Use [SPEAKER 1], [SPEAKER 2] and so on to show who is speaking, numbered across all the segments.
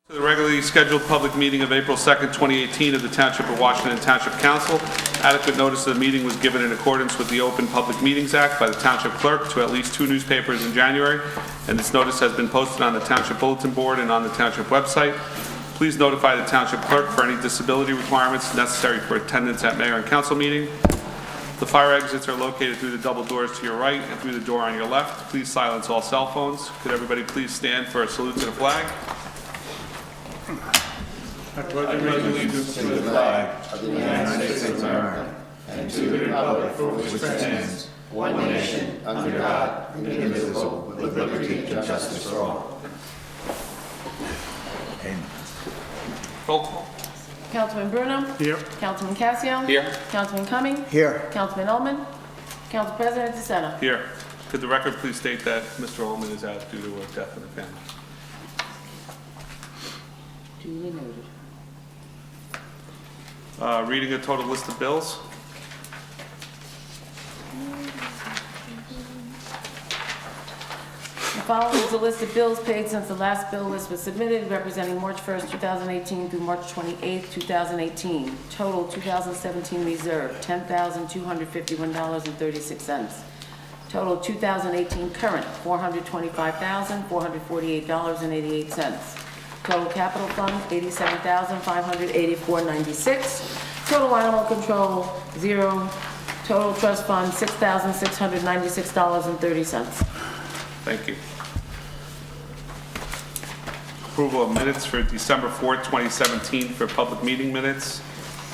[SPEAKER 1] To the regularly scheduled public meeting of April 2nd, 2018 of the Township of Washington Township Council. Adequate notice of the meeting was given in accordance with the Open Public Meetings Act by the Township Clerk to at least 2 newspapers in January, and this notice has been posted on the Township Bulletin Board and on the Township website. Please notify the Township Clerk for any disability requirements necessary for attendance at Mayor and Council meeting. The fire exits are located through the double doors to your right and through the door on your left. Please silence all cell phones. Could everybody please stand for a salute to the flag?
[SPEAKER 2] I pledge allegiance to the flag of the United States of America and to the republic for which it stands, one nation, under God, indivisible, with liberty and justice for all. Amen.
[SPEAKER 1] Roll call.
[SPEAKER 3] Councilman Bruno?
[SPEAKER 2] Here.
[SPEAKER 3] Councilman Casio?
[SPEAKER 1] Here.
[SPEAKER 3] Councilman Cumming?
[SPEAKER 2] Here.
[SPEAKER 3] Councilman Ullman? Council President DeSena?
[SPEAKER 1] Here. Could the record please state that Mr. Ullman is out due to a death in the family?
[SPEAKER 3] Duly noted.
[SPEAKER 1] Reading a total list of bills.
[SPEAKER 3] The following is a list of bills paid since the last bill list was submitted, representing March 1st, 2018 through March 28th, 2018. Total 2017 reserve, $10,251.36. Total 2018 current, $425,448.88. Total capital fund, $87,584.96. Total animal control, 0. Total trust fund, $6,696.30.
[SPEAKER 1] Thank you. Approval of minutes for December 4th, 2017 for public meeting minutes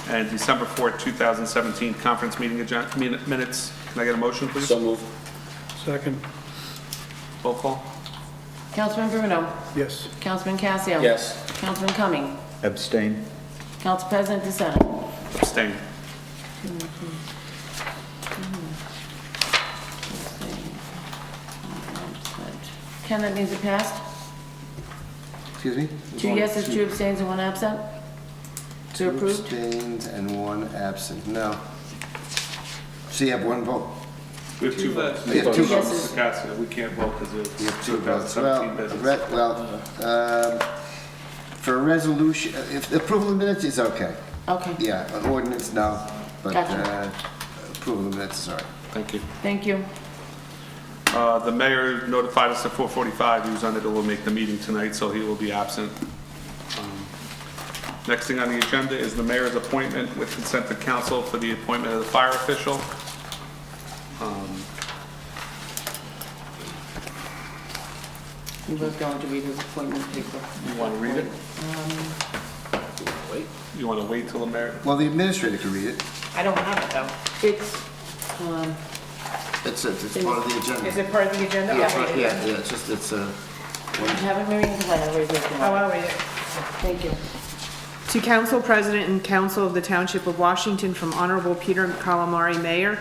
[SPEAKER 1] and December 4th, 2017 conference meeting minutes. Can I get a motion, please?
[SPEAKER 4] So moved.
[SPEAKER 2] Second.
[SPEAKER 1] Roll call.
[SPEAKER 3] Councilman Bruno?
[SPEAKER 2] Yes.
[SPEAKER 3] Councilman Casio?
[SPEAKER 4] Yes.
[SPEAKER 3] Councilman Cumming?
[SPEAKER 2] Abstain.
[SPEAKER 3] Council President DeSena?
[SPEAKER 1] Abstain.
[SPEAKER 3] Ken, that means it passed?
[SPEAKER 5] Excuse me?
[SPEAKER 3] 2 yeses, 2 abstains, and 1 absent? To
[SPEAKER 5] 2
[SPEAKER 3] approve?
[SPEAKER 5] abstained and 1 absent. No. So you have 1 vote.
[SPEAKER 1] We have 2 votes.
[SPEAKER 5] You have 2
[SPEAKER 3] Two
[SPEAKER 5] votes.
[SPEAKER 3] yeses.
[SPEAKER 1] Mr. Cassidy, we can't vote because it's
[SPEAKER 5] You have 2 votes. Well,
[SPEAKER 1] 2017 business.
[SPEAKER 5] for a resolution, if the approval of minutes is okay.
[SPEAKER 3] Okay,
[SPEAKER 5] Yeah, an ordinance, no. But
[SPEAKER 3] Gotcha.
[SPEAKER 5] approval of minutes is all right.
[SPEAKER 1] Thank you.
[SPEAKER 3] thank you.
[SPEAKER 1] The mayor notified us at 4:45 he was unable to make the meeting tonight, so he will be absent. Next thing on the agenda is the mayor's appointment with consent of council for the appointment of the fire official.
[SPEAKER 3] He was going to read his appointment paper.
[SPEAKER 1] You want to read it? You want to wait till the mayor?
[SPEAKER 5] Well, the administrator can read it.
[SPEAKER 6] I don't have it though.
[SPEAKER 3] It's,
[SPEAKER 5] It's part of the agenda.
[SPEAKER 6] Is it part of the agenda? I'll read it then.
[SPEAKER 5] Yeah, it's just, it's
[SPEAKER 3] I haven't married because I never read it.
[SPEAKER 6] Oh, I'll read it.
[SPEAKER 3] Thank you.
[SPEAKER 6] To Council President and Council of the Township of Washington from Honorable Peter Calamari, Mayor.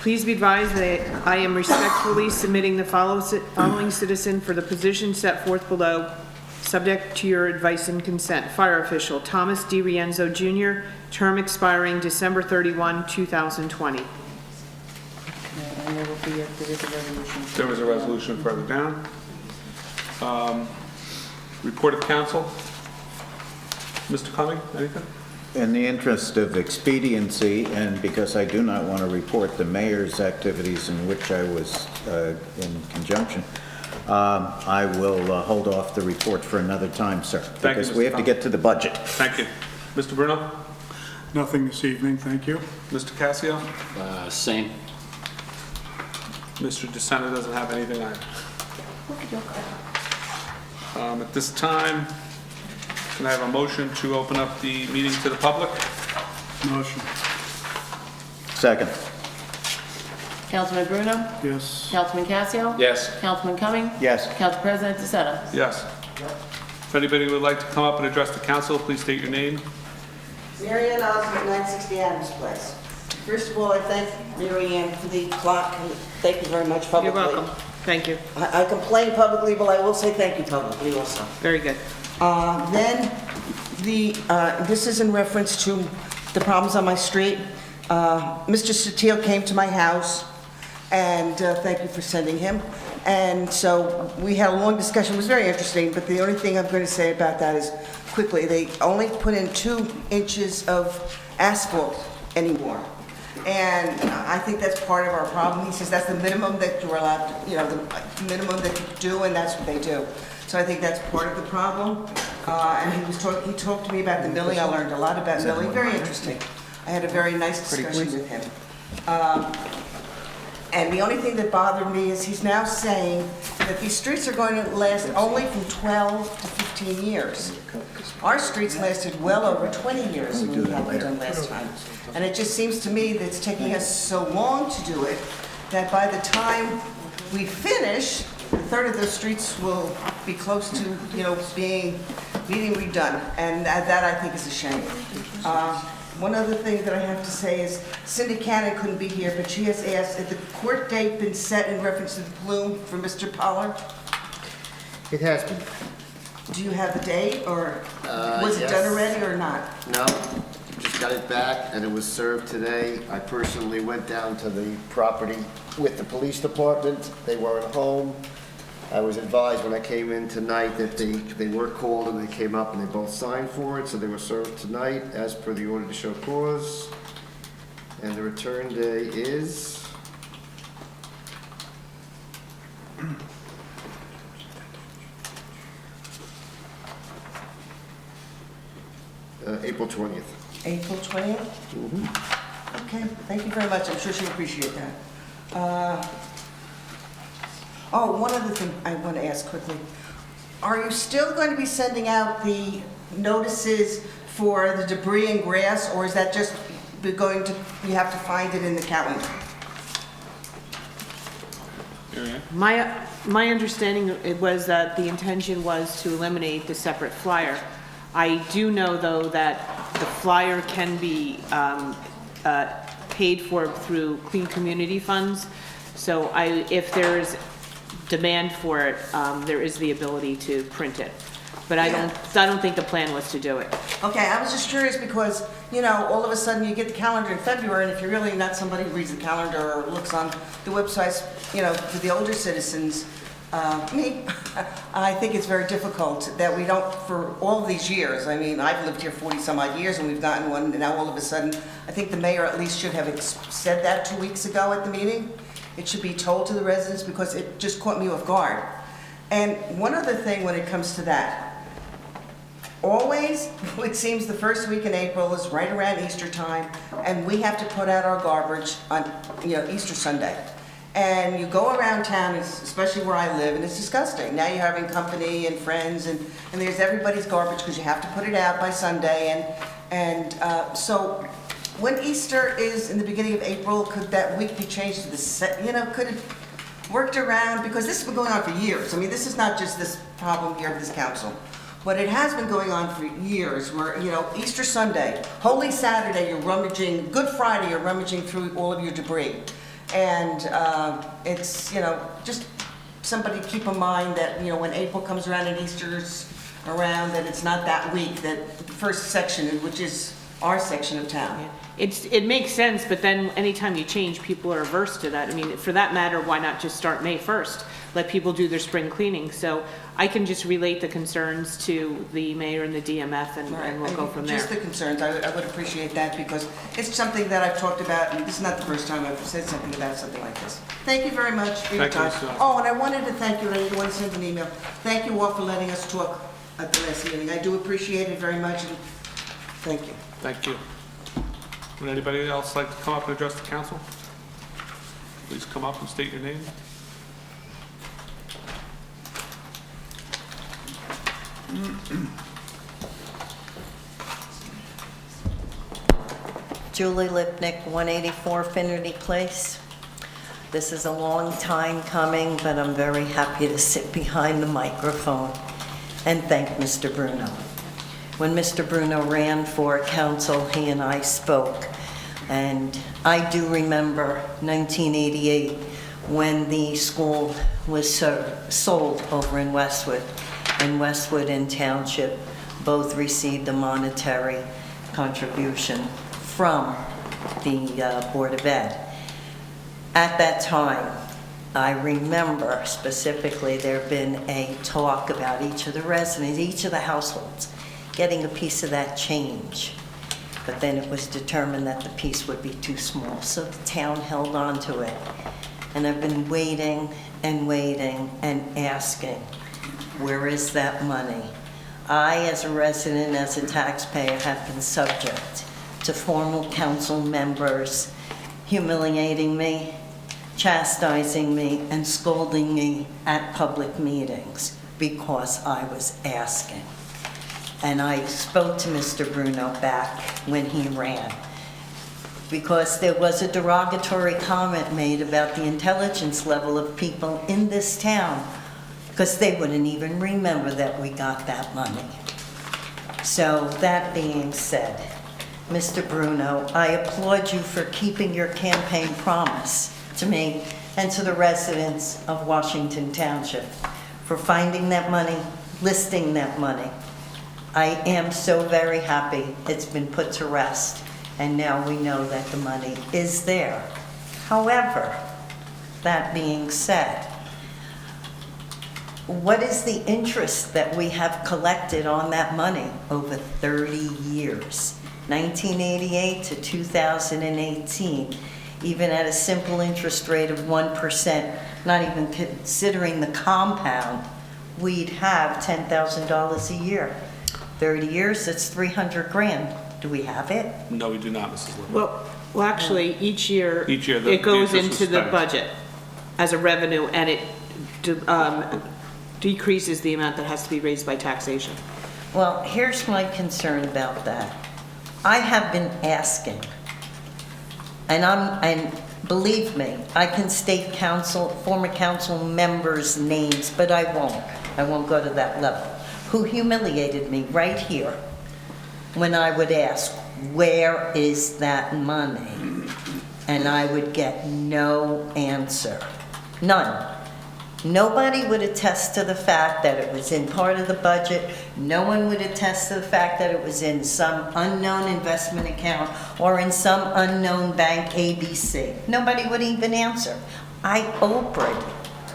[SPEAKER 6] Please be advised that I am respectfully submitting the following citizen for the position set forth below, subject to your advice and consent. Fire Official Thomas D. Rienzo Jr., term expiring December 31, 2020.
[SPEAKER 3] And there will be, there is a resolution.
[SPEAKER 1] There was a resolution further down. Report of council. Mr. Cumming, anything?
[SPEAKER 7] In the interest of expediency, and because I do not want to report the mayor's activities in which I was in conjunction, I will hold off the report for another time, sir,
[SPEAKER 1] you,
[SPEAKER 7] because we
[SPEAKER 1] Mr.
[SPEAKER 7] have to get to the budget.
[SPEAKER 1] Thank you. Mr. Bruno?
[SPEAKER 2] Nothing this evening, thank you.
[SPEAKER 1] Mr. Cassio?
[SPEAKER 4] Same.
[SPEAKER 1] Mr. DeSena doesn't have anything either. At this time, can I have a motion to open up the meeting to the public?
[SPEAKER 2] Motion.
[SPEAKER 7] Second.
[SPEAKER 3] Councilman Bruno?
[SPEAKER 2] Yes.
[SPEAKER 3] Councilman Casio?
[SPEAKER 4] Yes.
[SPEAKER 3] Councilman Cumming?
[SPEAKER 7] Yes.
[SPEAKER 3] Council President DeSena?
[SPEAKER 1] Yes. If anybody would like to come up and address the council, please state your name.
[SPEAKER 8] Mary Ann Osmond, 960 Adams Place. First of all, I thank Mary Ann for the clock, and thank you very much
[SPEAKER 6] You're
[SPEAKER 8] publicly.
[SPEAKER 6] welcome. Thank you.
[SPEAKER 8] I complain publicly, but I will say thank you publicly also.
[SPEAKER 6] Very good.
[SPEAKER 8] Then, this is in reference to the problems on my street. Mr. Satil came to my house And thank you for sending him. And so we had a long discussion. It was very interesting, but the only thing I'm going to say about that is quickly, they only put in 2 inches of asphalt anymore. And I think that's part of our problem. He says that's the minimum that you're allowed to, the minimum that you do, and that's what they do. So I think that's part of the problem. And he talked to me about the milling. I learned a lot about milling. Very interesting. I had a very nice discussion with him. And the only thing that bothered me is he's now saying that these streets are going to last only from 12 to 15 years. Our streets lasted well over 20 years when we had them done last time. And it just seems to me that it's taking us so long to do it that by the time we finish, a third of those streets will be close to, being redone. And that I think is a shame. One other thing that I have to say is Cindy Cannon couldn't be here, but she has asked, has the court date been set in reference to the plume for Mr. Pollard?
[SPEAKER 5] It has been.
[SPEAKER 8] Do you have the date, or was it done already or not?
[SPEAKER 5] No, just got it back, and it was served today. I personally went down to the property with the police department. They weren't home. I was advised when I came in tonight that they were called, and they came up and they both signed for it, so they were served tonight as per the order to show cause. And the return day is April 20th.
[SPEAKER 8] April 20th? Okay, thank you very much. I'm sure she'll appreciate that. One other thing I want to ask quickly. Are you still going to be sending out the notices for the debris and grass, or is that just you have to find it in the calendar?
[SPEAKER 6] My understanding it was that the intention was to eliminate the separate flyer. I do know, though, that the flyer can be paid for through Clean Community Funds. So if there's demand for it, there is the ability to print it. But I don't think the plan was to do it.
[SPEAKER 8] Okay, I was just curious because, all of a sudden you get the calendar in February, and if you're really not somebody who reads the calendar or looks on the websites, for the older citizens, me, I think it's very difficult that we don't, for all these years, I mean, I've lived here 40 some odd years and we've gotten one, and now all of a sudden, I think the mayor at least should have said that 2 weeks ago at the meeting. It should be told to the residents because it just caught me off guard. And one other thing when it comes to that, always, it seems the first week in April is right around Easter time, and we have to put out our garbage on, Easter Sunday. And you go around town, especially where I live, and it's disgusting. Now you're having company and friends, and there's everybody's garbage because you have to put it out by Sunday. So when Easter is in the beginning of April, could that week be changed to the, could it worked around? Because this has been going on for years. I mean, this is not just this problem here of this council. But it has been going on for years where, Easter Sunday, Holy Saturday, you're rummaging, Good Friday, you're rummaging through all of your debris. And it's, just somebody keep in mind that, when April comes around and Easter's around, that it's not that week, that the first section, which is our section of town.
[SPEAKER 6] It makes sense, but then anytime you change, people are averse to that. I mean, for that matter, why not just start May 1st? Let people do their spring cleaning. So I can just relate the concerns to the mayor and the DMF, and we'll go from there.
[SPEAKER 8] Just the concerns, I would appreciate that, because it's something that I've talked about, and this is not the first time I've said something about something like this. Thank you very much for your time.
[SPEAKER 1] Thank you, Mr.
[SPEAKER 8] Oh, and I wanted to thank you, and I didn't want to send an email. Thank you all for letting us talk at the last meeting. I do appreciate it very much, and thank you.
[SPEAKER 1] Thank you. Would anybody else like to come up and address the council? Please come up and state your name.
[SPEAKER 4] Julie Lipnick, 184 Finnerty Place. This is a long time coming, but I'm very happy to sit behind the microphone and thank Mr. Bruno. When Mr. Bruno ran for council, he and I spoke, and I do remember 1988 when the school was sold over in Westwood, and Westwood and Township both received a monetary contribution from the Board of Ed. At that time, I remember specifically there had been a talk about each of the residents, each of the households, getting a piece of that change. But then it was determined that the piece would be too small, so the town held on to it. And I've been waiting and waiting and asking, where is that money? I, as a resident, as a taxpayer, have been subject to formal council members humiliating me, chastising me, and scolding me at public meetings because I was asking. And I spoke to Mr. Bruno back when he ran, because there was a derogatory comment made about the intelligence level of people in this town, because they wouldn't even remember that we got that money. So that being said, Mr. Bruno, I applaud you for keeping your campaign promise to me and to the residents of Washington Township, for finding that money, listing that money. I am so very happy it's been put to rest, and now we know that the money is there. However, that being said, what is the interest that we have collected on that money over 30 years? 1988 to 2018, even at a simple interest rate of 1%, not even considering the compound, we'd have $10,000 a year. 30 years, that's 300 grand. Do we have it?
[SPEAKER 1] No, we do not, Mrs. Lippitt.
[SPEAKER 6] Well, actually, each year,
[SPEAKER 1] Each year,
[SPEAKER 6] it goes
[SPEAKER 1] the interest
[SPEAKER 6] into
[SPEAKER 1] was
[SPEAKER 6] the
[SPEAKER 1] spent.
[SPEAKER 6] budget as a revenue, and it decreases the amount that has to be raised by taxation.
[SPEAKER 4] Well, here's my concern about that. I have been asking, and believe me, I can state former council members' names, but I won't. I won't go to that level. Who humiliated me right here when I would ask, where is that money? And I would get no answer. None. Nobody would attest to the fact that it was in part of the budget. No one would attest to the fact that it was in some unknown investment account or in some unknown bank ABC. Nobody would even answer. I opened.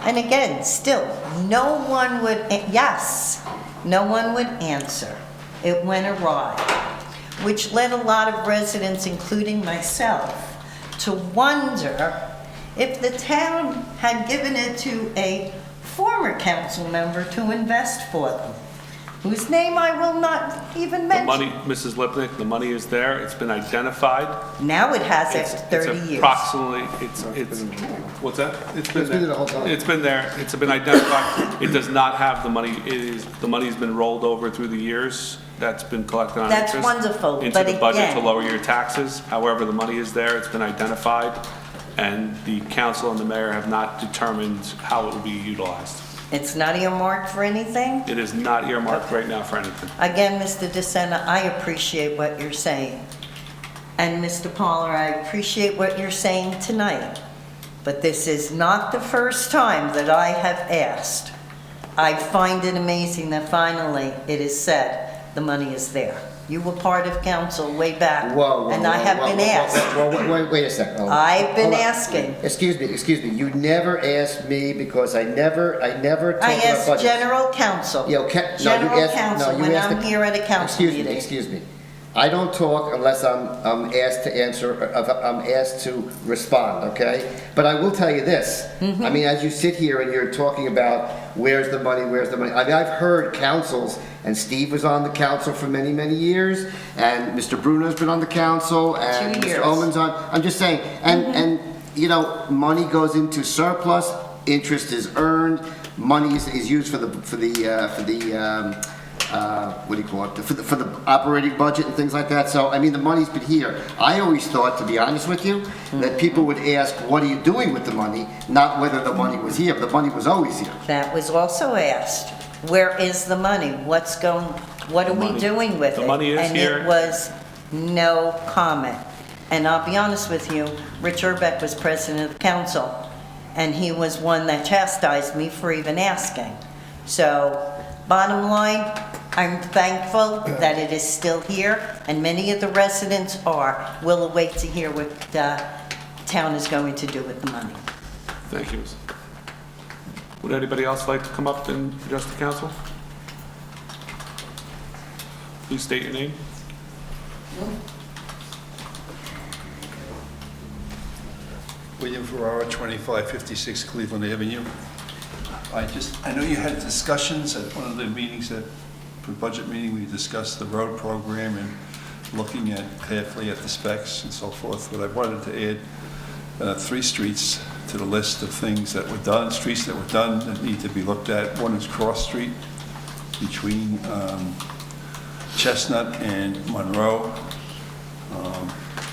[SPEAKER 4] And again, still, no one would, no one would answer. It went awry, which led a lot of residents, including myself, to wonder if the town had given it to a former council member to invest for them, whose name I will not even
[SPEAKER 1] The
[SPEAKER 4] mention.
[SPEAKER 1] money, Mrs. Lipnick, the money is there, it's been identified.
[SPEAKER 4] Now it has
[SPEAKER 1] It's
[SPEAKER 4] after 30 years.
[SPEAKER 1] approximately, it's, what's that? It's been
[SPEAKER 5] been there the whole
[SPEAKER 1] there.
[SPEAKER 5] time.
[SPEAKER 1] It's been there, it's been identified. It does not have the money, the money's been rolled over through the years. That's been collected on interest.
[SPEAKER 4] That's wonderful,
[SPEAKER 1] Into
[SPEAKER 4] but
[SPEAKER 1] the budget to
[SPEAKER 4] again-
[SPEAKER 1] lower your taxes. However, the money is there, it's been identified, and the council and the mayor have not determined how it will be utilized.
[SPEAKER 4] It's not earmarked for anything?
[SPEAKER 1] It is not earmarked right now for anything.
[SPEAKER 4] Again, Mr. DeSena, I appreciate what you're saying. And Mr. Poller, I appreciate what you're saying tonight. But this is not the first time that I have asked. I find it amazing that finally it is said the money is there. You were part of council way back, and I have been asked.
[SPEAKER 5] Wait a second.
[SPEAKER 4] I've been
[SPEAKER 5] Hold on.
[SPEAKER 4] asking.
[SPEAKER 5] Excuse me. You never asked me because I never talked
[SPEAKER 4] I
[SPEAKER 5] about
[SPEAKER 4] asked
[SPEAKER 5] budgets.
[SPEAKER 4] general counsel.
[SPEAKER 5] Yeah, okay. No, you
[SPEAKER 4] General
[SPEAKER 5] asked-
[SPEAKER 4] counsel,
[SPEAKER 5] no, you
[SPEAKER 4] when
[SPEAKER 5] asked
[SPEAKER 4] I'm
[SPEAKER 5] the-
[SPEAKER 4] here at a council meeting.
[SPEAKER 5] Excuse me. I don't talk unless I'm asked to answer, I'm asked to respond, okay? But I will tell you this.
[SPEAKER 4] Mm-hmm.
[SPEAKER 5] I mean, as you sit here and you're talking about where's the money? I mean, I've heard councils, and Steve was on the council for many, many years, and Mr. Bruno's been on the council, and
[SPEAKER 4] 2
[SPEAKER 5] Mr.
[SPEAKER 4] years. Mm-hmm.
[SPEAKER 5] Omen's on. I'm just saying, and you know, money goes into surplus, interest is earned, money is used for the what do you call it, for the operating budget and things like that. So, I mean, the money's been here. I always thought, to be honest with you, that people would ask, what are you doing with the money? Not whether the money was here. The money was always here.
[SPEAKER 4] That was also asked. Where is the money? What are we
[SPEAKER 1] money-
[SPEAKER 4] doing with it?
[SPEAKER 1] the money is here.
[SPEAKER 4] And it was no comment. And I'll be honest with you, Rich Urbeck was president of the council, and he was one that chastised me for even asking. So, bottom line, I'm thankful that it is still here, and many of the residents are. We'll await to hear what town is going to do with the money.
[SPEAKER 1] Thank you. Would anybody else like to come up and address the council? Please state your name.
[SPEAKER 2] William Ferrara, 2556 Cleveland Avenue. I know you had discussions at one of the meetings, the budget meeting, we discussed the road program and looking at carefully at the specs and so forth, but I wanted to add 3 streets to the list of things that were done, streets that were done that need to be looked at. One is Cross Street between Chestnut and Monroe.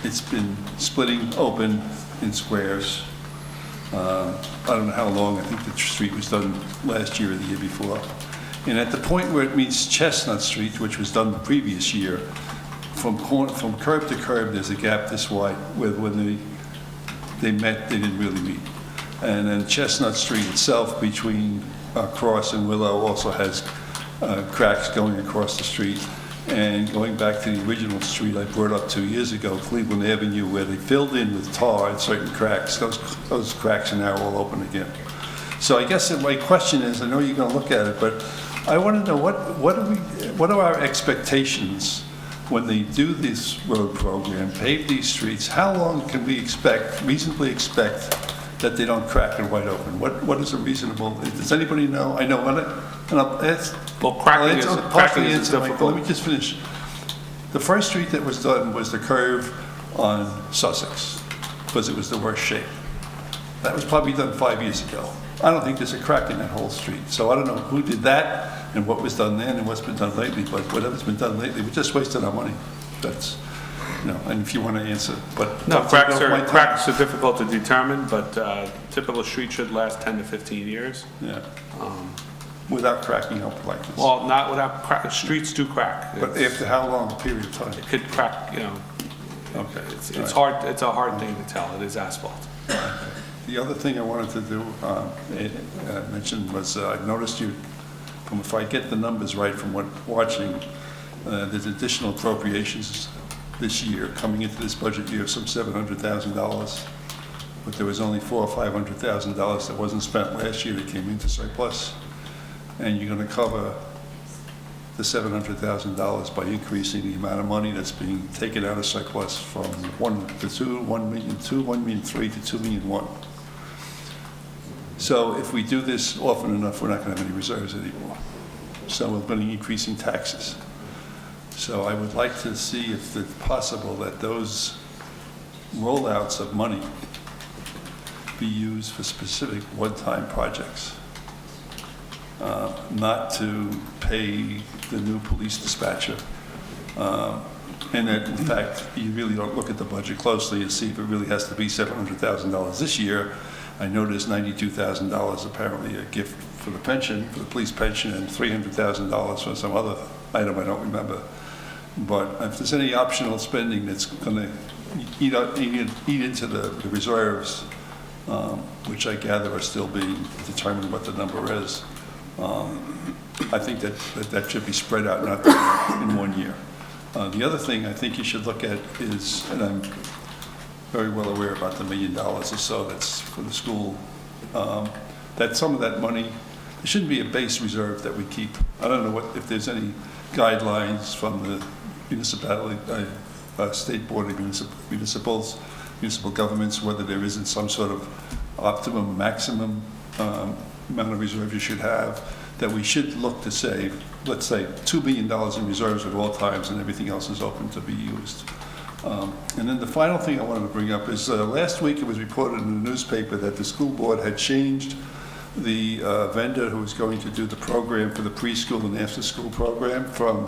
[SPEAKER 2] It's been splitting open in squares. I don't know how long, I think the street was done last year or the year before. And at the point where it meets Chestnut Street, which was done the previous year, from curb to curb, there's a gap this wide, where when they met, they didn't really meet. And then Chestnut Street itself, between Cross and Willow, also has cracks going across the street. And going back to the original street I brought up 2 years ago, Cleveland Avenue, where they filled in with tar and certain cracks, those cracks are now all open again. So I guess that my question is, I know you're going to look at it, but I want to know what are our expectations when they do this road program, pave these streets? How long can we reasonably expect that they don't crack and wide open? What is a reasonable? Does anybody know? I know. And I'll ask.
[SPEAKER 1] Well, cracking is difficult.
[SPEAKER 2] Let me just finish. The first street that was done was the curve on Sussex, because it was the worst shape. That was probably done 5 years ago. I don't think there's a crack in that whole street. So I don't know who did that and what was done then and what's been done lately, but whatever's been done lately, we just wasted our money. That's, and if you want to answer, but.
[SPEAKER 1] No, cracks are difficult to determine, but typical street should last 10 to 15 years.
[SPEAKER 2] Yeah. Without cracking up like this.
[SPEAKER 1] Well, not without crack, streets do crack.
[SPEAKER 2] But after how long a period of time?
[SPEAKER 1] It could crack,
[SPEAKER 2] Okay.
[SPEAKER 1] It's hard, it's a hard thing to tell, it is asphalt.
[SPEAKER 2] The other thing I wanted to do, mention was, I noticed if I get the numbers right from watching, there's additional appropriations this year, coming into this budget year, some $700,000. But there was only $400,000 or $500,000 that wasn't spent last year that came into surplus. And you're going to cover the $700,000 by increasing the amount of money that's being taken out of surplus from 1 to 2, 1 million 2, 1 million 3 to 2 million 1. So if we do this often enough, we're not going to have any reserves anymore. So we're going to be increasing taxes. So I would like to see if it's possible that those rollouts of money be used for specific one-time projects. Not to pay the new police dispatcher. And that, in fact, you really don't look at the budget closely and see if it really has to be $700,000 this year. I know there's $92,000 apparently a gift for the pension, for the police pension, and $300,000 for some other item I don't remember. But if there's any optional spending that's going to eat into the reserves, which I gather are still being determined what the number is, I think that should be spread out, not in 1 year. The other thing I think you should look at is, and I'm very well aware about the $1 million or so that's for the school, that some of that money, there shouldn't be a base reserve that we keep. I don't know if there's any guidelines from the municipality, state board of municipal governments, whether there isn't some sort of optimum, maximum amount of reserve you should have, that we should look to save, let's say, $2 billion in reserves at all times, and everything else is open to be used. And then the final thing I wanted to bring up is last week it was reported in the newspaper that the school board had changed the vendor who was going to do the program for the preschool and after-school program from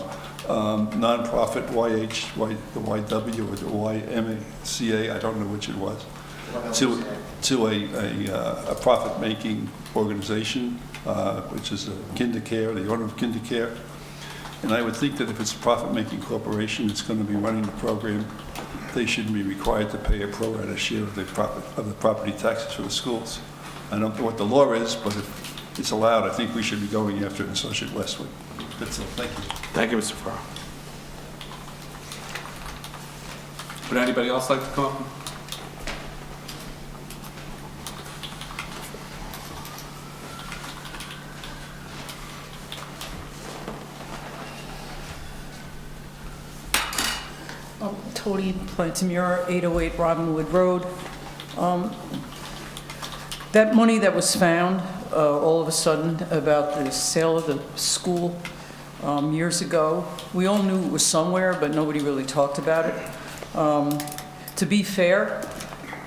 [SPEAKER 2] nonprofit the YW or the YMCA, I don't know which it was, to a profit-making organization, which is KinderCare, the owner of KinderCare. And I would think that if it's a profit-making corporation that's going to be running the program, they shouldn't be required to pay a pro rata share of the property taxes for the schools. I don't know what the law is, but if it's allowed, I think we should be going after it in Associate Westwood. That's all. Thank you.
[SPEAKER 1] Thank you, Mr. Farrar. Would anybody else like to come up?
[SPEAKER 9] Tony Plantamura, 808 Robinwood Road. That money that was found all of a sudden about the sale of the school years ago, we all knew it was somewhere, but nobody really talked about it. To be fair,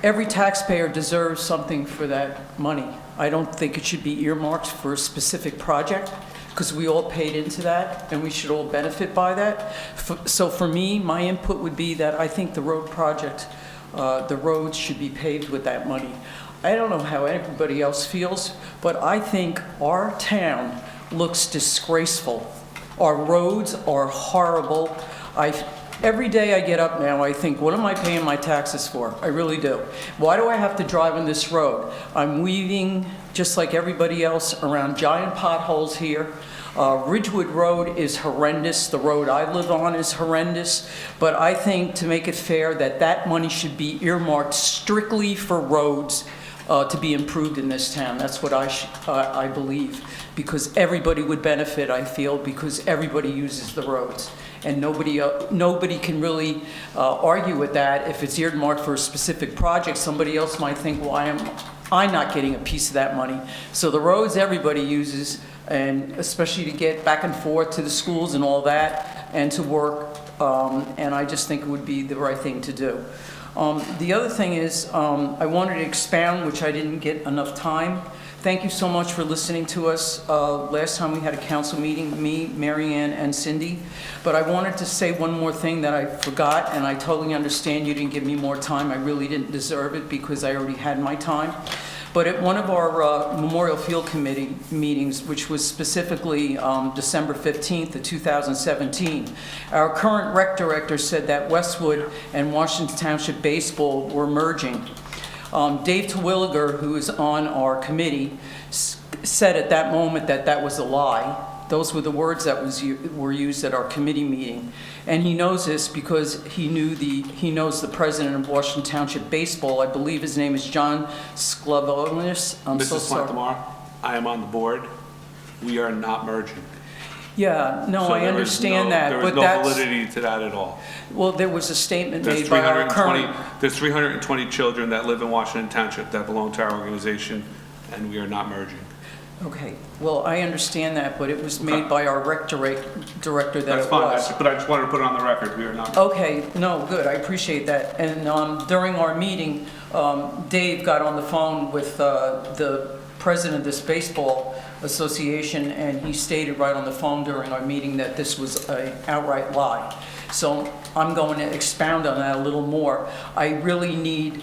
[SPEAKER 9] every taxpayer deserves something for that money. I don't think it should be earmarked for a specific project, because we all paid into that, and we should all benefit by that. So for me, my input would be that I think the road project, the roads should be paved with that money. I don't know how everybody else feels, but I think our town looks disgraceful. Our roads are horrible. Every day I get up now, I think, what am I paying my taxes for? I really do. Why do I have to drive on this road? I'm weaving, just like everybody else, around giant potholes here. Ridgewood Road is horrendous. The road I live on is horrendous. But I think, to make it fair, that money should be earmarked strictly for roads to be improved in this town. That's what I believe, because everybody would benefit, I feel, because everybody uses the roads. And nobody can really argue with that. If it's earmarked for a specific project, somebody else might think, why am I not getting a piece of that money? So the roads everybody uses, and especially to get back and forth to the schools and all that, and to work, and I just think it would be the right thing to do. The other thing is, I wanted to expound, which I didn't get enough time. Thank you so much for listening to us. Last time we had a council meeting, me, Mary Ann, and Cindy. But I wanted to say one more thing that I forgot, and I totally understand you didn't give me more time. I really didn't deserve it because I already had my time. But at one of our Memorial Field Committee meetings, which was specifically December 15th of 2017, our current rec director said that Westwood and Washington Township baseball were merging. Dave Terwilliger, who is on our committee, said at that moment that was a lie. Those were the words that were used at our committee meeting. And he knows this because he knows the president of Washington Township Baseball. I believe his name is John Sklavonis. I'm so sorry.
[SPEAKER 1] Mrs. Plantamura, I am on the board. We are not merging.
[SPEAKER 9] Yeah, no,
[SPEAKER 1] So
[SPEAKER 9] I understand that,
[SPEAKER 1] there
[SPEAKER 9] but
[SPEAKER 1] was
[SPEAKER 9] that's...
[SPEAKER 1] no validity to that at all.
[SPEAKER 9] Well, there was a statement made by our current...
[SPEAKER 1] There's 320 children that live in Washington Township that belong to our organization, and we are not merging.
[SPEAKER 9] Okay, well, I understand that, but it was made by our rec director that
[SPEAKER 1] That's
[SPEAKER 9] it
[SPEAKER 1] fine,
[SPEAKER 9] was.
[SPEAKER 1] but I just wanted to put it on the record, we are not.
[SPEAKER 9] Okay, no, good, I appreciate that. And during our meeting, Dave got on the phone with the president of this baseball association, and he stated right on the phone during our meeting that this was an outright lie. So I'm going to expound on that a little more. I really need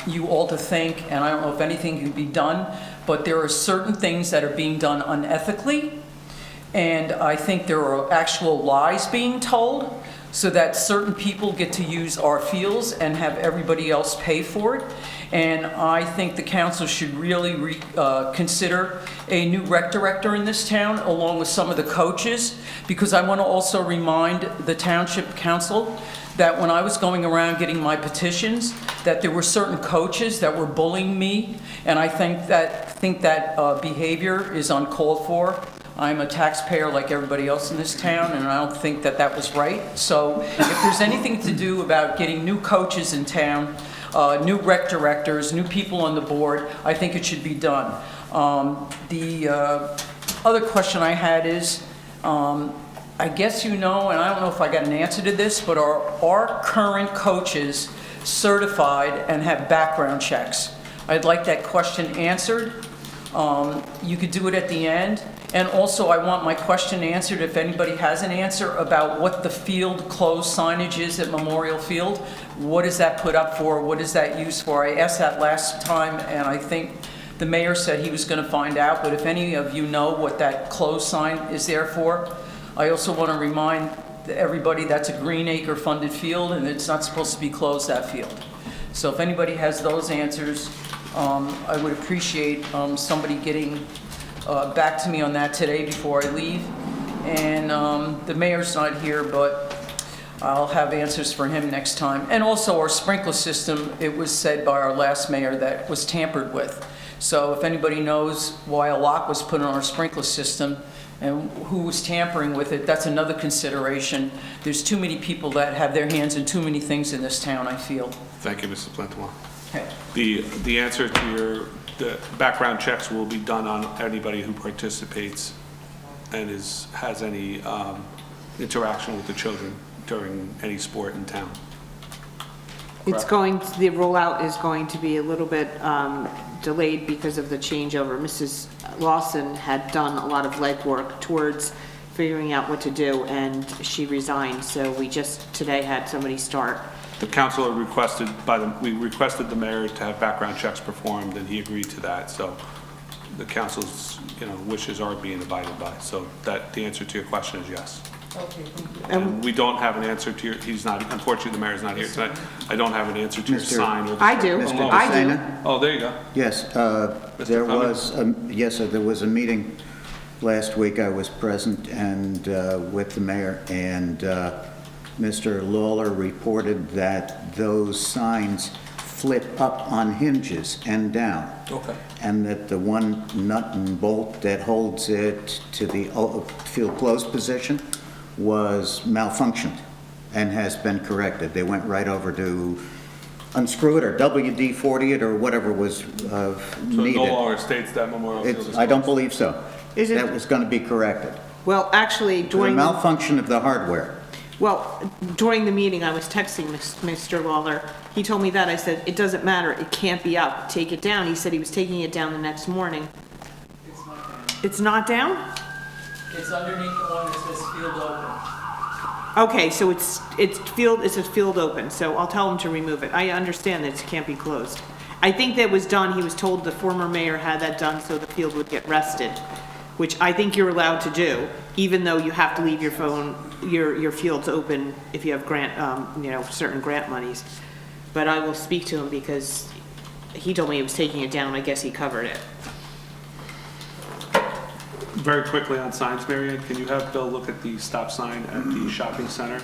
[SPEAKER 9] you all to think, and I don't know if anything can be done, but there are certain things that are being done unethically, and I think there are actual lies being told so that certain people get to use our fields and have everybody else pay for it. And I think the council should really consider a new rec director in this town, along with some of the coaches, because I want to also remind the township council that when I was going around getting my petitions, that there were certain coaches that were bullying me, and I think that behavior is uncalled for. I'm a taxpayer like everybody else in this town, and I don't think that was right. So if there's anything to do about getting new coaches in town, new rec directors, new people on the board, I think it should be done. The other question I had is, I guess you know, and I don't know if I got an answer to this, but are our current coaches certified and have background checks? I'd like that question answered. You could do it at the end. And also, I want my question answered, if anybody has an answer, about what the field closed signage is at Memorial Field. What is that put up for? What is that used for? I asked that last time, and I think the mayor said he was going to find out. But if any of you know what that closed sign is there for, I also want to remind everybody that's a Green Acre funded field, and it's not supposed to be closed, that field. So if anybody has those answers, I would appreciate somebody getting back to me on that today before I leave. And the mayor's not here, but I'll have answers for him next time. And also our sprinkler system, it was said by our last mayor that was tampered with. So if anybody knows why a lock was put on our sprinkler system and who was tampering with it, that's another consideration. There's too many people that have their hands in too many things in this town, I feel.
[SPEAKER 1] Thank you, Mrs. Plantamore.
[SPEAKER 9] Okay.
[SPEAKER 1] The answer to the background checks will be done on anybody who participates and has any interaction with the children during any sport in town.
[SPEAKER 6] It's going, the rollout is going to be a little bit delayed because of the changeover. Mrs. Lawson had done a lot of legwork towards figuring out what to do, and she resigned, so we just today had somebody start.
[SPEAKER 1] The council requested we requested the mayor to have background checks performed, and he agreed to that, so the council's, wishes are being abided by. So that, the answer to your question is yes.
[SPEAKER 9] Okay, thank you.
[SPEAKER 1] And we don't have an answer to your, unfortunately, the mayor's not here tonight. I don't have an answer to your
[SPEAKER 7] Mr.
[SPEAKER 1] sign. Or the
[SPEAKER 6] I do.
[SPEAKER 7] Mr.
[SPEAKER 6] I do.
[SPEAKER 7] DeSena?
[SPEAKER 1] Oh, there you go.
[SPEAKER 7] Yes, there was, yes, there was a meeting last week. I was present and with the mayor, and Mr. Lawler reported that those signs flip up on hinges and down.
[SPEAKER 1] Okay.
[SPEAKER 7] And that the one nut and bolt that holds it to the field closed position was malfunctioned and has been corrected. They went right over to unscrew it or WD-40 it or whatever was
[SPEAKER 1] So
[SPEAKER 7] needed.
[SPEAKER 1] no longer states that Memorial Field is
[SPEAKER 7] I don't
[SPEAKER 1] closed.
[SPEAKER 7] believe so.
[SPEAKER 6] Is it-
[SPEAKER 7] That was going to be corrected.
[SPEAKER 6] Well, actually,
[SPEAKER 7] The
[SPEAKER 6] during,
[SPEAKER 7] malfunction of the hardware.
[SPEAKER 6] during the meeting, I was texting Mr. Lawler. He told me that. I said, it doesn't matter, it can't be up, take it down. He said he was taking it down the next morning. It's not down?
[SPEAKER 9] It's underneath the one that says field open.
[SPEAKER 6] Okay, so it's a field open, so I'll tell him to remove it. I understand that it can't be closed. I think that was done, he was told the former mayor had that done so the field would get rested, which I think you're allowed to do, even though you have to leave your phone, your fields open if you have grant, certain grant monies. But I will speak to him because he told me he was taking it down, I guess he covered it.
[SPEAKER 1] Very quickly on signs, Marianne, can you have Bill look at the stop sign at the shopping center?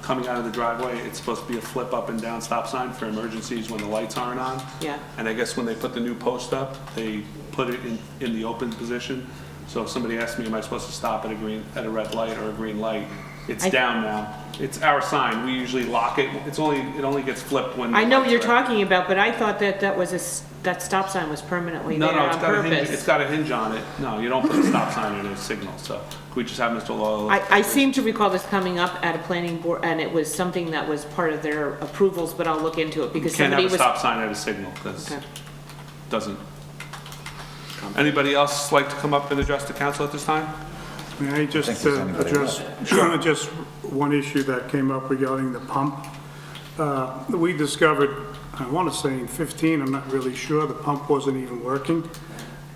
[SPEAKER 1] Coming out of the driveway, it's supposed to be a flip up and down stop sign for emergencies when the lights aren't on.
[SPEAKER 6] Yeah.
[SPEAKER 1] And I guess when they put the new post up, they put it in the open position. So if somebody asks me, am I supposed to stop at a red light or a green light? It's down now. It's our sign. We usually lock it. It only gets flipped when.
[SPEAKER 6] I know what
[SPEAKER 1] the
[SPEAKER 6] you're
[SPEAKER 1] lights are-
[SPEAKER 6] talking about, but I thought that was that stop sign was permanently there
[SPEAKER 1] No, it's
[SPEAKER 6] on
[SPEAKER 1] got a hinge. It's
[SPEAKER 6] purpose.
[SPEAKER 1] got a hinge on it. No, you don't put a stop sign in a signal. So could we just have Mr. Lawler?
[SPEAKER 6] I seem to recall this coming up at a planning board, and it was something that was part of their approvals, but I'll look into it because
[SPEAKER 1] Can't
[SPEAKER 6] somebody
[SPEAKER 1] have a
[SPEAKER 6] was.
[SPEAKER 1] stop sign at a signal because
[SPEAKER 6] Okay.
[SPEAKER 1] it doesn't. Anybody else like to come up and address the council at this time?
[SPEAKER 2] May I just
[SPEAKER 7] I think there's anybody
[SPEAKER 2] address just one issue that came up regarding the pump? We discovered, I want to say in 15, I'm not really sure, the pump wasn't even working.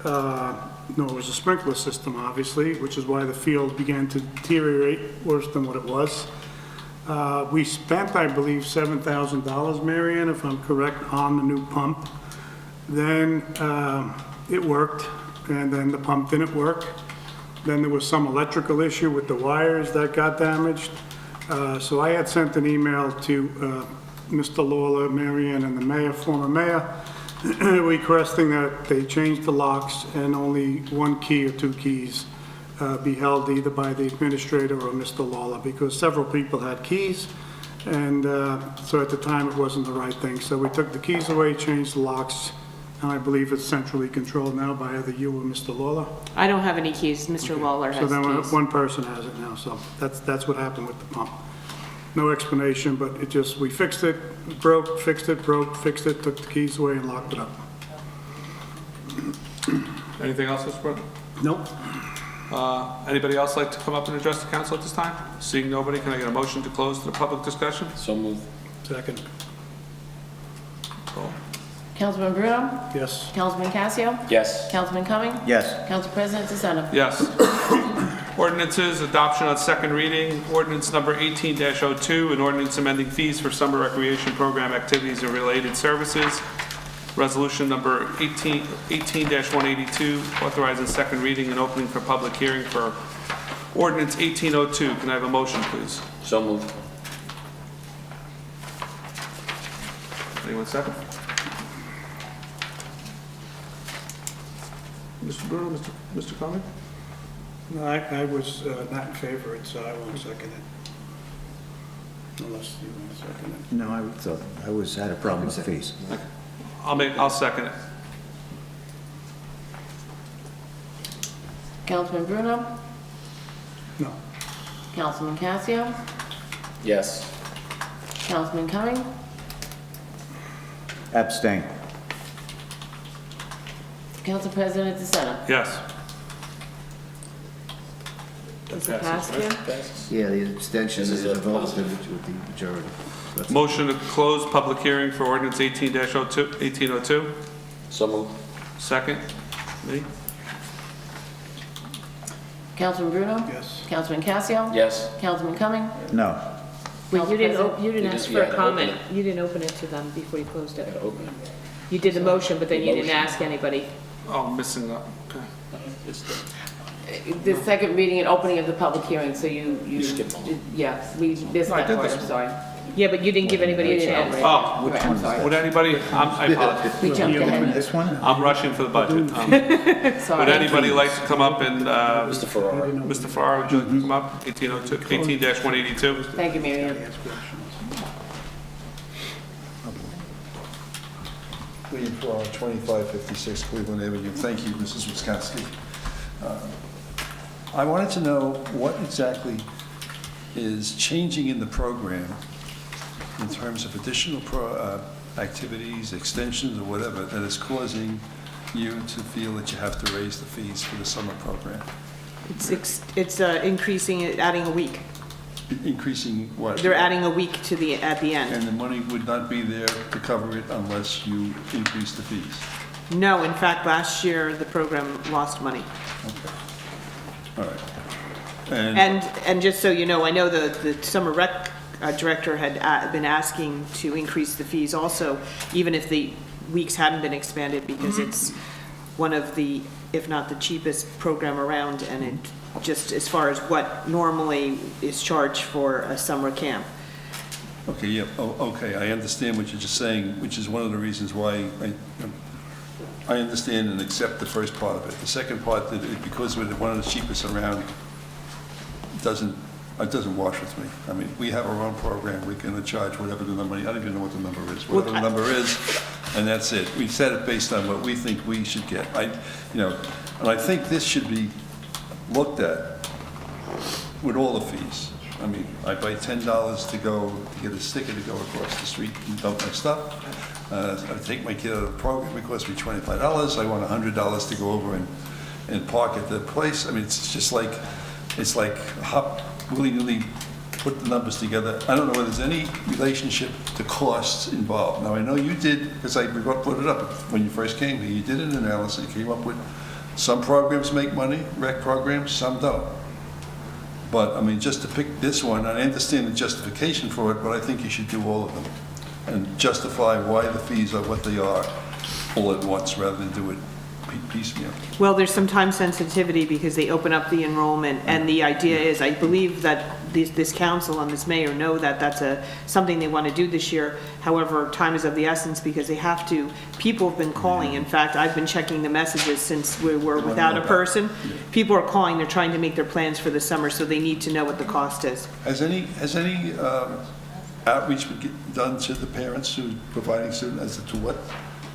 [SPEAKER 2] Nor was the sprinkler system, obviously, which is why the field began to deteriorate worse than what it was. We spent, I believe, $7,000, Marianne, if I'm correct, on the new pump. Then it worked, and then the pump didn't work. Then there was some electrical issue with the wires that got damaged. So I had sent an email to Mr. Lawler, Marianne, and the mayor, former mayor, requesting that they change the locks and only one key or two keys be held either by the administrator or Mr. Lawler, because several people had keys, and so at the time it wasn't the right thing. So we took the keys away, changed the locks, and I believe it's centrally controlled now by either you or Mr. Lawler.
[SPEAKER 6] I don't have any keys, Mr. Lawler
[SPEAKER 2] So
[SPEAKER 6] has
[SPEAKER 2] then
[SPEAKER 6] keys.
[SPEAKER 2] one person has it now, so that's what happened with the pump. No explanation, but it just, we fixed it, broke, fixed it, broke, fixed it, took the keys away and locked it up.
[SPEAKER 1] Anything else, Mr. Brooke?
[SPEAKER 2] Nope.
[SPEAKER 1] Anybody else like to come up and address the council at this time? Seeing nobody, can I get a motion to close the public discussion?
[SPEAKER 2] Second.
[SPEAKER 1] Roll.
[SPEAKER 3] Councilman Bruno?
[SPEAKER 2] Yes.
[SPEAKER 3] Councilman Casio?
[SPEAKER 10] Yes.
[SPEAKER 3] Councilman Cumming?
[SPEAKER 7] Yes.
[SPEAKER 3] Council President DeSena?
[SPEAKER 1] Yes. Ordinances, adoption on second reading, ordinance number 18-02, an ordinance amending fees for summer recreation program activities and related services. Resolution number 18-182, authorizing second reading and opening for public hearing for ordinance 1802. Can I have a motion, please?
[SPEAKER 10] So moved.
[SPEAKER 1] Anyone second? Mr. Bruno, Mr. Conley?
[SPEAKER 10] No, I was not in favor of it, so I won't second it. Unless you want to second it.
[SPEAKER 7] No, I had a problem with the fees.
[SPEAKER 1] I'll second it.
[SPEAKER 3] Councilman Bruno?
[SPEAKER 10] No.
[SPEAKER 3] Councilman Casio?
[SPEAKER 2] Yes.
[SPEAKER 3] Councilman Cumming?
[SPEAKER 7] Abstain.
[SPEAKER 3] Council President DeSena?
[SPEAKER 1] Yes.
[SPEAKER 3] Mr. Casio?
[SPEAKER 5] Yeah, the abstention
[SPEAKER 2] This
[SPEAKER 5] is
[SPEAKER 2] is
[SPEAKER 5] a
[SPEAKER 2] a
[SPEAKER 5] vote
[SPEAKER 2] positive.
[SPEAKER 5] with the majority. That's-
[SPEAKER 1] Motion to close public hearing for ordinance 18-02.
[SPEAKER 2] So moved.
[SPEAKER 1] Second. Me?
[SPEAKER 3] Councilman Bruno?
[SPEAKER 10] Yes.
[SPEAKER 3] Councilman Casio?
[SPEAKER 2] Yes.
[SPEAKER 3] Councilman Cumming?
[SPEAKER 7] No.
[SPEAKER 11] Well, you didn't,
[SPEAKER 3] Council
[SPEAKER 11] you didn't
[SPEAKER 2] You
[SPEAKER 11] ask
[SPEAKER 2] just-
[SPEAKER 11] for
[SPEAKER 2] yeah,
[SPEAKER 11] a
[SPEAKER 2] to
[SPEAKER 11] comment.
[SPEAKER 2] open
[SPEAKER 11] You didn't open it to them before you closed it.
[SPEAKER 2] Open it.
[SPEAKER 11] You did the motion, but then you didn't
[SPEAKER 2] Motion.
[SPEAKER 11] ask anybody.
[SPEAKER 1] Oh, missing that. Okay.
[SPEAKER 2] It's the-
[SPEAKER 3] The second reading and opening of the public hearing, so you,
[SPEAKER 2] skipped one.
[SPEAKER 3] yeah, we missed
[SPEAKER 1] No, I
[SPEAKER 3] that
[SPEAKER 1] did
[SPEAKER 3] part,
[SPEAKER 1] this
[SPEAKER 3] I'm
[SPEAKER 1] one.
[SPEAKER 3] sorry.
[SPEAKER 11] Yeah, but you didn't give anybody a chance.
[SPEAKER 1] Oh,
[SPEAKER 3] Right, I'm sorry.
[SPEAKER 1] would anybody, I apologize.
[SPEAKER 3] We jumped ahead,
[SPEAKER 7] This one?
[SPEAKER 1] I'm rushing for the budget. Would
[SPEAKER 3] sorry.
[SPEAKER 1] anybody like to come up and,
[SPEAKER 2] Mr. Farrar.
[SPEAKER 1] Mr. Farrar, would you like to come up? 18-182.
[SPEAKER 3] Thank you, Mary Ann.
[SPEAKER 12] William Farrar, 2556 Cleveland Avenue. Thank you, Mrs. Wiskowski. I wanted to know what exactly is changing in the program in terms of additional activities, extensions, or whatever, that is causing you to feel that you have to raise the fees for the summer program?
[SPEAKER 6] It's increasing, it, adding a week.
[SPEAKER 12] Increasing what?
[SPEAKER 6] They're adding a week to the, at the end.
[SPEAKER 12] And the money would not be there to cover it unless you increase the fees?
[SPEAKER 6] No, in fact, last year, the program lost money.
[SPEAKER 12] Okay. All right.
[SPEAKER 6] And just so you know, I know the summer rec director had been asking to increase the fees also, even if the weeks hadn't been expanded, because it's one of the, if not the cheapest program around, and it just as far as what normally is charged for a summer camp.
[SPEAKER 12] Okay, yeah, okay, I understand what you're just saying, which is one of the reasons why I understand and accept the first part of it. The second part, that because we're one of the cheapest around, it doesn't wash with me. I mean, we have our own program, we're gonna charge whatever the number, I don't even know what the number is, whatever the number is, and that's it. We set it based on what we think we should get. And I think this should be looked at with all the fees. I mean, I pay $10 to get a sticker to go across the street and dump my stuff. I take my kid out of the program, it costs me $25. I want $100 to go over and park at the place. I mean, it's like hop, willy-nilly put the numbers together. I don't know whether there's any relationship to costs involved. Now, I know you did, because I put it up when you first came here, you did an analysis, you came up with some programs make money, rec programs, some don't. But, I mean, just to pick this one, I understand the justification for it, but I think you should do all of them and justify why the fees are what they are all at once rather than do it piecemeal.
[SPEAKER 6] Well, there's some time sensitivity because they open up the enrollment, and the idea is, I believe that this council and this mayor know that that's something they want to do this year. However, time is of the essence because they have to, people have been calling. In fact, I've been checking the messages since we were without a person. People are calling, they're trying to make their plans for the summer, so they need to know what the cost is.
[SPEAKER 12] Has any outreach been done to the parents who are providing students as to what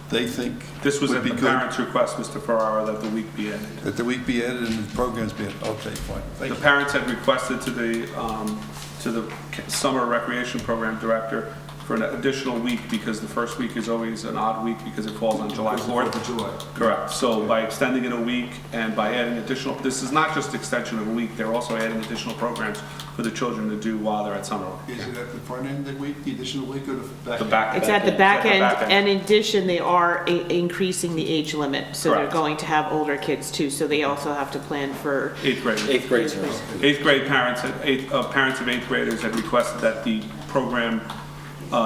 [SPEAKER 12] they think
[SPEAKER 1] This was
[SPEAKER 12] would
[SPEAKER 1] at
[SPEAKER 12] be
[SPEAKER 1] the
[SPEAKER 12] good?
[SPEAKER 1] parents' request, Mr. Ferrara, that the week be ended.
[SPEAKER 12] That the week be added and the programs be added? Okay, fine. Thank
[SPEAKER 1] The
[SPEAKER 12] you.
[SPEAKER 1] parents had requested to the summer recreation program director for an additional week because the first week is always an odd week because it falls on July 4th.
[SPEAKER 12] July.
[SPEAKER 1] Correct. So by extending it a week and by adding additional, this is not just extension of a week, they're also adding additional programs for the children to do while they're at summer.
[SPEAKER 12] Is it at the front end of the week, the additional week, or the back?
[SPEAKER 1] The
[SPEAKER 12] end?
[SPEAKER 1] back.
[SPEAKER 6] It's at the back end,
[SPEAKER 1] Back end.
[SPEAKER 6] and in addition, they are increasing the age limit. So they're
[SPEAKER 1] Correct.
[SPEAKER 6] going to have older kids too, so they also have to plan for,
[SPEAKER 1] 8th grade.
[SPEAKER 2] Eighth grade, sir.
[SPEAKER 1] 8th grade parents of 8th graders had requested that the program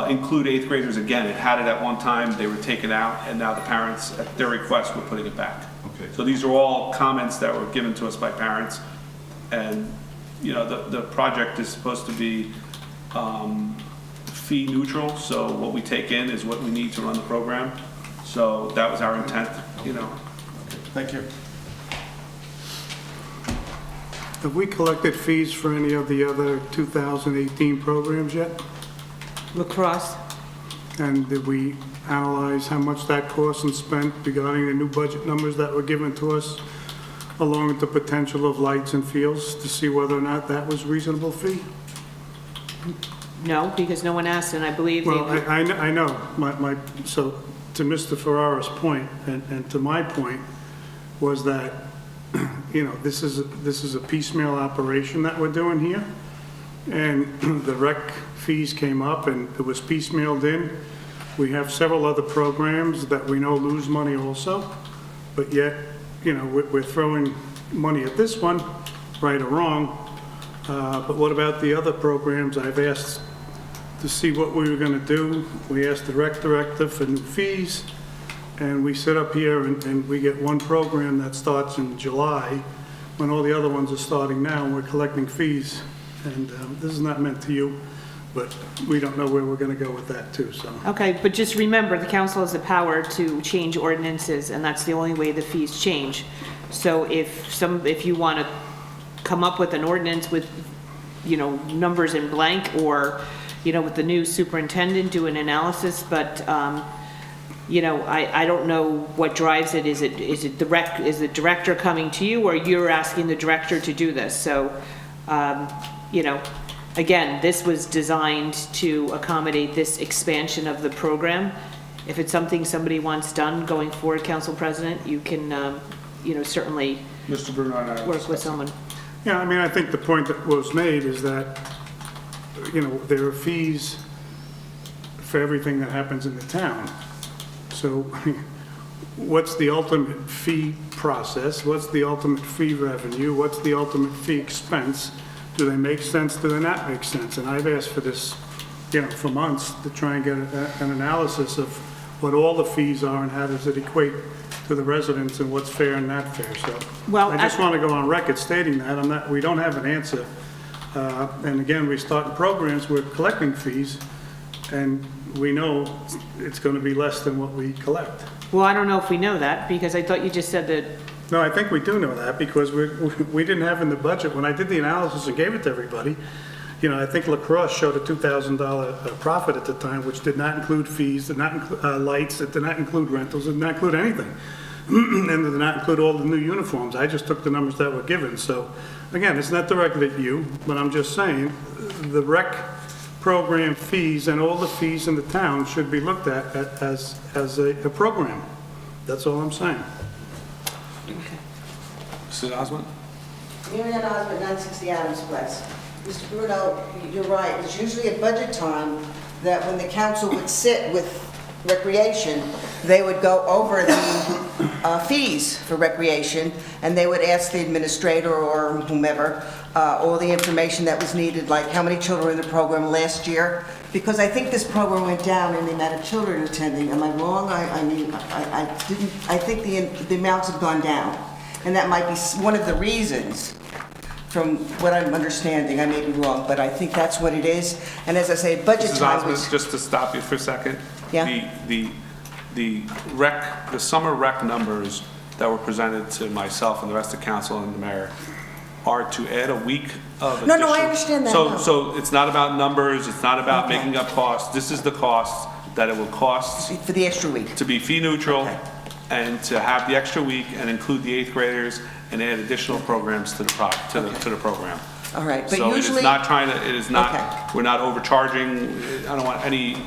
[SPEAKER 1] include 8th graders again. It had it at one time, they were taken out, and now the parents, at their request, were putting it back.
[SPEAKER 12] Okay.
[SPEAKER 1] So these are all comments that were given to us by parents, and, you know, the project is supposed to be fee neutral, so what we take in is what we need to run the program. So that was our intent, you know.
[SPEAKER 12] Thank you.
[SPEAKER 10] Have we collected fees for any of the other 2018 programs yet?
[SPEAKER 6] Lacrosse?
[SPEAKER 10] And did we analyze how much that cost and spent regarding the new budget numbers that were given to us, along with the potential of lights and fields, to see whether or not that was reasonable fee?
[SPEAKER 6] No, because no one asked, and I believe
[SPEAKER 10] Well,
[SPEAKER 6] they,
[SPEAKER 10] I know, so to Mr. Ferrara's point, and to my point, was that, this is a piecemeal operation that we're doing here, and the rec fees came up, and it was piecemealed in. We have several other programs that we know lose money also, but yet, we're throwing money at this one, right or wrong. But what about the other programs? I've asked to see what we were gonna do. We asked the rec director for new fees, and we sit up here and we get one program that starts in July, when all the other ones are starting now, and we're collecting fees. And this is not meant to you, but we don't know where we're gonna go with that too, so.
[SPEAKER 6] okay, but just remember, the council has the power to change ordinances, and that's the only way the fees change. So if you want to come up with an ordinance with, numbers in blank, or, with the new superintendent, do an analysis, but, I don't know what drives it. Is the director coming to you, or you're asking the director to do this? So, again, this was designed to accommodate this expansion of the program. If it's something somebody wants done going forward, Council President, you can, certainly
[SPEAKER 1] Mr. Bruno and I.
[SPEAKER 6] work with someone.
[SPEAKER 10] Yeah, I think the point that was made is that, there are fees for everything that happens in the town. So what's the ultimate fee process? What's the ultimate fee revenue? What's the ultimate fee expense? Do they make sense? Do they not make sense? And I've asked for this, for months, to try and get an analysis of what all the fees are and how does it equate to the residents and what's fair and not fair. So
[SPEAKER 6] Well,
[SPEAKER 10] I just want to go on record stating that. We don't have an answer. And again, we start programs, we're collecting fees, and we know it's going to be less than what we collect.
[SPEAKER 6] Well, I don't know if we know that, because I thought you just said that.
[SPEAKER 10] No, I think we do know that, because we didn't have in the budget, when I did the analysis and gave it to everybody, I think Lacrosse showed a $2,000 profit at the time, which did not include fees, did not include lights, it did not include rentals, it did not include anything. And it did not include all the new uniforms. I just took the numbers that were given. So, again, it's not directed at you, but I'm just saying, the rec program fees and all the fees in the town should be looked at as a program. That's all I'm saying.
[SPEAKER 1] Mr. Osmond?
[SPEAKER 8] Mary Ann Osmond, 960 Adams Place. Mr. Bruno, you're right. It's usually at budget time that when the council would sit with recreation, they would go over the fees for recreation, and they would ask the administrator or whomever all the information that was needed, like how many children were in the program last year, because I think this program went down in the amount of children attending. Am I wrong? I think the amounts have gone down, and that might be one of the reasons. From what I'm understanding, I may be wrong, but I think that's what it is. And as I say, budget
[SPEAKER 1] Mrs.
[SPEAKER 8] time
[SPEAKER 1] Osmond,
[SPEAKER 8] was...
[SPEAKER 1] just to stop you for a second.
[SPEAKER 8] Yeah.
[SPEAKER 1] The summer rec numbers that were presented to myself and the rest of council and the mayor are to add a week of addition.
[SPEAKER 8] No, I understand that now.
[SPEAKER 1] So it's not about numbers, it's not about making up costs. This is the cost that it will cost
[SPEAKER 8] For the extra week.
[SPEAKER 1] to be fee neutral,
[SPEAKER 8] Okay.
[SPEAKER 1] and to have the extra week and include the 8th graders and add additional programs to the program.
[SPEAKER 8] All right, but
[SPEAKER 1] So it
[SPEAKER 8] usually...
[SPEAKER 1] is not trying to, it is not,
[SPEAKER 8] Okay.
[SPEAKER 1] we're not overcharging, I don't want any,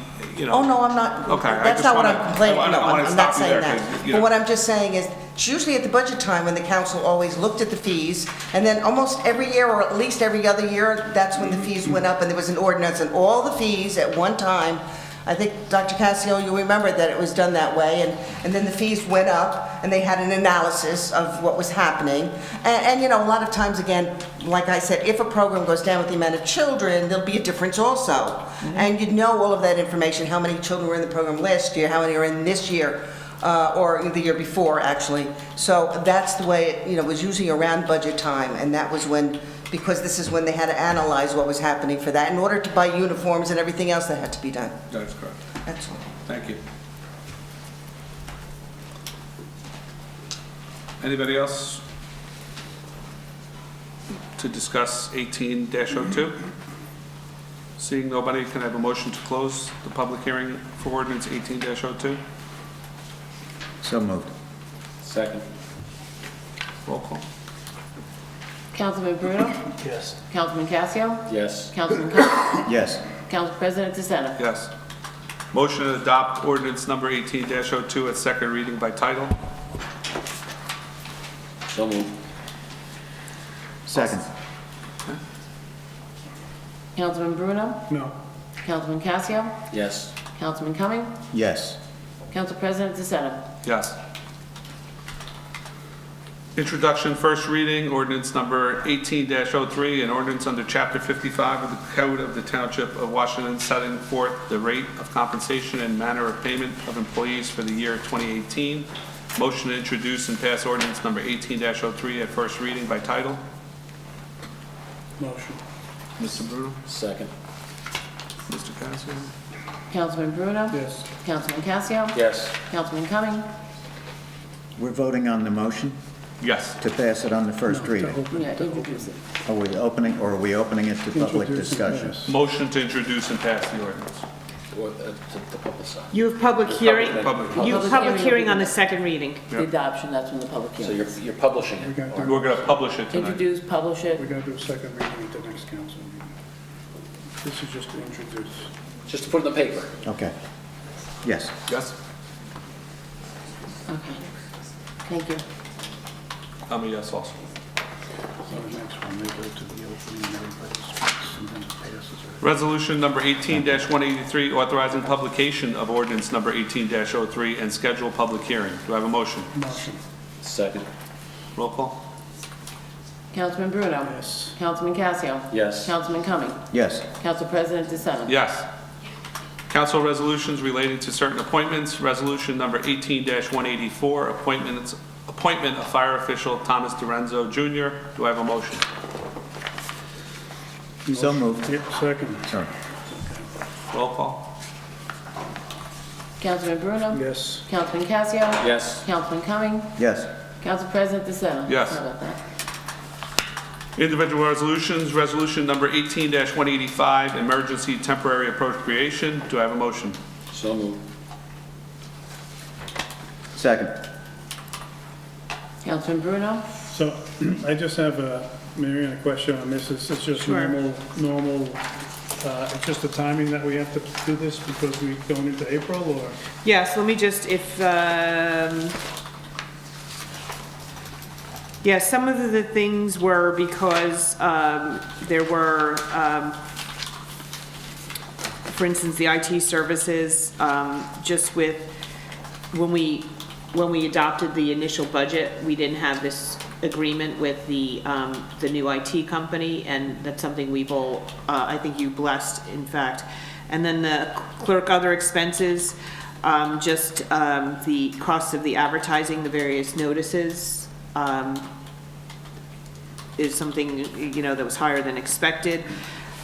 [SPEAKER 8] Oh, no, I'm not.
[SPEAKER 1] Okay, I
[SPEAKER 8] That's
[SPEAKER 1] just
[SPEAKER 8] not what
[SPEAKER 1] wanna-
[SPEAKER 8] I'm complaining,
[SPEAKER 1] I
[SPEAKER 8] no,
[SPEAKER 1] wanna
[SPEAKER 8] I'm
[SPEAKER 1] stop
[SPEAKER 8] not
[SPEAKER 1] you
[SPEAKER 8] saying
[SPEAKER 1] there,
[SPEAKER 8] that.
[SPEAKER 1] 'cause, you
[SPEAKER 8] But
[SPEAKER 1] know.
[SPEAKER 8] what I'm just saying is, it's usually at the budget time when the council always looked at the fees, and then almost every year, or at least every other year, that's when the fees went up, and there was an ordinance, and all the fees at one time, I think, Dr. Cassio, you remember that it was done that way, and then the fees went up, and they had an analysis of what was happening. And a lot of times, again, like I said, if a program goes down with the amount of children, there'll be a difference also. And you'd know all of that information, how many children were in the program last year, how many are in this year, or the year before, actually. So that's the way it was usually around budget time, and that was when, because this is when they had to analyze what was happening for that in order to buy uniforms and everything else that had to be done.
[SPEAKER 1] That's correct.
[SPEAKER 8] That's all.
[SPEAKER 1] Thank you. Anybody else? to discuss 18-02? Seeing nobody, can I have a motion to close the public hearing for ordinance 18-02?
[SPEAKER 7] So moved.
[SPEAKER 2] Second.
[SPEAKER 1] Roll call.
[SPEAKER 3] Councilman Bruno?
[SPEAKER 10] Yes.
[SPEAKER 3] Councilman Casio?
[SPEAKER 2] Yes.
[SPEAKER 3] Councilman Cummings?
[SPEAKER 7] Yes.
[SPEAKER 3] Council President DeSena?
[SPEAKER 1] Yes. Motion to adopt ordinance number 18-02 at second reading by title?
[SPEAKER 2] So moved.
[SPEAKER 7] Second.
[SPEAKER 3] Councilman Bruno?
[SPEAKER 10] No.
[SPEAKER 3] Councilman Casio?
[SPEAKER 2] Yes.
[SPEAKER 3] Councilman Cummings?
[SPEAKER 7] Yes.
[SPEAKER 3] Council President DeSena?
[SPEAKER 1] Yes. Introduction, first reading, ordinance number 18-03, an ordinance under Chapter 55 of the Code of the Township of Washington setting forth the rate of compensation and manner of payment of employees for the year 2018. Motion to introduce and pass ordinance number 18-03 at first reading by title.
[SPEAKER 10] Motion.
[SPEAKER 1] Mr. Bruno?
[SPEAKER 2] Second.
[SPEAKER 1] Mr. Casio?
[SPEAKER 3] Councilman Bruno?
[SPEAKER 10] Yes.
[SPEAKER 3] Councilman Casio?
[SPEAKER 2] Yes.
[SPEAKER 3] Councilman Cummings?
[SPEAKER 7] We're voting on the motion
[SPEAKER 1] Yes.
[SPEAKER 7] to pass it on the first reading.
[SPEAKER 3] Yeah, introduce it.
[SPEAKER 7] Are we opening it to public
[SPEAKER 10] Introduce and
[SPEAKER 7] discussion?
[SPEAKER 10] pass.
[SPEAKER 1] Motion to introduce and pass the ordinance.
[SPEAKER 2] Or the public side.
[SPEAKER 6] You have public hearing,
[SPEAKER 1] Public.
[SPEAKER 6] you have public hearing on the second reading.
[SPEAKER 3] The adoption, that's when the public
[SPEAKER 2] So
[SPEAKER 3] hearing.
[SPEAKER 2] you're publishing
[SPEAKER 10] We're
[SPEAKER 2] it.
[SPEAKER 10] gonna
[SPEAKER 2] or-
[SPEAKER 10] do,
[SPEAKER 1] We're going to publish it tonight.
[SPEAKER 3] Introduce, publish it.
[SPEAKER 10] we're gonna do a second reading at the next council meeting. This is just to introduce.
[SPEAKER 2] Just to put it in the paper.
[SPEAKER 7] Okay. Yes.
[SPEAKER 1] Yes?
[SPEAKER 3] Okay. Thank you.
[SPEAKER 1] I'm a yes also.
[SPEAKER 10] So the next one, they go to the opening and everybody speaks and then it passes.
[SPEAKER 1] Resolution number 18-183, authorizing publication of ordinance number 18-03 and schedule public hearing. Do I have a motion?
[SPEAKER 10] Motion.
[SPEAKER 2] Second.
[SPEAKER 1] Roll call.
[SPEAKER 3] Councilman Bruno?
[SPEAKER 10] Yes.
[SPEAKER 3] Councilman Casio?
[SPEAKER 2] Yes.
[SPEAKER 3] Councilman Cummings?
[SPEAKER 7] Yes.
[SPEAKER 3] Council President DeSena?
[SPEAKER 1] Yes. Council resolutions relating to certain appointments. Resolution number 18-184, appointment of fire official Thomas Dorenzo Jr. Do I have a motion?
[SPEAKER 7] So moved.
[SPEAKER 10] Yep, second.
[SPEAKER 7] Sorry.
[SPEAKER 1] Roll call.
[SPEAKER 3] Councilman Bruno?
[SPEAKER 10] Yes.
[SPEAKER 3] Councilman Casio?
[SPEAKER 2] Yes.
[SPEAKER 3] Councilman Cummings?
[SPEAKER 7] Yes.
[SPEAKER 3] Council President DeSena?
[SPEAKER 1] Yes.
[SPEAKER 3] Sorry about that.
[SPEAKER 1] Individual resolutions. Resolution number 18-185, emergency temporary appropriation. Do I have a motion?
[SPEAKER 2] So moved.
[SPEAKER 7] Second.
[SPEAKER 3] Councilman Bruno?
[SPEAKER 10] So I just have Mary Ann, a question on this. It's just
[SPEAKER 6] Sure.
[SPEAKER 10] normal, it's just the timing that we have to do this because we're going into April or?
[SPEAKER 6] Yes, let me just, yeah, some of the things were because there were, for instance, the IT services, just with, when we adopted the initial budget, we didn't have this agreement with the new IT company, and that's something we've all, I think you blessed, in fact. And then the clerk other expenses, just the cost of the advertising, the various notices, is something, that was higher than expected.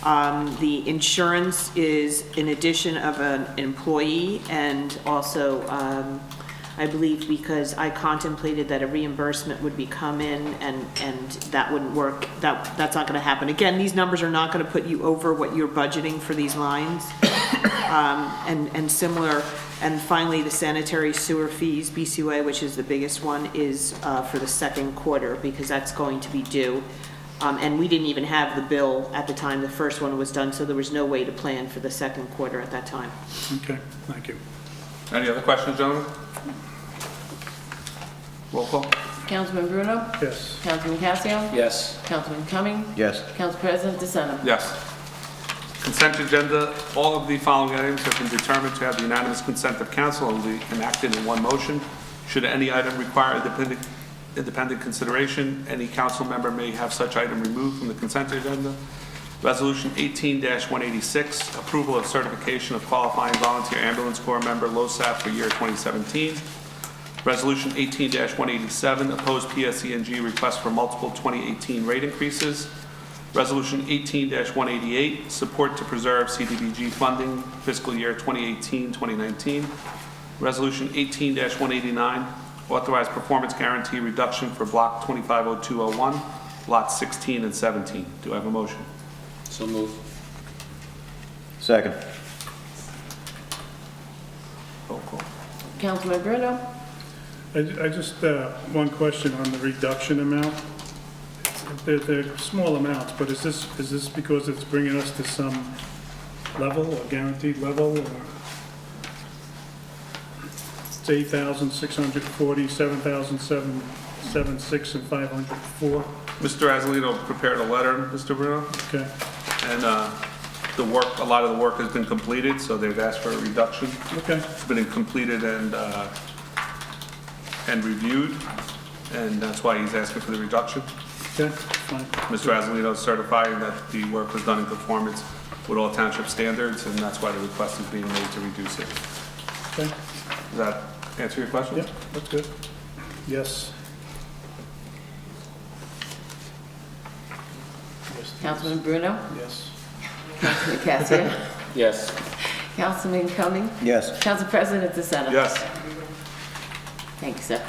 [SPEAKER 6] The insurance is an addition of an employee, and also, I believe because I contemplated that a reimbursement would be come in and that wouldn't work, that's not gonna happen. Again, these numbers are not gonna put you over what you're budgeting for these lines. And similar, and finally, the sanitary sewer fees, BCUA, which is the biggest one, is for the second quarter, because that's going to be due. And we didn't even have the bill at the time the first one was done, so there was no way to plan for the second quarter at that time.
[SPEAKER 10] Okay, thank you.
[SPEAKER 1] Any other questions, gentlemen? Roll call.
[SPEAKER 3] Councilman Bruno?
[SPEAKER 10] Yes.
[SPEAKER 3] Councilman Casio?
[SPEAKER 2] Yes.
[SPEAKER 3] Councilman Cummings?
[SPEAKER 7] Yes.
[SPEAKER 3] Council President DeSena?
[SPEAKER 1] Yes. Consent agenda, all of the following items have been determined to have the unanimous consent of council and will be enacted in one motion. Should any item require independent consideration, any council member may have such item removed from the consent agenda. Resolution 18-186, approval of certification of qualifying volunteer ambulance corps member LoSAP for year 2017. Resolution 18-187, opposed PSE&G request for multiple 2018 rate increases. Resolution 18-188, support to preserve CDBG funding fiscal year 2018-2019. Resolution 18-189, authorize performance guarantee reduction for Block 250201. lots 16 and 17. Do I have a motion?
[SPEAKER 2] So moved.
[SPEAKER 7] Second.
[SPEAKER 1] Roll call.
[SPEAKER 3] Councilman Bruno?
[SPEAKER 10] I just, one question on the reduction amount. They're small amounts, but is this because it's bringing us to some level, or guaranteed level, or? It's 8,640, 7,776, and 504.
[SPEAKER 1] Mr. Azalino prepared a letter, Mr. Bruno,
[SPEAKER 10] Okay,
[SPEAKER 1] and the work, a lot of the work has been completed, so they've asked for a reduction.
[SPEAKER 10] okay,
[SPEAKER 1] It's been completed and reviewed, and that's why he's asking for the reduction.
[SPEAKER 10] okay, fine.
[SPEAKER 1] Mr. Azalino is certifying that the work was done in conformance with all township standards, and that's why the request is being made to reduce it.
[SPEAKER 10] Okay,
[SPEAKER 1] Does that answer your question?
[SPEAKER 10] yeah, that's good. Yes. Yes,
[SPEAKER 3] Councilman Bruno?
[SPEAKER 10] yes.
[SPEAKER 3] Councilman Cassia?
[SPEAKER 2] Yes.
[SPEAKER 3] Councilman Cumming?
[SPEAKER 7] Yes.
[SPEAKER 3] Council President DeSena?
[SPEAKER 1] Yes.
[SPEAKER 3] Thank you, sir.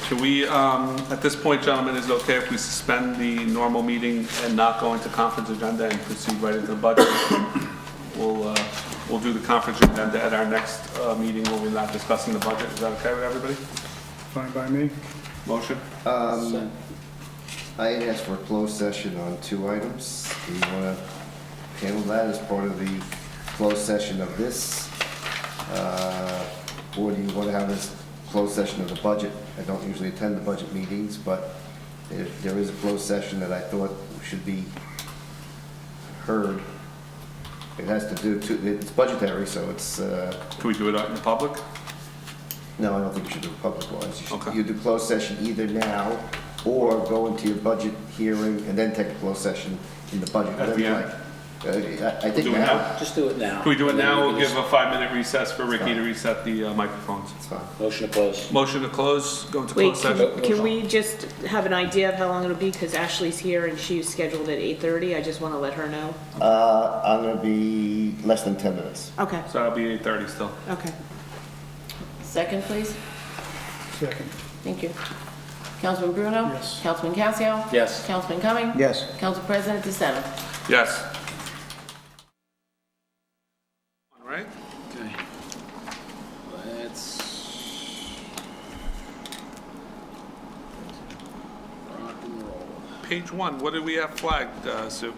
[SPEAKER 1] Can we, at this point, gentlemen, is it okay if we suspend the normal meeting and not go into conference agenda and proceed right into the budget? We'll do the conference agenda at our next meeting when we're not discussing the budget. Is that okay with everybody?
[SPEAKER 10] Fine by me.
[SPEAKER 1] Motion?
[SPEAKER 5] I had asked for a closed session on 2 items. Do you want to handle that as part of the closed session of this? Or do you want to have this closed session of the budget? I don't usually attend the budget meetings, but there is a closed session that I thought should be heard. It has to do, it's budgetary, so it's,
[SPEAKER 1] Can we do it out in public?
[SPEAKER 5] no, I don't think you should do it public-wise.
[SPEAKER 1] Okay.
[SPEAKER 5] You do closed session either now or go into your budget hearing and then take a closed session in the budget.
[SPEAKER 1] At the end.
[SPEAKER 5] I think
[SPEAKER 1] Do it
[SPEAKER 5] now.
[SPEAKER 1] now?
[SPEAKER 2] Just do it now.
[SPEAKER 1] Can we do it
[SPEAKER 2] And then
[SPEAKER 1] now?
[SPEAKER 2] we
[SPEAKER 1] We'll
[SPEAKER 2] can
[SPEAKER 1] give
[SPEAKER 2] just-
[SPEAKER 1] a 5-minute recess for Ricky to reset the microphones.
[SPEAKER 5] It's fine.
[SPEAKER 2] Motion to close.
[SPEAKER 1] Motion to close, go into
[SPEAKER 11] Wait,
[SPEAKER 1] closed session.
[SPEAKER 11] can we just have an idea of how long it'll be? Because Ashley's here and she's scheduled at 8:30. I just want to let her know.
[SPEAKER 5] I'm gonna be less than 10 minutes.
[SPEAKER 11] Okay,
[SPEAKER 1] So that'll be 8:30 still.
[SPEAKER 11] okay.
[SPEAKER 3] Second, please.
[SPEAKER 10] Second.
[SPEAKER 3] Thank you. Councilman Bruno?
[SPEAKER 10] Yes.
[SPEAKER 3] Councilman Casio?
[SPEAKER 2] Yes.
[SPEAKER 3] Councilman Cumming?
[SPEAKER 7] Yes.
[SPEAKER 3] Council President DeSena?
[SPEAKER 1] Yes. All right.
[SPEAKER 2] Okay. Let's. Rock and roll.
[SPEAKER 1] Page 1, what did we have flagged, Sue?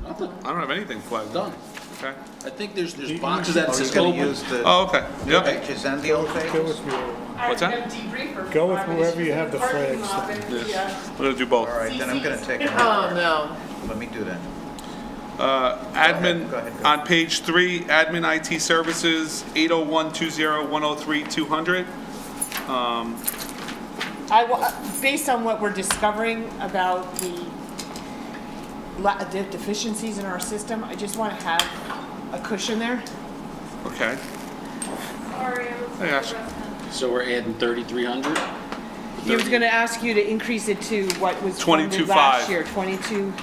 [SPEAKER 2] Nothing.
[SPEAKER 1] I don't have anything flagged.
[SPEAKER 2] Done.
[SPEAKER 1] Okay.
[SPEAKER 2] I think there's boxes that
[SPEAKER 7] Are you
[SPEAKER 2] says
[SPEAKER 7] going to
[SPEAKER 2] open.
[SPEAKER 7] use the
[SPEAKER 1] Oh, okay. Yep.
[SPEAKER 7] pages and the old
[SPEAKER 10] Go
[SPEAKER 7] pages?
[SPEAKER 10] with your,
[SPEAKER 1] What's that?
[SPEAKER 10] go with whoever you have the flags.
[SPEAKER 1] We're gonna do both.
[SPEAKER 7] All right, then I'm going to take a
[SPEAKER 3] Oh, no.
[SPEAKER 7] Let me do that.
[SPEAKER 1] Admin,
[SPEAKER 7] Go ahead.
[SPEAKER 1] on page 3, admin IT services, 801-20-103-200.
[SPEAKER 6] Based on what we're discovering about the deficiencies in our system, I just want to have a cushion there.
[SPEAKER 1] Okay. Hey, Ash.
[SPEAKER 2] So we're adding 3,300?
[SPEAKER 6] He was going to ask you to increase it to what was funded
[SPEAKER 1] 22.5.
[SPEAKER 6] last year, 22.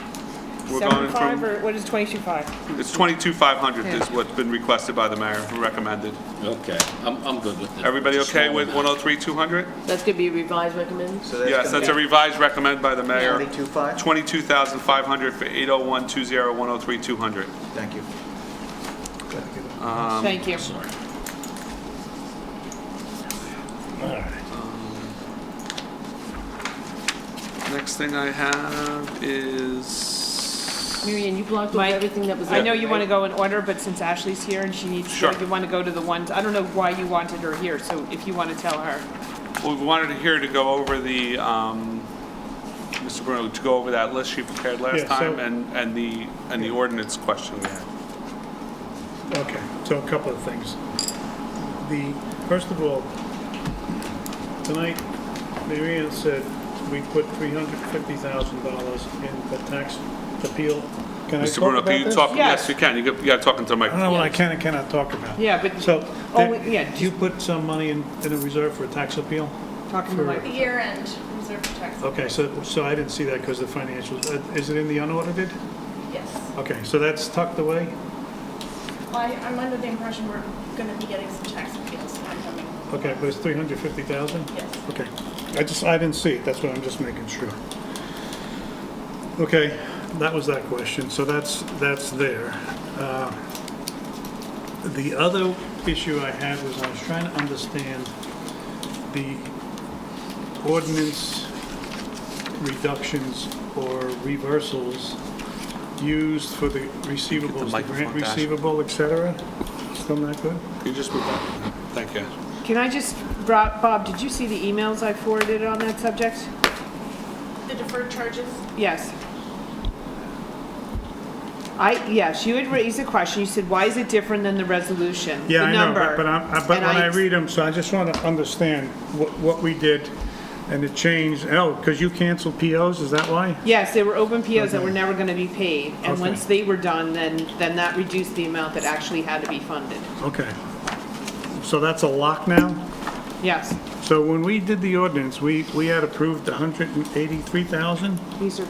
[SPEAKER 1] We're going
[SPEAKER 6] 75
[SPEAKER 1] from,
[SPEAKER 6] or what is 22.5?
[SPEAKER 1] it's 22,500 is what's been requested by the mayor, who recommended.
[SPEAKER 2] Okay, I'm good with it.
[SPEAKER 1] Everybody
[SPEAKER 2] Just
[SPEAKER 1] okay
[SPEAKER 2] small
[SPEAKER 1] with
[SPEAKER 2] amount.
[SPEAKER 1] 103-200?
[SPEAKER 3] That's going to be revised recommended?
[SPEAKER 7] So that's
[SPEAKER 1] Yes,
[SPEAKER 7] gonna
[SPEAKER 1] that's a
[SPEAKER 7] be
[SPEAKER 1] revised recommend by the mayor.
[SPEAKER 7] 22.5?
[SPEAKER 1] 22,500 for 801-20-103-200.
[SPEAKER 7] Thank you.
[SPEAKER 6] Thank you.
[SPEAKER 2] Sorry.
[SPEAKER 1] Next thing I have is,
[SPEAKER 3] Marion, you blocked off
[SPEAKER 6] Mike,
[SPEAKER 3] everything that was.
[SPEAKER 6] I know
[SPEAKER 3] open,
[SPEAKER 6] you want to
[SPEAKER 3] right?
[SPEAKER 6] go in order, but since Ashley's here and she needs to,
[SPEAKER 1] Sure.
[SPEAKER 6] you want to go to the ones, I don't know why you wanted her here, so if you want to tell her.
[SPEAKER 1] well, we wanted to hear to go over the, Mr. Bruno, to go over that list she prepared last
[SPEAKER 10] Yeah, so-
[SPEAKER 1] time and the ordinance question we had.
[SPEAKER 10] Okay, so a couple of things. First of all, tonight, Mary Ann said we put $350,000 in the tax appeal. Can I
[SPEAKER 1] Mr.
[SPEAKER 10] talk
[SPEAKER 1] Bruno,
[SPEAKER 10] about
[SPEAKER 1] can you
[SPEAKER 10] this?
[SPEAKER 1] talk?
[SPEAKER 6] Yes.
[SPEAKER 1] Yes, you can. You got to talk into the
[SPEAKER 10] I don't know
[SPEAKER 1] microphone.
[SPEAKER 10] what I can and cannot talk about.
[SPEAKER 6] Yeah, but
[SPEAKER 10] So,
[SPEAKER 6] only, yeah,
[SPEAKER 10] you put some money in a reserve for a tax appeal?
[SPEAKER 6] talking to Mike.
[SPEAKER 13] The year-end reserve for tax.
[SPEAKER 10] Okay, so I didn't see that because the financials, is it in the unaudited?
[SPEAKER 13] Yes.
[SPEAKER 10] Okay, so that's tucked away?
[SPEAKER 13] Well, I'm under the impression we're going to be getting some tax appeals incoming.
[SPEAKER 10] Okay, but it's 350,000?
[SPEAKER 13] Yes.
[SPEAKER 10] Okay. I didn't see it, that's what I'm just making sure. Okay, that was that question, so that's there. The other issue I had was I was trying to understand the ordinance reductions or reversals used for the receivables, the grant receivable, et cetera. Still not good?
[SPEAKER 1] Can you just move that? Thank you.
[SPEAKER 6] Can I just, Bob, did you see the emails I forwarded on that subject?
[SPEAKER 13] The deferred charges?
[SPEAKER 6] Yes. Yes, you had raised a question. You said, why is it different than the resolution?
[SPEAKER 10] Yeah,
[SPEAKER 6] The
[SPEAKER 10] I know,
[SPEAKER 6] number.
[SPEAKER 10] but
[SPEAKER 6] And
[SPEAKER 10] when I read them, so I just want to understand what we did and it changed. Oh, because you canceled POs, is that why?
[SPEAKER 6] Yes, there were open POs that
[SPEAKER 10] Okay.
[SPEAKER 6] were never going to be paid. And
[SPEAKER 10] Okay.
[SPEAKER 6] once they were done, then that reduced the amount that actually had to be funded.
[SPEAKER 10] Okay. So that's a lock now?
[SPEAKER 6] Yes,
[SPEAKER 10] So when we did the ordinance, we had approved 183,000?
[SPEAKER 6] these are,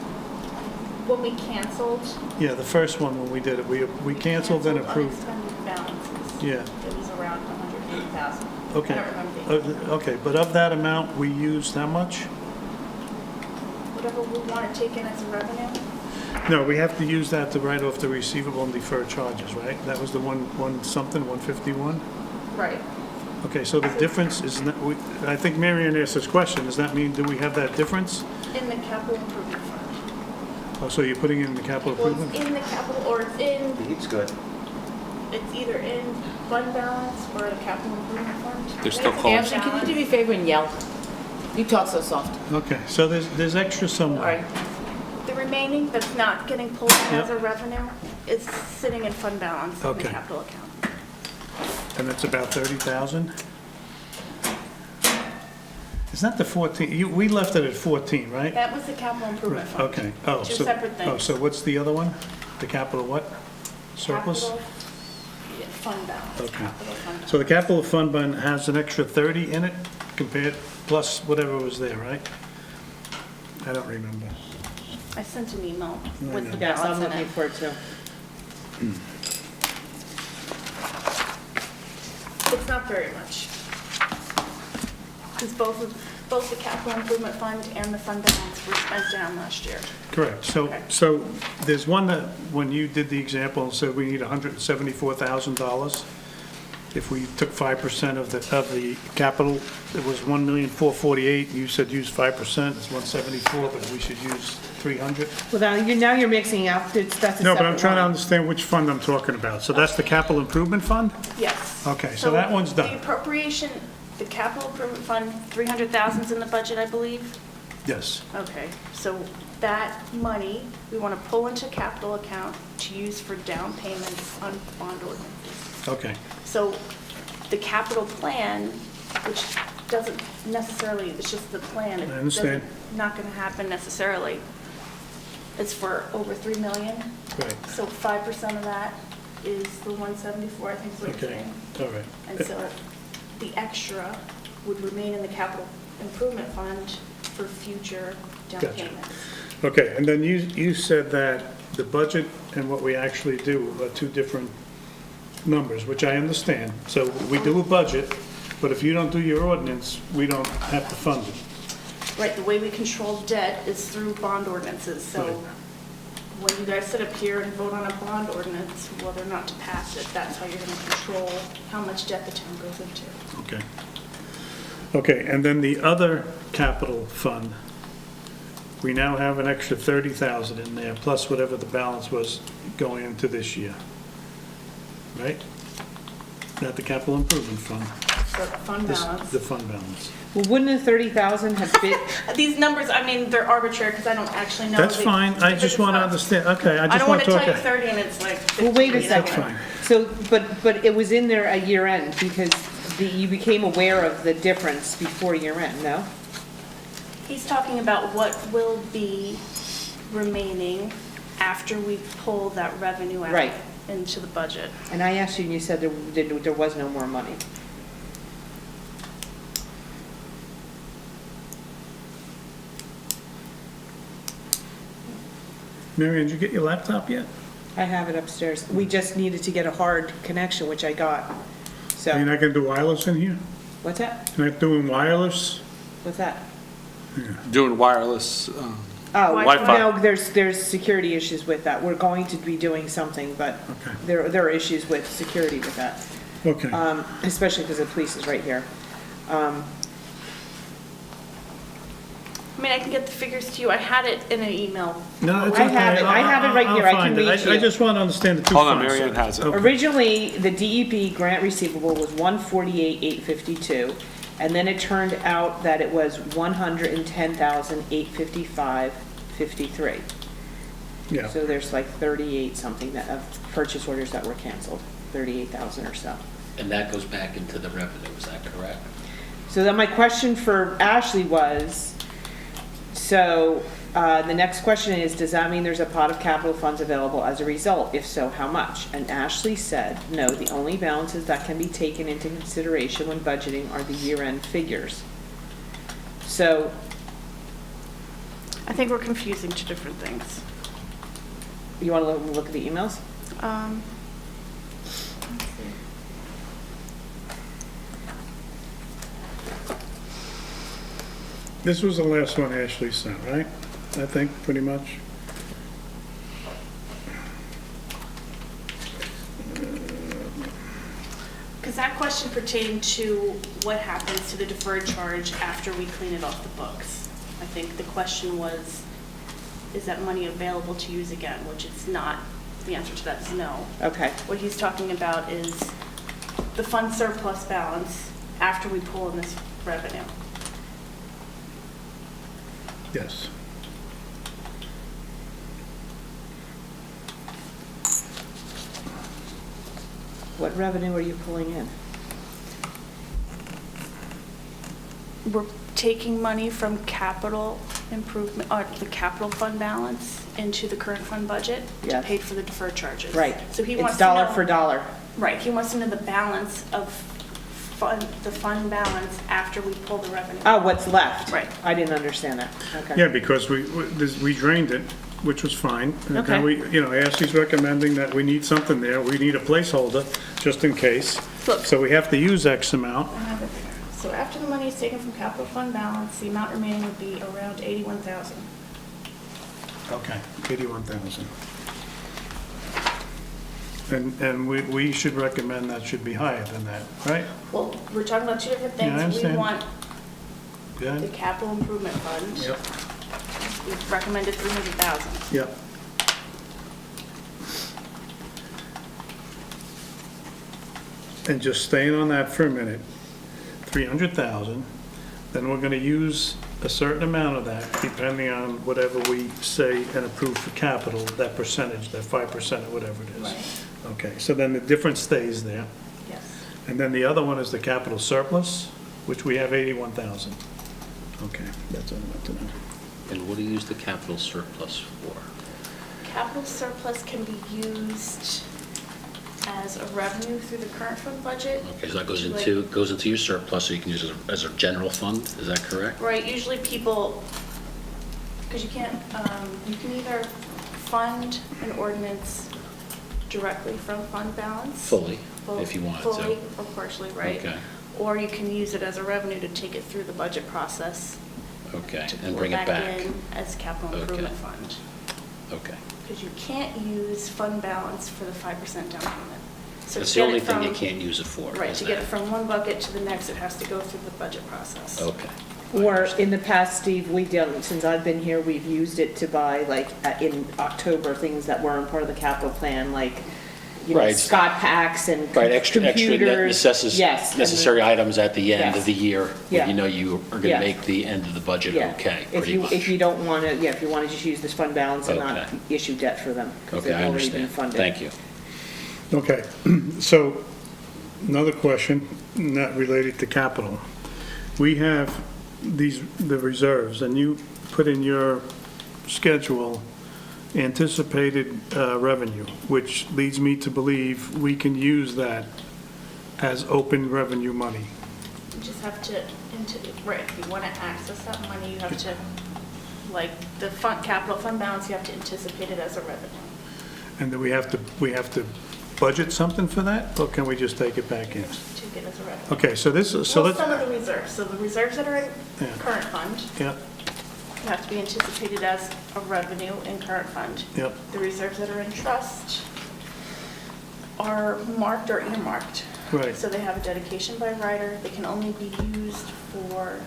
[SPEAKER 13] When we canceled.
[SPEAKER 10] Yeah, the first one when we did it, we canceled and approved.
[SPEAKER 13] Unexpended balances.
[SPEAKER 10] Yeah,
[SPEAKER 13] It was around 180,000.
[SPEAKER 10] okay.
[SPEAKER 13] I don't remember the,
[SPEAKER 10] Okay, but of that amount, we used how much?
[SPEAKER 13] whatever we want to take in as a revenue.
[SPEAKER 10] No, we have to use that to write off the receivable and deferred charges, right? That was the one something, 151?
[SPEAKER 13] Right.
[SPEAKER 10] Okay, so the difference is, I think Marion asked this question, does that mean, do we have that difference?
[SPEAKER 13] In the capital improvement fund.
[SPEAKER 10] Oh, so you're putting it in the capital
[SPEAKER 13] Well, it's
[SPEAKER 10] improvement?
[SPEAKER 13] in the capital, or it's in,
[SPEAKER 2] He's good.
[SPEAKER 13] it's either in fund balance or the capital improvement fund.
[SPEAKER 1] They're still
[SPEAKER 13] It's in
[SPEAKER 1] closed.
[SPEAKER 3] Ashley, can you do me a favor and yell? You talk so soft.
[SPEAKER 10] Okay, so there's extra
[SPEAKER 3] All
[SPEAKER 10] somewhere.
[SPEAKER 3] right.
[SPEAKER 13] The remaining that's not getting pulled in as
[SPEAKER 10] Yep.
[SPEAKER 13] a revenue is sitting in fund balance in the
[SPEAKER 10] Okay.
[SPEAKER 13] capital account.
[SPEAKER 10] And it's about 30,000? It's not the 14, we left it at 14, right?
[SPEAKER 13] That was the capital improvement fund.
[SPEAKER 10] Okay, oh,
[SPEAKER 13] Two
[SPEAKER 10] so,
[SPEAKER 13] separate things.
[SPEAKER 10] oh, so what's the other one? The capital what? Surplus?
[SPEAKER 13] Capital, yeah, fund balance,
[SPEAKER 10] Okay.
[SPEAKER 13] capital fund balance.
[SPEAKER 10] So the capital fund has an extra 30 in it compared, plus whatever was there, right? I don't remember.
[SPEAKER 13] I sent an email with the
[SPEAKER 6] yes, I'm
[SPEAKER 13] balance in
[SPEAKER 6] looking
[SPEAKER 13] it.
[SPEAKER 6] for it too.
[SPEAKER 13] It's not very much. Because both the capital improvement fund and the fund balance were spent down last year.
[SPEAKER 10] Correct. So,
[SPEAKER 13] Okay.
[SPEAKER 10] so there's one that, when you did the example, said we need $174,000. If we took 5% of the capital, it was $1,448,000. You said use 5%, it's 174, but we should use 300.
[SPEAKER 6] Well, now you're mixing up, that's a separate
[SPEAKER 10] No, but I'm trying to
[SPEAKER 6] line.
[SPEAKER 10] understand which fund I'm talking about. So that's the capital improvement fund?
[SPEAKER 13] Yes.
[SPEAKER 10] Okay, so that one's done.
[SPEAKER 13] The appropriation, the capital improvement fund, 300,000's in the budget, I believe.
[SPEAKER 10] Yes.
[SPEAKER 13] Okay, so that money, we want to pull into capital account to use for down payments on bond ordinances.
[SPEAKER 10] Okay.
[SPEAKER 13] So the capital plan, which doesn't necessarily, it's just the plan.
[SPEAKER 10] I understand.
[SPEAKER 13] Not going to happen necessarily. It's for over 3 million.
[SPEAKER 10] Right.
[SPEAKER 13] So 5% of that is the 174, I think is what you're
[SPEAKER 10] Okay,
[SPEAKER 13] saying.
[SPEAKER 10] all right.
[SPEAKER 13] And so the extra would remain in the capital improvement fund for future down
[SPEAKER 10] Gotcha.
[SPEAKER 13] payments.
[SPEAKER 10] Okay, and then you said that the budget and what we actually do are two different numbers, which I understand. So we do a budget, but if you don't do your ordinance, we don't have to fund it.
[SPEAKER 13] Right, the way we control debt is through bond ordinances, so
[SPEAKER 10] Right.
[SPEAKER 13] when you guys sit up here and vote on a bond ordinance, whether or not to pass it, that's how you're gonna control how much debt the town goes into.
[SPEAKER 10] Okay. Okay, and then the other capital fund, we now have an extra 30,000 in there, plus whatever the balance was going into this year. Right? Not the capital improvement fund,
[SPEAKER 13] So the fund
[SPEAKER 10] this,
[SPEAKER 13] balance.
[SPEAKER 10] the fund balance.
[SPEAKER 6] Well, wouldn't the 30,000 have been,
[SPEAKER 13] These numbers, I mean, they're arbitrary because I don't actually know.
[SPEAKER 10] That's
[SPEAKER 13] the-
[SPEAKER 10] fine, I just want to understand, okay, I
[SPEAKER 13] I
[SPEAKER 10] just
[SPEAKER 13] don't
[SPEAKER 10] want
[SPEAKER 13] want
[SPEAKER 10] to
[SPEAKER 13] to
[SPEAKER 10] talk.
[SPEAKER 13] tell you 30 and it's like 50.
[SPEAKER 6] well, wait a
[SPEAKER 13] you know?
[SPEAKER 10] That's
[SPEAKER 6] second.
[SPEAKER 10] fine.
[SPEAKER 6] So, but it was in there at year end because you became aware of the difference before year end, no?
[SPEAKER 13] He's talking about what will be remaining after we pull that revenue out.
[SPEAKER 6] Right.
[SPEAKER 13] Into the budget.
[SPEAKER 6] And I asked you and you said there was no more money.
[SPEAKER 10] Marion, did you get your laptop yet?
[SPEAKER 6] I have it upstairs. We just needed to get a hard connection, which I got.
[SPEAKER 10] You're
[SPEAKER 6] So,
[SPEAKER 10] not going to do wireless in here?
[SPEAKER 6] what's that?
[SPEAKER 10] You're not doing wireless?
[SPEAKER 6] What's that?
[SPEAKER 1] doing wireless,
[SPEAKER 6] Oh,
[SPEAKER 1] Wi-Fi.
[SPEAKER 6] no, there's security issues with that. We're going to be doing something, but
[SPEAKER 10] Okay.
[SPEAKER 6] there are issues with security with that,
[SPEAKER 10] Okay.
[SPEAKER 6] especially because the police is right here.
[SPEAKER 13] I mean, I can get the figures to you. I had it in an email.
[SPEAKER 10] No, it's
[SPEAKER 6] I
[SPEAKER 10] okay.
[SPEAKER 6] have it right
[SPEAKER 10] I'll
[SPEAKER 6] here. I can
[SPEAKER 10] find it.
[SPEAKER 6] read
[SPEAKER 10] I
[SPEAKER 6] you.
[SPEAKER 10] just want to understand the two
[SPEAKER 1] hold on,
[SPEAKER 10] funds.
[SPEAKER 1] Mary Ann has it.
[SPEAKER 10] Okay.
[SPEAKER 6] Originally, the DEP grant receivable was 148,852, and then it turned out that it was 110,855.53.
[SPEAKER 10] Yeah.
[SPEAKER 6] So there's like 38 something that, of purchase orders that were canceled, 38,000 or so.
[SPEAKER 2] And that goes back into the revenue, is that correct?
[SPEAKER 6] So then my question for Ashley was, the next question is, does that mean there's a pot of capital funds available as a result? If so, how much? And Ashley said, no, the only balances that can be taken into consideration when budgeting are the year-end figures. So,
[SPEAKER 13] I think we're confusing two different things.
[SPEAKER 6] you want to look at the emails?
[SPEAKER 13] Let's see.
[SPEAKER 10] This was the last one Ashley sent, right? I think, pretty much.
[SPEAKER 13] Because that question pertained to what happens to the deferred charge after we clean it off the books. I think the question was, is that money available to use again, which it's not. The answer to that is no.
[SPEAKER 6] Okay.
[SPEAKER 13] What he's talking about is the fund surplus balance after we pull in this revenue.
[SPEAKER 10] Yes.
[SPEAKER 6] What revenue are you pulling in?
[SPEAKER 13] We're taking money from capital improvement, or the capital fund balance into the current fund budget to
[SPEAKER 6] Yes.
[SPEAKER 13] pay for the deferred charges.
[SPEAKER 6] Right.
[SPEAKER 13] So he
[SPEAKER 6] It's
[SPEAKER 13] wants to
[SPEAKER 6] dollar
[SPEAKER 13] know.
[SPEAKER 6] for dollar.
[SPEAKER 13] Right, he wants to know the balance of the fund balance after we pull the revenue.
[SPEAKER 6] Oh, what's left?
[SPEAKER 13] Right.
[SPEAKER 6] I didn't understand that. Okay.
[SPEAKER 10] Yeah, because we drained it, which was fine. And
[SPEAKER 6] Okay.
[SPEAKER 10] then Ashley's recommending that we need something there. We need a placeholder, just in case.
[SPEAKER 13] Look.
[SPEAKER 10] So we have to use X amount.
[SPEAKER 13] I have it there. So after the money is taken from capital fund balance, the amount remaining would be around 81,000.
[SPEAKER 10] Okay. 81,000. And we should recommend that should be higher than that, right?
[SPEAKER 13] Well, we're talking about two different
[SPEAKER 10] Yeah, I
[SPEAKER 13] things. We
[SPEAKER 10] understand.
[SPEAKER 13] want
[SPEAKER 10] Yeah?
[SPEAKER 13] the capital improvement fund.
[SPEAKER 10] Yep.
[SPEAKER 13] We've recommended 300,000.
[SPEAKER 10] Yep. And just staying on that for a minute, 300,000, then we're gonna use a certain amount of that, depending on whatever we say and approve for capital, that percentage, that 5% or whatever it is.
[SPEAKER 13] Right.
[SPEAKER 10] Okay, so then the difference stays there.
[SPEAKER 13] Yes.
[SPEAKER 10] And then the other one is the capital surplus, which we have 81,000. Okay, that's what I want to know.
[SPEAKER 2] And what do you use the capital surplus for?
[SPEAKER 13] Capital surplus can be used as a revenue through the current fund budget.
[SPEAKER 2] Okay, so that goes
[SPEAKER 13] Like-
[SPEAKER 2] into your surplus, so you can use it as a general fund, is that correct?
[SPEAKER 13] Right, usually people, because you can't, you can either fund an ordinance directly from fund balance.
[SPEAKER 2] Fully, if you wanted to.
[SPEAKER 13] Fully or partially, right?
[SPEAKER 2] Okay.
[SPEAKER 13] Or you can use it as a revenue to take it through the budget process.
[SPEAKER 2] Okay,
[SPEAKER 13] To
[SPEAKER 2] and
[SPEAKER 13] pull
[SPEAKER 2] bring it back.
[SPEAKER 13] in as capital
[SPEAKER 2] Okay.
[SPEAKER 13] improvement fund.
[SPEAKER 2] Okay.
[SPEAKER 13] Because you can't use fund balance for the 5% down payment. So
[SPEAKER 2] That's
[SPEAKER 13] to
[SPEAKER 2] the
[SPEAKER 13] get
[SPEAKER 2] only
[SPEAKER 13] it
[SPEAKER 2] thing you
[SPEAKER 13] from-
[SPEAKER 2] can't use it for,
[SPEAKER 13] Right,
[SPEAKER 2] is
[SPEAKER 13] to get
[SPEAKER 2] that?
[SPEAKER 13] it from one bucket to the next, it has to go through the budget process.
[SPEAKER 2] Okay.
[SPEAKER 6] Or in the past, Steve, since I've been here, we've used it to buy, like, in October, things that weren't part of the capital plan, like,
[SPEAKER 2] Right.
[SPEAKER 6] Scott packs and
[SPEAKER 2] Right, extra
[SPEAKER 6] computers. Yes. and the-
[SPEAKER 2] necessary items at the end
[SPEAKER 6] Yes.
[SPEAKER 2] of the year,
[SPEAKER 6] Yeah.
[SPEAKER 2] when you know you are
[SPEAKER 6] Yeah.
[SPEAKER 2] gonna make the end of the budget
[SPEAKER 6] Yeah.
[SPEAKER 2] okay,
[SPEAKER 6] If
[SPEAKER 2] pretty
[SPEAKER 6] you,
[SPEAKER 2] much.
[SPEAKER 6] if you don't want to, if you want to just use this fund balance and not
[SPEAKER 2] Okay.
[SPEAKER 6] issue debt for them, because
[SPEAKER 2] Okay,
[SPEAKER 6] they've
[SPEAKER 2] I
[SPEAKER 6] already been
[SPEAKER 2] understand.
[SPEAKER 6] funded.
[SPEAKER 2] Thank you.
[SPEAKER 10] Okay, so another question, not related to capital. We have the reserves, and you put in your schedule anticipated revenue, which leads me to believe we can use that as open revenue money.
[SPEAKER 13] You just have to, right, if you want to access that money, you have to, like, the capital fund balance, you have to anticipate it as a revenue.
[SPEAKER 10] And then we have to budget something for that, or can we just take it back in?
[SPEAKER 13] To get as a revenue.
[SPEAKER 10] Okay, so
[SPEAKER 13] Well, some of the reserves, so the reserves that are in
[SPEAKER 10] Yeah.
[SPEAKER 13] current fund,
[SPEAKER 10] Yeah,
[SPEAKER 13] have to be anticipated as a revenue in current fund.
[SPEAKER 10] Yep.
[SPEAKER 13] The reserves that are in trust are marked or earmarked.
[SPEAKER 10] Right.
[SPEAKER 13] So they have a dedication by rider. They can only be used for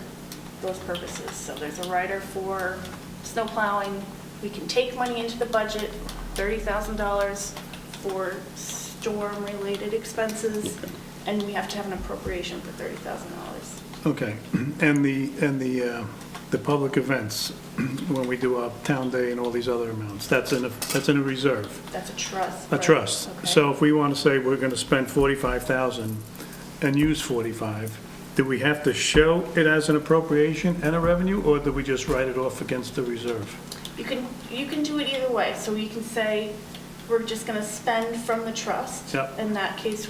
[SPEAKER 13] those purposes. So there's a rider for snow plowing. We can take money into the budget, $30,000 for storm-related expenses, and we have to have an appropriation for $30,000.
[SPEAKER 10] Okay, and the public events, when we do our town day and all these other amounts, that's in a reserve,
[SPEAKER 13] That's a trust.
[SPEAKER 10] a
[SPEAKER 13] right?
[SPEAKER 10] trust.
[SPEAKER 13] Okay.
[SPEAKER 10] So if we want to say we're going to spend 45,000 and use 45, do we have to show it as an appropriation and a revenue, or do we just write it off against the reserve?
[SPEAKER 13] You can do it either way. So you can say, we're just going to spend from the trust.
[SPEAKER 10] Yep.
[SPEAKER 13] In that case,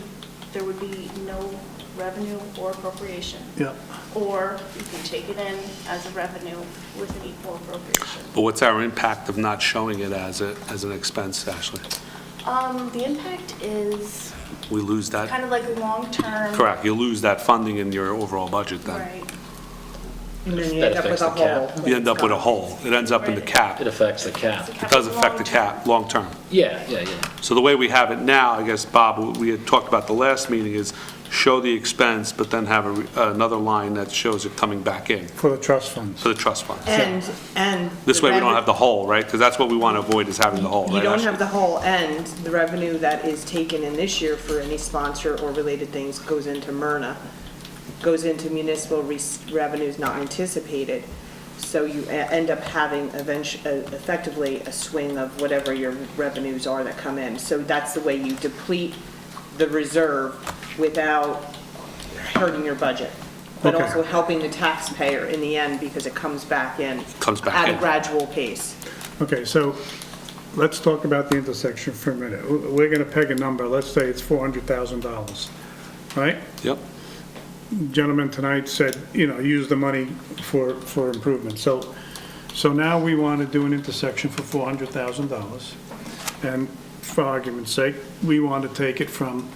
[SPEAKER 13] there would be no revenue or appropriation.
[SPEAKER 10] Yeah,
[SPEAKER 13] Or you can take it in as a revenue with an equal appropriation.
[SPEAKER 1] But what's our impact of not showing it as an expense, Ashley?
[SPEAKER 13] The impact is
[SPEAKER 1] We lose that?
[SPEAKER 13] kind of like long-term.
[SPEAKER 1] Correct, you lose that funding in your overall budget then.
[SPEAKER 13] Right.
[SPEAKER 6] And then you
[SPEAKER 2] That
[SPEAKER 6] end up with
[SPEAKER 2] affects
[SPEAKER 6] a
[SPEAKER 2] the cap.
[SPEAKER 6] hole.
[SPEAKER 1] You end up with a hole. It ends up in the cap.
[SPEAKER 2] It affects the cap.
[SPEAKER 1] It does affect the cap, long-term.
[SPEAKER 2] Yeah.
[SPEAKER 1] So the way we have it now, I guess, Bob, we had talked about the last meeting, is show the expense, but then have another line that shows it coming back in
[SPEAKER 10] for the trust funds.
[SPEAKER 1] for the trust fund.
[SPEAKER 6] And.
[SPEAKER 1] This
[SPEAKER 6] the
[SPEAKER 1] way we don't
[SPEAKER 6] revenue-
[SPEAKER 1] have the hole, right? Because that's what we want to avoid, is having the hole, right?
[SPEAKER 6] You don't
[SPEAKER 1] Ashley?
[SPEAKER 6] have the whole end. The revenue that is taken in this year for any sponsor or related things goes into Myrna, goes into municipal revenues not anticipated. So you end up having effectively a swing of whatever your revenues are that come in. So that's the way you deplete the reserve without hurting your budget, but
[SPEAKER 10] Okay.
[SPEAKER 6] also helping the taxpayer in the end because it comes back in.
[SPEAKER 1] Comes back
[SPEAKER 6] At
[SPEAKER 1] in.
[SPEAKER 6] a gradual pace.
[SPEAKER 10] Okay, so let's talk about the intersection for a minute. We're going to peg a number, let's say it's $400,000, right?
[SPEAKER 1] Yep.
[SPEAKER 10] Gentleman tonight said, use the money for improvement. So now we want to do an intersection for $400,000. And for argument's sake, we want to take it from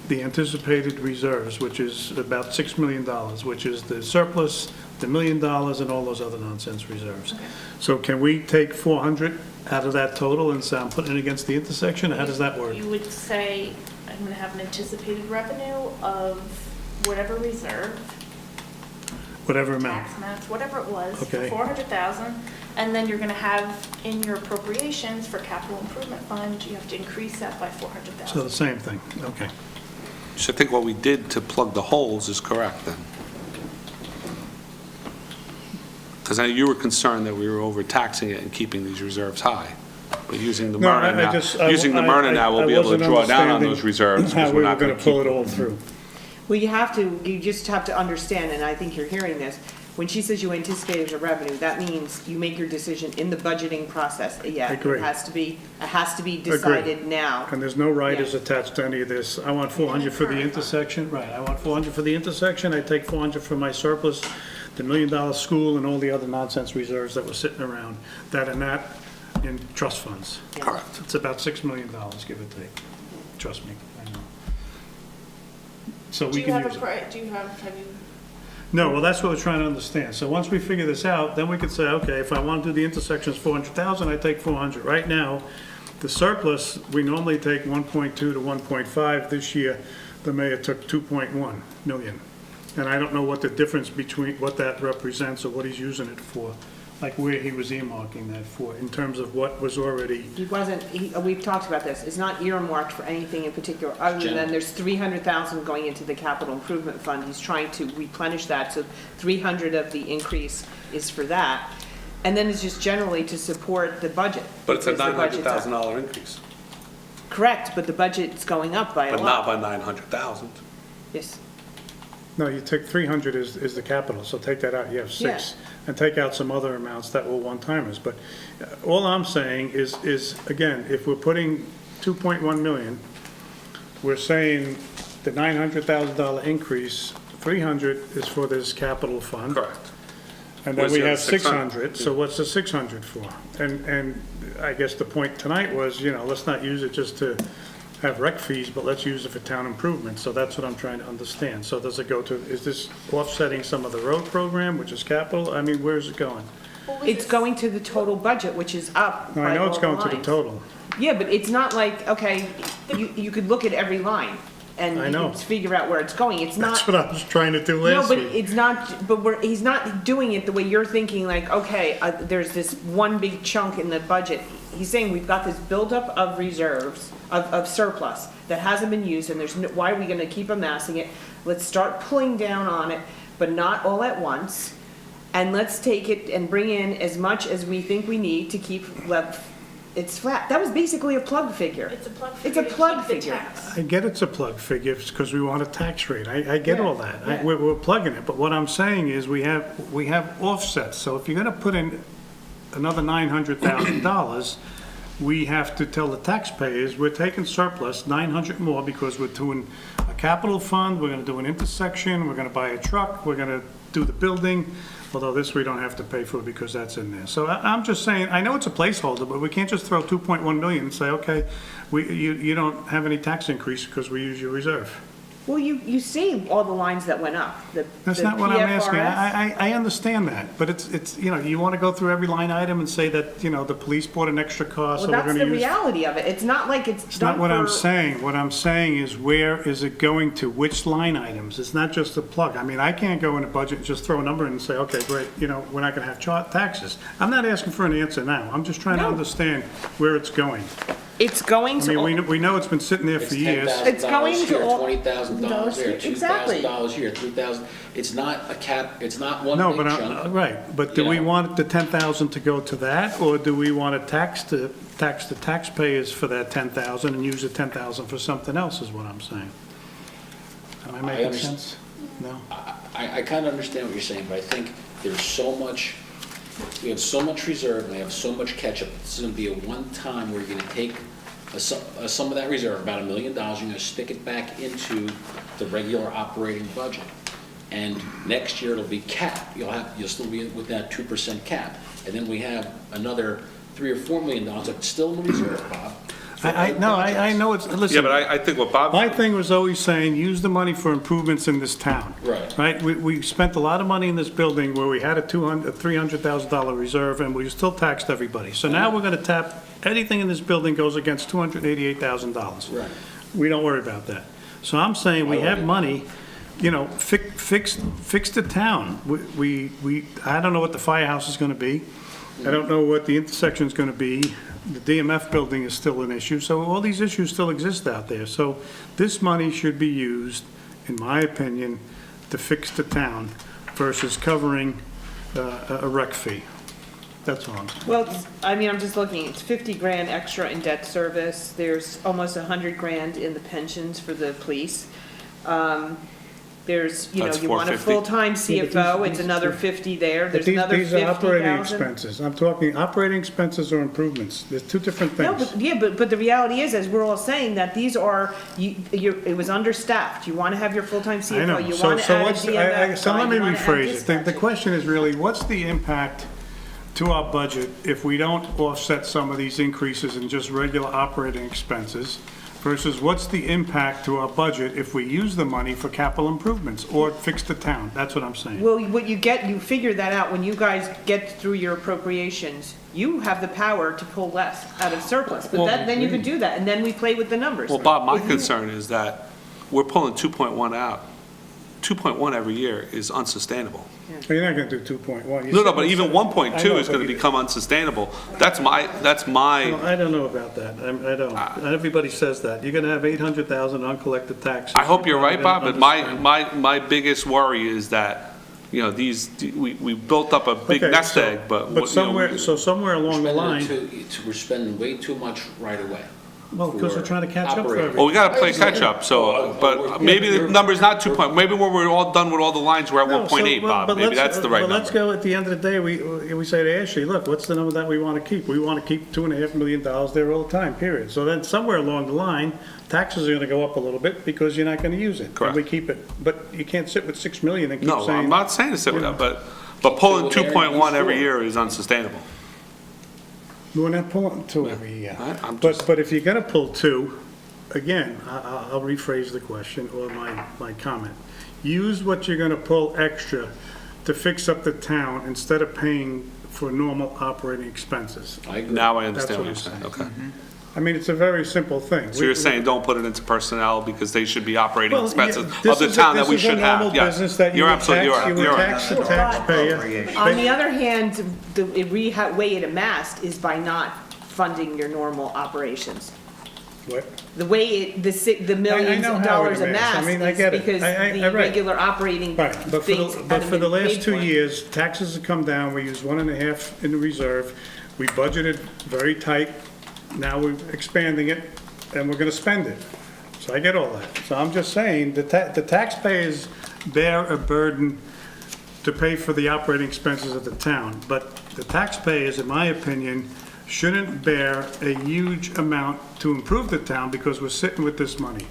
[SPEAKER 10] the anticipated reserves, which is about $6 million, which is the surplus, the $1 million, and all those other nonsense reserves. So can we take 400 out of that total and say I'm putting it against the intersection? How does that work?
[SPEAKER 13] You would say, I'm going to have an anticipated revenue of whatever reserve,
[SPEAKER 10] Whatever amount.
[SPEAKER 13] tax amounts, whatever it was, for
[SPEAKER 10] Okay.
[SPEAKER 13] 400,000, and then you're going to have in your appropriations for capital improvement fund, you have to increase that by
[SPEAKER 10] So
[SPEAKER 13] 400,000.
[SPEAKER 10] the same thing, okay.
[SPEAKER 1] So I think what we did to plug the holes is correct then. Because you were concerned that we were overtaxing it and keeping these reserves high. But using the
[SPEAKER 10] No,
[SPEAKER 1] Myrna
[SPEAKER 10] I
[SPEAKER 1] now,
[SPEAKER 10] just-
[SPEAKER 1] using the Myrna now, we'll be able to draw down on those reserves
[SPEAKER 10] How
[SPEAKER 1] because
[SPEAKER 10] we
[SPEAKER 1] we're
[SPEAKER 10] were
[SPEAKER 1] not
[SPEAKER 10] going
[SPEAKER 1] going
[SPEAKER 10] to
[SPEAKER 1] to
[SPEAKER 10] pull
[SPEAKER 1] keep.
[SPEAKER 10] it all through.
[SPEAKER 6] Well, you just have to understand, and I think you're hearing this, when she says you anticipate as a revenue, that means you make your decision in the budgeting process. Yeah,
[SPEAKER 10] Agree.
[SPEAKER 6] it has to be decided now.
[SPEAKER 10] And there's no riders
[SPEAKER 6] Yeah.
[SPEAKER 10] attached to any of this. I want 400 for the intersection, right, I want 400 for the intersection, I take 400 for my surplus, the $1 million school and all the other nonsense reserves that were sitting around, that and that in trust funds.
[SPEAKER 1] Correct.
[SPEAKER 10] It's about $6 million, give or take, trust me, I know. So
[SPEAKER 13] Do
[SPEAKER 10] we
[SPEAKER 13] you
[SPEAKER 10] can
[SPEAKER 13] have
[SPEAKER 10] use
[SPEAKER 13] a,
[SPEAKER 10] it.
[SPEAKER 13] have you,
[SPEAKER 10] No, well, that's what we're trying to understand. So once we figure this out, then we could say, okay, if I want to do the intersections 400,000, I take 400. Right now, the surplus, we normally take 1.2 to 1.5. This year, the mayor took 2.1 million. And I don't know what the difference between, what that represents or what he's using it for, like where he was earmarking that for, in terms of what was already,
[SPEAKER 6] We've talked about this, it's not earmarked for anything in particular, other than there's 300,000 going into the capital improvement fund. He's trying to replenish that, so 300 of the increase is for that. And then it's just generally to support the budget.
[SPEAKER 1] But it's a
[SPEAKER 6] because the budget's up.
[SPEAKER 1] $900,000 increase,
[SPEAKER 6] Correct, but the budget's going up by a
[SPEAKER 1] but
[SPEAKER 6] lot.
[SPEAKER 1] not by 900,000.
[SPEAKER 6] Yes.
[SPEAKER 10] no, you take 300 is the capital, so take that out, you have 6. And take out some other amounts that were one-timers. But all I'm saying is, again, if we're putting 2.1 million, we're saying the $900,000 increase, 300 is for this capital fund.
[SPEAKER 1] Correct.
[SPEAKER 10] And then
[SPEAKER 1] Where's
[SPEAKER 10] we
[SPEAKER 1] the other
[SPEAKER 10] have 600,
[SPEAKER 1] 600?
[SPEAKER 10] so what's the 600 for? And I guess the point tonight was, let's not use it just to have rec fees, but let's use it for town improvement, so that's what I'm trying to understand. So does it go to, is this offsetting some of the road program, which is capital? I mean, where's it going?
[SPEAKER 6] It's going to the total budget, which is up
[SPEAKER 10] No,
[SPEAKER 6] by
[SPEAKER 10] I know
[SPEAKER 6] all
[SPEAKER 10] it's
[SPEAKER 6] the
[SPEAKER 10] going to the
[SPEAKER 6] lines.
[SPEAKER 10] total.
[SPEAKER 6] Yeah, but it's not like, okay, you could look at every line and
[SPEAKER 10] I
[SPEAKER 6] you
[SPEAKER 10] know.
[SPEAKER 6] can figure out where it's going. It's not.
[SPEAKER 10] That's what I was trying to do
[SPEAKER 6] No,
[SPEAKER 10] last
[SPEAKER 6] but
[SPEAKER 10] week.
[SPEAKER 6] it's not, but he's not doing it the way you're thinking, like, okay, there's this one big chunk in the budget. He's saying we've got this buildup of reserves, of surplus that hasn't been used, and there's no, why are we gonna keep amassing it? Let's start pulling down on it, but not all at once. And let's take it and bring in as much as we think we need to keep it's flat. That was basically a plug figure.
[SPEAKER 13] It's a plug
[SPEAKER 6] It's
[SPEAKER 13] figure
[SPEAKER 6] a
[SPEAKER 13] to
[SPEAKER 6] plug
[SPEAKER 13] keep the
[SPEAKER 6] figure.
[SPEAKER 13] tax.
[SPEAKER 10] I get it's a plug figure because we want a tax rate. I get
[SPEAKER 6] Yeah,
[SPEAKER 10] all that.
[SPEAKER 6] yeah.
[SPEAKER 10] We're plugging it. But what I'm saying is we have offsets. So if you're going to put in another $900,000, we have to tell the taxpayers we're taking surplus, 900 more, because we're doing a capital fund, we're going to do an intersection, we're going to buy a truck, we're going to do the building, although this we don't have to pay for because that's in there. So I'm just saying, I know it's a placeholder, but we can't just throw 2.1 million and say, okay, you don't have any tax increase because we use your reserve.
[SPEAKER 6] Well, you see all the lines that went up.
[SPEAKER 10] That's not what I'm asking. I understand that, but it's, you know, you want to go through every line item and say that, you know, the police bought an extra car, so
[SPEAKER 6] Well,
[SPEAKER 10] we're
[SPEAKER 6] that's
[SPEAKER 10] going to
[SPEAKER 6] the
[SPEAKER 10] use.
[SPEAKER 6] reality of it. It's not like it's
[SPEAKER 10] It's
[SPEAKER 6] done
[SPEAKER 10] not what I'm
[SPEAKER 6] for-
[SPEAKER 10] saying. What I'm saying is where is it going to? Which line items? It's not just a plug. I mean, I can't go in a budget and just throw a number in and say, okay, great, you know, we're not going to have taxes. I'm not asking for an answer now. I'm just trying to
[SPEAKER 6] No.
[SPEAKER 10] understand where it's going.
[SPEAKER 6] It's going
[SPEAKER 10] I
[SPEAKER 6] to.
[SPEAKER 10] mean, we know it's been sitting there for years.
[SPEAKER 6] It's going to
[SPEAKER 2] here,
[SPEAKER 6] all-
[SPEAKER 2] $20,000 there,
[SPEAKER 6] Exactly.
[SPEAKER 2] $2,000 here, $3,000. It's not a cap, it's not one
[SPEAKER 10] No,
[SPEAKER 2] big
[SPEAKER 10] but,
[SPEAKER 2] chunk.
[SPEAKER 10] right, but do
[SPEAKER 2] You
[SPEAKER 10] we
[SPEAKER 2] know.
[SPEAKER 10] want the 10,000 to go to that, or do we want to tax the taxpayers for that 10,000 and use the 10,000 for something else, is what I'm saying? Am I making
[SPEAKER 2] understand.
[SPEAKER 10] sense? No?
[SPEAKER 2] I kind of understand what you're saying, but I think there's so much, we have so much reserve, and we have so much catch-up. This is going to be a one-time where you're going to take some of that reserve, about $1 million, you're going to stick it back into the regular operating budget. And next year it'll be capped. You'll still be with that 2% cap. And then we have another $3 or $4 million that's still in the reserve, Bob. for
[SPEAKER 10] I
[SPEAKER 2] other
[SPEAKER 10] know, I
[SPEAKER 2] projects.
[SPEAKER 10] know it's, listen.
[SPEAKER 1] Yeah, but I think what Bob.
[SPEAKER 10] My thing was always saying, use the money for improvements in this town.
[SPEAKER 2] Right.
[SPEAKER 10] Right? We spent a lot of money in this building where we had a $300,000 reserve, and we still taxed everybody. So now we're gonna tap, anything in this building goes against $288,000.
[SPEAKER 2] Right.
[SPEAKER 10] We don't worry about that. So I'm saying, we have money, you know, fix the town. I don't know what the firehouse is gonna be. I don't know what the intersection's gonna be. The DMF building is still an issue, so all these issues still exist out there. So this money should be used, in my opinion, to fix the town versus covering a rec fee. That's all I'm saying.
[SPEAKER 6] Well, I'm just looking, it's 50 grand extra in debt service, there's almost 100 grand in the pensions for the police. There's, you
[SPEAKER 1] That's
[SPEAKER 6] want a
[SPEAKER 1] 450.
[SPEAKER 6] full-time
[SPEAKER 10] Yeah, but
[SPEAKER 6] CFO,
[SPEAKER 10] these-
[SPEAKER 6] it's another 50 there,
[SPEAKER 10] But
[SPEAKER 6] there's another
[SPEAKER 10] these are operating
[SPEAKER 6] 50,000.
[SPEAKER 10] expenses. I'm talking operating expenses or improvements. There's two different
[SPEAKER 6] No,
[SPEAKER 10] things.
[SPEAKER 6] but, yeah, but the reality is, as we're all saying, that these are, it was understaffed, you wanna have your full-time
[SPEAKER 10] I
[SPEAKER 6] CFO,
[SPEAKER 10] know.
[SPEAKER 6] you
[SPEAKER 10] So
[SPEAKER 6] wanna
[SPEAKER 10] so
[SPEAKER 6] add a
[SPEAKER 10] what's,
[SPEAKER 6] DMF
[SPEAKER 10] so
[SPEAKER 6] guy,
[SPEAKER 10] let me
[SPEAKER 6] you wanna add
[SPEAKER 10] rephrase it. The
[SPEAKER 6] dispatcher.
[SPEAKER 10] question is really, what's the impact to our budget if we don't offset some of these increases in just regular operating expenses versus what's the impact to our budget if we use the money for capital improvements or fix the town? That's what I'm saying.
[SPEAKER 6] Well, what you figure that out when you guys get through your appropriations. You have the power to pull less out of surplus, but then you can do that, and then we play with the numbers.
[SPEAKER 1] Well, Bob, my
[SPEAKER 6] If you-
[SPEAKER 1] concern is that we're pulling 2.1 out. 2.1 every year is unsustainable.
[SPEAKER 10] You're not gonna do 2.1.
[SPEAKER 1] No, but even 1.2
[SPEAKER 10] I know,
[SPEAKER 1] is gonna
[SPEAKER 10] but you-
[SPEAKER 1] become unsustainable. That's my,
[SPEAKER 10] Well, I don't know about that. I don't. Everybody says that. You're gonna have 800,000 uncollected taxes.
[SPEAKER 1] I hope you're right, Bob, but
[SPEAKER 10] Understand.
[SPEAKER 1] my biggest worry is that, you know, we built up a big
[SPEAKER 10] Okay,
[SPEAKER 1] nest
[SPEAKER 10] so-
[SPEAKER 1] egg, but.
[SPEAKER 10] But somewhere along the line,
[SPEAKER 2] We're spending way too much right away.
[SPEAKER 10] well, because we're trying to catch up for
[SPEAKER 2] operating.
[SPEAKER 1] Well,
[SPEAKER 10] everything.
[SPEAKER 1] we gotta play catch up, so, but maybe the number's not 2 maybe when we're all done with all the lines, we're at
[SPEAKER 10] No,
[SPEAKER 1] 1.8,
[SPEAKER 10] so,
[SPEAKER 1] Bob.
[SPEAKER 10] but
[SPEAKER 1] Maybe
[SPEAKER 10] let's-
[SPEAKER 1] that's the right
[SPEAKER 10] but let's
[SPEAKER 1] number.
[SPEAKER 10] go, at the end of the day, we say to Ashley, look, what's the number that we want to keep? We want to keep $2.5 million there all the time, period. So then somewhere along the line, taxes are going to go up a little bit because you're not going to use it.
[SPEAKER 1] Correct.
[SPEAKER 10] And we keep it, but you can't sit with 6 million and keep
[SPEAKER 1] No,
[SPEAKER 10] saying.
[SPEAKER 1] I'm not saying to sit with
[SPEAKER 10] you
[SPEAKER 1] that,
[SPEAKER 10] know.
[SPEAKER 1] but pulling
[SPEAKER 2] So what Aaron
[SPEAKER 1] 2.1 every
[SPEAKER 2] used
[SPEAKER 1] year is unsustainable.
[SPEAKER 10] We're not pulling two every year.
[SPEAKER 1] I'm
[SPEAKER 10] But,
[SPEAKER 1] just-
[SPEAKER 10] but if you're gonna pull two, again, I'll rephrase the question or my comment. Use what you're gonna pull extra to fix up the town instead of paying for normal operating expenses.
[SPEAKER 1] Now I understand what you're
[SPEAKER 10] That's what
[SPEAKER 1] saying,
[SPEAKER 10] I'm
[SPEAKER 1] okay.
[SPEAKER 10] I mean, it's a very simple thing.
[SPEAKER 1] So you're saying don't put it into personnel because they should be operating
[SPEAKER 10] Well, yeah,
[SPEAKER 1] expenses
[SPEAKER 10] this
[SPEAKER 1] of the
[SPEAKER 10] is a-
[SPEAKER 1] town that we should
[SPEAKER 10] This is a
[SPEAKER 1] have,
[SPEAKER 10] normal
[SPEAKER 1] yes.
[SPEAKER 10] business that you
[SPEAKER 1] You're
[SPEAKER 10] would
[SPEAKER 1] absolutely
[SPEAKER 10] tax,
[SPEAKER 1] right,
[SPEAKER 10] you would
[SPEAKER 1] you're
[SPEAKER 10] tax the
[SPEAKER 1] right.
[SPEAKER 10] taxpayer.
[SPEAKER 6] On the other hand, the way it amassed is by not funding your normal operations.
[SPEAKER 10] What?
[SPEAKER 6] The way the millions
[SPEAKER 10] know
[SPEAKER 6] of
[SPEAKER 10] how it
[SPEAKER 6] dollars
[SPEAKER 10] amassed. I
[SPEAKER 6] amassed
[SPEAKER 10] mean, I
[SPEAKER 6] is
[SPEAKER 10] get it.
[SPEAKER 6] because
[SPEAKER 10] I
[SPEAKER 6] the
[SPEAKER 10] right.
[SPEAKER 6] regular operating
[SPEAKER 10] Right, but
[SPEAKER 6] things
[SPEAKER 10] for
[SPEAKER 6] haven't
[SPEAKER 10] the
[SPEAKER 6] been
[SPEAKER 10] last
[SPEAKER 6] paid
[SPEAKER 10] 2
[SPEAKER 6] for.
[SPEAKER 10] years, taxes have come down, we used 1.5 in the reserve, we budgeted very tight, now we're expanding it, and we're gonna spend it. So I get all that. So I'm just saying, the taxpayers bear a burden to pay for the operating expenses of the town, but the taxpayers, in my opinion, shouldn't bear a huge amount to improve the town because we're sitting with this money.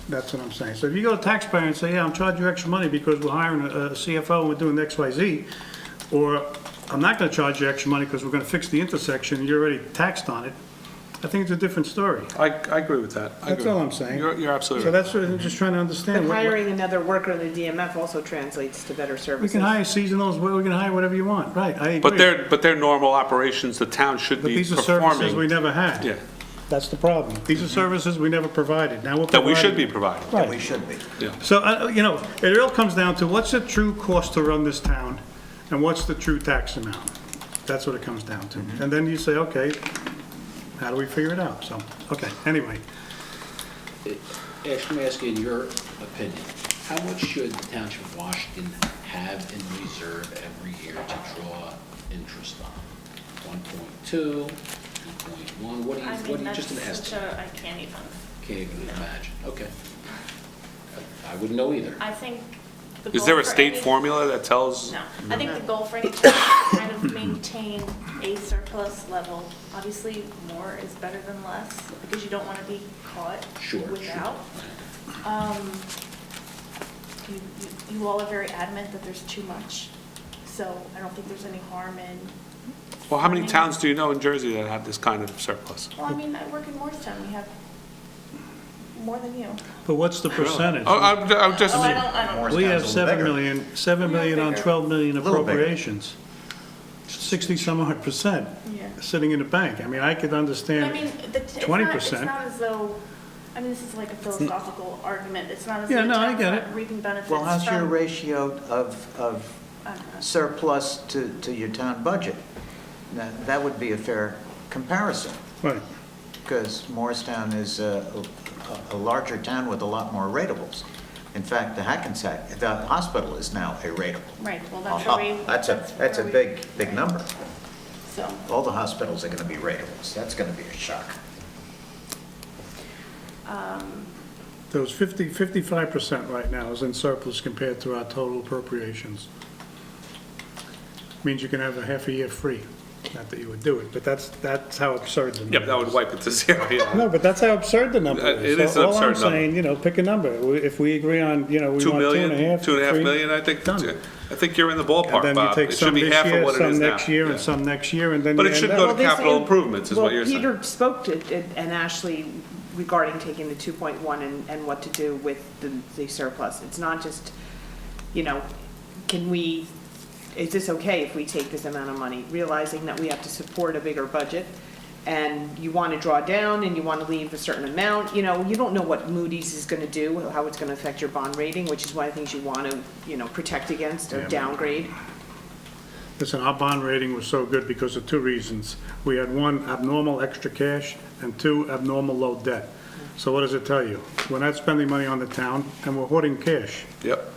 [SPEAKER 10] That's what I'm saying. So if you go to taxpayer and say, yeah, I'm charging you extra money because we're hiring a CFO and we're doing X, Y, Z, or I'm not gonna charge you extra money because we're gonna fix the intersection and you're already taxed on it, I think it's a different story.
[SPEAKER 1] I agree with that. I
[SPEAKER 10] That's
[SPEAKER 1] agree.
[SPEAKER 10] all I'm saying.
[SPEAKER 1] You're absolutely
[SPEAKER 10] So
[SPEAKER 1] right.
[SPEAKER 10] that's what I'm just trying to understand.
[SPEAKER 6] But hiring another worker in the DMF also translates to better
[SPEAKER 10] We
[SPEAKER 6] services.
[SPEAKER 10] can hire seasonals, we can hire whatever you want, right, I agree.
[SPEAKER 1] But they're normal operations, the town should
[SPEAKER 10] But
[SPEAKER 1] be
[SPEAKER 10] these are services we
[SPEAKER 1] performing.
[SPEAKER 10] never had.
[SPEAKER 1] Yeah,
[SPEAKER 10] That's the problem. These are services we never provided. Now we're
[SPEAKER 1] that we should
[SPEAKER 10] providing-
[SPEAKER 1] be providing.
[SPEAKER 10] Right.
[SPEAKER 7] We should be.
[SPEAKER 10] So, it all comes down to what's the true cost to run this town and what's the true tax amount? That's what it comes down to. And then you say, okay, how do we figure it out? So, okay, anyway.
[SPEAKER 2] Ash, let me ask you, in your opinion, how much should the Township of Washington have in reserve every year to draw interest on? 1.2, 2.1, what do you, just an estimate?
[SPEAKER 13] I can't even.
[SPEAKER 2] Can't even imagine, okay. I wouldn't know either.
[SPEAKER 13] I think the
[SPEAKER 1] Is
[SPEAKER 13] goal
[SPEAKER 1] there a
[SPEAKER 13] for
[SPEAKER 1] state
[SPEAKER 13] any-
[SPEAKER 1] formula that tells?
[SPEAKER 13] No, I think the goal for any town is to kind of maintain a surplus level. Obviously, more is better than less, because you don't want to be caught
[SPEAKER 2] Sure,
[SPEAKER 13] without. You all are very adamant that there's too much, so I don't think there's any harm in.
[SPEAKER 1] Well, how many towns do you know in Jersey that have this kind of surplus?
[SPEAKER 13] Well, I mean, I work in Morristown, we have more than you.
[SPEAKER 10] But what's the percentage?
[SPEAKER 1] Oh, I'm just,
[SPEAKER 13] Oh, I don't.
[SPEAKER 10] We have
[SPEAKER 7] Morristown's a little
[SPEAKER 10] 7 million on 12 million
[SPEAKER 7] Little bigger.
[SPEAKER 10] appropriations. 60-some odd percent
[SPEAKER 13] Yeah.
[SPEAKER 10] sitting in the bank. I mean, I could
[SPEAKER 13] I
[SPEAKER 10] understand
[SPEAKER 13] mean, it's
[SPEAKER 10] 20%.
[SPEAKER 13] not as though, I mean, this is like a philosophical argument, it's not as
[SPEAKER 10] Yeah,
[SPEAKER 13] though
[SPEAKER 10] no, I
[SPEAKER 13] towns
[SPEAKER 10] get
[SPEAKER 13] aren't
[SPEAKER 10] it.
[SPEAKER 13] reaping benefits
[SPEAKER 7] Well, how's your
[SPEAKER 13] from-
[SPEAKER 7] ratio of
[SPEAKER 13] I don't know.
[SPEAKER 7] surplus to your town budget? Now, that would be a fair comparison,
[SPEAKER 10] Right.
[SPEAKER 7] because Morristown is a larger town with a lot more ratables. In fact, the Hackensack, the hospital is now a ratable.
[SPEAKER 13] Right, well, that's where we.
[SPEAKER 7] That's a
[SPEAKER 13] where we-
[SPEAKER 7] big number.
[SPEAKER 13] So,
[SPEAKER 7] All the hospitals are going to be ratables. That's going to be a shock.
[SPEAKER 10] Those 55% right now is in surplus compared to our total appropriations. Means you can have a half a year free. Not that you would do it, but that's how absurd the number is.
[SPEAKER 1] yeah, that would wipe it to zero, yeah.
[SPEAKER 10] No, but that's how absurd the number is.
[SPEAKER 1] It is
[SPEAKER 10] So
[SPEAKER 1] an absurd
[SPEAKER 10] All I'm saying, pick a number. If we agree on, we want
[SPEAKER 1] 2
[SPEAKER 10] 2.5.
[SPEAKER 1] million, 2.5
[SPEAKER 10] 3,
[SPEAKER 1] million, I think,
[SPEAKER 10] done.
[SPEAKER 1] I think you're in the ballpark,
[SPEAKER 10] And then you
[SPEAKER 1] Bob.
[SPEAKER 10] take
[SPEAKER 1] It should
[SPEAKER 10] some
[SPEAKER 1] be
[SPEAKER 10] this
[SPEAKER 1] half of
[SPEAKER 10] year,
[SPEAKER 1] what it
[SPEAKER 10] some
[SPEAKER 1] is now.
[SPEAKER 10] next year,
[SPEAKER 1] Yeah.
[SPEAKER 10] and some next year, and then
[SPEAKER 1] But
[SPEAKER 10] you
[SPEAKER 1] it should
[SPEAKER 10] end
[SPEAKER 1] go
[SPEAKER 10] up.
[SPEAKER 1] to capital improvements, is what you're saying.
[SPEAKER 6] Well, Peter spoke to it, and Ashley, regarding taking the 2.1 and what to do with the surplus. It's not just, is this okay if we take this amount of money? Realizing that we have to support a bigger budget, and you want to draw down, and you want to leave a certain amount, you don't know what Moody's is going to do, how it's going to affect your bond rating, which is one of the things you want to, protect against, a downgrade.
[SPEAKER 10] Listen, our bond rating was so good because of two reasons. We had one, abnormal extra cash, and two, abnormal low debt. So what does it tell you? We're not spending money on the town, and we're hoarding cash.
[SPEAKER 1] Yep.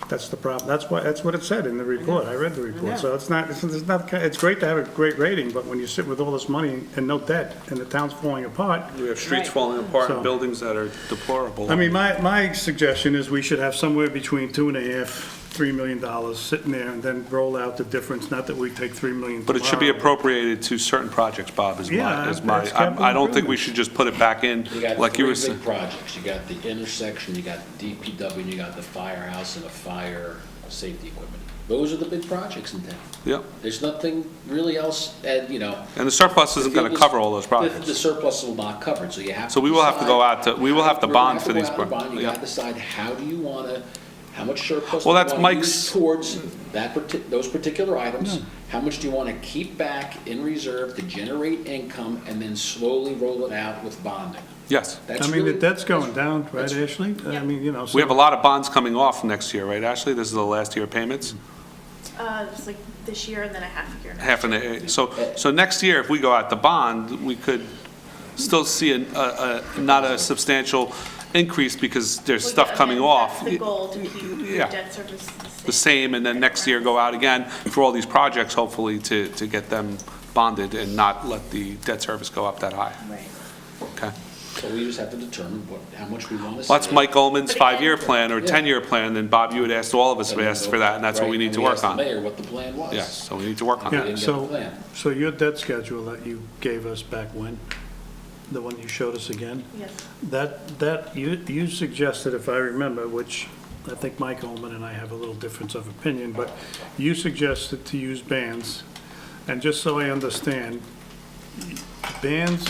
[SPEAKER 10] That's the problem. That's what it said in the report. I read the report. So it's great to have a great rating, but when you sit with all this money and no debt, and the town's falling apart.
[SPEAKER 1] We have streets
[SPEAKER 6] Right.
[SPEAKER 1] falling apart and
[SPEAKER 10] So-
[SPEAKER 1] buildings that are deplorable.
[SPEAKER 10] I mean, my suggestion is we should have somewhere between $2.5, $3 million sitting there, and then roll out the difference, not that we take $3 million
[SPEAKER 1] But it should be
[SPEAKER 10] tomorrow.
[SPEAKER 1] appropriated to certain projects, Bob, is
[SPEAKER 10] Yeah,
[SPEAKER 1] my,
[SPEAKER 10] that's capital
[SPEAKER 1] I don't think we
[SPEAKER 10] improvements.
[SPEAKER 1] should just put it back in,
[SPEAKER 2] You got
[SPEAKER 1] like you were
[SPEAKER 2] three
[SPEAKER 1] saying.
[SPEAKER 2] big projects. You got the intersection, you got the DPW, and you got the firehouse and the fire safety equipment. Those are the big projects in town.
[SPEAKER 1] Yep.
[SPEAKER 2] There's nothing really else, and,
[SPEAKER 1] And the surplus isn't gonna cover all those
[SPEAKER 2] The
[SPEAKER 1] projects.
[SPEAKER 2] surplus will not cover it, so you have to.
[SPEAKER 1] So we will have to go out to, we will have to
[SPEAKER 2] We're gonna
[SPEAKER 1] bond
[SPEAKER 2] have
[SPEAKER 1] for
[SPEAKER 2] to go
[SPEAKER 1] these.
[SPEAKER 2] out and bond. You
[SPEAKER 1] yeah.
[SPEAKER 2] gotta decide how do you wanna, how much surplus.
[SPEAKER 1] Well,
[SPEAKER 2] do you
[SPEAKER 1] that's
[SPEAKER 2] wanna
[SPEAKER 1] Mike's-
[SPEAKER 2] use towards those particular items. How much do you want to keep back in reserve to generate income and then slowly roll it out with bonding?
[SPEAKER 1] Yes.
[SPEAKER 2] That's
[SPEAKER 10] I mean, the
[SPEAKER 2] really-
[SPEAKER 10] debt's going down, right, Ashley? I mean, you know, so.
[SPEAKER 1] We have a lot of bonds coming off next year, right, Ashley? This is the last year of payments?
[SPEAKER 13] It's like this year and then a half a year.
[SPEAKER 1] Half an, so next year, if we go out the bond, we could still see not a substantial increase because there's
[SPEAKER 13] Well,
[SPEAKER 1] stuff
[SPEAKER 13] yeah,
[SPEAKER 1] coming
[SPEAKER 13] again,
[SPEAKER 1] off.
[SPEAKER 13] That's the goal, to keep your
[SPEAKER 1] Yeah.
[SPEAKER 13] debt service
[SPEAKER 1] The same, and then next year go out again for all these projects, hopefully, to get them bonded and not let the debt service go up that high.
[SPEAKER 13] Right.
[SPEAKER 1] Okay?
[SPEAKER 2] So we just have to determine how much we want to save.
[SPEAKER 1] Well, that's Mike Goldman's
[SPEAKER 13] But again-
[SPEAKER 1] 5-year plan or
[SPEAKER 2] Yeah.
[SPEAKER 1] 10-year plan, and Bob, you had asked, all of us
[SPEAKER 2] And
[SPEAKER 1] have
[SPEAKER 2] then
[SPEAKER 1] asked
[SPEAKER 2] go-
[SPEAKER 1] for that, and that's what we
[SPEAKER 2] right,
[SPEAKER 1] need to
[SPEAKER 2] and
[SPEAKER 1] work
[SPEAKER 2] asked the
[SPEAKER 1] on.
[SPEAKER 2] mayor what the plan was.
[SPEAKER 1] Yes, so we need to work on
[SPEAKER 2] We
[SPEAKER 1] that.
[SPEAKER 10] Yeah,
[SPEAKER 2] didn't get the
[SPEAKER 10] so,
[SPEAKER 2] plan.
[SPEAKER 10] so your debt schedule that you gave us back when? The one you showed us again?
[SPEAKER 13] Yes.
[SPEAKER 10] That, you suggested, if I remember, which I think Mike Ullman and I have a little difference of opinion, but you suggested to use bands. And just so I understand, bands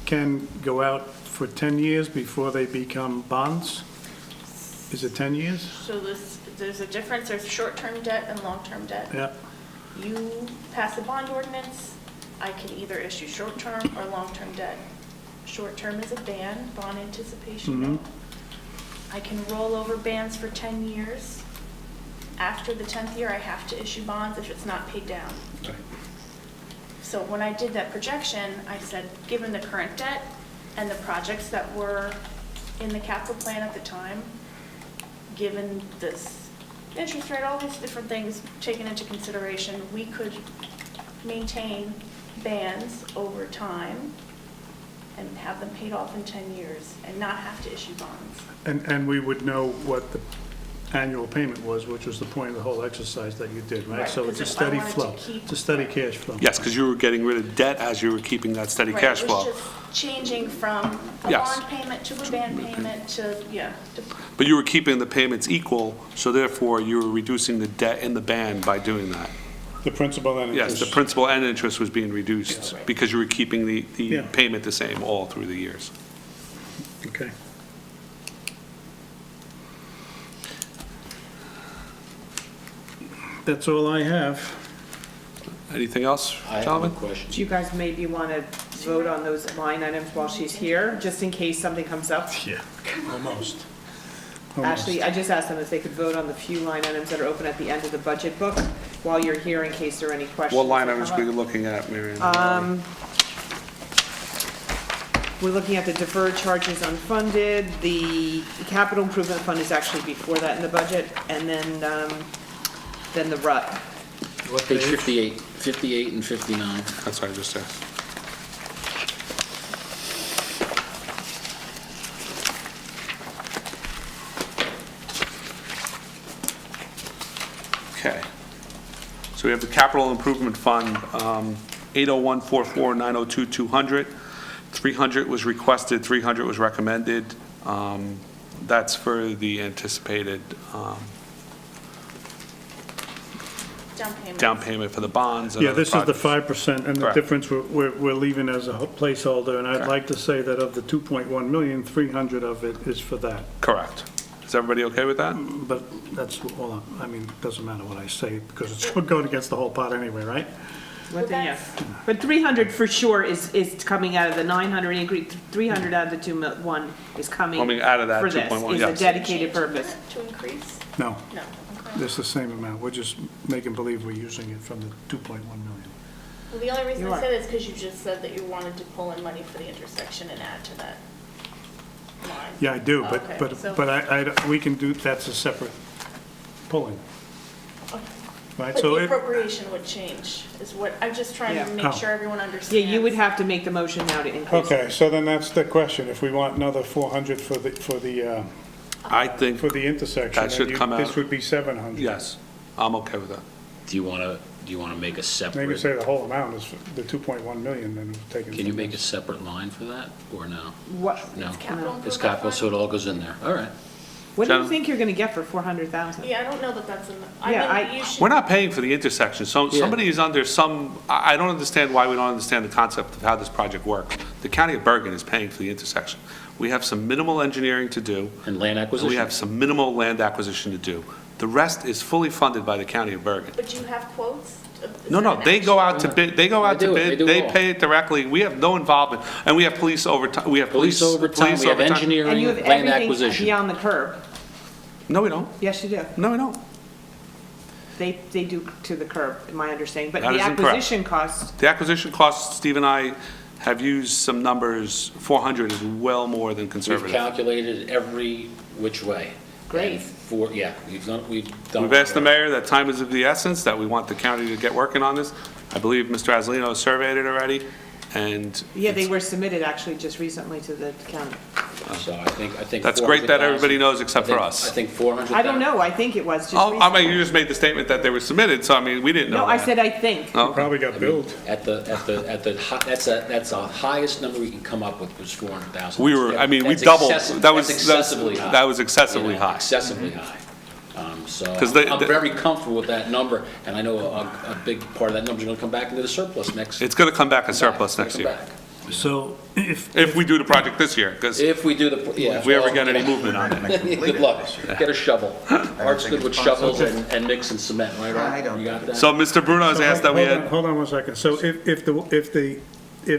[SPEAKER 10] can go out for 10 years before they become bonds? Is it 10 years?
[SPEAKER 13] So there's a difference, there's short-term debt and long-term debt.
[SPEAKER 10] Yeah.
[SPEAKER 13] You pass a bond ordinance, I can either issue short-term or long-term debt. Short-term is a ban, bond anticipation note. I can roll over bans for 10 years. After the 10th year, I have to issue bonds if it's not paid down. So when I did that projection, I said, given the current debt and the projects that were in the capital plan at the time, given this interest rate, all these different things taken into consideration, we could maintain bans over time and have them paid off in 10 years and not have to issue bonds.
[SPEAKER 10] And we would know what the annual payment was, which was the point of the whole exercise that you did, right?
[SPEAKER 13] Right,
[SPEAKER 10] So it's a
[SPEAKER 13] 'cause if I
[SPEAKER 10] steady
[SPEAKER 13] wanted to
[SPEAKER 10] flow.
[SPEAKER 13] keep-
[SPEAKER 10] It's a steady cash flow.
[SPEAKER 1] Yes, because you were getting rid of debt as you were keeping that steady
[SPEAKER 13] Right,
[SPEAKER 1] cash
[SPEAKER 13] it
[SPEAKER 1] flow.
[SPEAKER 13] was just changing from a
[SPEAKER 1] Yes.
[SPEAKER 13] bond payment to a band payment to, yeah.
[SPEAKER 1] But you were keeping the payments equal, so therefore you were reducing the debt in the band by doing that.
[SPEAKER 10] The principal and
[SPEAKER 1] Yes,
[SPEAKER 10] interest.
[SPEAKER 1] the principal and interest was being reduced because you were keeping the
[SPEAKER 10] Yeah.
[SPEAKER 1] payment the same all through the years.
[SPEAKER 10] Okay. That's all I have.
[SPEAKER 1] Anything else,
[SPEAKER 2] I have a
[SPEAKER 1] gentlemen?
[SPEAKER 2] question.
[SPEAKER 6] Do you guys maybe want to vote on those line items while she's here, just in case something comes up?
[SPEAKER 10] Yeah, almost.
[SPEAKER 6] Actually, I just asked them if they could vote on the few line items that are open at the end of the budget book while you're here in case there are any questions.
[SPEAKER 1] What line
[SPEAKER 6] that
[SPEAKER 1] items
[SPEAKER 6] come
[SPEAKER 1] were you
[SPEAKER 6] up.
[SPEAKER 1] looking at, Marion?
[SPEAKER 6] We're looking at the deferred charges unfunded. The capital improvement fund is actually before that in the budget, and then the RUT.
[SPEAKER 10] What
[SPEAKER 2] Page
[SPEAKER 10] page?
[SPEAKER 2] 58 and 59.
[SPEAKER 1] That's what I just said. Okay. So we have the capital improvement fund, 801-44-902-200. 300 was requested, 300 was recommended. That's for the anticipated down payment for the bonds. and
[SPEAKER 10] Yeah,
[SPEAKER 1] other
[SPEAKER 10] this is the
[SPEAKER 1] projects.
[SPEAKER 10] 5%, and the
[SPEAKER 1] Correct.
[SPEAKER 10] difference we're leaving as a placeholder, and I'd
[SPEAKER 1] Correct.
[SPEAKER 10] like to say that of the 2.1 million, 300 of it is for that.
[SPEAKER 1] Correct. Is everybody okay with that?
[SPEAKER 10] But that's, well, I mean, it doesn't matter what I say, because it's going against the whole pot anyway, right?
[SPEAKER 6] Yeah. But 300 for sure is coming out of the 900 increase, 300 out of the 2.1 is coming.
[SPEAKER 1] Coming out of that
[SPEAKER 6] for this,
[SPEAKER 1] 2.1,
[SPEAKER 6] is a
[SPEAKER 1] yes.
[SPEAKER 6] dedicated purpose.
[SPEAKER 13] To increase?
[SPEAKER 10] No,
[SPEAKER 13] No. Okay.
[SPEAKER 10] it's the same amount. We're just making believe we're using it from the 2.1 million.
[SPEAKER 13] Well, the only reason
[SPEAKER 6] You
[SPEAKER 13] I
[SPEAKER 6] are.
[SPEAKER 13] said it is because you just said that you wanted to pull in money for the intersection and add to that line.
[SPEAKER 10] Yeah, I do,
[SPEAKER 13] Okay, so-
[SPEAKER 10] but we can do, that's a separate pulling,
[SPEAKER 13] Okay.
[SPEAKER 10] right?
[SPEAKER 13] But
[SPEAKER 10] So
[SPEAKER 13] the
[SPEAKER 10] it,
[SPEAKER 13] appropriation would change, is what, I'm just trying
[SPEAKER 6] Yeah.
[SPEAKER 13] to
[SPEAKER 10] Oh.
[SPEAKER 13] make sure everyone understands.
[SPEAKER 6] Yeah, you would have to make the motion now to increase.
[SPEAKER 10] okay, so then that's the question. If we want another 400 for the
[SPEAKER 1] I think,
[SPEAKER 10] intersection,
[SPEAKER 1] That should
[SPEAKER 10] then
[SPEAKER 1] come out.
[SPEAKER 10] this would be 700.
[SPEAKER 1] yes, I'm okay with that.
[SPEAKER 2] Do you want to make a separate?
[SPEAKER 10] Maybe say the whole amount is the 2.1 million, then taken.
[SPEAKER 2] Can you
[SPEAKER 10] from
[SPEAKER 2] make a
[SPEAKER 10] this.
[SPEAKER 2] separate line for that, or no?
[SPEAKER 6] What,
[SPEAKER 2] No?
[SPEAKER 13] Capital
[SPEAKER 2] It's
[SPEAKER 13] improvement
[SPEAKER 2] capital,
[SPEAKER 13] fund?
[SPEAKER 2] so it all goes in there. All right.
[SPEAKER 6] what do you
[SPEAKER 1] Shannon?
[SPEAKER 6] think you're gonna get for 400,000?
[SPEAKER 13] Yeah, I don't know that that's enough.
[SPEAKER 6] Yeah,
[SPEAKER 13] I know you should.
[SPEAKER 1] We're not paying for the intersection, so
[SPEAKER 2] Yeah.
[SPEAKER 1] somebody is under some, I don't understand why we don't understand the concept of how this project works. The county of Bergen is paying for the intersection. We have some minimal engineering to do,
[SPEAKER 2] And land
[SPEAKER 1] and
[SPEAKER 2] acquisition?
[SPEAKER 1] we have some minimal land acquisition to do. The rest is fully funded by the county of Bergen.
[SPEAKER 13] But do you have quotes? Is
[SPEAKER 1] No,
[SPEAKER 13] there
[SPEAKER 1] no,
[SPEAKER 13] an
[SPEAKER 1] they go
[SPEAKER 13] action?
[SPEAKER 1] out to bid, they go out to
[SPEAKER 2] They do it. They
[SPEAKER 1] bid,
[SPEAKER 2] do
[SPEAKER 1] they
[SPEAKER 2] all.
[SPEAKER 1] pay it directly, we have no involvement, and we have police overtime, we have
[SPEAKER 2] Police overtime, we have
[SPEAKER 6] And
[SPEAKER 2] engineering,
[SPEAKER 6] you have
[SPEAKER 2] land
[SPEAKER 6] everything
[SPEAKER 2] acquisition.
[SPEAKER 6] beyond the curb.
[SPEAKER 1] No, we don't,
[SPEAKER 6] Yes, you do.
[SPEAKER 1] no, we don't.
[SPEAKER 6] They do to the curb, in my understanding, but
[SPEAKER 1] That
[SPEAKER 6] the
[SPEAKER 1] is incorrect.
[SPEAKER 6] acquisition costs,
[SPEAKER 1] The acquisition costs, Steve and I have used some numbers, 400 is well more than
[SPEAKER 2] We've
[SPEAKER 1] conservative.
[SPEAKER 2] calculated every which way.
[SPEAKER 6] Great.
[SPEAKER 2] And we've done.
[SPEAKER 1] We've asked the mayor that time is of the essence, that we want the county to get working on this. I believe Mr. Azalino surveyed it already, and
[SPEAKER 6] yeah, they were submitted actually just recently to the county.
[SPEAKER 2] So I think.
[SPEAKER 1] that's great that
[SPEAKER 2] 400,000
[SPEAKER 1] everybody knows except
[SPEAKER 2] I think-
[SPEAKER 1] for us.
[SPEAKER 2] I think 400,000.
[SPEAKER 6] I don't know, I think it was just
[SPEAKER 1] Oh, I
[SPEAKER 6] recently.
[SPEAKER 1] mean, you just made the statement that they were submitted, so I mean, we didn't know
[SPEAKER 6] No, I
[SPEAKER 1] that.
[SPEAKER 6] said I think.
[SPEAKER 1] Oh,
[SPEAKER 10] Probably got billed.
[SPEAKER 2] At the, that's the highest number we can come up with was 400,000.
[SPEAKER 1] we were, I mean, we
[SPEAKER 2] That's
[SPEAKER 1] doubled,
[SPEAKER 2] excessive-
[SPEAKER 1] that was,
[SPEAKER 2] that's excessively high.
[SPEAKER 1] that was excessively
[SPEAKER 2] You know,
[SPEAKER 1] high.
[SPEAKER 2] Excessively high. So
[SPEAKER 1] 'Cause they-
[SPEAKER 2] I'm very comfortable with that number, and I know a big part of that number is gonna come back into the surplus next.
[SPEAKER 1] It's gonna come back a
[SPEAKER 2] It's
[SPEAKER 1] surplus
[SPEAKER 2] gonna
[SPEAKER 1] next
[SPEAKER 2] come
[SPEAKER 1] year,
[SPEAKER 2] back.
[SPEAKER 10] So
[SPEAKER 1] if we do the project this year, because
[SPEAKER 2] If we do the, yeah.
[SPEAKER 1] if we ever
[SPEAKER 2] well,
[SPEAKER 1] get any movement on it.
[SPEAKER 2] Good luck. Get a shovel. Art's good with shovels and mixing cement, right,
[SPEAKER 7] I
[SPEAKER 2] Art?
[SPEAKER 7] don't
[SPEAKER 2] You got that?
[SPEAKER 1] So Mr. Bruno has asked that we had,
[SPEAKER 10] Hold on one second. So if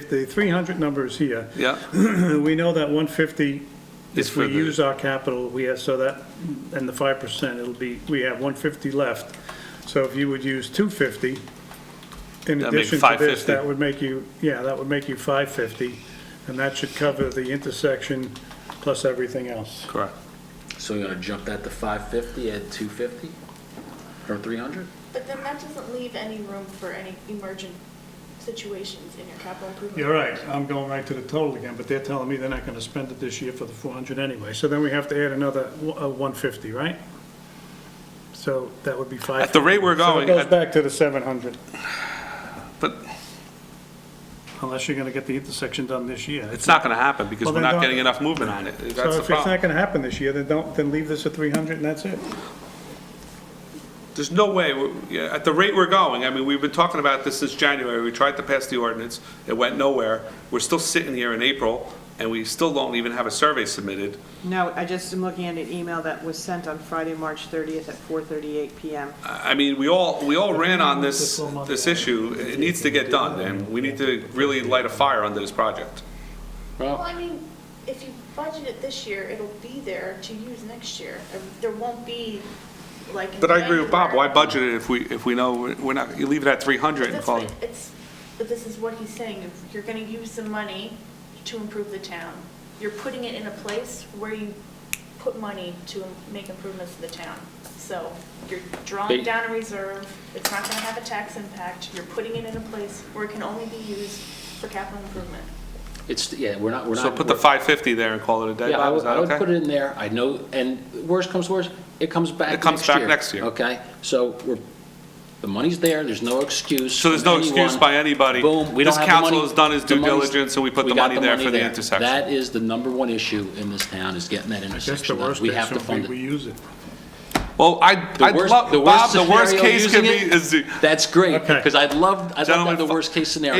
[SPEAKER 10] the 300 number is here,
[SPEAKER 1] yeah,
[SPEAKER 10] we know that 150,
[SPEAKER 1] Is
[SPEAKER 10] if we
[SPEAKER 1] for the-
[SPEAKER 10] use our capital, we have, so that, and the 5%, it'll be, we have 150 left. So if you would use 250, in
[SPEAKER 1] That'd make
[SPEAKER 10] addition to
[SPEAKER 1] 550.
[SPEAKER 10] this, that would make you, yeah, that would make you 550, and that should cover the intersection plus everything else.
[SPEAKER 1] correct.
[SPEAKER 2] So you're gonna jump that to 550, add 250? Or 300?
[SPEAKER 13] But then that doesn't leave any room for any emergent situations in your capital improvement.
[SPEAKER 10] You're right, I'm going right to the total again, but they're telling me they're not gonna spend it this year for the 400 anyway. So then we have to add another 150, right? So that would be 5.
[SPEAKER 1] At the rate we're going,
[SPEAKER 10] So it goes
[SPEAKER 1] at-
[SPEAKER 10] back to the 700,
[SPEAKER 1] But
[SPEAKER 10] unless you're gonna get the intersection done this year.
[SPEAKER 1] it's not gonna happen because
[SPEAKER 10] Well,
[SPEAKER 1] we're
[SPEAKER 10] then
[SPEAKER 1] not
[SPEAKER 10] don't-
[SPEAKER 1] getting enough movement on it.
[SPEAKER 10] So
[SPEAKER 1] That's the
[SPEAKER 10] if it's
[SPEAKER 1] problem.
[SPEAKER 10] not gonna happen this year, then leave this at 300 and that's it.
[SPEAKER 1] There's no way, yeah, at the rate we're going, I mean, we've been talking about this since January, we tried to pass the ordinance, it went nowhere. We're still sitting here in April, and we still don't even have a survey submitted.
[SPEAKER 6] No, I just am looking at an email that was sent on Friday, March 30th at 4:38 PM.
[SPEAKER 1] I mean, we all ran on this issue, it needs to get done, and we need to really light a fire under this project.
[SPEAKER 13] Well,
[SPEAKER 2] Well,
[SPEAKER 13] I mean, if you budget it this year, it'll be there to use next year. There won't be, like. in
[SPEAKER 1] But I agree with Bob, why
[SPEAKER 13] January-
[SPEAKER 1] budget it if we know we're not, you leave it at 300 and
[SPEAKER 13] That's
[SPEAKER 1] call
[SPEAKER 13] what
[SPEAKER 1] it.
[SPEAKER 13] but this is what he's saying, if you're gonna use some money to improve the town, you're putting it in a place where you put money to make improvements to the town. So you're drawing
[SPEAKER 2] They-
[SPEAKER 13] down a reserve, it's not gonna have a tax impact, you're putting it in a place where it can only be used for capital improvement.
[SPEAKER 2] it's, yeah, we're not.
[SPEAKER 1] So put the 550 there and call it a day,
[SPEAKER 2] Yeah, I
[SPEAKER 1] Bob,
[SPEAKER 2] would,
[SPEAKER 1] is that
[SPEAKER 2] I would
[SPEAKER 1] okay?
[SPEAKER 2] put it in there, I know, and worst comes to worst, it comes back
[SPEAKER 1] It comes
[SPEAKER 2] next year.
[SPEAKER 1] back next year.
[SPEAKER 2] Okay, so the money's there, there's no excuse.
[SPEAKER 1] So there's no
[SPEAKER 2] from
[SPEAKER 1] excuse
[SPEAKER 2] anyone.
[SPEAKER 1] by anybody.
[SPEAKER 2] Boom, we don't
[SPEAKER 1] This
[SPEAKER 2] have the
[SPEAKER 1] council
[SPEAKER 2] money.
[SPEAKER 1] has done its
[SPEAKER 2] The
[SPEAKER 1] due
[SPEAKER 2] money's-
[SPEAKER 1] diligence, and we put the
[SPEAKER 2] got
[SPEAKER 1] money there for the intersection.
[SPEAKER 2] That is the number one issue in this town, is getting that
[SPEAKER 10] I guess
[SPEAKER 2] intersection
[SPEAKER 10] the
[SPEAKER 2] done.
[SPEAKER 10] worst
[SPEAKER 2] We
[SPEAKER 10] case
[SPEAKER 2] have to
[SPEAKER 10] would
[SPEAKER 2] fund
[SPEAKER 10] be we
[SPEAKER 2] it.
[SPEAKER 10] use it.
[SPEAKER 1] Well, I'd
[SPEAKER 2] worst-
[SPEAKER 1] love,
[SPEAKER 2] the
[SPEAKER 1] Bob,
[SPEAKER 2] worst
[SPEAKER 1] the worst
[SPEAKER 2] scenario
[SPEAKER 1] case could be,
[SPEAKER 2] using it,
[SPEAKER 1] is the,
[SPEAKER 2] That's great,
[SPEAKER 10] Okay.
[SPEAKER 2] because I'd love to
[SPEAKER 1] Gentlemen,
[SPEAKER 2] have the worst case scenario.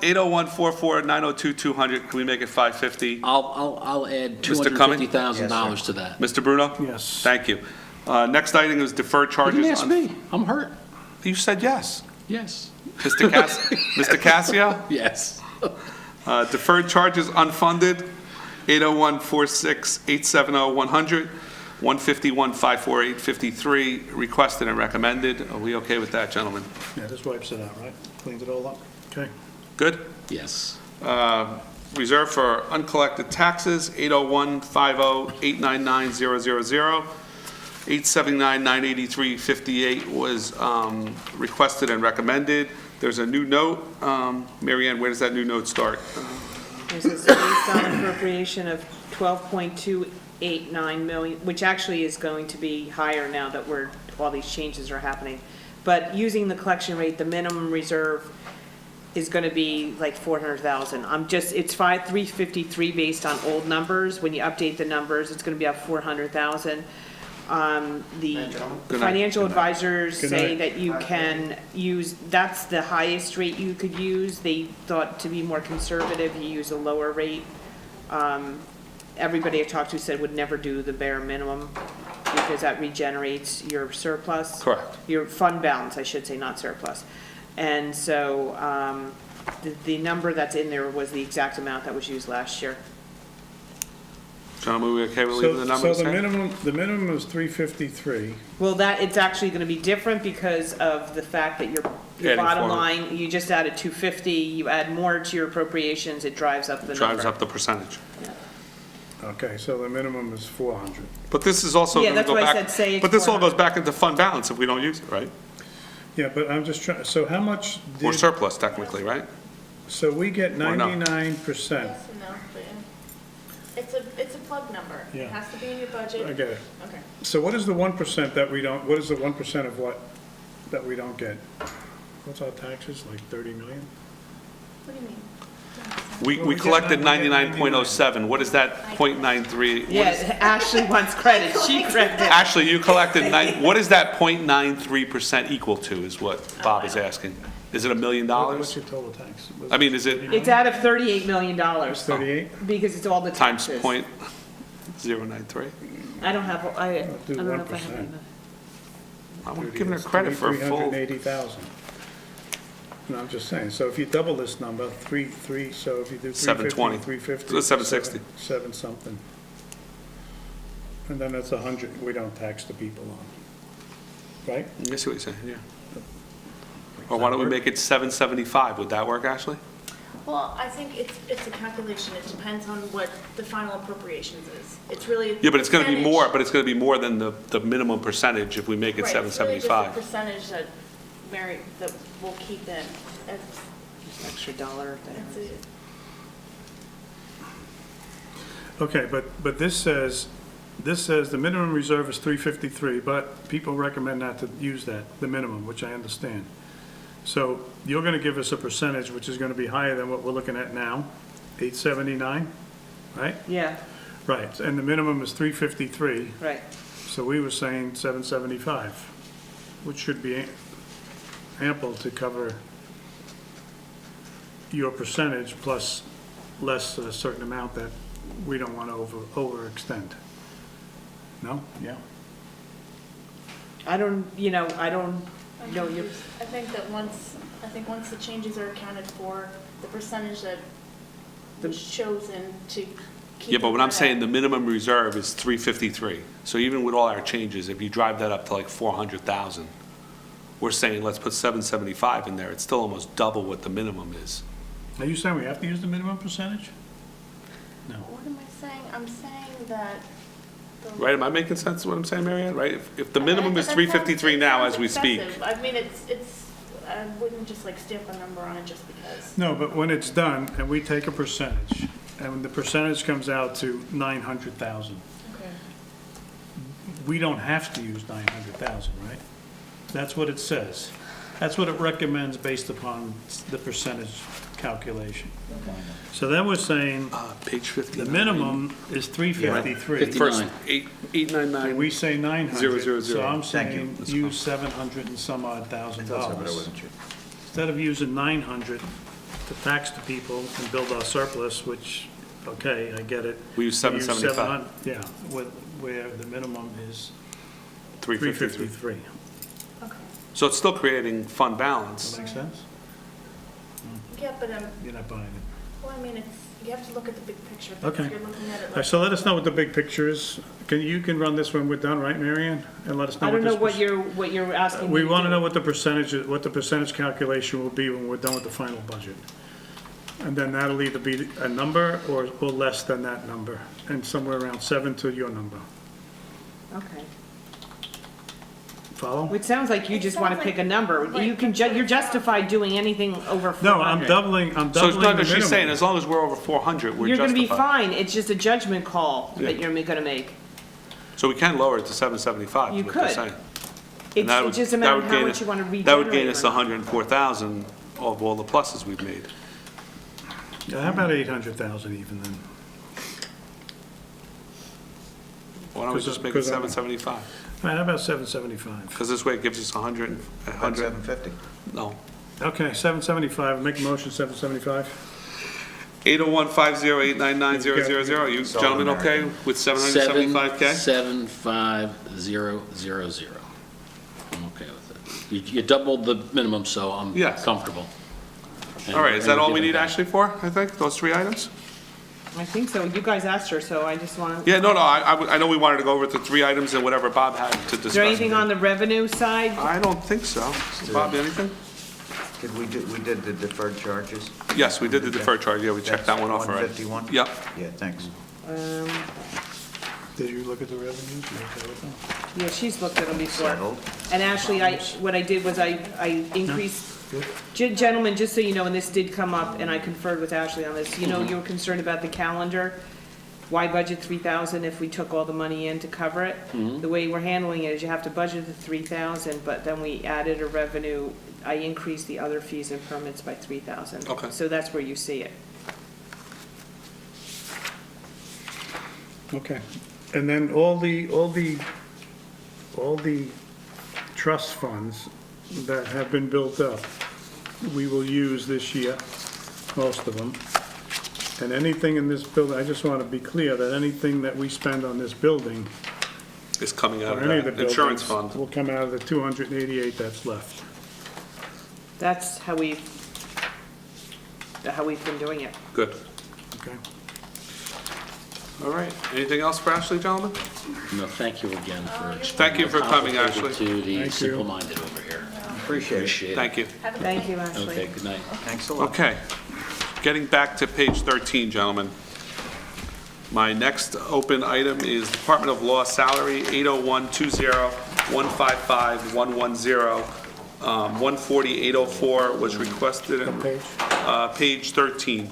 [SPEAKER 1] 801-44-902-200, can we make it 550?
[SPEAKER 2] I'll add
[SPEAKER 1] Mr. Cumming?
[SPEAKER 2] $250,000 to that.
[SPEAKER 1] Mr. Bruno?
[SPEAKER 10] Yes.
[SPEAKER 1] Thank you. Next item is deferred
[SPEAKER 2] You
[SPEAKER 1] charges.
[SPEAKER 2] didn't ask
[SPEAKER 1] on-
[SPEAKER 2] me, I'm hurt.
[SPEAKER 1] You said yes.
[SPEAKER 2] Yes.
[SPEAKER 1] Mr. Mr. Cassio?
[SPEAKER 2] Yes.
[SPEAKER 1] Deferred charges unfunded, 801-46-870-100, 151-548-53, requested and recommended. Are we okay with that, gentlemen?
[SPEAKER 10] Yeah, this wipes it out, right? Cleans it all up? Okay.
[SPEAKER 1] Good?
[SPEAKER 2] Yes.
[SPEAKER 1] Reserve for uncollected taxes, 801-50-899-000. 879-983-58 was requested and recommended. There's a new note. Mary Ann, where does that new note start?
[SPEAKER 6] There's this based on appropriation of 12.289 million, which actually is going to be higher now that all these changes are happening. But using the collection rate, the minimum reserve is gonna be like 400,000. It's 353 based on old numbers. When you update the numbers, it's gonna be up 400,000. The
[SPEAKER 1] Good night.
[SPEAKER 6] financial advisors
[SPEAKER 10] Good
[SPEAKER 6] say
[SPEAKER 10] night.
[SPEAKER 6] that you can use, that's the highest rate you could use. They thought to be more conservative, you use a lower rate. Everybody I talked to said would never do the bare minimum. You because that regenerates your surplus.
[SPEAKER 1] Correct.
[SPEAKER 6] Your fund balance, I should say, not surplus. And so, the number that's in there was the exact amount that was used last year.
[SPEAKER 1] Gentlemen, we okay with leaving the number the
[SPEAKER 10] So
[SPEAKER 1] same?
[SPEAKER 10] the minimum is 353.
[SPEAKER 6] Well, it's actually gonna be different because of the fact that your
[SPEAKER 1] Adding
[SPEAKER 6] bottom
[SPEAKER 1] 400.
[SPEAKER 6] line, you just added 250, you add more to your appropriations, it drives up the number.
[SPEAKER 1] Drives up the percentage.
[SPEAKER 10] Okay, so the minimum is 400.
[SPEAKER 1] But this is also
[SPEAKER 6] Yeah,
[SPEAKER 1] gonna
[SPEAKER 6] that's
[SPEAKER 1] go
[SPEAKER 6] why I
[SPEAKER 1] back.
[SPEAKER 6] said say it's
[SPEAKER 1] But this all
[SPEAKER 6] 400.
[SPEAKER 1] goes back into fund balance if we don't use it, right?
[SPEAKER 10] Yeah, but I'm just trying, so how much
[SPEAKER 1] Or
[SPEAKER 10] did,
[SPEAKER 1] surplus technically, right?
[SPEAKER 10] so we get
[SPEAKER 1] Or no.
[SPEAKER 10] 99%.
[SPEAKER 13] Yes and no, but it's a plug number.
[SPEAKER 10] Yeah.
[SPEAKER 13] It has to be in your budget.
[SPEAKER 10] I get it.
[SPEAKER 13] Okay.
[SPEAKER 10] So what is the 1% that we don't, what is the 1% of what, that we don't get? What's our taxes, like 30 million?
[SPEAKER 13] What do you mean?
[SPEAKER 1] We
[SPEAKER 10] Well, we
[SPEAKER 1] collected
[SPEAKER 10] get 99.
[SPEAKER 1] 99.07. What is that .93?
[SPEAKER 6] Yeah, Ashley wants credit, she corrected.
[SPEAKER 1] Actually, you collected what is that .93% equal to is what Bob is asking. Is it $1 million?
[SPEAKER 10] What's your total tax?
[SPEAKER 1] I mean, is it
[SPEAKER 6] It's out of $38 million.
[SPEAKER 10] It's 38?
[SPEAKER 6] Because it's all the
[SPEAKER 1] times
[SPEAKER 6] taxes.
[SPEAKER 1] .093?
[SPEAKER 6] I don't have, I
[SPEAKER 10] Do
[SPEAKER 6] don't know if I have
[SPEAKER 10] 1%.
[SPEAKER 6] it.
[SPEAKER 1] I'm giving her credit for a full.
[SPEAKER 10] 380,000. No, I'm just saying, so if you double this number, so if you do 350,
[SPEAKER 1] 720.
[SPEAKER 10] 350.
[SPEAKER 1] So it's 760.
[SPEAKER 10] Seven something. And then that's 100 we don't tax the people on, right?
[SPEAKER 1] I see what you're saying, yeah. Or why don't we make it 775? Would that work, Ashley?
[SPEAKER 13] Well, I think it's a calculation. It depends on what the final appropriations is. It's really.
[SPEAKER 1] Yeah, but it's gonna be
[SPEAKER 13] percentage.
[SPEAKER 1] more, but it's gonna be more than the minimum percentage if we make it
[SPEAKER 13] Right, it's really just
[SPEAKER 1] 775.
[SPEAKER 13] the percentage that we'll keep in.
[SPEAKER 6] Extra dollar.
[SPEAKER 13] That's it.
[SPEAKER 10] Okay, but this says the minimum reserve is 353, but people recommend not to use that, the minimum, which I understand. So you're gonna give us a percentage which is gonna be higher than what we're looking at now, 879, right?
[SPEAKER 6] Yeah,
[SPEAKER 10] Right, and the minimum is 353,
[SPEAKER 6] right.
[SPEAKER 10] so we were saying 775, which should be ample to cover your percentage plus less a certain amount that we don't want to overextend. No? Yeah?
[SPEAKER 6] I don't know, you're,
[SPEAKER 13] I think once the changes are accounted for, the percentage that was chosen to keep.
[SPEAKER 1] Yeah, but what I'm
[SPEAKER 13] it
[SPEAKER 1] saying,
[SPEAKER 13] at-
[SPEAKER 1] the minimum reserve is 353. So even with all our changes, if you drive that up to like 400,000, we're saying let's put 775 in there. It's still almost double what the minimum is.
[SPEAKER 10] Are you saying we have to use the minimum percentage? No.
[SPEAKER 13] What am I saying? I'm saying that.
[SPEAKER 1] Right, am I making sense of what I'm saying, Mary Ann? Right? If the
[SPEAKER 13] I
[SPEAKER 1] minimum
[SPEAKER 13] mean,
[SPEAKER 1] is
[SPEAKER 13] that
[SPEAKER 1] 353
[SPEAKER 13] sounds-
[SPEAKER 1] now
[SPEAKER 13] it
[SPEAKER 1] as we
[SPEAKER 13] sounds
[SPEAKER 1] speak.
[SPEAKER 13] excessive. I mean, I wouldn't just like stamp a number on it just because.
[SPEAKER 10] No, but when it's done and we take a percentage, and when the percentage comes out to 900,000,
[SPEAKER 13] Okay.
[SPEAKER 10] we don't have to use 900,000, right? That's what it says. That's what it recommends based upon the percentage calculation. So then we're saying
[SPEAKER 1] Page 59.
[SPEAKER 10] the minimum is 353.
[SPEAKER 1] First,
[SPEAKER 10] And
[SPEAKER 1] 899.
[SPEAKER 10] we say 900.
[SPEAKER 1] 000.
[SPEAKER 10] So I'm
[SPEAKER 7] Thank you.
[SPEAKER 10] saying use 700 and some odd thousand
[SPEAKER 7] But I
[SPEAKER 10] dollars.
[SPEAKER 7] wasn't sure.
[SPEAKER 10] Instead of using 900 to tax the people and build our surplus, which, okay, I get it.
[SPEAKER 1] We use 775.
[SPEAKER 10] 700, yeah, where the minimum is
[SPEAKER 1] 353.
[SPEAKER 10] 353.
[SPEAKER 13] Okay.
[SPEAKER 1] So it's still creating fund balance.
[SPEAKER 10] That make sense?
[SPEAKER 13] Yeah, but
[SPEAKER 10] You're not buying it.
[SPEAKER 13] well, I mean, you have to look at the big picture.
[SPEAKER 10] Okay.
[SPEAKER 13] You're looking at it
[SPEAKER 10] All right,
[SPEAKER 13] like.
[SPEAKER 10] so let us know what the big picture is. You can run this when we're done, right, Mary Ann? And let us know
[SPEAKER 6] I don't know
[SPEAKER 10] this
[SPEAKER 6] what you're asking.
[SPEAKER 10] We
[SPEAKER 6] me
[SPEAKER 10] want to
[SPEAKER 6] do.
[SPEAKER 10] know what the percentage calculation will be when we're done with the final budget. And then that'll either be a number or less than that number, and somewhere around 7 to your number.
[SPEAKER 6] Okay.
[SPEAKER 10] Follow?
[SPEAKER 6] It sounds like you
[SPEAKER 13] It
[SPEAKER 6] just want to
[SPEAKER 13] sounds
[SPEAKER 6] pick a
[SPEAKER 13] like-
[SPEAKER 6] number.
[SPEAKER 13] right,
[SPEAKER 6] You can,
[SPEAKER 13] that's what
[SPEAKER 6] you're
[SPEAKER 13] it sounds
[SPEAKER 6] justified doing anything over 400.
[SPEAKER 10] No, I'm doubling
[SPEAKER 1] So it's
[SPEAKER 10] the
[SPEAKER 1] not that she's saying,
[SPEAKER 10] minimum.
[SPEAKER 1] as long as we're over 400, we're
[SPEAKER 6] You're going to be
[SPEAKER 1] justified.
[SPEAKER 6] fine, it's just a judgment call that you're going to make.
[SPEAKER 1] So we can lower it to 775,
[SPEAKER 6] You
[SPEAKER 1] is what they're
[SPEAKER 6] could.
[SPEAKER 1] saying.
[SPEAKER 6] It's
[SPEAKER 1] And that
[SPEAKER 6] it's
[SPEAKER 1] would-
[SPEAKER 6] just a
[SPEAKER 1] that
[SPEAKER 6] matter
[SPEAKER 1] would
[SPEAKER 6] of how
[SPEAKER 1] gain
[SPEAKER 6] much
[SPEAKER 1] us-
[SPEAKER 6] you want to regenerate.
[SPEAKER 1] That would gain us
[SPEAKER 6] or
[SPEAKER 1] the
[SPEAKER 6] not.
[SPEAKER 1] 104,000 of all the pluses we've made.
[SPEAKER 10] Yeah, how about 800,000 even then?
[SPEAKER 1] Why don't we just make it
[SPEAKER 10] Because I'm-
[SPEAKER 1] 775?
[SPEAKER 10] All right, how about 775?
[SPEAKER 1] Because this way it gives us 100,
[SPEAKER 7] About
[SPEAKER 1] 100,
[SPEAKER 7] 750.
[SPEAKER 1] no.
[SPEAKER 10] Okay, 775, make a motion, 775.
[SPEAKER 1] 801-508-99000. Are you gentlemen okay with 775K?
[SPEAKER 2] 75000. I'm okay with it. You doubled the minimum, so I'm
[SPEAKER 1] Yes.
[SPEAKER 2] comfortable.
[SPEAKER 1] All right, is that all we need
[SPEAKER 2] actually?
[SPEAKER 1] Ashley for, I think, those 3 items?
[SPEAKER 6] I think so. You guys asked her, so I just want to.
[SPEAKER 1] Yeah, no, I know we wanted to go over the 3 items and whatever Bob had to discuss.
[SPEAKER 6] Is there anything on the revenue side?
[SPEAKER 1] I don't think so. Bob, anything?
[SPEAKER 7] We did the deferred charges?
[SPEAKER 1] Yes, we did the deferred charge, yeah, we checked that one off already.
[SPEAKER 7] 151?
[SPEAKER 1] Yep.
[SPEAKER 7] Yeah, thanks.
[SPEAKER 10] Did you look at the revenues? You okay with them?
[SPEAKER 6] Yeah, she's looked at them before.
[SPEAKER 7] Settled.
[SPEAKER 6] And actually, what I did was I increased, gentlemen, just so you know, and this did come up, and I conferred with Ashley on this, you know, you were concerned about the calendar. Why budget 3,000 if we took all the money in to cover it? The way we're handling it is you have to budget the 3,000, but then we added a revenue, I increased the other fees and permits by 3,000.
[SPEAKER 1] Okay.
[SPEAKER 6] So that's where you see it.
[SPEAKER 10] Okay. And then all the trust funds that have been built up, we will use this year, most of them. And anything in this building, I just want to be clear that anything that we spend on this building,
[SPEAKER 1] Is coming out
[SPEAKER 10] or
[SPEAKER 1] of
[SPEAKER 10] any of the
[SPEAKER 1] that insurance
[SPEAKER 10] buildings,
[SPEAKER 1] fund.
[SPEAKER 10] will come out of the 288 that's left.
[SPEAKER 6] That's how we've been doing it.
[SPEAKER 1] Good.
[SPEAKER 10] Okay?
[SPEAKER 1] All right, anything else for Ashley, gentlemen?
[SPEAKER 2] No, thank you again for.
[SPEAKER 1] Thank you for coming,
[SPEAKER 2] complicated
[SPEAKER 1] Ashley.
[SPEAKER 2] To the
[SPEAKER 10] Thank you.
[SPEAKER 2] simple-minded over here.
[SPEAKER 7] Appreciate it.
[SPEAKER 1] Thank you.
[SPEAKER 6] Thank you, Ashley.
[SPEAKER 2] Okay, good night.
[SPEAKER 7] Thanks a lot.
[SPEAKER 1] Okay, getting back to page 13, gentlemen. My next open item is Department of Law salary, 801-20-155-110. 140-804 was requested,
[SPEAKER 10] What page?
[SPEAKER 1] page 13.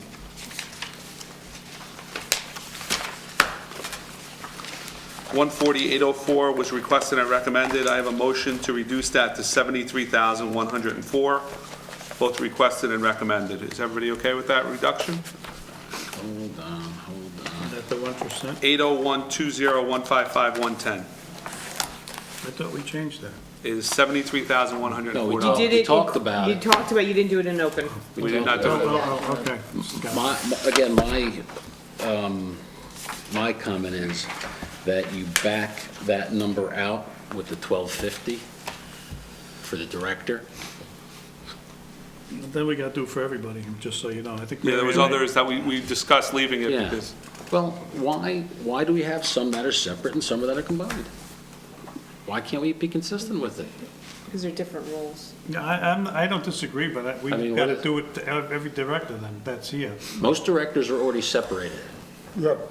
[SPEAKER 1] $140,804 was requested and recommended. I have a motion to reduce that to $73,104, both requested and recommended. Is everybody okay with that reduction?
[SPEAKER 2] Hold on.
[SPEAKER 10] Is that the 1%?
[SPEAKER 1] 801-20-155-110
[SPEAKER 10] I thought we changed that.
[SPEAKER 1] is $73,104.
[SPEAKER 2] No, we
[SPEAKER 6] You did
[SPEAKER 2] We
[SPEAKER 6] it.
[SPEAKER 2] talked about
[SPEAKER 6] You
[SPEAKER 2] it.
[SPEAKER 6] talked about, you didn't do it in open.
[SPEAKER 1] We did not do it.
[SPEAKER 10] Oh, okay. Got it.
[SPEAKER 2] Again, my comment is that you back that number out with the 1250 for the director.
[SPEAKER 10] Then we got to do for everybody, just so you know. I think.
[SPEAKER 1] Yeah, there was others that we discussed leaving it
[SPEAKER 2] Yeah.
[SPEAKER 1] because,
[SPEAKER 2] Well, why do we have some that are separate and some that are combined? Why can't we be consistent with it?
[SPEAKER 6] Because they're different rules.
[SPEAKER 10] Yeah, I don't disagree, but
[SPEAKER 2] I
[SPEAKER 10] we've
[SPEAKER 2] mean,
[SPEAKER 10] got
[SPEAKER 2] what
[SPEAKER 10] to
[SPEAKER 2] is-
[SPEAKER 10] do it to every director then, that's here.
[SPEAKER 2] Most directors are already separated,
[SPEAKER 10] Yep.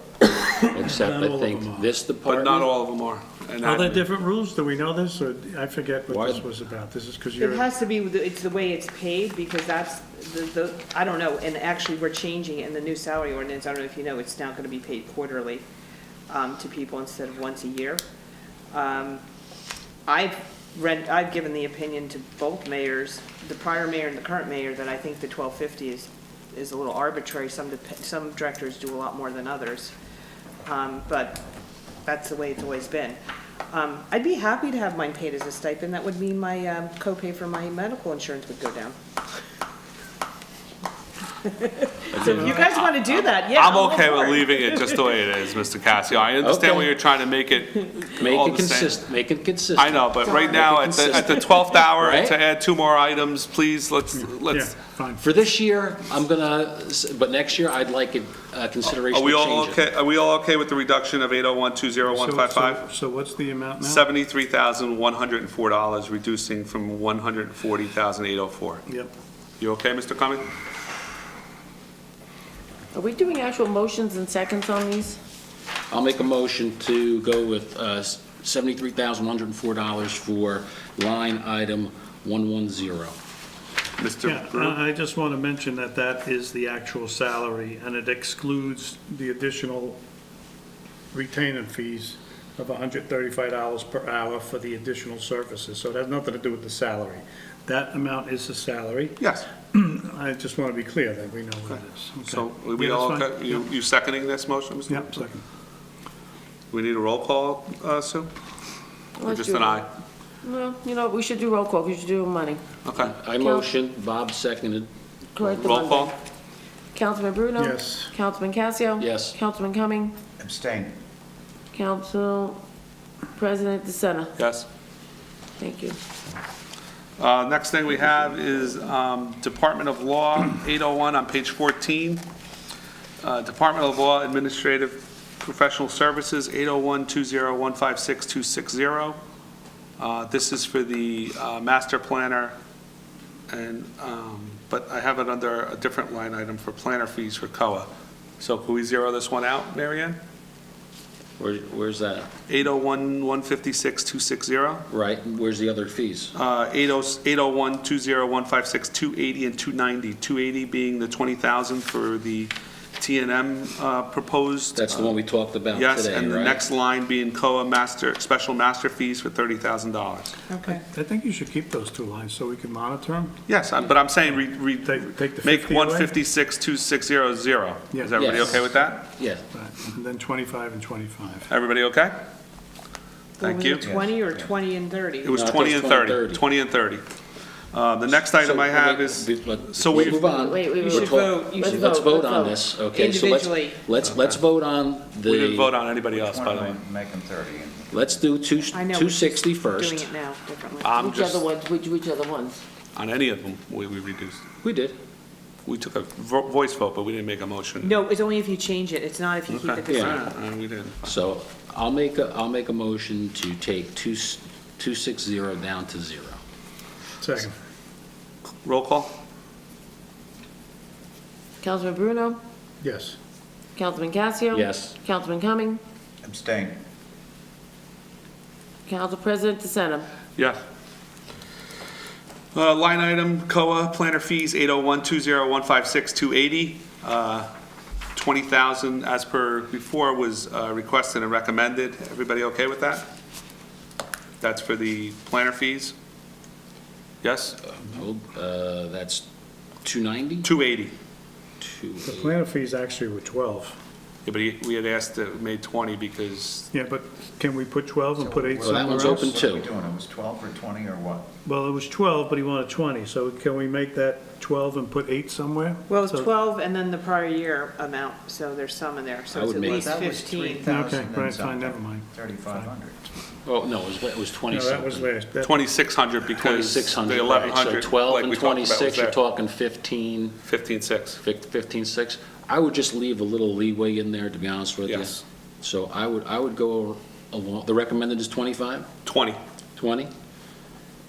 [SPEAKER 2] except
[SPEAKER 10] Not all
[SPEAKER 2] I
[SPEAKER 10] of
[SPEAKER 2] think
[SPEAKER 10] them are.
[SPEAKER 2] this
[SPEAKER 1] but
[SPEAKER 2] department.
[SPEAKER 1] not all of them are. And
[SPEAKER 10] Are there
[SPEAKER 1] that-
[SPEAKER 10] different rules? Do we know this, or I forget
[SPEAKER 2] Why-
[SPEAKER 10] what this was about? This is because
[SPEAKER 6] It
[SPEAKER 10] you're,
[SPEAKER 6] has to be, it's the way it's paid, because that's I don't know, and actually, we're changing it in the new salary ordinance, I don't know if you know, it's now gonna be paid quarterly, to people instead of once a year. I've given the opinion to both mayors, the prior mayor and the current mayor, that I think the 1250 is a little arbitrary. Some directors do a lot more than others, but that's the way it's always been. I'd be happy to have mine paid as a stipend. That would mean my copay for my medical insurance would go down. So if you guys want to do that, yeah.
[SPEAKER 1] I'm
[SPEAKER 6] all
[SPEAKER 1] okay
[SPEAKER 6] for
[SPEAKER 1] with
[SPEAKER 6] it.
[SPEAKER 1] leaving it just the way it is, Mr. Cassio. I understand
[SPEAKER 2] Okay.
[SPEAKER 1] where you're trying to make it
[SPEAKER 2] Make
[SPEAKER 1] all
[SPEAKER 2] it
[SPEAKER 1] the same.
[SPEAKER 2] consistent, make it consistent.
[SPEAKER 1] I know, but right now, at the 12th hour,
[SPEAKER 2] Right?
[SPEAKER 1] to add 2 more items, please, let's,
[SPEAKER 10] yeah, fine.
[SPEAKER 2] For this year, but next year, I'd like a consideration
[SPEAKER 1] are
[SPEAKER 2] to
[SPEAKER 1] we all
[SPEAKER 2] change it.
[SPEAKER 1] okay, are we all okay with the reduction of 801-20155?
[SPEAKER 10] So what's the amount now?
[SPEAKER 1] $73,104, reducing from $140,804.
[SPEAKER 10] Yep.
[SPEAKER 1] You okay, Mr. Cumming?
[SPEAKER 3] Are we doing actual motions and seconds on these?
[SPEAKER 2] I'll make a motion to go with $73,104 for line item 110.
[SPEAKER 1] Mr.
[SPEAKER 10] Yeah,
[SPEAKER 1] Brew?
[SPEAKER 10] I just want to mention that that is the actual salary, and it excludes the additional retainer fees of $135 per hour for the additional services, so it has nothing to do with the salary. That amount is the salary.
[SPEAKER 1] Yes.
[SPEAKER 10] I just want to be clear that we know what it is. Okay.
[SPEAKER 1] So, are we
[SPEAKER 10] Yeah,
[SPEAKER 1] all
[SPEAKER 10] that's
[SPEAKER 1] okay?
[SPEAKER 10] fine.
[SPEAKER 1] You seconding this motion, Mr.?
[SPEAKER 10] Yep, second.
[SPEAKER 1] We need a roll call, Sue? Or
[SPEAKER 3] Let's
[SPEAKER 1] just
[SPEAKER 3] do
[SPEAKER 1] an
[SPEAKER 3] it.
[SPEAKER 1] aye?
[SPEAKER 3] Well, you know, we should do roll call, we should do money.
[SPEAKER 1] Okay.
[SPEAKER 2] I motion, Bob seconded.
[SPEAKER 3] Correct the
[SPEAKER 1] Roll
[SPEAKER 3] Monday.
[SPEAKER 1] call?
[SPEAKER 3] Councilman Bruno?
[SPEAKER 10] Yes.
[SPEAKER 3] Councilman Casio?
[SPEAKER 2] Yes.
[SPEAKER 3] Councilman Cumming?
[SPEAKER 7] Abstain.
[SPEAKER 3] Council President DeSena?
[SPEAKER 1] Yes.
[SPEAKER 3] Thank you.
[SPEAKER 1] Next thing we have is Department of Law, 801 on page 14. Department of Law Administrative Professional Services, 801-20156-260. This is for the master planner, and, but I have it under a different line item for planner fees for COA. So can we zero this one out, Mary Ann?
[SPEAKER 2] Where's that?
[SPEAKER 1] 801-156-260.
[SPEAKER 2] Right, and where's the other fees?
[SPEAKER 1] 801-201-56280 and 290. 280 being the 20,000 for the T&M proposed.
[SPEAKER 2] That's the one we talked about today, right?
[SPEAKER 1] Yes, and the next line being COA special master fees for $30,000.
[SPEAKER 6] Okay.
[SPEAKER 10] I think you should keep those two lines so we can monitor them.
[SPEAKER 1] Yes, but I'm saying
[SPEAKER 10] Take the
[SPEAKER 1] make
[SPEAKER 10] 50 away?
[SPEAKER 1] 156-260 zero.
[SPEAKER 10] Yeah.
[SPEAKER 1] Is everybody
[SPEAKER 2] Yes.
[SPEAKER 1] okay with that?
[SPEAKER 2] Yeah.
[SPEAKER 10] Right, and then 25 and 25.
[SPEAKER 1] Everybody okay? Thank you.
[SPEAKER 6] Was it 20 or 20 and 30?
[SPEAKER 1] It was
[SPEAKER 2] No, I
[SPEAKER 1] 20
[SPEAKER 2] thought
[SPEAKER 1] and
[SPEAKER 2] it was
[SPEAKER 1] 30. 20 and 30. The next item I have is, so
[SPEAKER 2] We'll
[SPEAKER 1] we,
[SPEAKER 2] move on.
[SPEAKER 3] Wait,
[SPEAKER 6] You
[SPEAKER 3] wait,
[SPEAKER 6] should
[SPEAKER 3] wait.
[SPEAKER 6] vote, you should
[SPEAKER 2] Let's
[SPEAKER 6] vote.
[SPEAKER 2] vote on this, okay? So
[SPEAKER 6] Individually.
[SPEAKER 2] let's vote on the.
[SPEAKER 1] we didn't vote on anybody else, by the way.
[SPEAKER 7] Make them 30.
[SPEAKER 2] Let's do
[SPEAKER 6] I know, we're
[SPEAKER 2] 260
[SPEAKER 6] just
[SPEAKER 2] first.
[SPEAKER 6] doing it now differently.
[SPEAKER 1] I'm
[SPEAKER 3] Which other
[SPEAKER 1] just,
[SPEAKER 3] ones, which other ones?
[SPEAKER 1] on any of them, we reduced.
[SPEAKER 2] We did.
[SPEAKER 1] We took a voice vote, but we didn't make a motion.
[SPEAKER 6] No, it's only if you change it, it's not if you keep it the
[SPEAKER 1] Okay.
[SPEAKER 6] same.
[SPEAKER 1] We didn't.
[SPEAKER 2] So I'll make a motion to take 260 down to 0.
[SPEAKER 10] Second.
[SPEAKER 1] Roll call?
[SPEAKER 3] Councilman Bruno?
[SPEAKER 10] Yes.
[SPEAKER 3] Councilman Casio?
[SPEAKER 2] Yes.
[SPEAKER 3] Councilman Cumming?
[SPEAKER 7] Abstain.
[SPEAKER 3] Council President DeSena?
[SPEAKER 1] Yes. Line item, COA, planner fees, 801-20156-280. 20,000 as per before was requested and recommended. Everybody okay with that? That's for the planner fees? Yes?
[SPEAKER 2] That's 290?
[SPEAKER 1] 280.
[SPEAKER 10] The planner fees actually were 12.
[SPEAKER 1] Yeah, but we had asked to made 20 because,
[SPEAKER 10] Yeah, but can we put 12 and put 8
[SPEAKER 2] Well, that
[SPEAKER 10] somewhere
[SPEAKER 2] one's
[SPEAKER 10] else?
[SPEAKER 2] open
[SPEAKER 7] What are we
[SPEAKER 2] too.
[SPEAKER 7] doing? It was 12 or 20 or what?
[SPEAKER 10] Well, it was 12, but he wanted 20, so can we make that 12 and put 8 somewhere?
[SPEAKER 6] Well, it's
[SPEAKER 10] So-
[SPEAKER 6] 12 and then the prior year amount, so there's some in there, so
[SPEAKER 2] I
[SPEAKER 6] it's
[SPEAKER 2] would
[SPEAKER 6] at
[SPEAKER 2] make-
[SPEAKER 6] least
[SPEAKER 7] That was
[SPEAKER 6] 15.
[SPEAKER 7] 3,000
[SPEAKER 10] Okay,
[SPEAKER 7] and
[SPEAKER 10] right, fine,
[SPEAKER 7] something.
[SPEAKER 10] never mind.
[SPEAKER 2] Oh,
[SPEAKER 10] 3,500.
[SPEAKER 2] no, it was 20
[SPEAKER 10] No, that was
[SPEAKER 2] something.
[SPEAKER 10] last. that-
[SPEAKER 1] 2,600 because the
[SPEAKER 2] 2,600, right.
[SPEAKER 1] 1,100.
[SPEAKER 2] So 12
[SPEAKER 1] like we
[SPEAKER 2] and
[SPEAKER 1] talked about, was
[SPEAKER 2] 26, you're
[SPEAKER 1] there.
[SPEAKER 2] talking 15,
[SPEAKER 1] 15.6.
[SPEAKER 2] 15.6. I would just leave a little leeway in there, to be honest with you.
[SPEAKER 1] Yes.
[SPEAKER 2] So I would go along, the recommended is 25,
[SPEAKER 1] 20.
[SPEAKER 2] 20?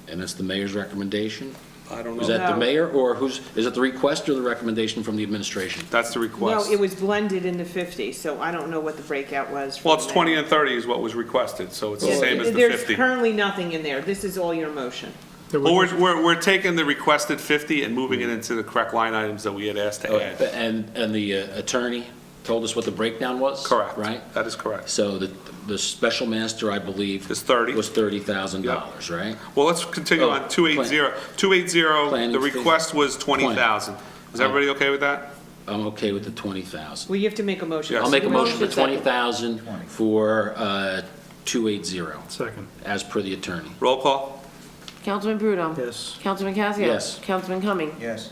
[SPEAKER 2] And that's the mayor's recommendation?
[SPEAKER 1] I don't know.
[SPEAKER 2] Is that the
[SPEAKER 6] No.
[SPEAKER 2] mayor, or is it the request or the recommendation from the administration?
[SPEAKER 1] That's the
[SPEAKER 6] No,
[SPEAKER 1] request.
[SPEAKER 6] it was blended into 50, so I don't know what the breakout was.
[SPEAKER 1] Well,
[SPEAKER 6] from
[SPEAKER 1] it's
[SPEAKER 6] there.
[SPEAKER 1] 20 and 30 is what was requested, so it's the
[SPEAKER 6] Yeah,
[SPEAKER 1] same as the
[SPEAKER 6] There's
[SPEAKER 1] 50.
[SPEAKER 6] currently nothing in there. This is all your motion.
[SPEAKER 10] there
[SPEAKER 1] Well,
[SPEAKER 10] was-
[SPEAKER 1] we're taking the requested 50 and moving it into the correct line items that we had asked to add.
[SPEAKER 2] And the attorney told us what the breakdown was?
[SPEAKER 1] Correct.
[SPEAKER 2] Right?
[SPEAKER 1] That is correct.
[SPEAKER 2] So the special master, I believe.
[SPEAKER 1] Is 30.
[SPEAKER 2] Was $30,000, right?
[SPEAKER 1] Well, let's continue
[SPEAKER 2] Oh,
[SPEAKER 1] on 280. 280,
[SPEAKER 2] Planning
[SPEAKER 1] the
[SPEAKER 2] fee.
[SPEAKER 1] request was 20,000. Is everybody okay with that?
[SPEAKER 2] I'm okay with the 20,000.
[SPEAKER 6] Well, you have to make a motion.
[SPEAKER 1] Yes.
[SPEAKER 2] I'll make a motion for
[SPEAKER 3] Motion second.
[SPEAKER 2] 20,000 for 280,
[SPEAKER 10] Second.
[SPEAKER 2] as per the attorney.
[SPEAKER 1] Roll call?
[SPEAKER 3] Councilman Bruno?
[SPEAKER 10] Yes.
[SPEAKER 3] Councilman Casio?
[SPEAKER 2] Yes.
[SPEAKER 3] Councilman Cumming?
[SPEAKER 7] Yes.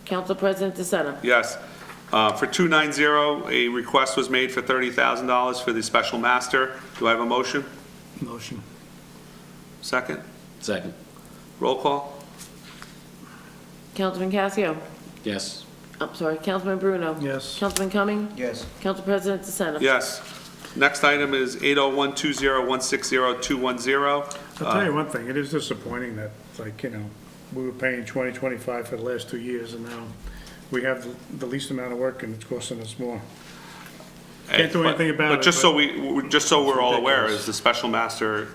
[SPEAKER 3] Council President DeSena?
[SPEAKER 1] Yes. For 290, a request was made for $30,000 for the special master. Do I have a motion?
[SPEAKER 10] Motion.
[SPEAKER 1] Second?
[SPEAKER 2] Second.
[SPEAKER 1] Roll call?
[SPEAKER 3] Councilman Casio?
[SPEAKER 2] Yes.
[SPEAKER 3] I'm sorry, Councilman Bruno?
[SPEAKER 10] Yes.
[SPEAKER 3] Councilman Cumming?
[SPEAKER 7] Yes.
[SPEAKER 3] Council President DeSena?
[SPEAKER 1] Yes. Next item is 801-20160-210.
[SPEAKER 10] I'll tell you one thing, it is disappointing that, like, we were paying 2025 for the last 2 years, and now we have the least amount of work, and it's costing us more. Can't do anything about
[SPEAKER 1] But
[SPEAKER 10] it,
[SPEAKER 1] just so we're all aware,
[SPEAKER 10] ridiculous.
[SPEAKER 1] is the special master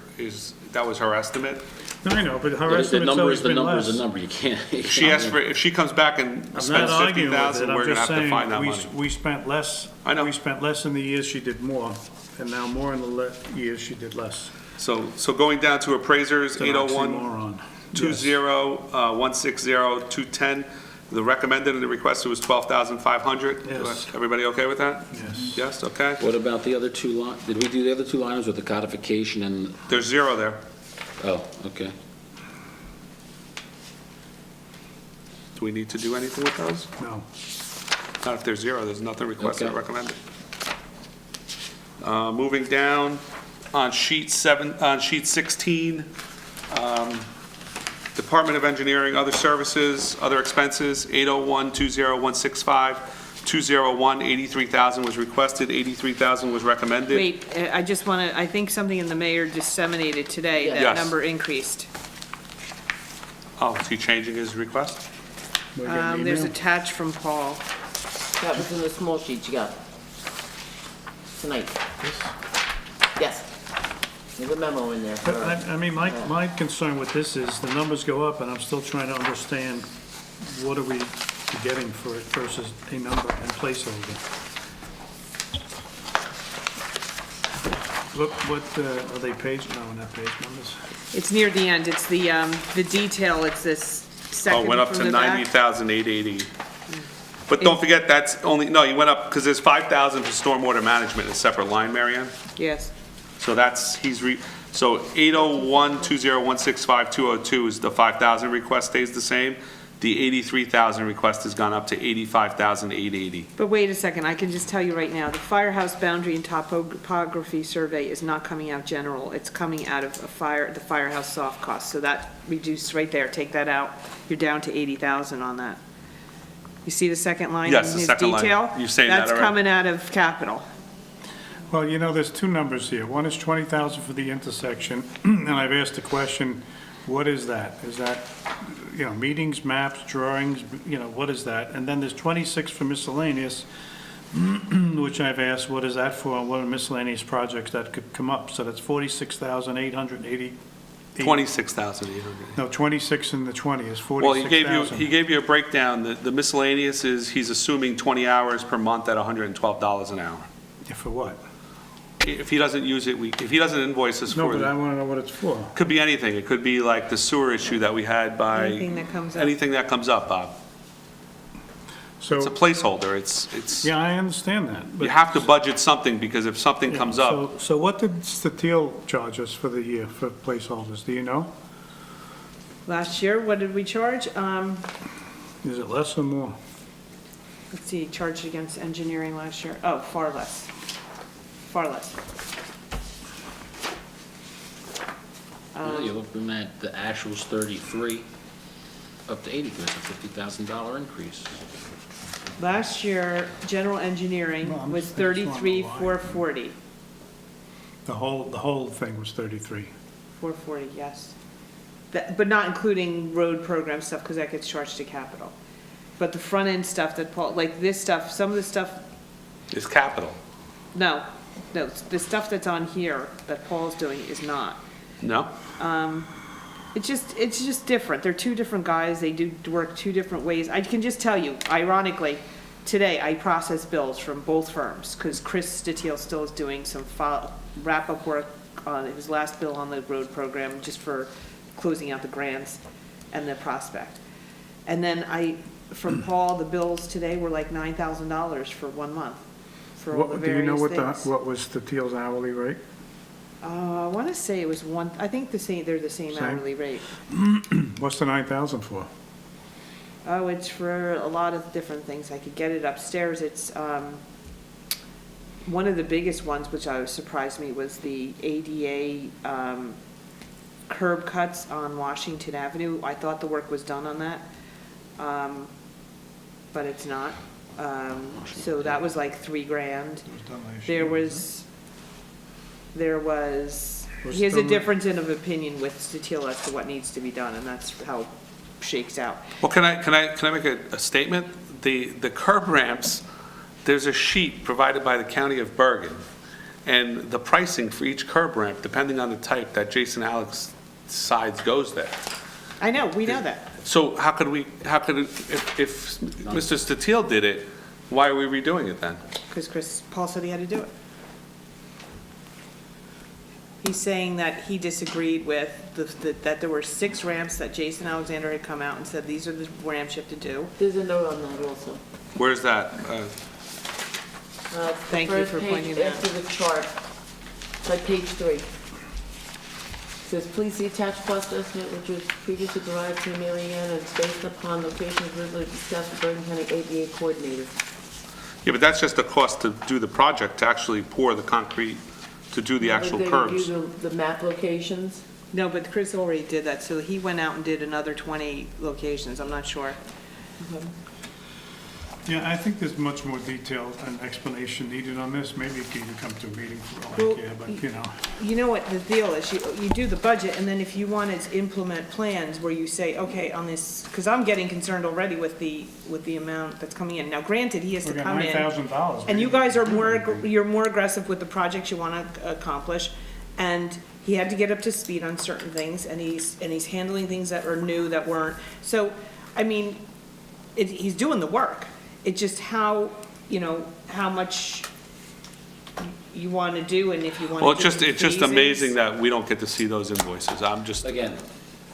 [SPEAKER 1] that was her estimate.
[SPEAKER 10] No, I know, but her
[SPEAKER 2] The
[SPEAKER 10] estimate's
[SPEAKER 2] number
[SPEAKER 10] always
[SPEAKER 2] is the
[SPEAKER 10] been
[SPEAKER 2] number is
[SPEAKER 10] less.
[SPEAKER 2] the number. You can't.
[SPEAKER 1] She asked for, if she comes back and
[SPEAKER 10] I'm
[SPEAKER 1] spends
[SPEAKER 10] not arguing with
[SPEAKER 1] 50,000,
[SPEAKER 10] it,
[SPEAKER 1] we're
[SPEAKER 10] I'm
[SPEAKER 1] gonna
[SPEAKER 10] just
[SPEAKER 1] have to find that
[SPEAKER 10] saying,
[SPEAKER 1] money.
[SPEAKER 10] we spent less.
[SPEAKER 1] I know.
[SPEAKER 10] We spent less in the years she did more, and now more in the years she did less.
[SPEAKER 1] So going down to appraisers,
[SPEAKER 10] It's an
[SPEAKER 1] 801,
[SPEAKER 10] oxymoron.
[SPEAKER 1] 20160-210. The recommended and the requested was 12,500.
[SPEAKER 10] Yes.
[SPEAKER 1] Everybody okay with that?
[SPEAKER 10] Yes.
[SPEAKER 1] Yes, okay.
[SPEAKER 2] What about the other two lines? Did we do the other two lines with the codification and,
[SPEAKER 1] There's 0 there.
[SPEAKER 2] oh, okay.
[SPEAKER 1] Do we need to do anything with those?
[SPEAKER 10] No.
[SPEAKER 1] Not if there's zero, there's nothing requested or
[SPEAKER 2] Okay.
[SPEAKER 1] recommended. Moving down, on sheet 16, Department of Engineering, other services, other expenses, 801-20165, 201, 83,000 was requested, 83,000 was recommended.
[SPEAKER 6] Wait, I just want to, I think something in the mayor disseminated today,
[SPEAKER 1] Yes.
[SPEAKER 6] that number increased.
[SPEAKER 1] Oh, is he changing his request?
[SPEAKER 6] There's attached from Paul.
[SPEAKER 3] That was in the small sheet you got tonight. Yes. There's a memo in there.
[SPEAKER 10] But I mean, my concern with this is the numbers go up, and I'm still trying to understand what are we getting for it versus a number and placeholder. What, are they page, no, not page numbers?
[SPEAKER 6] It's near the end, it's the detail, it's this
[SPEAKER 1] Oh,
[SPEAKER 6] second
[SPEAKER 1] went up
[SPEAKER 6] from
[SPEAKER 1] to
[SPEAKER 6] the back.
[SPEAKER 1] 90,880. But don't forget, that's only, no, you went up, because there's 5,000 for stormwater management, a separate line, Marianne.
[SPEAKER 6] Yes,
[SPEAKER 1] So that's, so 801-20165-202 is the 5,000 request stays the same. The 83,000 request has gone up to 85,880.
[SPEAKER 6] but wait a second, I can just tell you right now, the firehouse boundary and topography survey is not coming out general, it's coming out of the firehouse soft cost, so that reduced right there, take that out, you're down to 80,000 on that. You see the second line in
[SPEAKER 1] Yes, the
[SPEAKER 6] his
[SPEAKER 1] second line.
[SPEAKER 6] detail?
[SPEAKER 1] You're saying that
[SPEAKER 6] That's
[SPEAKER 1] already.
[SPEAKER 6] coming out of capital.
[SPEAKER 10] Well, you know, there's two numbers here. One is 20,000 for the intersection, and I've asked the question, what is that? Is that, you know, meetings, maps, drawings, you know, what is that? And then there's 26 for miscellaneous, which I've asked, what is that for, and what are miscellaneous projects that could come up? So that's 46,880.
[SPEAKER 1] 26,800.
[SPEAKER 10] No, 26 and the 20 is
[SPEAKER 1] Well, he
[SPEAKER 10] 46,000.
[SPEAKER 1] gave you a breakdown. The miscellaneous is, he's assuming 20 hours per month at $112 an hour.
[SPEAKER 10] Yeah, for what?
[SPEAKER 1] If he doesn't use it, if he doesn't invoice us
[SPEAKER 10] No,
[SPEAKER 1] for
[SPEAKER 10] but I
[SPEAKER 1] it,
[SPEAKER 10] want to know what it's for.
[SPEAKER 1] could be anything. It could be like the sewer issue that we had by.
[SPEAKER 6] Anything that comes up.
[SPEAKER 1] Anything that comes up, Bob.
[SPEAKER 10] So,
[SPEAKER 1] It's a placeholder. It's,
[SPEAKER 10] yeah, I understand that.
[SPEAKER 1] you
[SPEAKER 10] but-
[SPEAKER 1] have to budget something because if something
[SPEAKER 10] Yeah,
[SPEAKER 1] comes up,
[SPEAKER 10] So what did Steel charge us for the year for placeholders? Do you know?
[SPEAKER 6] Last year, what did we charge?
[SPEAKER 10] Is it less or more?
[SPEAKER 6] Let's see, charged against engineering last year, oh, far less. Far less.
[SPEAKER 2] You're looking at the actuals 33, up to 80, that's a $50,000 increase.
[SPEAKER 6] Last year, general engineering
[SPEAKER 10] No, I'm
[SPEAKER 6] was
[SPEAKER 10] just thinking it's on the line.
[SPEAKER 6] 33,440.
[SPEAKER 10] The whole thing was 33.
[SPEAKER 6] 440, yes. But not including road program stuff, because that gets charged to capital. But the front end stuff that Paul, like this stuff, some of the stuff,
[SPEAKER 1] it's capital.
[SPEAKER 6] no, the stuff that's on here that Paul's doing is not.
[SPEAKER 1] No?
[SPEAKER 6] It's just different. They're two different guys. They do work two different ways. I can just tell you, ironically, today I processed bills from both firms because Chris Statiel still is doing some wrap-up work on his last bill on the road program just for closing out the grants and the prospect. And then from Paul, the bills today were like $9,000 for 1 month for all the
[SPEAKER 10] Do you know
[SPEAKER 6] various things.
[SPEAKER 10] what was Steel's hourly rate?
[SPEAKER 6] I want to say it was I think they're the same
[SPEAKER 10] Same?
[SPEAKER 6] hourly rate.
[SPEAKER 10] What's the 9,000 for?
[SPEAKER 6] Oh, it's for a lot of different things. I could get it upstairs. It's, one of the biggest ones, which surprised me, was the ADA, curb cuts on Washington Avenue. I thought the work was done on that, but it's not. So that was like $3,000. There was, he has a difference of opinion with Statiel as to what needs to be done, and that's how it shakes out.
[SPEAKER 1] Well, can I make a statement? The curb ramps, there's a sheet provided by the County of Bergen, and the pricing for each curb ramp, depending on the type that Jason Alex decides goes there.
[SPEAKER 6] I know, we know that.
[SPEAKER 1] So if Mr. Statiel did it, why are we redoing it then?
[SPEAKER 6] Because Paul said he had to do it. He's saying that he disagreed with that there were 6 ramps that Jason Alexander had come out and said, these are the ramps you have to do.
[SPEAKER 3] There's a note on that also.
[SPEAKER 1] Where's that?
[SPEAKER 6] Thank you for pointing that out.
[SPEAKER 3] After the chart, it's like page 3. Says, please see attached cost estimate, which was previously derived to Mary Ann, and it's based upon locations originally discussed with Bergen County ADA coordinator.
[SPEAKER 1] Yeah, but that's just the cost to do the project, to actually pour the concrete, to do the actual curbs.
[SPEAKER 3] The map locations?
[SPEAKER 6] No, but Chris already did that, so he went out and did another 20 locations, I'm not sure.
[SPEAKER 10] Yeah, I think there's much more detail and explanation needed on this. Maybe you can even come to a meeting for all I
[SPEAKER 6] Well,
[SPEAKER 10] care, but, you know.
[SPEAKER 6] You know what the deal is, you do the budget, and then if you wanted to implement plans where you say, okay, on this, because I'm getting concerned already with the amount that's coming in. Now granted, he has to
[SPEAKER 10] We got
[SPEAKER 6] come in.
[SPEAKER 10] $9,000.
[SPEAKER 6] And you guys are you're more aggressive with the projects you want to accomplish, and he had to get up to speed on certain things, and he's handling things that are new that weren't. So, I mean, he's doing the work. It's just how, how much you want to do, and if you want to
[SPEAKER 1] Well,
[SPEAKER 6] do it in
[SPEAKER 1] it's just
[SPEAKER 6] phases.
[SPEAKER 1] amazing that we don't get to see those invoices. I'm just,
[SPEAKER 2] Again,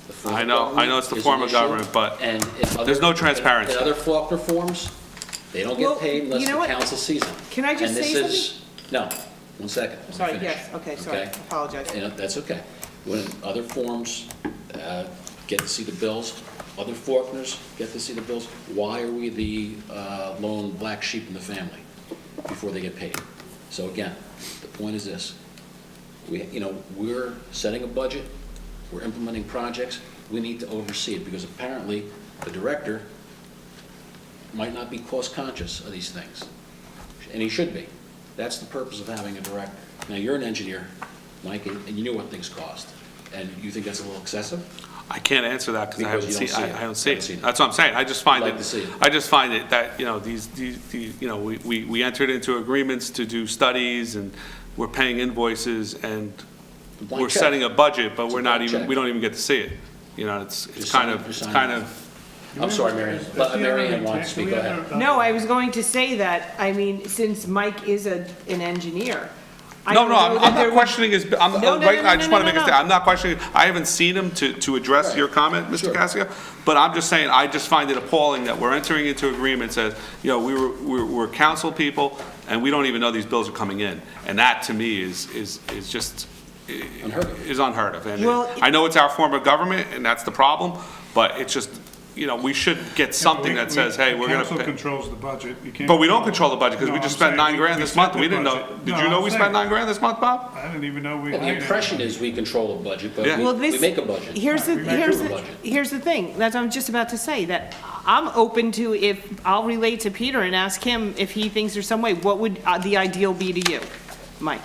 [SPEAKER 2] the form
[SPEAKER 1] I
[SPEAKER 2] of
[SPEAKER 1] know
[SPEAKER 2] government
[SPEAKER 1] it's the
[SPEAKER 2] is
[SPEAKER 1] form
[SPEAKER 2] an
[SPEAKER 1] of
[SPEAKER 2] issue,
[SPEAKER 1] government, but
[SPEAKER 2] and in other-
[SPEAKER 1] there's no transparency.
[SPEAKER 2] In other Faulkner forms, they don't
[SPEAKER 6] Well,
[SPEAKER 2] get paid unless
[SPEAKER 6] you know
[SPEAKER 2] the
[SPEAKER 6] what?
[SPEAKER 2] council sees them.
[SPEAKER 6] Can I just
[SPEAKER 2] And
[SPEAKER 6] say
[SPEAKER 2] this is- No, one second. let me
[SPEAKER 6] Sorry,
[SPEAKER 2] finish,
[SPEAKER 6] yes, okay, sorry,
[SPEAKER 2] okay?
[SPEAKER 6] apologize.
[SPEAKER 2] And that's okay. When other forms get to see the bills, other Faulkners get to see the bills, why are we the lone black sheep in the family before they get paid? So again, the point is this, we're setting a budget, we're implementing projects, we need to oversee it, because apparently the director might not be cost conscious of these things, and he should be. That's the purpose of having a director. Now, you're an engineer, Mike, and you know what things cost, and you think that's a little excessive?
[SPEAKER 1] I can't answer that because I haven't
[SPEAKER 2] Because you
[SPEAKER 1] seen,
[SPEAKER 2] don't see it.
[SPEAKER 1] I don't see
[SPEAKER 2] Haven't seen
[SPEAKER 1] it.
[SPEAKER 2] it.
[SPEAKER 1] That's what I'm saying. I just find
[SPEAKER 2] Like to see
[SPEAKER 1] it,
[SPEAKER 2] it.
[SPEAKER 1] I just find it that, these, we entered into agreements to do studies and we're paying invoices and
[SPEAKER 2] Blank
[SPEAKER 1] we're
[SPEAKER 2] check.
[SPEAKER 1] setting a budget, but
[SPEAKER 2] It's a
[SPEAKER 1] we're not
[SPEAKER 2] blank
[SPEAKER 1] even,
[SPEAKER 2] check.
[SPEAKER 1] we don't even get to see it. It's
[SPEAKER 2] Just
[SPEAKER 1] kind
[SPEAKER 2] sign-
[SPEAKER 1] of,
[SPEAKER 2] just
[SPEAKER 1] it's
[SPEAKER 2] sign
[SPEAKER 1] kind
[SPEAKER 2] it.
[SPEAKER 1] of,
[SPEAKER 2] I'm sorry, Mary Ann. Mary Ann wants to speak, go ahead.
[SPEAKER 6] No, I was going to say that, I mean, since Mike is an engineer. I
[SPEAKER 1] no,
[SPEAKER 6] don't
[SPEAKER 1] no,
[SPEAKER 6] know
[SPEAKER 1] I'm
[SPEAKER 6] that
[SPEAKER 1] not
[SPEAKER 6] there would-
[SPEAKER 1] questioning his,
[SPEAKER 6] No, no,
[SPEAKER 1] right,
[SPEAKER 6] no,
[SPEAKER 1] I just
[SPEAKER 6] no,
[SPEAKER 1] want to
[SPEAKER 6] no,
[SPEAKER 1] make a
[SPEAKER 6] no.
[SPEAKER 1] statement. I'm not questioning, I haven't seen him to address
[SPEAKER 2] Right.
[SPEAKER 1] your comment, Mr.
[SPEAKER 2] Sure.
[SPEAKER 1] Cassia, but I'm just saying, I just find it appalling that we're entering into agreements as, we're council people, and we don't even know these bills are coming in. And that, to me, is just,
[SPEAKER 2] Unheard of.
[SPEAKER 1] is unheard of. And
[SPEAKER 6] Well,
[SPEAKER 1] I know it's our form of government, and that's the problem, but it's just, we should get something that says, hey, we're gonna
[SPEAKER 10] Council
[SPEAKER 1] pay.
[SPEAKER 10] controls the budget. You can't.
[SPEAKER 1] But we don't control the budget, because we
[SPEAKER 10] No,
[SPEAKER 1] just
[SPEAKER 10] I'm
[SPEAKER 1] spent
[SPEAKER 10] saying
[SPEAKER 1] $9,000
[SPEAKER 10] we
[SPEAKER 1] this
[SPEAKER 10] set
[SPEAKER 1] month.
[SPEAKER 10] the
[SPEAKER 1] We didn't know,
[SPEAKER 10] budget.
[SPEAKER 1] did
[SPEAKER 10] No,
[SPEAKER 1] you know
[SPEAKER 10] I'm
[SPEAKER 1] we spent
[SPEAKER 10] saying-
[SPEAKER 1] $9,000 this month, Bob?
[SPEAKER 10] I didn't even know we.
[SPEAKER 2] Well, the impression is we control the budget, but
[SPEAKER 1] Yeah.
[SPEAKER 6] Well,
[SPEAKER 2] we
[SPEAKER 6] this-
[SPEAKER 2] make a budget.
[SPEAKER 6] Here's the,
[SPEAKER 10] We make
[SPEAKER 6] here's
[SPEAKER 2] a
[SPEAKER 6] the,
[SPEAKER 2] budget.
[SPEAKER 6] here's the thing, that I'm just about to say, that I'm open to, if, I'll relate to Peter and ask him if he thinks there's some way, what would the ideal be to you, Mike?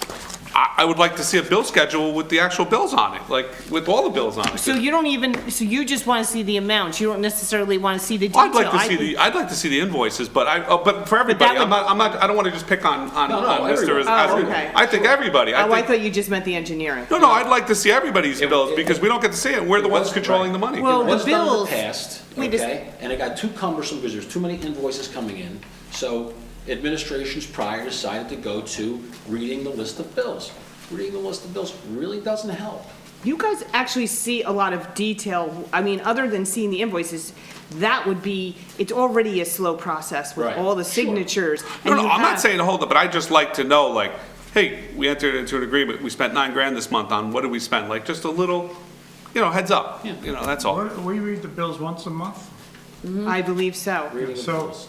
[SPEAKER 1] I would like to see a bill schedule with the actual bills on it, like, with all the bills on it.
[SPEAKER 6] So you don't even, so you just want to see the amounts, you don't necessarily want to see the detail?
[SPEAKER 1] I'd like to
[SPEAKER 6] I
[SPEAKER 1] see
[SPEAKER 6] think-
[SPEAKER 1] I'd like to see the invoices, but but for everybody,
[SPEAKER 6] would-
[SPEAKER 1] I don't want to just pick on
[SPEAKER 2] No,
[SPEAKER 1] Mr.
[SPEAKER 2] everyone.
[SPEAKER 6] Oh, okay.
[SPEAKER 1] I think everybody,
[SPEAKER 6] Oh, I
[SPEAKER 1] think,
[SPEAKER 6] thought you just meant the engineering.
[SPEAKER 1] no, I'd like to see everybody's bills,
[SPEAKER 2] it-
[SPEAKER 1] because we don't get to see it, we're the
[SPEAKER 2] it
[SPEAKER 1] ones
[SPEAKER 2] was-
[SPEAKER 1] controlling
[SPEAKER 2] right.
[SPEAKER 1] the money.
[SPEAKER 6] Well,
[SPEAKER 2] It was
[SPEAKER 6] the
[SPEAKER 2] done in the
[SPEAKER 6] bills-
[SPEAKER 2] past,
[SPEAKER 6] we just-
[SPEAKER 2] okay, and it got too cumbersome because there's too many invoices coming in, so administrations prior decided to go to reading the list of bills. Reading the list of bills really doesn't help.
[SPEAKER 6] You guys actually see a lot of detail, I mean, other than seeing the invoices, that would be, it's already a slow process with
[SPEAKER 2] Right.
[SPEAKER 6] all the
[SPEAKER 2] Sure.
[SPEAKER 6] signatures.
[SPEAKER 1] No,
[SPEAKER 6] and you
[SPEAKER 1] I'm not
[SPEAKER 6] have-
[SPEAKER 1] saying to hold it, but I'd just like to know, like, hey, we entered into an agreement, we spent $9,000 this month on, what did we spend? Like, just a little, heads up, that's all.
[SPEAKER 10] We read the bills once a month.
[SPEAKER 6] I believe so.
[SPEAKER 2] Reading the
[SPEAKER 10] So,
[SPEAKER 2] bills.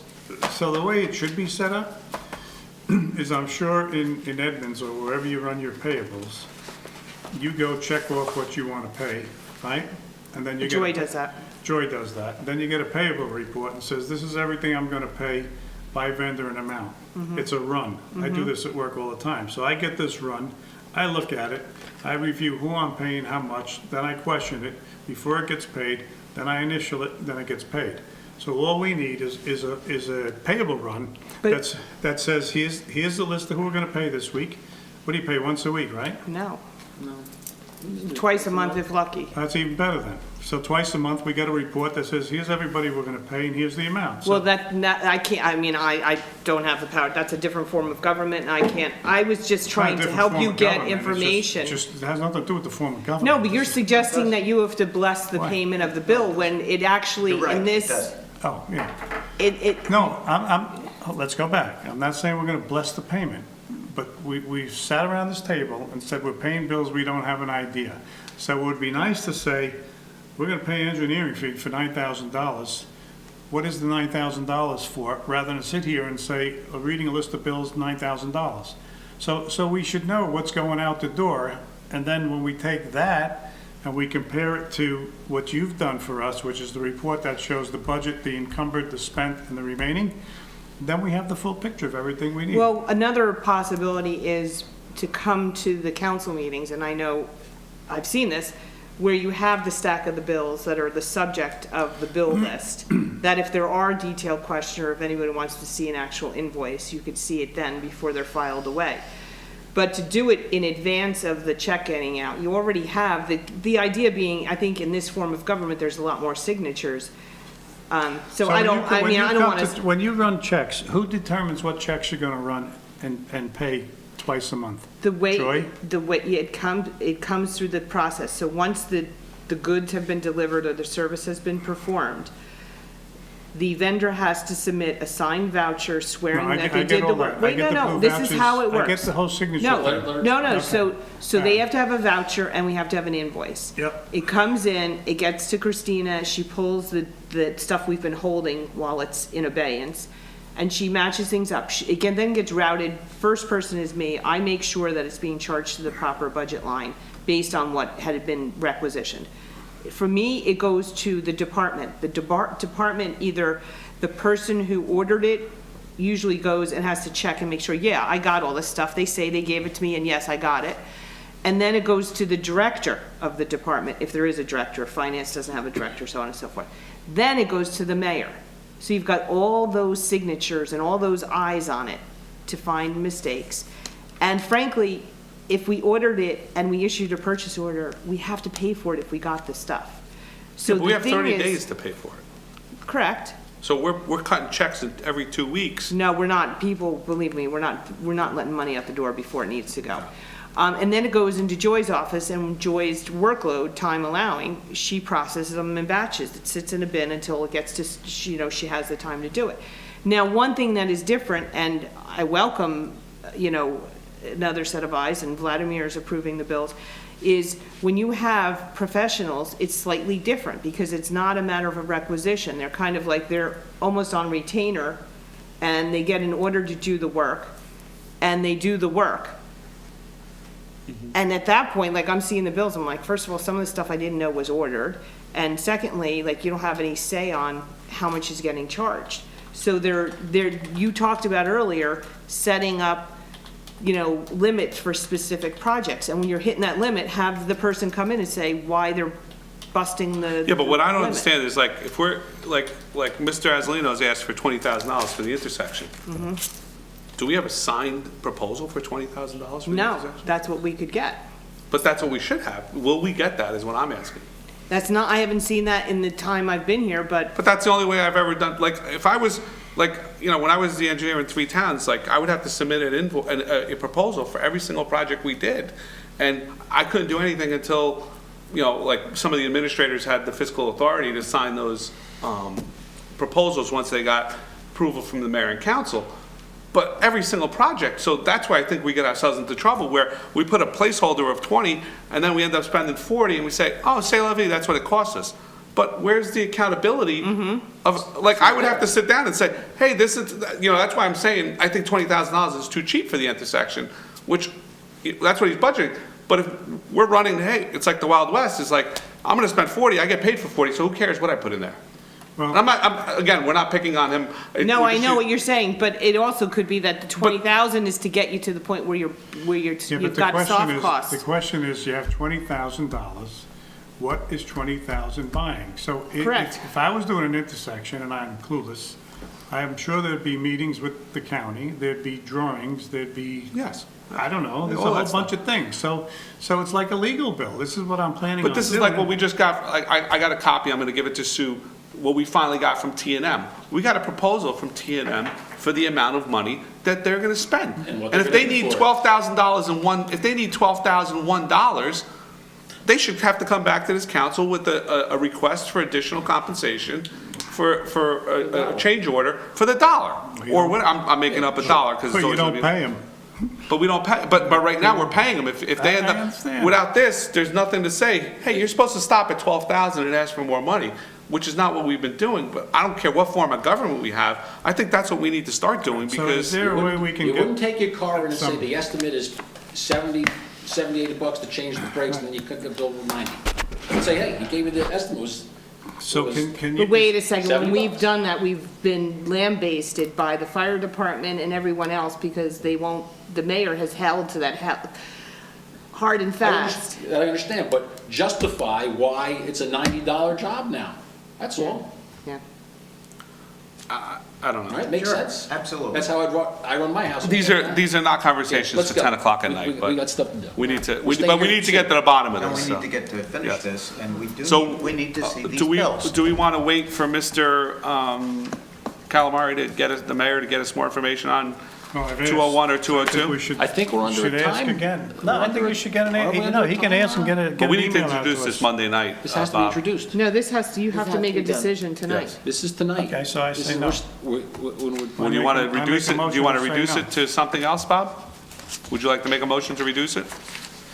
[SPEAKER 10] so the way it should be set up is, I'm sure in Edmonds or wherever you run your payables, you go check off what you want to pay, right? And then you get.
[SPEAKER 6] Joy does that.
[SPEAKER 10] Joy does that. Then you get a payable report and says, this is everything I'm going to pay by vendor and amount. It's a run. I do this at work all the time. So I get this run, I look at it, I review who I'm paying, how much, then I question it before it gets paid, then I initial it, then it gets paid. So all we need is a payable run
[SPEAKER 6] But-
[SPEAKER 10] that says, here's the list of who we're going to pay this week. What do you pay, once a week, right?
[SPEAKER 6] No. Twice a month if lucky.
[SPEAKER 10] That's even better then. So twice a month, we get a report that says, here's everybody we're going to pay and here's the amount. So-
[SPEAKER 6] Well, I can't, I don't have the power, that's a different form of government, and I can't, I was just
[SPEAKER 10] It's not a
[SPEAKER 6] trying to
[SPEAKER 10] different
[SPEAKER 6] help
[SPEAKER 10] form
[SPEAKER 6] you
[SPEAKER 10] of
[SPEAKER 6] get
[SPEAKER 10] government. It's
[SPEAKER 6] information.
[SPEAKER 10] it has nothing to do with the form of government.
[SPEAKER 6] No, but you're suggesting that you have to bless the
[SPEAKER 10] Why?
[SPEAKER 6] payment of the bill, when it actually, in this,
[SPEAKER 10] Oh, yeah.
[SPEAKER 6] it,
[SPEAKER 10] No, let's go back. I'm not saying we're gonna bless the payment, but we sat around this table and said we're paying bills we don't have an idea. So it would be nice to say, we're gonna pay engineering fee for $9,000. what is the $9,000 for, rather than sit here and say, reading a list of bills, $9,000. So we should know what's going out the door, and then when we take that and we compare it to what you've done for us, which is the report that shows the budget, the encumbered, the spent, and the remaining, then we have the full picture of everything we need.
[SPEAKER 6] Well, another possibility is to come to the council meetings, and I know I've seen this, where you have the stack of the bills that are the subject of the bill list, that if there are detailed questions or if anybody wants to see an actual invoice, you could see it then before they're filed away. But to do it in advance of the check getting out, you already have, the idea being, I think in this form of government, there's a lot more signatures. So I don't want to.
[SPEAKER 10] When you run checks, who determines what checks you're gonna run and pay twice a month?
[SPEAKER 6] The way,
[SPEAKER 10] Joy?
[SPEAKER 6] yeah, it comes through the process. So once the goods have been delivered or the service has been performed, the vendor has to submit a signed voucher swearing
[SPEAKER 10] No, I
[SPEAKER 6] that
[SPEAKER 10] get-
[SPEAKER 6] they
[SPEAKER 10] I
[SPEAKER 6] did
[SPEAKER 10] get
[SPEAKER 6] the
[SPEAKER 10] all
[SPEAKER 6] work.
[SPEAKER 10] that. I
[SPEAKER 6] Wait,
[SPEAKER 10] get the
[SPEAKER 6] no,
[SPEAKER 10] blue
[SPEAKER 6] this is
[SPEAKER 10] vouchers.
[SPEAKER 6] how it
[SPEAKER 10] I
[SPEAKER 6] works.
[SPEAKER 10] get the whole signature
[SPEAKER 6] No,
[SPEAKER 10] thing.
[SPEAKER 6] no,
[SPEAKER 10] Okay.
[SPEAKER 6] so they have to have a voucher and we have to have an invoice.
[SPEAKER 10] Yep.
[SPEAKER 6] It comes in, it gets to Christina, she pulls the stuff we've been holding while it's in abeyance, and she matches things up. It then gets routed, first person is me, I make sure that it's being charged to the proper budget line based on what had been requisitioned. For me, it goes to the department. The department, either the person who ordered it usually goes and has to check and make sure, yeah, I got all this stuff. They say they gave it to me, and yes, I got it. And then it goes to the director of the department, if there is a director. Finance doesn't have a director, so on and so forth. Then it goes to the mayor. So you've got all those signatures and all those eyes on it to find mistakes. And frankly, if we ordered it and we issued a purchase order, we have to pay for it if we got the stuff. So
[SPEAKER 1] But we
[SPEAKER 6] the
[SPEAKER 1] have
[SPEAKER 6] thing
[SPEAKER 1] 30
[SPEAKER 6] is-
[SPEAKER 1] days to pay for it.
[SPEAKER 6] Correct.
[SPEAKER 1] So we're cutting checks every 2 weeks.
[SPEAKER 6] No, we're not. People, believe me, we're not letting money out the door before it needs to go. And then it goes into Joy's office, and Joy's workload, time allowing, she processes them in batches. It sits in a bin until it gets to, she has the time to do it. Now, one thing that is different, and I welcome, another set of eyes, and Vladimir is approving the bills, is when you have professionals, it's slightly different because it's not a matter of a requisition. They're kind of like, they're almost on retainer, and they get an order to do the work, and they do the work. And at that point, like, I'm seeing the bills, I'm like, first of all, some of the stuff I didn't know was ordered, and secondly, like, you don't have any say on how much is getting charged. So you talked about earlier, setting up, limits for specific projects, and when you're hitting that limit, have the person come in and say why they're busting the
[SPEAKER 1] Yeah, but what I don't
[SPEAKER 6] limit.
[SPEAKER 1] understand is like, if we're, like Mr. Azalino's asked for $20,000 for the intersection. Do we have a signed proposal for $20,000 for the
[SPEAKER 6] No,
[SPEAKER 1] intersection?
[SPEAKER 6] that's what we could get.
[SPEAKER 1] But that's what we should have. Will we get that is what I'm asking.
[SPEAKER 6] That's not, I haven't seen that in the time I've been here, but
[SPEAKER 1] But that's the only way I've ever done, like, if I was, like, when I was the engineer in 3 towns, like, I would have to submit a proposal for every single project we did. And I couldn't do anything until, like, some of the administrators had the fiscal authority to sign those proposals once they got approval from the mayor and council. But every single project, so that's why I think we get ourselves into trouble, where we put a placeholder of 20, and then we end up spending 40, and we say, oh, c'est la vie, that's what it cost us. But where's the accountability of, like, I would have to sit down and say, hey, this is, that's why I'm saying, I think $20,000 is too cheap for the intersection, which, that's what he's budgeting. But if we're running, hey, it's like the Wild West, it's like, I'm gonna spend 40, I get paid for 40, so who cares what I put in there?
[SPEAKER 10] Well,
[SPEAKER 1] Again, we're not picking on him.
[SPEAKER 6] no, I know what you're saying, but it also could be that the 20,000 is to get you to the point where
[SPEAKER 10] yeah,
[SPEAKER 6] you've
[SPEAKER 10] but
[SPEAKER 6] got soft costs.
[SPEAKER 10] the question is, you have $20,000, what is 20,000 buying? So
[SPEAKER 6] Correct.
[SPEAKER 10] if I was doing an intersection, and I'm clueless, I'm sure there'd be meetings with the county, there'd be drawings, there'd be,
[SPEAKER 1] Yes.
[SPEAKER 10] I don't know, there's a
[SPEAKER 1] All
[SPEAKER 10] whole
[SPEAKER 1] that
[SPEAKER 10] bunch of things. So it's like a legal bill. This is what I'm planning on
[SPEAKER 1] But this is
[SPEAKER 10] doing.
[SPEAKER 1] like what we just got, I got a copy, I'm gonna give it to Sue, what we finally got from T&M. We got a proposal from T&M for the amount of money that they're gonna spend. And if they need $12,000 if they need $12,001, they should have to come back to this council with a request for additional compensation for a change order for the dollar. Or what, I'm making up a dollar, because
[SPEAKER 10] But
[SPEAKER 1] it's
[SPEAKER 10] you
[SPEAKER 1] always gonna
[SPEAKER 10] don't
[SPEAKER 1] be.
[SPEAKER 10] pay them.
[SPEAKER 1] But we don't pay, but right now, we're paying them. If they end
[SPEAKER 10] I
[SPEAKER 1] up,
[SPEAKER 10] understand.
[SPEAKER 1] without this, there's nothing to say, hey, you're supposed to stop at 12,000 and ask for more money. which is not what we've been doing, but I don't care what form of government we have, I think that's what we need to start doing,
[SPEAKER 10] So is
[SPEAKER 1] because,
[SPEAKER 10] there a way we can
[SPEAKER 2] You wouldn't
[SPEAKER 10] get,
[SPEAKER 2] take your car in and say
[SPEAKER 10] some-
[SPEAKER 2] the estimate is 70, 80 bucks to change the brakes, and then you could go over 90. And say, hey, you gave me the estimate was,
[SPEAKER 10] so can you?
[SPEAKER 11] But wait a second, when
[SPEAKER 2] $70.
[SPEAKER 11] we've done that, we've been lambasted by the fire department and everyone else because they won't, the mayor has held to that hard and fast.
[SPEAKER 2] I understand, but justify why it's a $90 job now. That's all.
[SPEAKER 11] Yeah.
[SPEAKER 1] I don't know.
[SPEAKER 2] Right, makes
[SPEAKER 7] Sure,
[SPEAKER 2] sense.
[SPEAKER 7] absolutely.
[SPEAKER 2] That's how I run my house.
[SPEAKER 1] These are not conversations
[SPEAKER 2] Let's
[SPEAKER 1] for
[SPEAKER 2] go.
[SPEAKER 1] 10 o'clock at
[SPEAKER 2] We-
[SPEAKER 1] night,
[SPEAKER 2] We
[SPEAKER 1] but
[SPEAKER 2] got stuff to do.
[SPEAKER 1] we need to,
[SPEAKER 2] We're staying
[SPEAKER 1] but we
[SPEAKER 2] here
[SPEAKER 1] need to
[SPEAKER 2] at
[SPEAKER 1] get to the bottom of
[SPEAKER 7] And we
[SPEAKER 1] this,
[SPEAKER 7] need
[SPEAKER 1] so.
[SPEAKER 7] to get to finish
[SPEAKER 1] Yes.
[SPEAKER 7] this, and
[SPEAKER 1] So,
[SPEAKER 7] we need to see these
[SPEAKER 1] do we,
[SPEAKER 7] bills.
[SPEAKER 1] do we want to wait for Mr. Calamari to get us, the mayor to get us more information on
[SPEAKER 10] No, I've asked.
[SPEAKER 1] 201 or
[SPEAKER 10] I think
[SPEAKER 1] 202?
[SPEAKER 10] we should,
[SPEAKER 2] I think we're under
[SPEAKER 10] should
[SPEAKER 2] a
[SPEAKER 10] ask
[SPEAKER 2] time.
[SPEAKER 10] again. No, I think we should get an,
[SPEAKER 2] Are we
[SPEAKER 10] you
[SPEAKER 2] under
[SPEAKER 10] know,
[SPEAKER 2] a
[SPEAKER 10] he can
[SPEAKER 2] time
[SPEAKER 10] ask and
[SPEAKER 2] now?
[SPEAKER 10] get a,
[SPEAKER 1] But
[SPEAKER 10] get
[SPEAKER 1] we
[SPEAKER 10] an
[SPEAKER 1] need to
[SPEAKER 10] email out
[SPEAKER 1] introduce
[SPEAKER 10] to
[SPEAKER 1] this
[SPEAKER 10] us.
[SPEAKER 1] Monday night,
[SPEAKER 2] This has to be
[SPEAKER 1] Bob.
[SPEAKER 2] introduced.
[SPEAKER 11] No, this has to, you have
[SPEAKER 3] has
[SPEAKER 11] to
[SPEAKER 3] to
[SPEAKER 11] make
[SPEAKER 3] be
[SPEAKER 11] a
[SPEAKER 3] done.
[SPEAKER 11] decision tonight.
[SPEAKER 1] Yes.
[SPEAKER 2] This is tonight.
[SPEAKER 10] Okay, so I
[SPEAKER 2] This
[SPEAKER 10] say
[SPEAKER 2] is-
[SPEAKER 10] no.
[SPEAKER 1] Would you want to
[SPEAKER 10] I make
[SPEAKER 1] reduce
[SPEAKER 10] a
[SPEAKER 1] it, do you
[SPEAKER 10] motion
[SPEAKER 1] want to
[SPEAKER 10] to say
[SPEAKER 1] reduce
[SPEAKER 10] no.
[SPEAKER 1] it to something else, Bob? Would you like to make a motion to reduce it?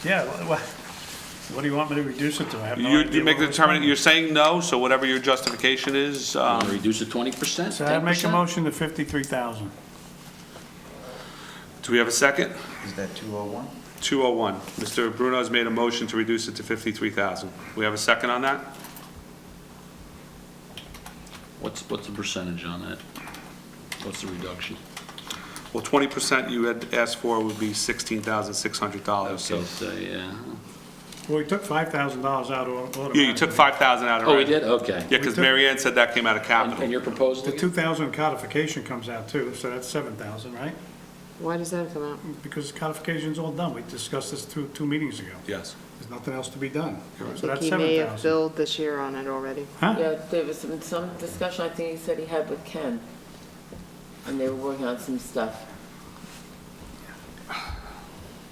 [SPEAKER 10] Yeah, what do you want me to reduce it to? I have no
[SPEAKER 1] You
[SPEAKER 10] idea
[SPEAKER 1] make
[SPEAKER 10] what
[SPEAKER 1] the
[SPEAKER 10] we're
[SPEAKER 1] determination,
[SPEAKER 10] spending.
[SPEAKER 1] you're saying no, so whatever your justification is,
[SPEAKER 2] Want to reduce it 20%,
[SPEAKER 10] So I make a
[SPEAKER 2] 10%?
[SPEAKER 10] motion to 53,000.
[SPEAKER 1] do we have a second?
[SPEAKER 7] Is that 201?
[SPEAKER 1] 201. Mr. Bruno has made a motion to reduce it to 53,000. We have a second on that?
[SPEAKER 2] What's the percentage on that? What's the reduction?
[SPEAKER 1] Well, 20% you had asked for would be $16,600, so.
[SPEAKER 2] Okay, so, yeah.
[SPEAKER 10] Well, we took $5,000 out automatically.
[SPEAKER 1] Yeah, you took 5,000 out
[SPEAKER 2] Oh, we
[SPEAKER 1] already.
[SPEAKER 2] did? Okay.
[SPEAKER 1] Yeah, because Mary Ann said that came out of
[SPEAKER 2] And
[SPEAKER 1] capital.
[SPEAKER 2] your proposal?
[SPEAKER 10] The 2,000 codification comes out too, so that's 7,000, right?
[SPEAKER 11] Why does that come out?
[SPEAKER 10] Because codification's all done. We discussed this two meetings ago.
[SPEAKER 1] Yes.
[SPEAKER 10] There's nothing else to be done.
[SPEAKER 11] I
[SPEAKER 10] So
[SPEAKER 11] think
[SPEAKER 10] that's
[SPEAKER 11] he may have
[SPEAKER 10] 7,000.
[SPEAKER 11] billed this year on it already.
[SPEAKER 10] Huh?
[SPEAKER 3] Yeah, there was some discussion, I think he said he had with Ken, and they were working on some stuff.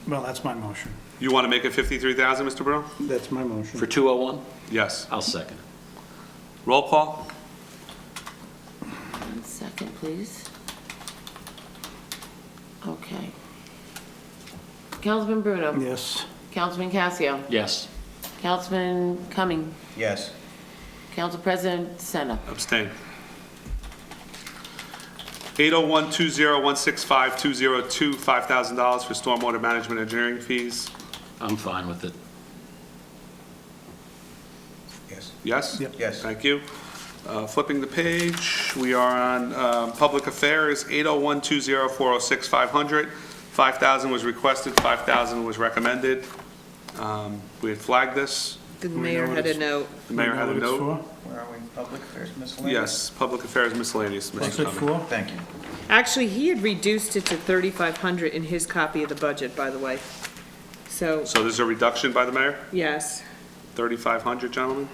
[SPEAKER 10] Well, that's my motion.
[SPEAKER 1] You want to make it 53,000, Mr. Bruno?
[SPEAKER 10] That's my motion.
[SPEAKER 2] For 201?
[SPEAKER 1] Yes.
[SPEAKER 2] I'll second.
[SPEAKER 1] Roll call?
[SPEAKER 3] 1 second, please. Okay. Councilman Bruno?
[SPEAKER 10] Yes.
[SPEAKER 3] Councilman Casio?
[SPEAKER 2] Yes.
[SPEAKER 3] Councilman Cumming?
[SPEAKER 7] Yes.
[SPEAKER 3] Council President Senna?
[SPEAKER 1] Abstain. 801-20165-202, $5,000 for stormwater management engineering fees.
[SPEAKER 2] I'm fine with it.
[SPEAKER 7] Yes.
[SPEAKER 1] Yes?
[SPEAKER 10] Yep.
[SPEAKER 7] Yes.
[SPEAKER 1] Thank you. Flipping the page, we are on Public Affairs, 801-20406-500. 5,000 was requested, 5,000 was recommended. We had flagged this.
[SPEAKER 11] The
[SPEAKER 10] know
[SPEAKER 11] mayor
[SPEAKER 10] what
[SPEAKER 11] had a
[SPEAKER 10] it's-
[SPEAKER 11] note.
[SPEAKER 1] The mayor had a
[SPEAKER 10] You know
[SPEAKER 1] note.
[SPEAKER 10] what it's
[SPEAKER 7] Where are we? Public Affairs Miscellaneous?
[SPEAKER 1] Yes, Public Affairs miscellaneous,
[SPEAKER 10] for? What's
[SPEAKER 1] Mr.
[SPEAKER 10] it
[SPEAKER 1] Cumming.
[SPEAKER 10] for?
[SPEAKER 7] Thank you.
[SPEAKER 11] Actually, he had reduced it to 3,500 in his copy of the budget, by the way. So,
[SPEAKER 1] So there's a reduction by the mayor,
[SPEAKER 11] yes.
[SPEAKER 1] 3,500, gentlemen?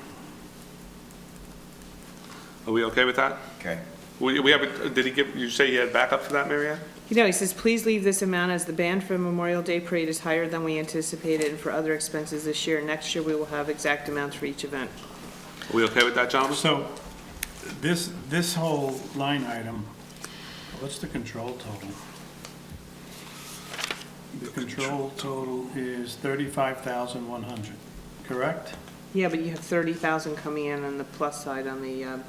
[SPEAKER 1] Are we okay with that?
[SPEAKER 7] Okay.
[SPEAKER 1] We have, did he give, you say he had backup for that, Mary Ann?
[SPEAKER 11] You know, he says, please leave this amount as the band for Memorial Day Parade is higher than we anticipated and for other expenses this year. Next year, we will have exact amounts for each event.
[SPEAKER 1] Are we okay with that, gentlemen?
[SPEAKER 10] So, this whole line item, what's the control total? The control total is 35,100, correct?
[SPEAKER 11] Yeah, but you have 30,000 coming in on the plus side on the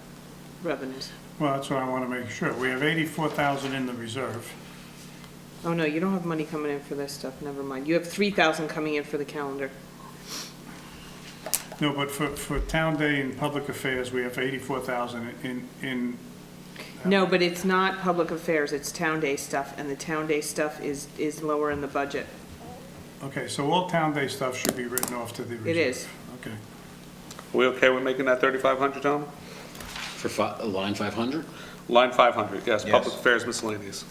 [SPEAKER 11] revenues.
[SPEAKER 10] Well, that's what I want to make sure. We have 84,000 in the reserve.
[SPEAKER 11] Oh, no, you don't have money coming in for this stuff, never mind. You have 3,000 coming in for the calendar.
[SPEAKER 10] No, but for Town Day and Public Affairs, we have 84,000 in.
[SPEAKER 11] No, but it's not public affairs, it's town day stuff, and the town day stuff is lower in the budget.
[SPEAKER 10] Okay, so all Town Day stuff should be written off to the reserve.
[SPEAKER 11] It is.
[SPEAKER 10] Okay.
[SPEAKER 1] Are we okay with making that 3,500, gentlemen?
[SPEAKER 2] For line 500?
[SPEAKER 1] Line 500, yes,
[SPEAKER 7] Yes.
[SPEAKER 1] Public Affairs miscellaneous.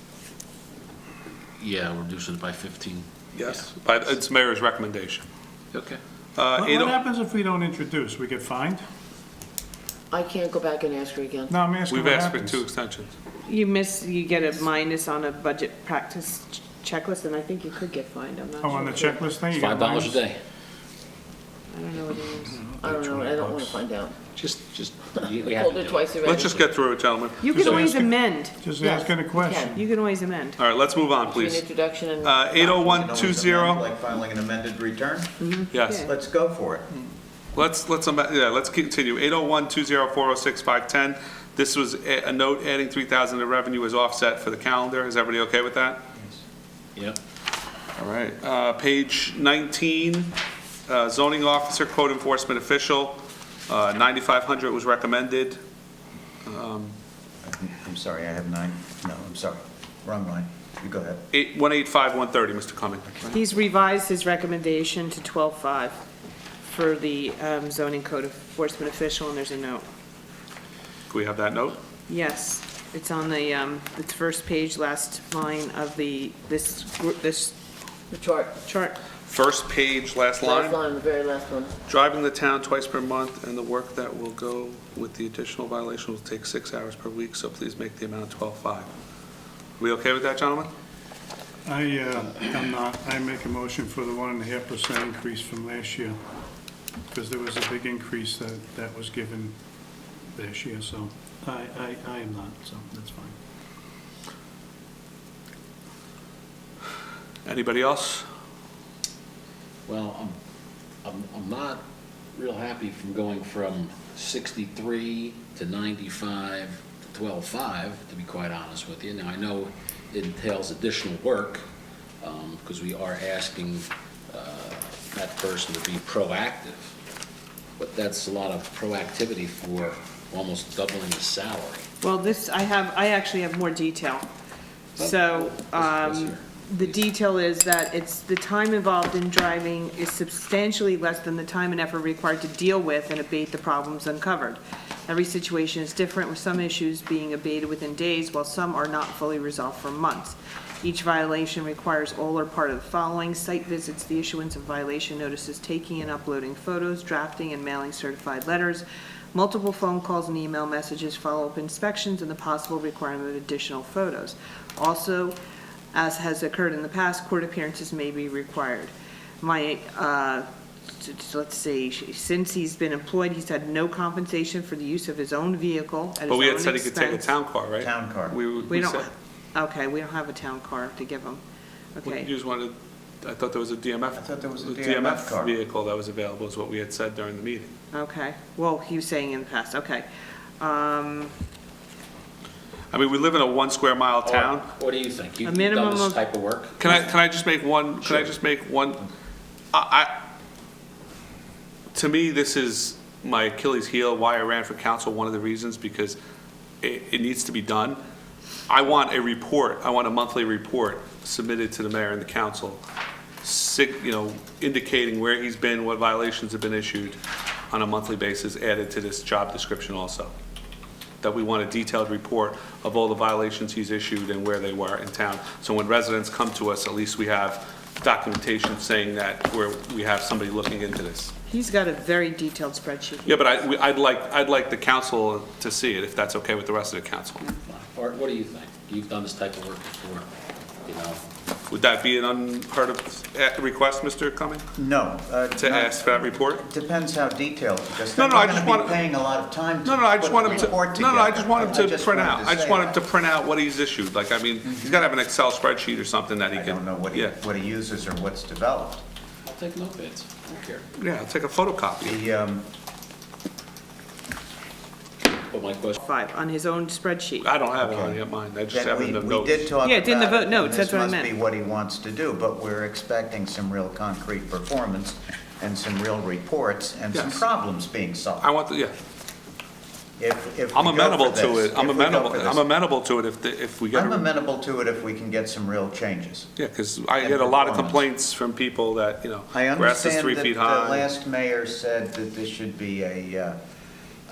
[SPEAKER 2] Yeah, we'll reduce it by 15.
[SPEAKER 1] Yes, but it's mayor's recommendation.
[SPEAKER 2] Okay.
[SPEAKER 10] What
[SPEAKER 1] 80
[SPEAKER 10] happens if we don't introduce? We get fined?
[SPEAKER 3] I can't go back and ask her again.
[SPEAKER 10] No, I'm asking
[SPEAKER 1] We've
[SPEAKER 10] what
[SPEAKER 1] asked for
[SPEAKER 10] happens.
[SPEAKER 1] 2 extensions.
[SPEAKER 11] You get a minus on a budget practice checklist, and I think you could get fined, I'm not sure.
[SPEAKER 10] Oh, on the checklist thing? you
[SPEAKER 2] $5
[SPEAKER 10] get
[SPEAKER 2] a
[SPEAKER 10] minus?
[SPEAKER 2] day.
[SPEAKER 11] I don't know what it is.
[SPEAKER 3] I don't know, I don't want to find out.
[SPEAKER 2] Just, we have
[SPEAKER 3] Told
[SPEAKER 2] to
[SPEAKER 3] her
[SPEAKER 2] do
[SPEAKER 3] twice
[SPEAKER 2] it.
[SPEAKER 3] already.
[SPEAKER 1] Let's just get through it, gentlemen.
[SPEAKER 11] You can
[SPEAKER 10] Just
[SPEAKER 11] always
[SPEAKER 10] asking.
[SPEAKER 11] amend.
[SPEAKER 10] Just
[SPEAKER 3] Yes,
[SPEAKER 10] asking a
[SPEAKER 3] you
[SPEAKER 10] question.
[SPEAKER 3] can.
[SPEAKER 11] You can always amend.
[SPEAKER 1] All right, let's move on,
[SPEAKER 3] Between
[SPEAKER 1] please.
[SPEAKER 3] introduction and.
[SPEAKER 7] You can always amend,
[SPEAKER 1] 801-20,
[SPEAKER 7] Like filing an amended return?
[SPEAKER 1] yes.
[SPEAKER 11] Yeah.
[SPEAKER 7] Let's go for it.
[SPEAKER 1] Let's continue. 801-204-06-510. This was a note adding 3,000 to revenue as offset for the calendar. Is everybody okay with that?
[SPEAKER 2] Yep.
[SPEAKER 1] All right. Page 19, zoning officer, code enforcement official, 9,500 was recommended.
[SPEAKER 7] I'm sorry, I have 9. No, I'm sorry. Wrong line. You go ahead.
[SPEAKER 1] 185-130, Mr. Cumming.
[SPEAKER 6] He's revised his recommendation to 12.5 for the zoning code enforcement official, and there's a note.
[SPEAKER 1] Can we have that note?
[SPEAKER 6] Yes, it's on the first page, last line of this
[SPEAKER 3] The chart.
[SPEAKER 6] chart.
[SPEAKER 1] First page, last line.
[SPEAKER 3] Last line, the very last one.
[SPEAKER 1] Driving the town twice per month, and the work that will go with the additional violation will take 6 hours per week, so please make the amount 12.5. We okay with that, gentlemen?
[SPEAKER 10] I'm not. I make a motion for the 1.5% increase from last year, because there was a big increase that was given last year, so I am not, so that's fine.
[SPEAKER 1] Anybody else?
[SPEAKER 2] Well, I'm not real happy from going from 63 to 95 to 12.5, to be quite honest with you. Now, I know it entails additional work, because we are asking that person to be proactive, but that's a lot of proactivity for almost doubling the salary.
[SPEAKER 6] Well, I actually have more detail. So,
[SPEAKER 2] Let's hear.
[SPEAKER 6] the detail is that it's, the time involved in driving is substantially less than the time and effort required to deal with and abate the problems uncovered. Every situation is different, with some issues being abated within days, while some are not fully resolved for months. Each violation requires all or part of the following: site visits, the issuance of violation notices, taking and uploading photos, drafting and mailing certified letters, multiple phone calls and email messages, follow-up inspections, and the possible requirement of additional photos. Also, as has occurred in the past, court appearances may be required. Let's see, since he's been employed, he's had no compensation for the use of his own vehicle at his own expense.
[SPEAKER 1] But we had said he could take a town car, right?
[SPEAKER 7] Town car.
[SPEAKER 6] We don't,
[SPEAKER 1] said-
[SPEAKER 6] okay, we don't have a town car to give him.
[SPEAKER 1] You
[SPEAKER 6] Okay,
[SPEAKER 1] just wanted, I thought there was a DMF.
[SPEAKER 7] I thought there was a DMF car.
[SPEAKER 1] Vehicle that was available, is what we had said during the meeting.
[SPEAKER 6] okay. Well, he was saying in the past, okay.
[SPEAKER 1] I mean, we live in a 1 square mile town.
[SPEAKER 2] What do you think? You've
[SPEAKER 6] minimum
[SPEAKER 2] done this
[SPEAKER 6] of-
[SPEAKER 2] type of work?
[SPEAKER 1] Can I just make one, to me, this is my Achilles heel, why I ran for council, one of the reasons, because it needs to be done. I want a report, I want a monthly report submitted to the mayor and the council, indicating where he's been, what violations have been issued on a monthly basis, added to this job description also. That we want a detailed report of all the violations he's issued and where they were in town. So when residents come to us, at least we have documentation saying that we have somebody looking into this.
[SPEAKER 6] He's got a very detailed spreadsheet.
[SPEAKER 1] Yeah, but I'd like the council to see it, if that's okay with the rest of the council.
[SPEAKER 2] Art, what do you think? You've done this type of work before, you know?
[SPEAKER 1] Would that be an unheard of request, Mr. Cumming,
[SPEAKER 7] No.
[SPEAKER 1] to ask for that report?
[SPEAKER 7] Depends how detailed, because
[SPEAKER 1] No,
[SPEAKER 7] they're
[SPEAKER 1] no, I
[SPEAKER 7] not
[SPEAKER 1] just
[SPEAKER 7] going to
[SPEAKER 1] want-
[SPEAKER 7] be paying a lot of time
[SPEAKER 1] No, I
[SPEAKER 7] to
[SPEAKER 1] just
[SPEAKER 7] put
[SPEAKER 1] want
[SPEAKER 7] a
[SPEAKER 1] him to,
[SPEAKER 7] report together.
[SPEAKER 1] I just want him to print
[SPEAKER 7] wanted
[SPEAKER 1] out.
[SPEAKER 7] to
[SPEAKER 1] I just
[SPEAKER 7] say
[SPEAKER 1] want him
[SPEAKER 7] that.
[SPEAKER 1] to print out what he's issued. Like, I mean, he's got to have an Excel spreadsheet or something that he
[SPEAKER 7] I
[SPEAKER 1] can.
[SPEAKER 7] don't know what
[SPEAKER 1] Yeah,
[SPEAKER 7] he uses or what's developed.
[SPEAKER 2] I'll take no bids, I don't care.
[SPEAKER 1] yeah, I'll take a photocopy.
[SPEAKER 2] But my question,
[SPEAKER 6] 5 on his own spreadsheet.
[SPEAKER 1] I don't have it
[SPEAKER 7] Okay.
[SPEAKER 1] on mine. I just
[SPEAKER 7] Then
[SPEAKER 1] have it in the
[SPEAKER 7] we
[SPEAKER 1] notes.
[SPEAKER 7] did talk about it.
[SPEAKER 6] Yeah, it's in the vote
[SPEAKER 7] and
[SPEAKER 6] notes, that's what I meant.
[SPEAKER 7] This must be what he wants to do, but we're expecting some real concrete performance and some real reports and some
[SPEAKER 1] Yes.
[SPEAKER 7] problems being solved.
[SPEAKER 1] I want the, yeah.
[SPEAKER 7] If
[SPEAKER 1] I'm
[SPEAKER 7] we go
[SPEAKER 1] amenable
[SPEAKER 7] for
[SPEAKER 1] to
[SPEAKER 7] this-
[SPEAKER 1] it. I'm
[SPEAKER 7] if we go
[SPEAKER 1] amenable,
[SPEAKER 7] for this-
[SPEAKER 1] I'm amenable to it if we get.
[SPEAKER 7] I'm amenable to it if we can get some real changes.
[SPEAKER 1] Yeah, because I
[SPEAKER 7] and
[SPEAKER 1] get a lot of
[SPEAKER 7] performance.
[SPEAKER 1] complaints from people that,
[SPEAKER 7] I
[SPEAKER 1] grass is
[SPEAKER 7] understand
[SPEAKER 1] 3
[SPEAKER 7] that
[SPEAKER 1] feet
[SPEAKER 7] the
[SPEAKER 1] high.
[SPEAKER 7] last mayor said that this should be a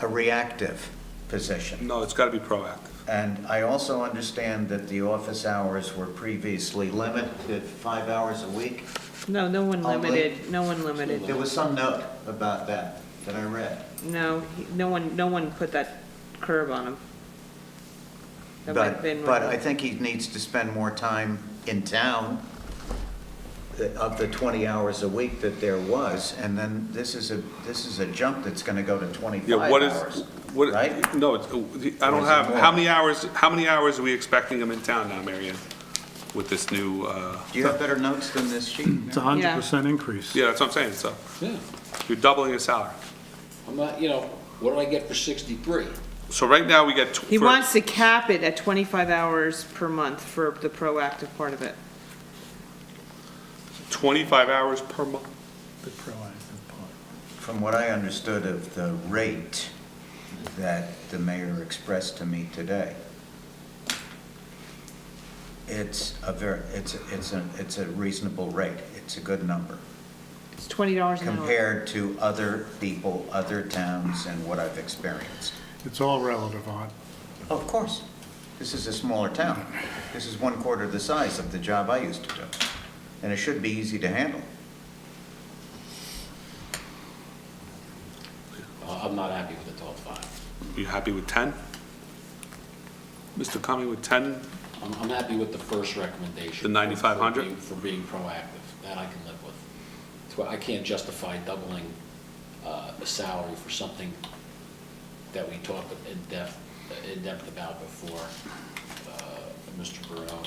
[SPEAKER 7] reactive position.
[SPEAKER 1] No, it's got to be proactive.
[SPEAKER 7] And I also understand that the office hours were previously limited to 5 hours a week.
[SPEAKER 6] No one
[SPEAKER 7] Only?
[SPEAKER 6] limited, no one limited.
[SPEAKER 7] There was some note about that I read.
[SPEAKER 6] No, no one put that curb on him. That might have been
[SPEAKER 7] But
[SPEAKER 6] one.
[SPEAKER 7] I think he needs to spend more time in town of the 20 hours a week that there was, and then this is a jump that's going to go to 25
[SPEAKER 1] Yeah, what is,
[SPEAKER 7] hours.
[SPEAKER 1] what,
[SPEAKER 7] right?
[SPEAKER 1] no, I
[SPEAKER 7] Or
[SPEAKER 1] don't
[SPEAKER 7] is it
[SPEAKER 1] have,
[SPEAKER 7] more?
[SPEAKER 1] how many hours are we expecting him in town now, Marion? With this new,
[SPEAKER 7] Do you have better notes than this sheet?
[SPEAKER 10] It's a 100% increase.
[SPEAKER 1] yeah, that's what I'm saying, so
[SPEAKER 2] yeah.
[SPEAKER 1] you're doubling his salary.
[SPEAKER 2] I'm not, what do I get for 63?
[SPEAKER 1] So right now, we get.
[SPEAKER 6] He wants to cap it at 25 hours per month for the proactive part of it.
[SPEAKER 1] 25 hours per month.
[SPEAKER 10] The proactive part.
[SPEAKER 7] From what I understood of the rate that the mayor expressed to me today, it's a reasonable rate. It's a good number
[SPEAKER 6] It's $20 an hour.
[SPEAKER 7] compared to other people, other towns, and what I've experienced.
[SPEAKER 10] It's all relative, Art.
[SPEAKER 7] Of course, this is a smaller town. This is 1/4 the size of the job I used to do, and it should be easy to handle.
[SPEAKER 2] I'm not happy with the 12.5.
[SPEAKER 1] You happy with 10? Mr. Cumming with 10?
[SPEAKER 2] I'm happy with the first recommendation.
[SPEAKER 1] The 9,500?
[SPEAKER 2] For being proactive. That I can live with. I can't justify doubling the salary for something that we talked in depth about before, Mr. Bruno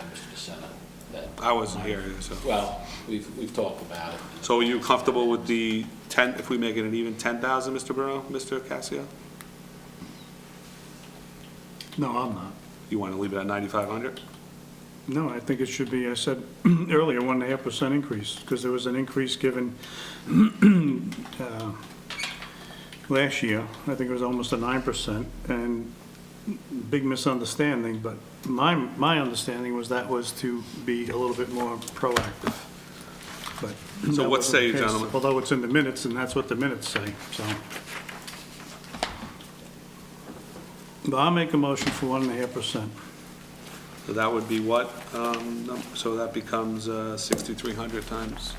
[SPEAKER 2] and Mr. DeSena. That
[SPEAKER 1] I wasn't here, so.
[SPEAKER 2] Well, we've talked about it.
[SPEAKER 1] So are you comfortable with the 10, if we make it an even 10,000, Mr. Bruno, Mr. Cassio?
[SPEAKER 10] No, I'm not.
[SPEAKER 1] You want to leave it at 9,500?
[SPEAKER 10] No, I think it should be, I said earlier, 1.5% increase, because there was an increase given last year. I think it was almost a 9%, and big misunderstanding, but my understanding was that was to be a little bit more proactive. But
[SPEAKER 1] So
[SPEAKER 10] that
[SPEAKER 1] what
[SPEAKER 10] wasn't
[SPEAKER 1] say you,
[SPEAKER 10] the case,
[SPEAKER 1] gentlemen?
[SPEAKER 10] Although it's in the minutes, and that's what the minutes say, so. But I'll make a motion for 1.5%.
[SPEAKER 1] So that would be what? So that becomes 6,300 times.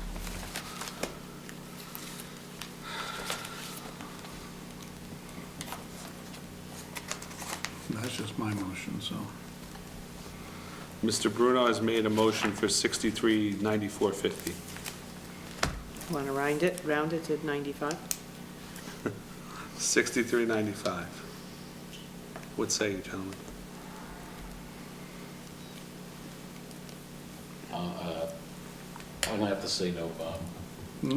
[SPEAKER 10] That's just my motion, so.
[SPEAKER 1] Mr. Bruno has made a motion for 63,9450.
[SPEAKER 6] Want to round it to 95?
[SPEAKER 1] 63,95. What say you, gentlemen?
[SPEAKER 2] I'm gonna have to say no, Bob.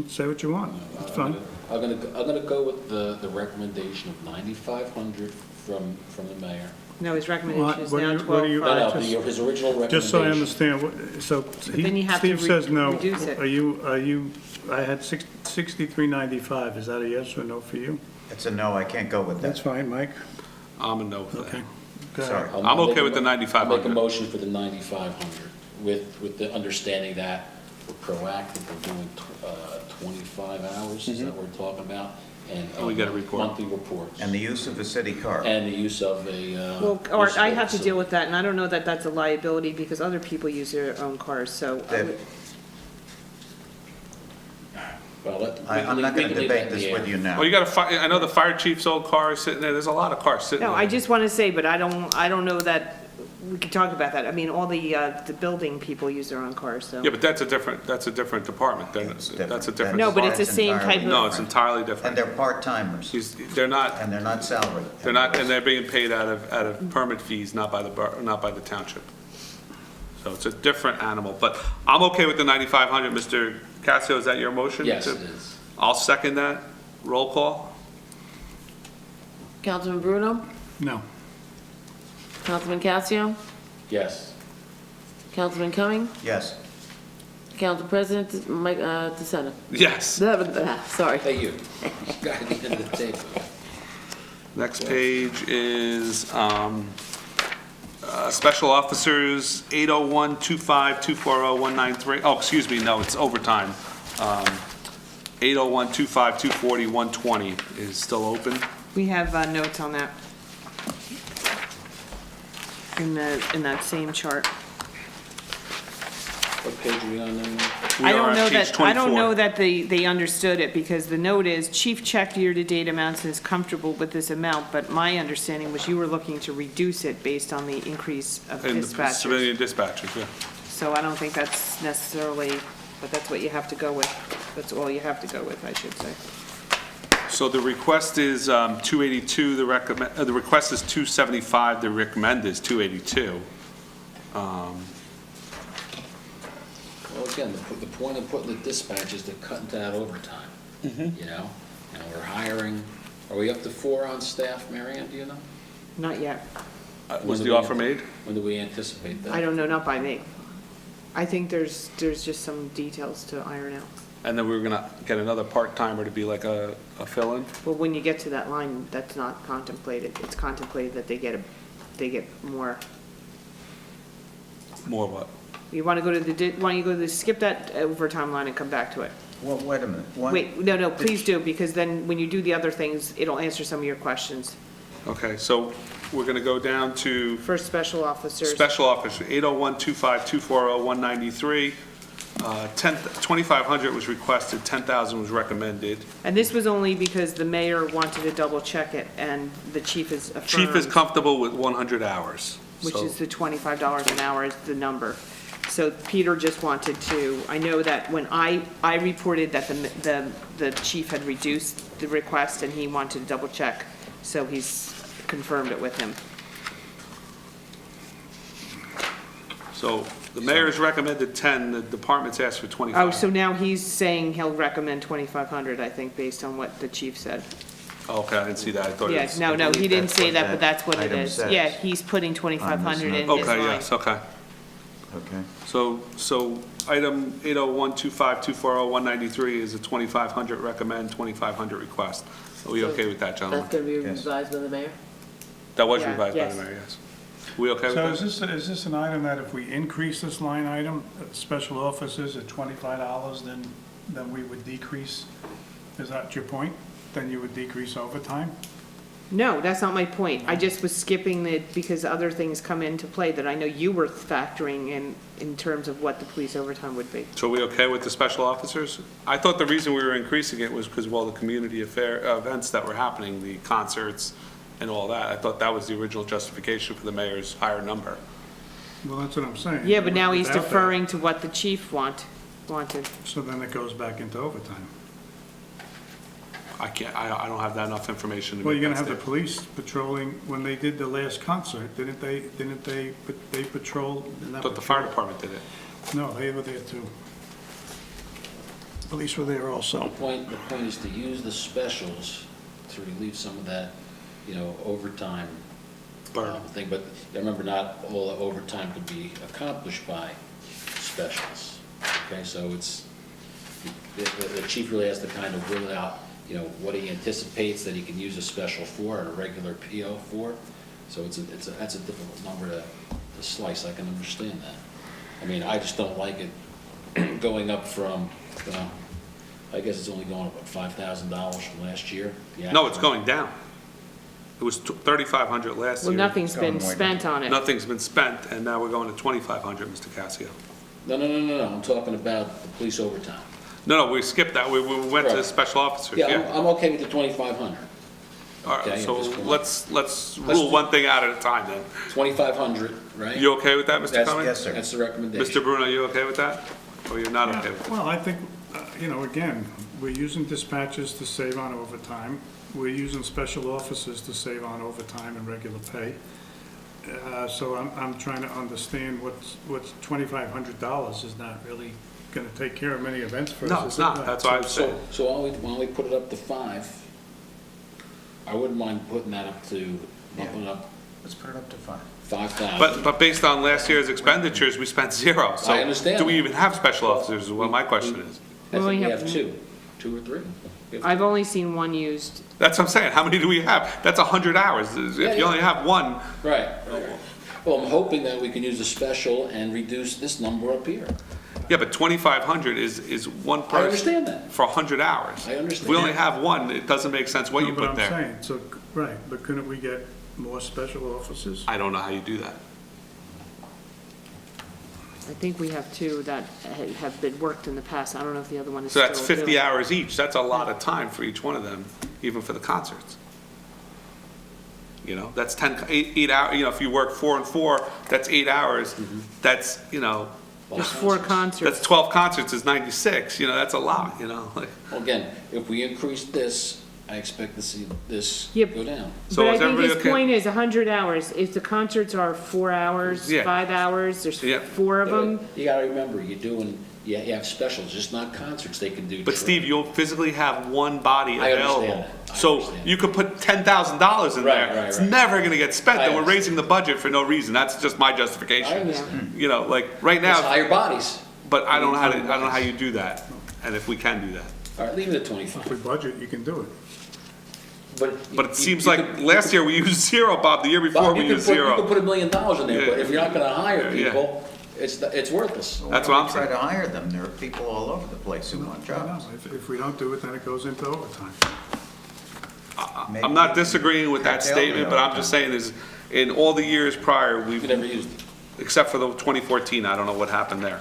[SPEAKER 10] Say what you want, it's fine.
[SPEAKER 2] I'm gonna go with the recommendation of 9,500 from the mayor.
[SPEAKER 6] No, his recommendation is
[SPEAKER 10] What
[SPEAKER 6] now
[SPEAKER 10] do you-
[SPEAKER 6] 12.5.
[SPEAKER 2] No, his original recommendation.
[SPEAKER 10] Just so I understand, so
[SPEAKER 6] then you have to
[SPEAKER 10] Steve says no.
[SPEAKER 6] reduce it.
[SPEAKER 10] Are you, I had 63.95, is that a yes or no for you?
[SPEAKER 7] It's a no, I can't go with
[SPEAKER 10] That's
[SPEAKER 7] that.
[SPEAKER 10] fine, Mike.
[SPEAKER 1] I'm a no for
[SPEAKER 10] Okay.
[SPEAKER 1] that.
[SPEAKER 10] Go ahead.
[SPEAKER 7] Sorry.
[SPEAKER 1] I'm okay
[SPEAKER 2] make
[SPEAKER 1] with the
[SPEAKER 2] I'll make a
[SPEAKER 1] 9,500.
[SPEAKER 2] motion for the 9,500 with the understanding that we're proactive, we're doing 25 hours, is that what we're talking about?
[SPEAKER 1] And we get a report.
[SPEAKER 2] Monthly reports.
[SPEAKER 7] And the use of a city car.
[SPEAKER 2] And the use of a.
[SPEAKER 6] Well, Art, I have to deal with that, and I don't know that that's a liability because other people use their own cars, so.
[SPEAKER 7] That-
[SPEAKER 2] Well,
[SPEAKER 7] I'm not going to debate this with you now.
[SPEAKER 1] Well, you got I know the fire chief's old car is sitting there. There's a lot of cars sitting there.
[SPEAKER 6] No, I just want to say, but I don't know that, we could talk about that. I mean, all the building people use their own cars, so.
[SPEAKER 1] Yeah, but that's a different department.
[SPEAKER 7] It's different.
[SPEAKER 1] That's a different.
[SPEAKER 6] No, but it's the
[SPEAKER 7] That's
[SPEAKER 6] same
[SPEAKER 7] entirely
[SPEAKER 6] type of.
[SPEAKER 1] No, it's entirely
[SPEAKER 7] And
[SPEAKER 1] different.
[SPEAKER 7] they're part-timers,
[SPEAKER 1] They're not,
[SPEAKER 7] and they're not salaried.
[SPEAKER 1] and they're being paid out of permit fees, not by the township. So it's a different animal, but I'm okay with the 9,500. Mr. Cassio, is that your motion?
[SPEAKER 2] Yes, it is.
[SPEAKER 1] I'll second that. Roll call?
[SPEAKER 3] Councilman Bruno?
[SPEAKER 10] No.
[SPEAKER 3] Councilman Cassio?
[SPEAKER 2] Yes.
[SPEAKER 3] Councilman Cumming?
[SPEAKER 7] Yes.
[SPEAKER 3] Council President Mike DeSena?
[SPEAKER 1] Yes.
[SPEAKER 3] Sorry.
[SPEAKER 2] Hey, you. Got the end of the table.
[SPEAKER 1] Next page is special officers, 801-25-240-193. Oh, excuse me, no, it's overtime. 801-25-240-120 is still open.
[SPEAKER 6] We have notes on that. In that same chart.
[SPEAKER 2] What page are we on now?
[SPEAKER 1] We
[SPEAKER 6] I
[SPEAKER 1] are
[SPEAKER 6] don't
[SPEAKER 1] at
[SPEAKER 6] know
[SPEAKER 1] page
[SPEAKER 6] that, I don't
[SPEAKER 1] 24.
[SPEAKER 6] know that they understood it, because the note is, chief checked year-to-date amounts and is comfortable with this amount, but my understanding was you were looking to reduce it based on the increase of
[SPEAKER 1] And the
[SPEAKER 6] dispatchers.
[SPEAKER 1] civilian dispatchers, yeah.
[SPEAKER 6] So I don't think that's necessarily, but that's what you have to go with. That's all you have to go with, I should say.
[SPEAKER 1] So the request is 282, the request is 275, the recommend is 282.
[SPEAKER 2] Well, again, the point of putting the dispatch is to cut into that overtime, you know? and we're hiring, are we up to 4 on staff, Marianne, do you know?
[SPEAKER 6] Not yet.
[SPEAKER 1] Was the offer made?
[SPEAKER 2] When do we anticipate that?
[SPEAKER 6] I don't know, not by me. I think there's just some details to iron out.
[SPEAKER 1] And then we were gonna get another part-timer to be like a fill-in?
[SPEAKER 6] But when you get to that line, that's not contemplated. It's contemplated that they get more.
[SPEAKER 1] More what?
[SPEAKER 6] You want to go to skip that overtime line and come back to it?
[SPEAKER 7] Well, wait a minute. What-
[SPEAKER 6] Wait, no, please do, because then when you do the other things, it'll answer some of your questions.
[SPEAKER 1] Okay, so we're gonna go down to
[SPEAKER 6] First, special officers.
[SPEAKER 1] special officer, 801-25240-193. 2,500 was requested, 10,000 was recommended.
[SPEAKER 6] And this was only because the mayor wanted to double check it, and the chief is affirmed.
[SPEAKER 1] Chief is comfortable with 100 hours.
[SPEAKER 6] Which
[SPEAKER 1] So-
[SPEAKER 6] is the $25 an hour is the number. So Peter just wanted to, I know that when I reported that the chief had reduced the request and he wanted to double check, so he's confirmed it with him.
[SPEAKER 1] So the mayor's recommended 10, the department's asked for 25.
[SPEAKER 6] Oh, so now he's saying he'll recommend 2,500, I think, based on what the chief said.
[SPEAKER 1] Okay, I didn't see that, I thought it
[SPEAKER 6] Yeah,
[SPEAKER 1] was.
[SPEAKER 6] no, he didn't
[SPEAKER 7] that's
[SPEAKER 6] say
[SPEAKER 7] what
[SPEAKER 6] that, but
[SPEAKER 7] that
[SPEAKER 6] that's what it
[SPEAKER 7] item
[SPEAKER 6] is.
[SPEAKER 7] says.
[SPEAKER 6] Yeah, he's putting 2,500 in his line.
[SPEAKER 1] Okay, yes, okay.
[SPEAKER 7] Okay.
[SPEAKER 1] So item 801-25240-193 is a 2,500 recommend, 2,500 request. Are we okay with that, gentlemen?
[SPEAKER 3] That's gonna be
[SPEAKER 7] Yes.
[SPEAKER 3] revised by the mayor?
[SPEAKER 1] That was
[SPEAKER 6] Yeah,
[SPEAKER 1] revised by
[SPEAKER 6] yes.
[SPEAKER 1] the mayor, yes. We okay with
[SPEAKER 10] So
[SPEAKER 1] that?
[SPEAKER 10] is this an item that if we increase this line item, special officers at $25, then we would decrease? Is that your point? Then you would decrease overtime?
[SPEAKER 6] No, that's not my point. I just was skipping it because other things come into play that I know you were factoring in terms of what the police overtime would be.
[SPEAKER 1] So are we okay with the special officers? I thought the reason we were increasing it was because of all the community events that were happening, the concerts and all that. I thought that was the original justification for the mayor's higher number.
[SPEAKER 10] Well, that's what I'm saying.
[SPEAKER 6] Yeah, but now he's
[SPEAKER 10] Without that,
[SPEAKER 6] deferring to what the chief wanted.
[SPEAKER 10] So then it goes back into overtime.
[SPEAKER 1] I can't, I don't have that enough information to
[SPEAKER 10] Well,
[SPEAKER 1] make
[SPEAKER 10] you're
[SPEAKER 1] that
[SPEAKER 10] gonna have the
[SPEAKER 1] statement.
[SPEAKER 10] police patrolling, when they did the last concert, didn't they patrolled?
[SPEAKER 1] But the fire department did it.
[SPEAKER 10] No, they were there too. Police were there also.
[SPEAKER 2] The point is to use the specials to relieve some of that, overtime thing, but remember, not all the overtime could be accomplished by specials. Okay, so the chief really has to kind of rule out, what he anticipates that he can use a special for and a regular PO for. So that's a difficult number to slice. I can understand that. I mean, I just don't like it going up from, I guess it's only going up, what, $5,000 from last year?
[SPEAKER 1] No, it's going down. It was 3,500 last year.
[SPEAKER 6] Well, nothing's been
[SPEAKER 7] Going way
[SPEAKER 6] spent on it.
[SPEAKER 1] Nothing's been spent, and now we're going to 2,500, Mr. Cassio.
[SPEAKER 2] No, I'm talking about the police overtime.
[SPEAKER 1] No, we skipped that. We went to
[SPEAKER 2] Right.
[SPEAKER 1] special officers,
[SPEAKER 2] Yeah,
[SPEAKER 1] yeah.
[SPEAKER 2] I'm okay with the 2,500.
[SPEAKER 1] All right,
[SPEAKER 2] okay,
[SPEAKER 1] so
[SPEAKER 2] at this point.
[SPEAKER 1] let's rule one thing out at a time then.
[SPEAKER 2] 2,500, right?
[SPEAKER 1] You okay with that, Mr.
[SPEAKER 2] That's-
[SPEAKER 1] Cummings?
[SPEAKER 7] Yes, sir.
[SPEAKER 2] That's the recommendation.
[SPEAKER 1] Mr. Bruno, you okay with that? Or you're not okay with it?
[SPEAKER 10] Well, I think, again, we're using dispatchers to save on overtime. We're using special officers to save on overtime and regular pay. So I'm trying to understand what's $2,500 is not really gonna take care of many events for us.
[SPEAKER 1] No,
[SPEAKER 10] is
[SPEAKER 1] it's
[SPEAKER 10] it?
[SPEAKER 1] not. That's why I'm saying.
[SPEAKER 2] So why don't we put it up to 5? I wouldn't mind putting that up to, bumping it up
[SPEAKER 7] Let's put it up to 5.
[SPEAKER 2] 5,000.
[SPEAKER 1] But based on last year's expenditures, we spent zero. So
[SPEAKER 2] I understand
[SPEAKER 1] do we
[SPEAKER 2] that.
[SPEAKER 1] even have special officers is what my question is.
[SPEAKER 2] I
[SPEAKER 6] We
[SPEAKER 2] think we
[SPEAKER 6] have
[SPEAKER 2] have 2 or 3. We have-
[SPEAKER 6] I've only seen one used.
[SPEAKER 1] That's what I'm saying. How many do we have? That's 100 hours. If you
[SPEAKER 2] yeah.
[SPEAKER 1] only have one,
[SPEAKER 2] Right. Well, I'm hoping that we can use a special and reduce this number up here.
[SPEAKER 1] yeah, but 2,500 is one person.
[SPEAKER 2] I understand that.
[SPEAKER 1] For 100 hours.
[SPEAKER 2] I understand.
[SPEAKER 1] If we only have one, it doesn't make sense what you
[SPEAKER 10] But
[SPEAKER 1] put there.
[SPEAKER 10] I'm saying, right, but couldn't we get more special officers?
[SPEAKER 1] I don't know how you do that.
[SPEAKER 6] I think we have 2 that have been worked in the past. I don't know if the other one is
[SPEAKER 1] So
[SPEAKER 6] still.
[SPEAKER 1] that's 50
[SPEAKER 6] doing-
[SPEAKER 1] hours each. That's a lot of time for each one of them, even for the concerts. That's 8 hours, if you work 4 and 4, that's 8 hours. That's,
[SPEAKER 6] There's 4 concerts.
[SPEAKER 1] that's 12 concerts is 96, that's a lot, like.
[SPEAKER 2] Well, again, if we increase this I expect to see this
[SPEAKER 6] Yep.
[SPEAKER 2] go down.
[SPEAKER 1] So
[SPEAKER 6] But I
[SPEAKER 1] is
[SPEAKER 6] think
[SPEAKER 1] everybody
[SPEAKER 6] his
[SPEAKER 1] okay?
[SPEAKER 6] point is 100 hours. If the concerts are 4 hours,
[SPEAKER 1] Yeah.
[SPEAKER 6] 5 hours, there's
[SPEAKER 1] Yeah.
[SPEAKER 6] 4 of them.
[SPEAKER 2] You gotta remember, you have specials, just not concerts they can do.
[SPEAKER 1] But Steve, you'll physically have one body
[SPEAKER 2] I understand
[SPEAKER 1] available.
[SPEAKER 2] that. I
[SPEAKER 1] So
[SPEAKER 2] understand.
[SPEAKER 1] you could put $10,000 in
[SPEAKER 2] Right,
[SPEAKER 1] there.
[SPEAKER 2] right,
[SPEAKER 1] It's
[SPEAKER 2] right.
[SPEAKER 1] never gonna get spent,
[SPEAKER 2] I
[SPEAKER 1] and we're
[SPEAKER 2] understand.
[SPEAKER 1] raising the budget for no reason. That's just my
[SPEAKER 2] I
[SPEAKER 1] justification.
[SPEAKER 2] understand.
[SPEAKER 1] You know, like, right
[SPEAKER 2] Let's
[SPEAKER 1] now,
[SPEAKER 2] hire bodies.
[SPEAKER 1] but I don't know how you do that, and if we can do that.
[SPEAKER 2] All right, leave it at
[SPEAKER 10] If
[SPEAKER 2] 25.
[SPEAKER 10] we budget, you can do it.
[SPEAKER 1] But it seems like last year we used zero, Bob, the year before
[SPEAKER 2] Bob,
[SPEAKER 1] we
[SPEAKER 2] you
[SPEAKER 1] used
[SPEAKER 2] can put
[SPEAKER 1] zero.
[SPEAKER 2] $1 million in there, but
[SPEAKER 1] Yeah.
[SPEAKER 2] if you're not gonna hire
[SPEAKER 1] Yeah.
[SPEAKER 2] people, it's worthless.
[SPEAKER 1] That's
[SPEAKER 7] Why
[SPEAKER 1] what
[SPEAKER 7] don't
[SPEAKER 1] I'm
[SPEAKER 7] we try
[SPEAKER 1] saying.
[SPEAKER 7] to hire them? There are people all over the place who want jobs.
[SPEAKER 10] If we don't do it, then it goes into overtime.
[SPEAKER 1] I'm not disagreeing with that
[SPEAKER 7] Tell me
[SPEAKER 1] statement, but I'm just saying is, in all the years prior,
[SPEAKER 2] You never used it.
[SPEAKER 1] except for the 2014, I don't know what happened there.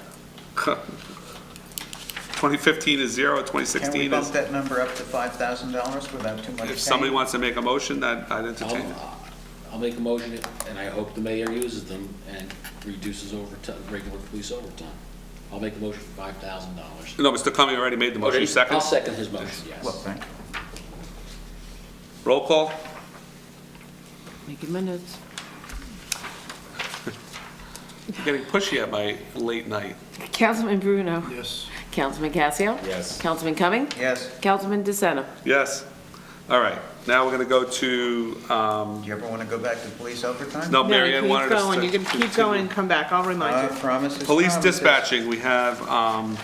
[SPEAKER 1] 2015 is zero,
[SPEAKER 7] Can we
[SPEAKER 1] 2016
[SPEAKER 7] bump
[SPEAKER 1] is,
[SPEAKER 7] that number up to $5,000 without too much pain?
[SPEAKER 1] if somebody wants to make a motion, that I'd entertain it.
[SPEAKER 2] I'll make a motion, and I hope the mayor uses them and reduces overtime, regular police overtime. I'll make the motion for $5,000.
[SPEAKER 1] No, Mr. Cumming already made the motion, you second?
[SPEAKER 2] I'll second his motion,
[SPEAKER 7] Well,
[SPEAKER 2] yes.
[SPEAKER 7] thank you.
[SPEAKER 1] Roll call?
[SPEAKER 3] Making my notes.
[SPEAKER 1] You're getting pushy at my late night.
[SPEAKER 3] Councilman Bruno.
[SPEAKER 10] Yes.
[SPEAKER 3] Councilman Casio.
[SPEAKER 2] Yes.
[SPEAKER 3] Councilman Cumming.
[SPEAKER 7] Yes,
[SPEAKER 3] Councilman DeSena.
[SPEAKER 1] Yes. All right, now we're gonna go to,
[SPEAKER 7] do you ever want to go back to police overtime?
[SPEAKER 1] no,
[SPEAKER 6] No,
[SPEAKER 1] Mary Ann
[SPEAKER 6] keep
[SPEAKER 1] wanted us to.
[SPEAKER 6] going. You can keep going and come back. I'll remind you.
[SPEAKER 7] Promises.
[SPEAKER 1] Police
[SPEAKER 7] promises.
[SPEAKER 1] dispatching, we have,
[SPEAKER 6] No,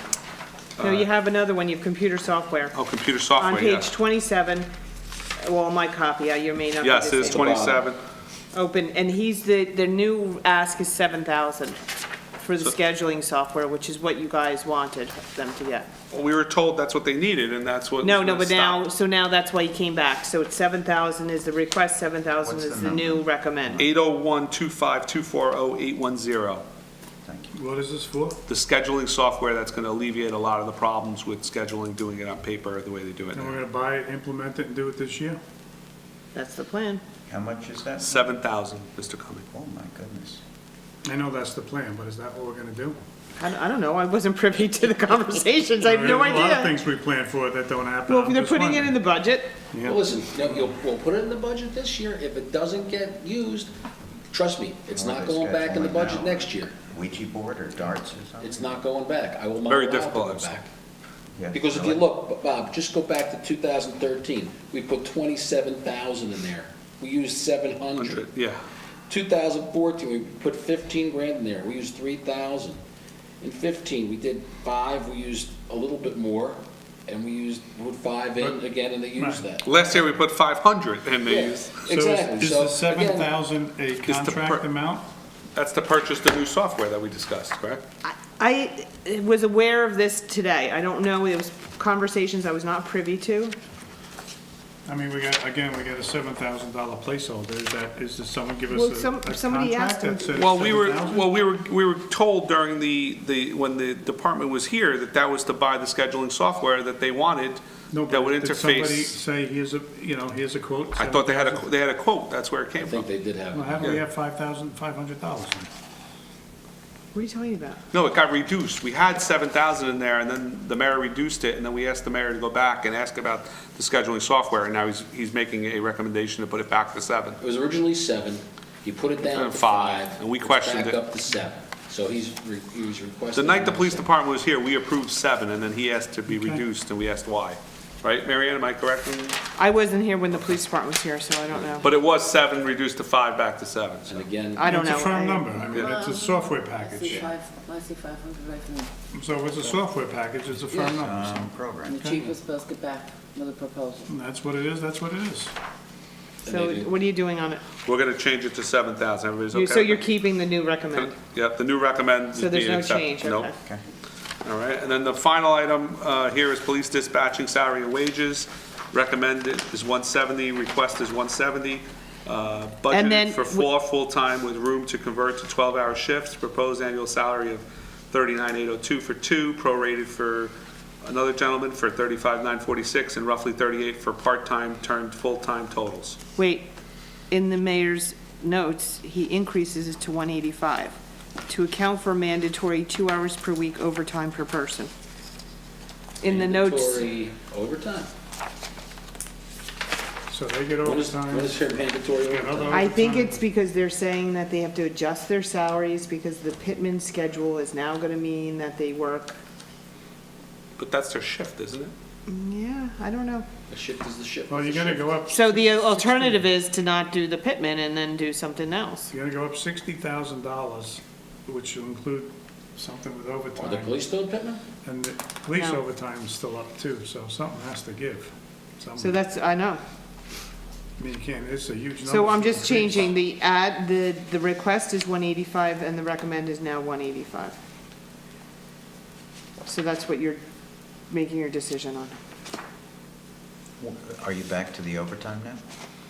[SPEAKER 6] you have another one. You have computer software.
[SPEAKER 1] computer
[SPEAKER 6] On
[SPEAKER 1] software,
[SPEAKER 6] page
[SPEAKER 1] yes.
[SPEAKER 6] 27, well, my copy, you may not. be
[SPEAKER 1] Yes,
[SPEAKER 6] the
[SPEAKER 1] it is
[SPEAKER 6] same.
[SPEAKER 1] 27.
[SPEAKER 6] Open, and the new ask is 7,000 for the scheduling software, which is what you guys wanted them to get.
[SPEAKER 1] Well, we were told that's what they needed, and that's what.
[SPEAKER 6] No,
[SPEAKER 1] was
[SPEAKER 6] no,
[SPEAKER 1] gonna
[SPEAKER 6] but now,
[SPEAKER 1] stop.
[SPEAKER 6] so now that's why you came back. So it's 7,000 is the request, 7,000
[SPEAKER 7] What's
[SPEAKER 6] is
[SPEAKER 7] the
[SPEAKER 6] the new recommend.
[SPEAKER 1] 801-25240-810.
[SPEAKER 7] Thank you.
[SPEAKER 10] What is this for?
[SPEAKER 1] The scheduling software that's gonna alleviate a lot of the problems with scheduling, doing it on paper, the way they do it
[SPEAKER 10] And we're
[SPEAKER 1] now.
[SPEAKER 10] gonna buy it, implement it, and do it this year?
[SPEAKER 6] That's the plan.
[SPEAKER 7] How much is that?
[SPEAKER 1] 7,000, Mr. Cumming.
[SPEAKER 7] Oh, my goodness.
[SPEAKER 10] I know that's the plan, but is that what we're gonna do?
[SPEAKER 6] I don't know, I wasn't privy to the conversations, I have no
[SPEAKER 10] There's a lot of
[SPEAKER 6] idea.
[SPEAKER 10] things we plan for that don't happen.
[SPEAKER 6] Well,
[SPEAKER 10] I'm
[SPEAKER 6] they're
[SPEAKER 10] just
[SPEAKER 6] putting it in the
[SPEAKER 10] wondering.
[SPEAKER 6] budget.
[SPEAKER 10] Yeah.
[SPEAKER 2] Well, listen, we'll put it in the budget this year. If it doesn't get used, trust me, it's
[SPEAKER 7] What
[SPEAKER 2] not
[SPEAKER 7] are they
[SPEAKER 2] going back in the
[SPEAKER 7] scheduling
[SPEAKER 2] budget
[SPEAKER 7] now?
[SPEAKER 2] next year.
[SPEAKER 7] Ouija board or darts or something?
[SPEAKER 2] It's not going back. I will not
[SPEAKER 1] Very
[SPEAKER 2] allow it to
[SPEAKER 1] difficult,
[SPEAKER 2] go
[SPEAKER 1] I'm saying.
[SPEAKER 2] back.
[SPEAKER 7] Yeah,
[SPEAKER 2] Because if you
[SPEAKER 7] really?
[SPEAKER 2] look, Bob, just go back to 2013. We put 27,000 in there. We used 700.
[SPEAKER 1] Yeah.
[SPEAKER 2] 2014, we put 15 grand in there. We used 3,000. In 15, we did 5, we used a little bit more, and we put 5 in again, and they used that.
[SPEAKER 1] Last year we put 500 and they
[SPEAKER 2] Yeah,
[SPEAKER 1] used,
[SPEAKER 2] exactly.
[SPEAKER 10] So
[SPEAKER 2] So,
[SPEAKER 10] is the
[SPEAKER 2] again,
[SPEAKER 10] 7,000 a
[SPEAKER 1] the
[SPEAKER 10] contract amount?
[SPEAKER 1] that's to purchase the new software that we discussed, correct?
[SPEAKER 6] I was aware of this today. I don't know, it was conversations I was not privy to.
[SPEAKER 10] I mean, we got a $7,000 placeholder. Does someone give
[SPEAKER 6] Well,
[SPEAKER 10] us a
[SPEAKER 6] somebody asked
[SPEAKER 10] contract that says
[SPEAKER 1] Well, we were told during when the department was here that was to buy the scheduling software that they wanted that would
[SPEAKER 10] Did somebody
[SPEAKER 1] interface.
[SPEAKER 10] say, here's a quote?
[SPEAKER 1] I thought they had
[SPEAKER 10] $7,000?
[SPEAKER 1] a quote, that's where it
[SPEAKER 2] I
[SPEAKER 1] came
[SPEAKER 2] think
[SPEAKER 1] from.
[SPEAKER 2] they did have.
[SPEAKER 10] Well, how do we
[SPEAKER 1] Yeah.
[SPEAKER 10] have $5,500 then?
[SPEAKER 6] What are you talking about?
[SPEAKER 1] No, it got reduced. We had 7,000 in there and then the mayor reduced it and then we asked the mayor to go back and ask about the scheduling software and now he's making a recommendation to put it back to 7.
[SPEAKER 2] It was originally 7, he put it down to
[SPEAKER 1] 5,
[SPEAKER 2] 5.
[SPEAKER 1] and we
[SPEAKER 2] it's
[SPEAKER 1] questioned
[SPEAKER 2] back
[SPEAKER 1] it.
[SPEAKER 2] up to 7. So he was
[SPEAKER 1] The
[SPEAKER 2] requesting.
[SPEAKER 1] night the police department was here, we approved 7 and then he asked to be reduced and we asked why. Right, Mary Ann, am I correct?
[SPEAKER 6] I wasn't here when the police department was here, so I don't know.
[SPEAKER 1] But it was 7 reduced to 5 back to 7.
[SPEAKER 2] And again,
[SPEAKER 6] I don't know.
[SPEAKER 10] It's a firm number. I mean, it's a software
[SPEAKER 3] I see
[SPEAKER 10] package.
[SPEAKER 3] 500 right from there.
[SPEAKER 10] So it's a software package, it's a firm number. So
[SPEAKER 7] Program.
[SPEAKER 3] And the chief was supposed to get back with a proposal.
[SPEAKER 10] that's what it is, that's what it is.
[SPEAKER 6] So what are you doing on it?
[SPEAKER 1] We're gonna change it to 7,000, everybody's okay?
[SPEAKER 6] So you're keeping the new recommend?
[SPEAKER 1] Yep, the new recommend is
[SPEAKER 6] So there's
[SPEAKER 1] being
[SPEAKER 6] no
[SPEAKER 1] accepted.
[SPEAKER 6] change,
[SPEAKER 1] Nope.
[SPEAKER 6] okay.
[SPEAKER 1] All right, and then the final item here is police dispatching salary and wages. Recommended is 170, request is 170.
[SPEAKER 6] And then
[SPEAKER 1] Budgeted for 4 full-time with room to convert to 12-hour shifts. Proposed annual salary of $39,802 for 2, prorated for another gentleman for $35,946, and roughly 38 for part-time turned full-time totals.
[SPEAKER 6] Wait, in the mayor's notes, he increases it to 185 to account for mandatory 2 hours per week overtime per person. In the notes,
[SPEAKER 2] mandatory overtime.
[SPEAKER 10] So they get
[SPEAKER 2] When is
[SPEAKER 10] overtime.
[SPEAKER 2] their mandatory
[SPEAKER 10] Get another
[SPEAKER 2] overtime?
[SPEAKER 6] I think
[SPEAKER 10] overtime.
[SPEAKER 6] it's because they're saying that they have to adjust their salaries because the pitman schedule is now gonna mean that they work,
[SPEAKER 1] But that's their shift, isn't it?
[SPEAKER 6] yeah, I don't know.
[SPEAKER 2] The shift is the shift.
[SPEAKER 10] Well,
[SPEAKER 2] is
[SPEAKER 10] you're
[SPEAKER 2] the
[SPEAKER 10] gonna
[SPEAKER 2] shift.
[SPEAKER 10] go up.
[SPEAKER 6] So the alternative is to not do the pitman and then do something else.
[SPEAKER 10] You're gonna go up $60,000, which will include something with
[SPEAKER 2] Are the
[SPEAKER 10] overtime.
[SPEAKER 2] police still in Pittman?
[SPEAKER 10] And the police
[SPEAKER 6] No.
[SPEAKER 10] overtime is still up too, so something has to give.
[SPEAKER 6] So that's, I know.
[SPEAKER 10] I mean, you can't, it's a huge number.
[SPEAKER 6] So I'm
[SPEAKER 10] for
[SPEAKER 6] just
[SPEAKER 10] the police.
[SPEAKER 6] changing the request is 185 and the recommend is now 185. So that's what you're making your decision on.
[SPEAKER 7] Are you back to the overtime now?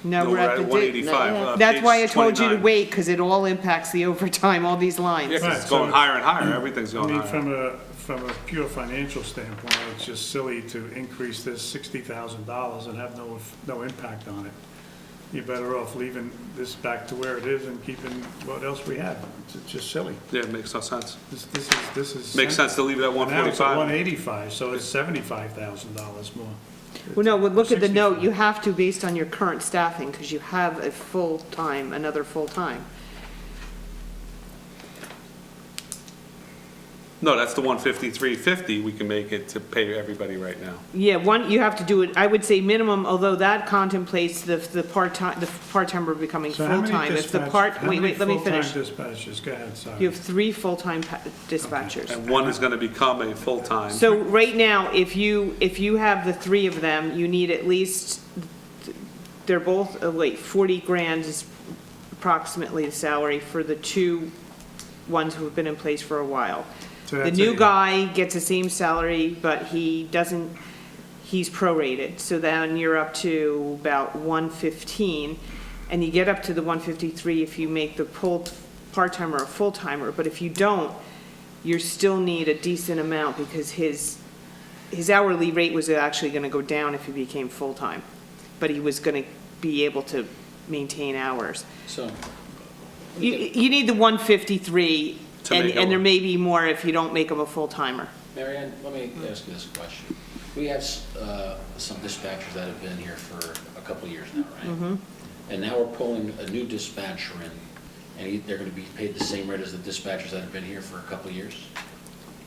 [SPEAKER 6] No, we're at the.
[SPEAKER 1] 185.
[SPEAKER 6] That's why I
[SPEAKER 1] page
[SPEAKER 6] told you to
[SPEAKER 1] 29.
[SPEAKER 6] wait, because it all impacts the overtime, all these
[SPEAKER 1] Yeah,
[SPEAKER 6] lines.
[SPEAKER 1] 'cause
[SPEAKER 10] Right,
[SPEAKER 1] it's going
[SPEAKER 10] so-
[SPEAKER 1] higher and higher, everything's
[SPEAKER 10] I
[SPEAKER 1] going
[SPEAKER 10] mean,
[SPEAKER 1] higher.
[SPEAKER 10] from a pure financial standpoint, it's just silly to increase this $60,000 and have no impact on it. You're better off leaving this back to where it is and keeping what else we have. It's just silly.
[SPEAKER 1] Yeah, it makes no sense.
[SPEAKER 10] This is.
[SPEAKER 1] Makes sense to leave it at
[SPEAKER 10] Now it's at
[SPEAKER 1] 145.
[SPEAKER 10] 185, so it's $75,000 more.
[SPEAKER 6] Well, no, but look at the note,
[SPEAKER 10] 65.
[SPEAKER 6] you have to based on your current staffing, because you have a full-time, another full-time.
[SPEAKER 1] No, that's the 153.50 we can make it to pay everybody right now.
[SPEAKER 6] Yeah, you have to do it, I would say minimum, although that contemplates the part-timer becoming
[SPEAKER 10] So how many
[SPEAKER 6] full-time. If the
[SPEAKER 10] dispatch-
[SPEAKER 6] part,
[SPEAKER 10] how
[SPEAKER 6] wait,
[SPEAKER 10] many
[SPEAKER 6] let me finish.
[SPEAKER 10] full-time dispatchers? Go ahead, sorry.
[SPEAKER 6] You have 3 full-time dispatchers.
[SPEAKER 1] And one is gonna become a full-time.
[SPEAKER 6] So right now, if you have the 3 of them, you need at least, they're both, 40 grand is approximately the salary for the 2 ones who have been in place for a while.
[SPEAKER 10] So
[SPEAKER 6] The
[SPEAKER 10] that's
[SPEAKER 6] new
[SPEAKER 10] a-
[SPEAKER 6] guy gets the same salary, but he's prorated, so then you're up to about 115, and you get up to the 153 if you make the part-timer a full-timer, but if you don't, you still need a decent amount, because his hourly rate was actually gonna go down if he became full-time, but he was gonna be able to maintain hours.
[SPEAKER 2] So,
[SPEAKER 6] You need the 153,
[SPEAKER 1] To make it
[SPEAKER 6] and there
[SPEAKER 1] work.
[SPEAKER 6] may be more if you don't make him a full-timer.
[SPEAKER 2] Mary Ann, let me ask you this question. We have some dispatchers that have been here for a couple of years now, right? And now we're pulling a new dispatcher in, and they're gonna be paid the same rate as the dispatchers that have been here for a couple of years?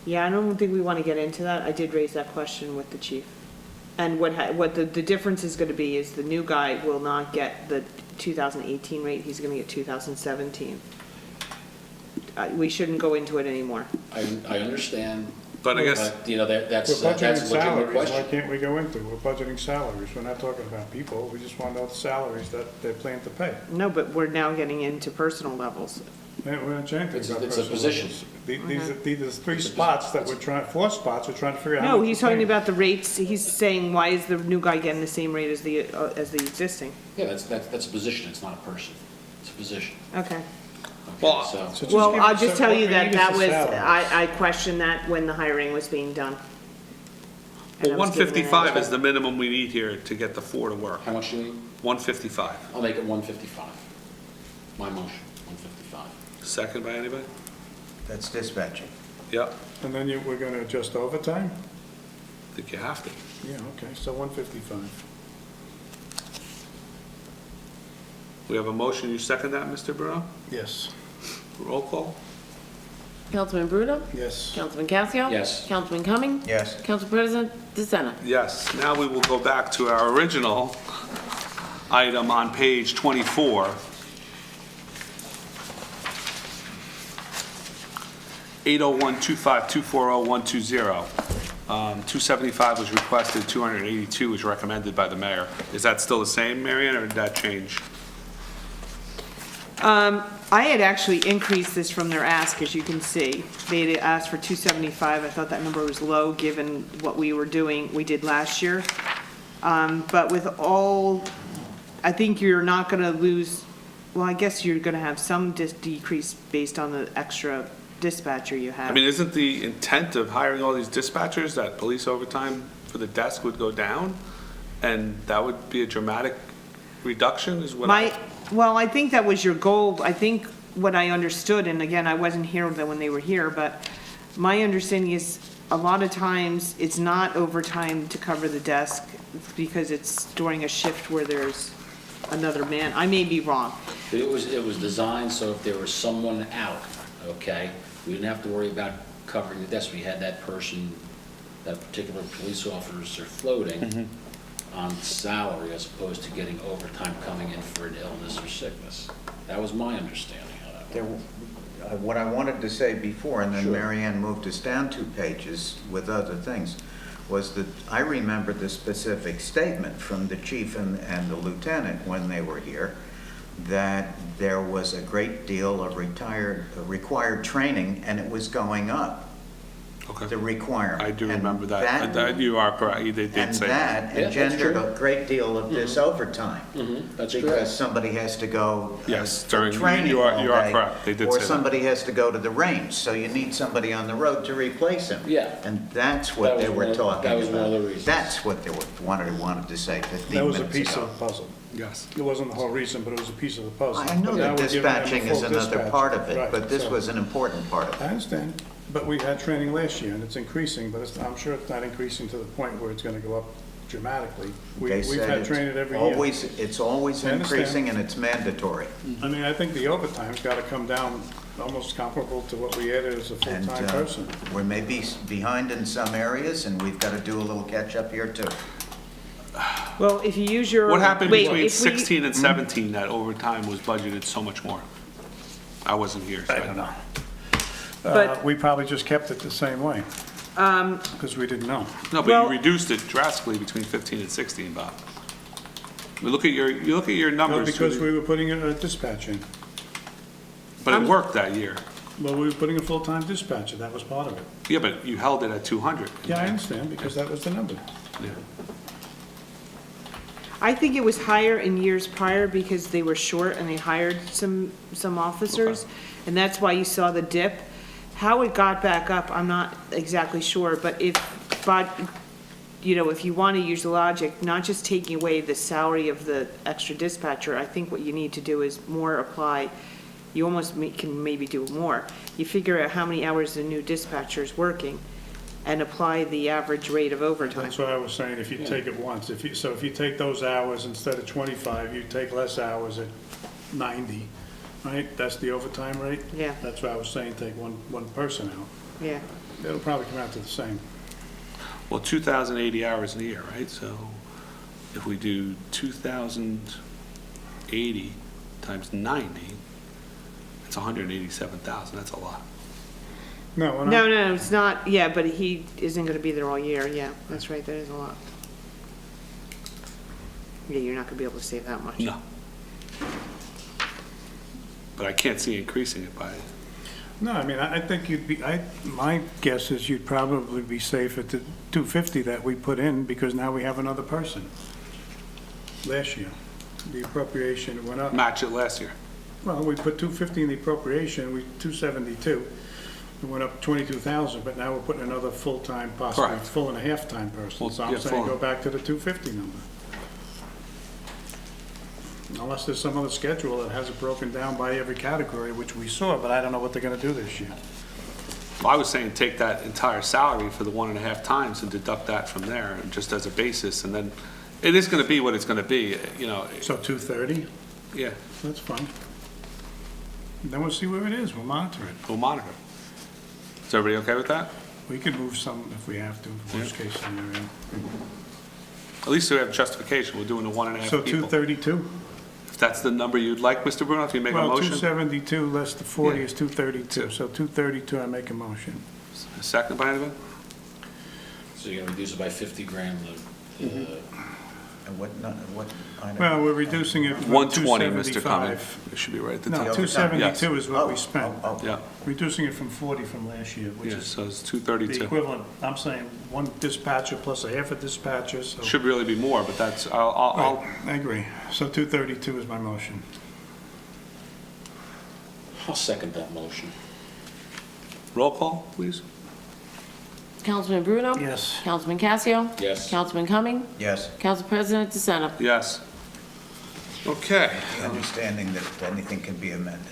[SPEAKER 6] Yeah, I don't think we want to get into that. I did raise that question with the chief. And what the difference is going to be is the new guy will not get the 2018 rate, he's going to get 2017. We shouldn't go into it anymore.
[SPEAKER 2] I understand.
[SPEAKER 1] But I guess-
[SPEAKER 2] You know, that's
[SPEAKER 10] We're
[SPEAKER 2] a
[SPEAKER 10] budgeting
[SPEAKER 2] legitimate
[SPEAKER 10] salaries, why
[SPEAKER 2] question.
[SPEAKER 10] can't we go into? We're budgeting salaries, we're not talking about people, we just want to know the salaries that they plan to pay.
[SPEAKER 6] No, but we're now getting into personal levels.
[SPEAKER 10] We're not changing
[SPEAKER 2] It's a-
[SPEAKER 10] about
[SPEAKER 2] it's a
[SPEAKER 10] personal
[SPEAKER 2] position.
[SPEAKER 10] levels. These are 3 spots that we're trying, 4 spots, we're trying to figure out how
[SPEAKER 6] No,
[SPEAKER 10] much
[SPEAKER 6] he's
[SPEAKER 10] we're
[SPEAKER 6] talking
[SPEAKER 10] paying.
[SPEAKER 6] about the rates. He's saying, why is the new guy getting the same rate as the existing?
[SPEAKER 2] Yeah, that's a position, it's not a person. It's a position.
[SPEAKER 6] Okay.
[SPEAKER 2] Okay,
[SPEAKER 1] Well,
[SPEAKER 2] so-
[SPEAKER 10] So just
[SPEAKER 6] Well,
[SPEAKER 10] give
[SPEAKER 6] I'll
[SPEAKER 10] us
[SPEAKER 6] just
[SPEAKER 10] a-
[SPEAKER 6] tell
[SPEAKER 10] what
[SPEAKER 6] you
[SPEAKER 10] we
[SPEAKER 6] that
[SPEAKER 10] need is
[SPEAKER 6] that
[SPEAKER 10] the
[SPEAKER 6] was,
[SPEAKER 10] salaries.
[SPEAKER 6] I questioned that when the hiring was being done. And
[SPEAKER 1] Well,
[SPEAKER 6] I was given an
[SPEAKER 1] 155
[SPEAKER 6] answer.
[SPEAKER 1] is the minimum we need here to get the 4 to work.
[SPEAKER 2] How much do you need?
[SPEAKER 1] 155.
[SPEAKER 2] I'll make it 155. My motion, 155.
[SPEAKER 1] Second by anybody?
[SPEAKER 7] That's dispatching.
[SPEAKER 1] Yep,
[SPEAKER 10] And then we're going to adjust overtime?
[SPEAKER 1] I think you have to.
[SPEAKER 10] Yeah, okay, so 155.
[SPEAKER 1] We have a motion, you second that, Mr. Bruno?
[SPEAKER 10] Yes.
[SPEAKER 1] Roll call?
[SPEAKER 3] Councilman Bruno?
[SPEAKER 10] Yes.
[SPEAKER 3] Councilman Cascio?
[SPEAKER 2] Yes.
[SPEAKER 3] Councilman Cumming?
[SPEAKER 7] Yes.
[SPEAKER 3] Council President DeSena?
[SPEAKER 1] Yes, now we will go back to our original item on page 24. 801-25240-120. 275 was requested, 282 was recommended by the mayor. Is that still the same, Marion, or did that change?
[SPEAKER 6] I had actually increased this from their ask, as you can see. They had asked for 275. I thought that number was low, given what we did last year. But with all, I think you're not gonna lose, well, I guess you're gonna have some decrease based on the extra dispatcher you have.
[SPEAKER 1] I mean, isn't the intent of hiring all these dispatchers that police overtime for the desk would go down? And that would be a dramatic reduction, is what I...
[SPEAKER 6] Well, I think that was your goal. I think what I understood, and again, I wasn't here when they were here, but my understanding is a lot of times it's not overtime to cover the desk. because it's during a shift where there's another man. I may be wrong.
[SPEAKER 2] It was designed so if there was someone out, okay, we didn't have to worry about covering the desk. We had that person, that particular police officer floating on salary as opposed to getting overtime coming in for an illness or sickness. That was my understanding of that.
[SPEAKER 7] What I wanted to say before, and then
[SPEAKER 2] Sure.
[SPEAKER 7] Mary Ann moved us down 2 pages with other things, was that I remember the specific statement from the chief and the lieutenant when they were here, that there was a great deal of required training, and it was going up,
[SPEAKER 1] Okay.
[SPEAKER 7] the requirement.
[SPEAKER 1] I do
[SPEAKER 7] And
[SPEAKER 1] remember that. You are correct. They did
[SPEAKER 7] And
[SPEAKER 1] say
[SPEAKER 7] that
[SPEAKER 2] Yeah, that's
[SPEAKER 7] engendered
[SPEAKER 2] true.
[SPEAKER 7] a great deal of this overtime.
[SPEAKER 2] That's
[SPEAKER 7] Because
[SPEAKER 2] correct.
[SPEAKER 7] somebody has to go
[SPEAKER 1] Yes,
[SPEAKER 7] for
[SPEAKER 1] during,
[SPEAKER 7] training
[SPEAKER 1] you
[SPEAKER 7] all
[SPEAKER 1] are
[SPEAKER 7] day,
[SPEAKER 1] correct. They did
[SPEAKER 7] or
[SPEAKER 1] say that.
[SPEAKER 7] somebody has to go to the range, so you need somebody on the road to replace him.
[SPEAKER 2] Yeah.
[SPEAKER 7] And that's what
[SPEAKER 2] That
[SPEAKER 7] they
[SPEAKER 2] was
[SPEAKER 7] were
[SPEAKER 2] one of-
[SPEAKER 7] talking
[SPEAKER 2] that was
[SPEAKER 7] about.
[SPEAKER 2] one of the reasons.
[SPEAKER 7] That's what they wanted to say 15
[SPEAKER 10] That was a
[SPEAKER 7] minutes
[SPEAKER 10] piece
[SPEAKER 7] ago.
[SPEAKER 10] of the puzzle.
[SPEAKER 1] Yes.
[SPEAKER 10] It wasn't the whole reason, but it was a piece of the puzzle.
[SPEAKER 7] I know
[SPEAKER 10] But now
[SPEAKER 7] that
[SPEAKER 10] we're giving them a
[SPEAKER 7] dispatching
[SPEAKER 10] full
[SPEAKER 7] is another
[SPEAKER 10] dispatch.
[SPEAKER 7] part of it,
[SPEAKER 10] Right,
[SPEAKER 7] but this
[SPEAKER 10] so-
[SPEAKER 7] was an important part of
[SPEAKER 10] I
[SPEAKER 7] it.
[SPEAKER 10] understand, but we had training last year, and it's increasing, but I'm sure it's not increasing to the point where it's gonna go up dramatically.
[SPEAKER 7] They
[SPEAKER 10] We've
[SPEAKER 7] said
[SPEAKER 10] had
[SPEAKER 7] it's
[SPEAKER 10] training every year.
[SPEAKER 7] it's always
[SPEAKER 10] I understand.
[SPEAKER 7] increasing and it's mandatory.
[SPEAKER 10] I mean, I think the overtime's gotta come down almost comparable to what we added as a
[SPEAKER 7] And
[SPEAKER 10] full-time person.
[SPEAKER 7] we're maybe behind in some areas, and we've got to do a little catch-up here, too.
[SPEAKER 6] Well, if you use your.
[SPEAKER 1] What happened
[SPEAKER 6] wait,
[SPEAKER 1] between
[SPEAKER 6] if we-
[SPEAKER 1] 16 and 17 that overtime was budgeted so much more? I wasn't here. so
[SPEAKER 10] I don't know.
[SPEAKER 6] But-
[SPEAKER 10] We probably just kept it the same way. Because we didn't know.
[SPEAKER 1] No, but
[SPEAKER 6] Well-
[SPEAKER 1] you reduced it drastically between 15 and 16, Bob. You look at your
[SPEAKER 10] No,
[SPEAKER 1] numbers,
[SPEAKER 10] because we were putting a dispatch in.
[SPEAKER 1] but it worked that year.
[SPEAKER 10] Well, we were putting a full-time dispatcher, that was part of it.
[SPEAKER 1] Yeah, but you held it at 200.
[SPEAKER 10] Yeah, I understand, because that was the number.
[SPEAKER 1] Yeah.
[SPEAKER 6] I think it was higher in years prior because they were short and they hired some officers. And that's why you saw the dip. How it got back up, I'm not exactly sure, but if you want to use logic, not just taking away the salary of the extra dispatcher, I think what you need to do is more apply, you almost can maybe do more. You figure out how many hours the new dispatcher is working and apply the average rate of overtime.
[SPEAKER 10] That's what I was saying, if you take it once, if you take those hours, instead of 25, you take less hours at 90, right? That's the overtime rate?
[SPEAKER 6] Yeah.
[SPEAKER 10] That's what I was saying, take one person out.
[SPEAKER 6] Yeah.
[SPEAKER 10] It'll probably come out to the same.
[SPEAKER 1] Well, 2,080 hours in a year, right? So if we do 2,080 times 90, it's 187,000. That's a lot.
[SPEAKER 10] No, we're not.
[SPEAKER 6] No, it's not, yeah, but he isn't gonna be there all year, yeah, that's right, that is a lot. Yeah, you're not gonna be able to save that much.
[SPEAKER 1] No. But I can't see increasing it by,
[SPEAKER 10] No, I mean, I think my guess is you'd probably be safe at the 250 that we put in, because now we have another person. Last year, the appropriation went up.
[SPEAKER 1] match it last year.
[SPEAKER 10] Well, we put 250 in the appropriation, 272. It went up 22,000, but now we're putting another full-time, possibly
[SPEAKER 1] Correct.
[SPEAKER 10] full and a half-time person.
[SPEAKER 1] Well,
[SPEAKER 10] So
[SPEAKER 1] yeah,
[SPEAKER 10] I'm saying
[SPEAKER 1] full.
[SPEAKER 10] go back to the 250 number. Unless there's some other schedule that has it broken down by every category, which we saw, but I don't know what they're gonna do this year.
[SPEAKER 1] Well, I was saying take that entire salary for the 1.5 times and deduct that from there, and just as a basis, and then it is going to be what it's going to be,
[SPEAKER 10] So 230,
[SPEAKER 1] yeah,
[SPEAKER 10] that's fine. Then we'll see where it is, we'll monitor it.
[SPEAKER 1] we'll monitor. Is everybody okay with that?
[SPEAKER 10] We could move some if we have to, worst case scenario.
[SPEAKER 1] At least we have justification, we're doing the 1.5
[SPEAKER 10] So
[SPEAKER 1] people.
[SPEAKER 10] 232?
[SPEAKER 1] If that's the number you'd like, Mr. Bruno, if you make a
[SPEAKER 10] Well,
[SPEAKER 1] motion?
[SPEAKER 10] 272 less the 40
[SPEAKER 1] Yeah.
[SPEAKER 10] is 232, so 232, I make a motion.
[SPEAKER 1] A second by anyone?
[SPEAKER 2] So you're gonna reduce it by 50 grand,
[SPEAKER 7] And what item?
[SPEAKER 10] Well, we're reducing it from
[SPEAKER 1] 120, Mr. Cumming.
[SPEAKER 10] 275.
[SPEAKER 1] It should be right at the
[SPEAKER 10] No,
[SPEAKER 1] top.
[SPEAKER 10] 272
[SPEAKER 1] Yes.
[SPEAKER 10] is what we spent.
[SPEAKER 1] Yeah,
[SPEAKER 10] Reducing it from 40 from last year, which
[SPEAKER 1] yeah,
[SPEAKER 10] is
[SPEAKER 1] so it's
[SPEAKER 10] the
[SPEAKER 1] 232.
[SPEAKER 10] equivalent, I'm saying, one dispatcher plus a half a dispatcher, so.
[SPEAKER 1] Should really be more, but that's, I'll,
[SPEAKER 10] Right, I agree. So 232 is my motion.
[SPEAKER 2] I'll second that motion.
[SPEAKER 1] roll call, please.
[SPEAKER 3] Councilman Bruno?
[SPEAKER 10] Yes.
[SPEAKER 3] Councilman Casio?
[SPEAKER 2] Yes.
[SPEAKER 3] Councilman Cumming?
[SPEAKER 7] Yes,
[SPEAKER 3] Council President DeSena?
[SPEAKER 1] Yes. Okay,
[SPEAKER 7] the understanding that anything can be amended.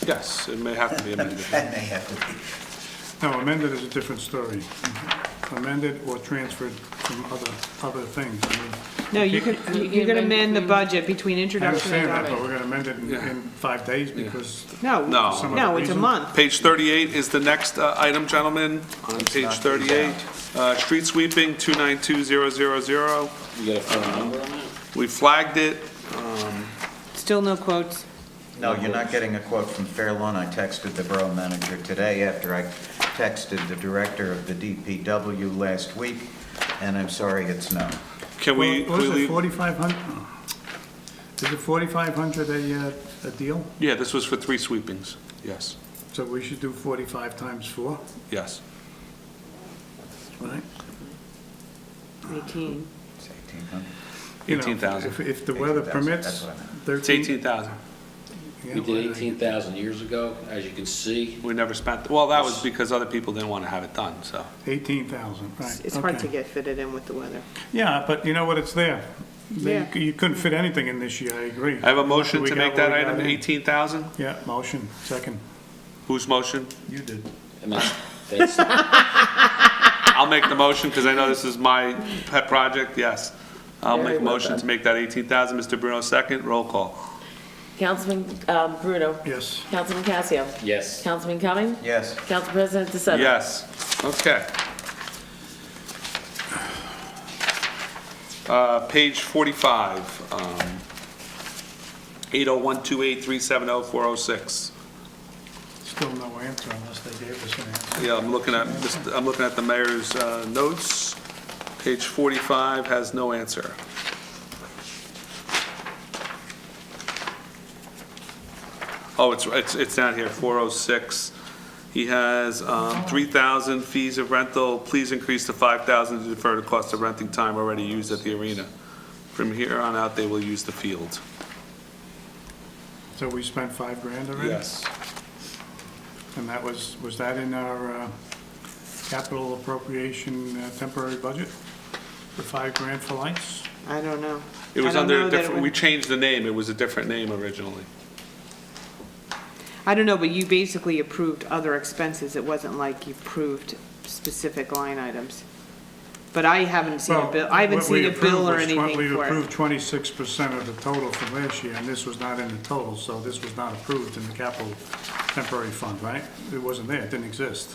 [SPEAKER 1] yes, it may have to be amended.
[SPEAKER 7] That may have to be.
[SPEAKER 10] No, amended is a different story. amended or transferred from other things. I mean,
[SPEAKER 6] No, you can amend the budget between
[SPEAKER 10] I
[SPEAKER 6] introduction and
[SPEAKER 10] understand that, but
[SPEAKER 6] adoption.
[SPEAKER 10] we're gonna amend it in 5 days because
[SPEAKER 6] No,
[SPEAKER 1] No.
[SPEAKER 10] some
[SPEAKER 6] no,
[SPEAKER 10] other
[SPEAKER 6] it's a
[SPEAKER 10] reason?
[SPEAKER 6] month.
[SPEAKER 1] Page 38 is the next item, gentlemen, on page 38. Street sweeping, 292000.
[SPEAKER 2] You got a phone number on that?
[SPEAKER 1] We flagged it.
[SPEAKER 6] Still no quotes.
[SPEAKER 7] No, you're not getting a quote from Fairlawn. I texted the borough manager today after I texted the director of the DPW last week, and I'm sorry, it's no.
[SPEAKER 1] Can we
[SPEAKER 10] What is it,
[SPEAKER 1] leave?
[SPEAKER 10] 4,500? Is it 4,500 a deal?
[SPEAKER 1] Yeah, this was for 3 sweepings. Yes,
[SPEAKER 10] So we should do 45 times 4,
[SPEAKER 1] yes.
[SPEAKER 10] right?
[SPEAKER 6] 18.
[SPEAKER 7] It's 1,800.
[SPEAKER 10] You know,
[SPEAKER 1] 18,000.
[SPEAKER 10] If the weather
[SPEAKER 7] 18,000,
[SPEAKER 10] permits,
[SPEAKER 7] that's what I meant.
[SPEAKER 10] 13.
[SPEAKER 1] It's 18,000.
[SPEAKER 10] Yeah,
[SPEAKER 2] We
[SPEAKER 10] well,
[SPEAKER 2] did 18,000 years ago, as you can see.
[SPEAKER 1] We never spent, well, that was because other people didn't want to have it done, so.
[SPEAKER 10] 18,000, right.
[SPEAKER 6] It's hard to
[SPEAKER 10] okay.
[SPEAKER 6] get fitted in with the weather.
[SPEAKER 10] Yeah, but you know what, it's there.
[SPEAKER 6] Yeah.
[SPEAKER 10] You couldn't fit anything in this year, I agree.
[SPEAKER 1] I have a motion
[SPEAKER 10] We
[SPEAKER 1] to
[SPEAKER 10] got
[SPEAKER 1] make
[SPEAKER 10] what
[SPEAKER 1] that
[SPEAKER 10] we got
[SPEAKER 1] item
[SPEAKER 10] in.
[SPEAKER 1] 18,000.
[SPEAKER 10] Yeah, motion, second.
[SPEAKER 1] Whose motion?
[SPEAKER 10] You did.
[SPEAKER 2] And that's,
[SPEAKER 1] I'll make the motion because I know this is my pet project, yes. I'll
[SPEAKER 3] Very
[SPEAKER 1] make a
[SPEAKER 3] well
[SPEAKER 1] motion to
[SPEAKER 3] done.
[SPEAKER 1] make that 18,000. Mr. Bruno, second. Roll call.
[SPEAKER 3] Councilman Bruno.
[SPEAKER 10] Yes.
[SPEAKER 3] Councilman Casio.
[SPEAKER 2] yes.
[SPEAKER 3] Councilman Cumming.
[SPEAKER 7] Yes.
[SPEAKER 3] Council President DeSenza.
[SPEAKER 1] Yes. Okay. Page 45, 80128370406.
[SPEAKER 10] Still no answer unless they gave us an answer.
[SPEAKER 1] Yeah, I'm looking at the mayor's notes. Page 45 has no answer. Oh, it's down here, 406. He has 3,000 fees of rental. Please increase to 5,000 to defer the cost of renting time already used at the arena. From here on out, they will use the field.
[SPEAKER 10] So we spent $5,000 already?
[SPEAKER 1] Yes.
[SPEAKER 10] And that was that in our capital appropriation temporary budget? The $5,000 for lights?
[SPEAKER 6] I don't know.
[SPEAKER 1] It was
[SPEAKER 6] I don't
[SPEAKER 1] under
[SPEAKER 6] know
[SPEAKER 1] a
[SPEAKER 6] that it
[SPEAKER 1] different,
[SPEAKER 6] would-
[SPEAKER 1] we changed the name. It was a different name originally.
[SPEAKER 6] I don't know, but you basically approved other expenses. It wasn't like you approved specific line items. But I haven't seen a bill, I haven't seen a bill or anything
[SPEAKER 10] We
[SPEAKER 6] for it.
[SPEAKER 10] approved 26% of the total from last year, and this was not in the total, so this was not approved in the capital temporary fund, right? It wasn't there, it didn't exist.